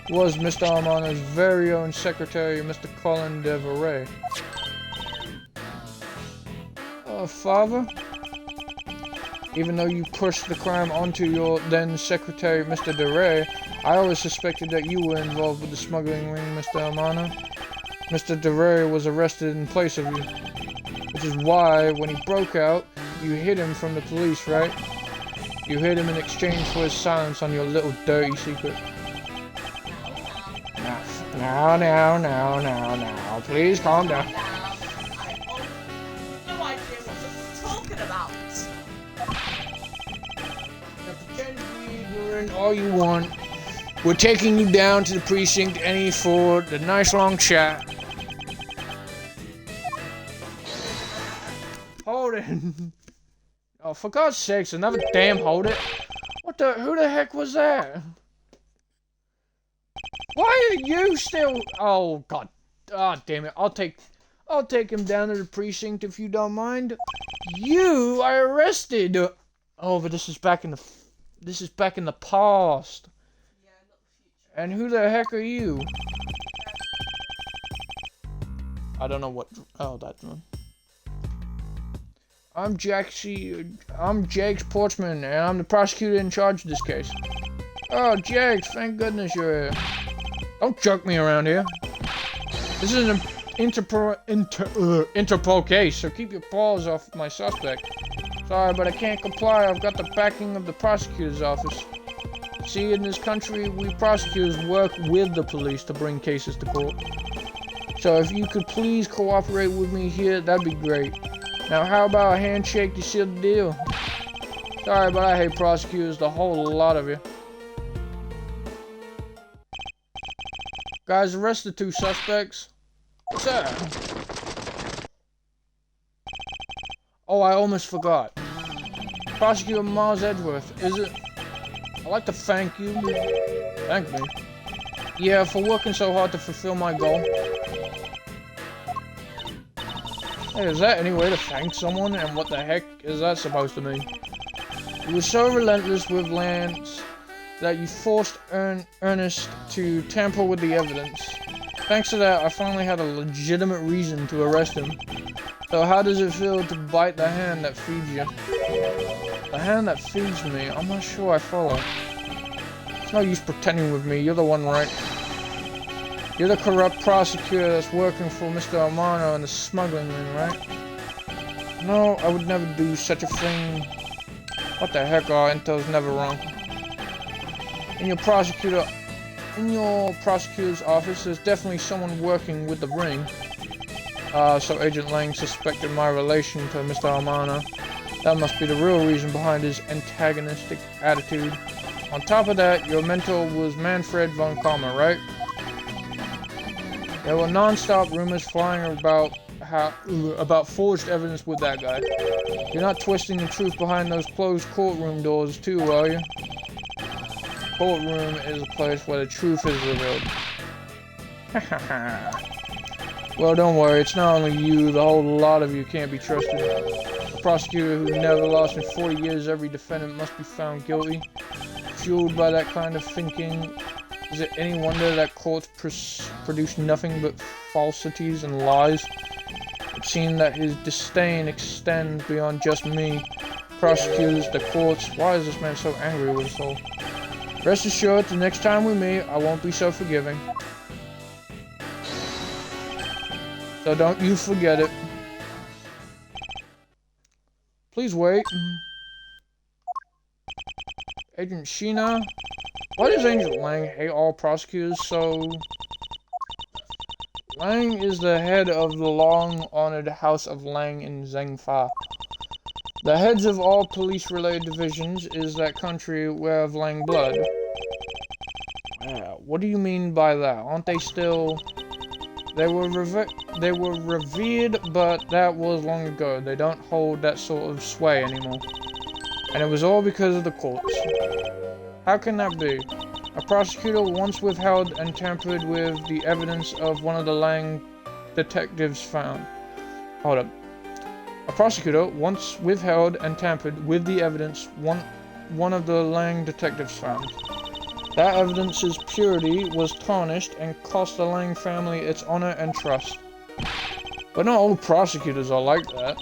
was Mr. Amano's very own secretary, Mr. Colin Deveray. Father? Even though you pushed the crime onto your then secretary, Mr. DeRay, I always suspected that you were involved with the smuggling ring, Mr. Amano. Mr. DeRay was arrested in place of you, which is why, when he broke out, you hid him from the police, right? You hid him in exchange for his silence on your little dirty secret. Now, please calm down. I have no idea what you're talking about. Now pretend to be ignorant all you want. We're taking you down to the precinct, Annie, for the nice long chat. Hold it. Oh, for God's sakes, another damn hold it. Who the heck was that? Why are you still? Oh God, damn it! I'll take him down to the precinct if you don't mind. You are arrested. Oh, but this is back in the past. Yeah, not the future. And who the heck are you? I don't know what. Oh, that's one. I'm Jake Portsman, and I'm the prosecutor in charge of this case. Oh, Jake, thank goodness you're here. Don't jerk me around here. This is an Interpol case, so keep your paws off my suspect. Sorry, but I can't comply. I've got the backing of the prosecutor's office. See, in this country, we prosecutors work with the police to bring cases to court. So if you could please cooperate with me here, that'd be great. Now, how about a handshake to seal the deal? Sorry, but I hate prosecutors, the whole lot of you. Guys, arrest the 2 suspects. What's that? Oh, I almost forgot. Prosecutor Miles Edgeworth, is it? I'd like to thank you. Thank me? Yeah, for working so hard to fulfill my goal. Hey, is that any way to thank someone? And what the heck is that supposed to mean? You were so relentless with Lance that you forced Ernest to tamper with the evidence. Thanks to that, I finally had a legitimate reason to arrest him. So how does it feel to bite the hand that feeds you? The hand that feeds me? I'm not sure I follow. It's no use pretending with me, you're the one, right? You're the corrupt prosecutor that's working for Mr. Amano and the smuggling ring, right? No, I would never do such a thing. What the heck, our intel's never wrong. In your prosecutor's office, there's definitely someone working with the ring. So Agent Lang suspected my relation to Mr. Amano. That must be the real reason behind his antagonistic attitude. On top of that, your mentor was Manfred von Kalmer, right? There were non-stop rumors flying about forged evidence with that guy. You're not twisting the truth behind those closed courtroom doors too, are you? Courtroom is a place where the truth is revealed. Well, don't worry, it's not only you, the whole lot of you can't be trusted. A prosecutor who never lost in 40 years, every defendant must be found guilty. Fueled by that kind of thinking, is it any wonder that courts produce nothing but falsities and lies? It seems that his disdain extends beyond just me. Prosecutors, the courts, why is this man so angry with us all? Rest assured, the next time we meet, I won't be so forgiving. So don't you forget it. Please wait. Agent Sheena? Why does Agent Lang hate all prosecutors so? Lang is the head of the long-honored House of Lang in Zhengfa. The heads of all police-related divisions is that country where of Lang blood. What do you mean by that? Aren't they still? They were revered, but that was long ago. They don't hold that sort of sway anymore. And it was all because of the courts. How can that be? A prosecutor once withheld and tampered with the evidence of one of the Lang detectives found. Hold up. A prosecutor once withheld and tampered with the evidence one of the Lang detectives found. That evidence's purity was tarnished and cost the Lang family its honor and trust. But not all prosecutors are like that.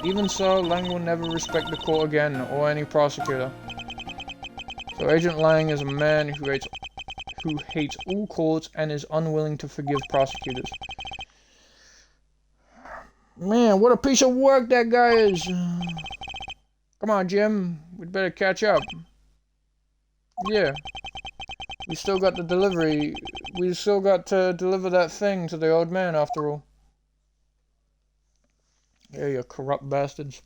Even so, Lang will never respect the court again, or any prosecutor. So Agent Lang is a man who hates all courts and is unwilling to forgive prosecutors. Man, what a piece of work that guy is. Come on, Jim. We'd better catch up. Yeah. We still got to deliver that thing to the old man, after all. Yeah, you corrupt bastards.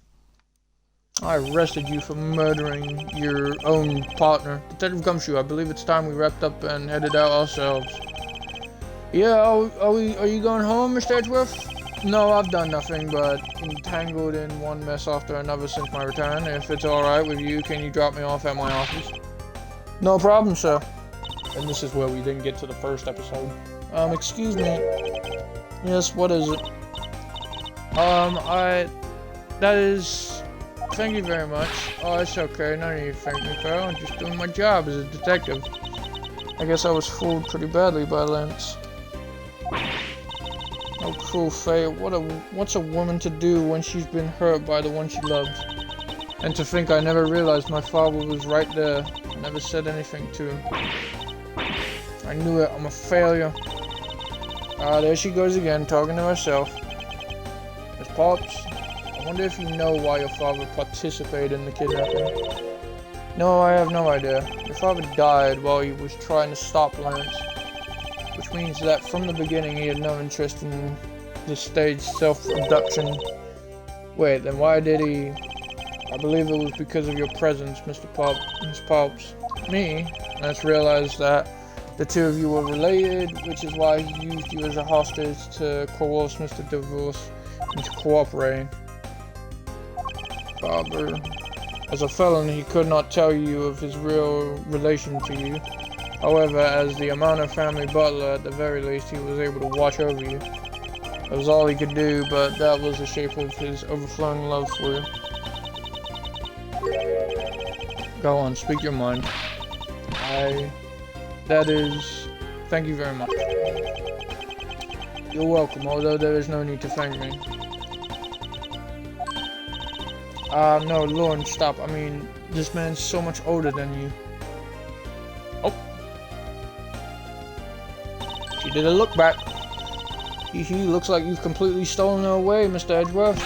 I arrested you for murdering your own partner. Detective Gumshoe, I believe it's time we wrapped up and headed out ourselves. Yeah, are you going home, Mr. Edgeworth? No, I've done nothing but entangled in one mess after another since my return. If it's alright with you, can you drop me off at my office? No problem, sir. And this is where we didn't get to the first episode. Excuse me. Yes, what is it? That is... Thank you very much. Oh, it's okay. No need to thank me, pal. I'm just doing my job as a detective. I guess I was fooled pretty badly by Lance. Oh, cruel fate. What's a woman to do when she's been hurt by the one she loves? And to think I never realized my father was right there. I never said anything to him. I knew it. I'm a failure. Ah, there she goes again, talking to herself. Miss Pops, I wonder if you know why your father participated in the kidnapping. No, I have no idea. Your father died while he was trying to stop Lance. Which means that from the beginning he had no interest in this staged self-abduction. Wait, then why did he... I believe it was because of your presence, Miss Pops. Me? Let's realize that the two of you were related, which is why he used you as a hostage to coerce Mr. Divorce into cooperating. Father, as a felon, he could not tell you of his real relation to you. However, as the Amano family butler, at the very least, he was able to watch over you. That was all he could do, but that was the shape of his overflowing love for you. Go on, speak your mind. Thank you very much. You're welcome, although there is no need to thank me. No, Lauren, stop. I mean, this man's so much older than you. Oh. She did a look back. He looks like you've completely stolen her away, Mr. Edgeworth.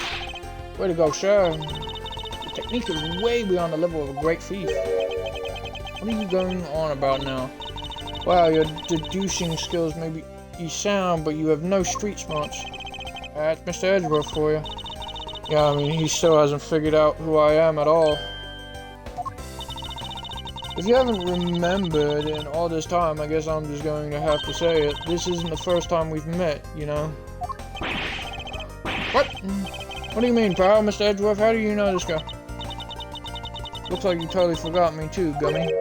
Way to go, sir. Your technique is way beyond the level of a great thief. What are you going on about now? Wow, your deducing skills may be sound, but you have no street smarts. That's Mr. Edgeworth for you. Yeah, I mean, he still hasn't figured out who I am at all. If you haven't remembered in all this time, I guess I'm just going to have to say it. This isn't the first time we've met, you know? What? What do you mean, pal, Mr. Edgeworth? How do you know this guy? Looks like you totally forgot me too, Gummy.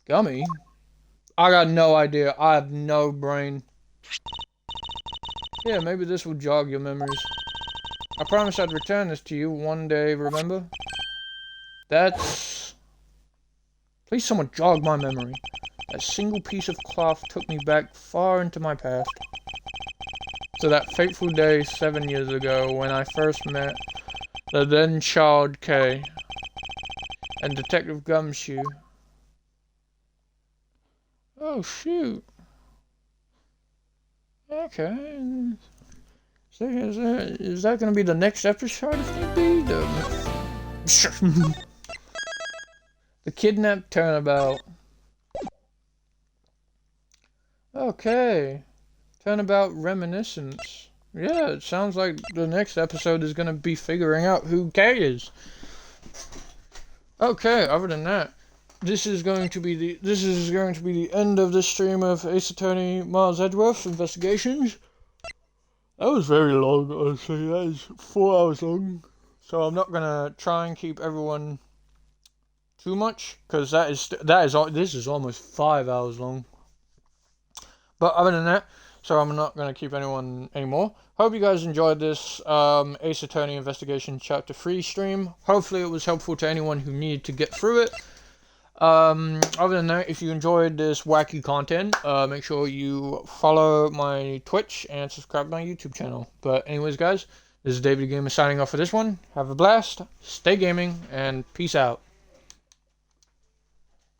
Gummy? I got no idea. I have no brain. Yeah, maybe this will jog your memories. I promised I'd return this to you one day, remember? That's... Please someone jog my memory. That single piece of cloth took me back far into my past. To that fateful day 7 years ago when I first met the then child Kay and Detective Gumshoe. Oh, shoot. Okay. Is that going to be the next episode if need be? The Kidnapped Turnabout. Okay. Turnabout Reminiscence. Yeah, it sounds like the next episode is going to be figuring out who Kay is. Okay, other than that, this is going to be the end of this stream of Ace Attorney Miles Edgeworth Investigations. That was very long, honestly. That is 4 hours long. So I'm not gonna try and keep everyone too much, because this is almost 5 hours long. But other than that, so I'm not gonna keep anyone anymore. Hope you guys enjoyed this Ace Attorney Investigation Chapter 3 stream. Hopefully it was helpful to anyone who needed to get through it. Other than that, if you enjoyed this wacky content, make sure you follow my Twitch and subscribe to my YouTube channel. But anyways, guys, This is David Gamer signing off for this one. Have a blast, stay gaming, and peace out.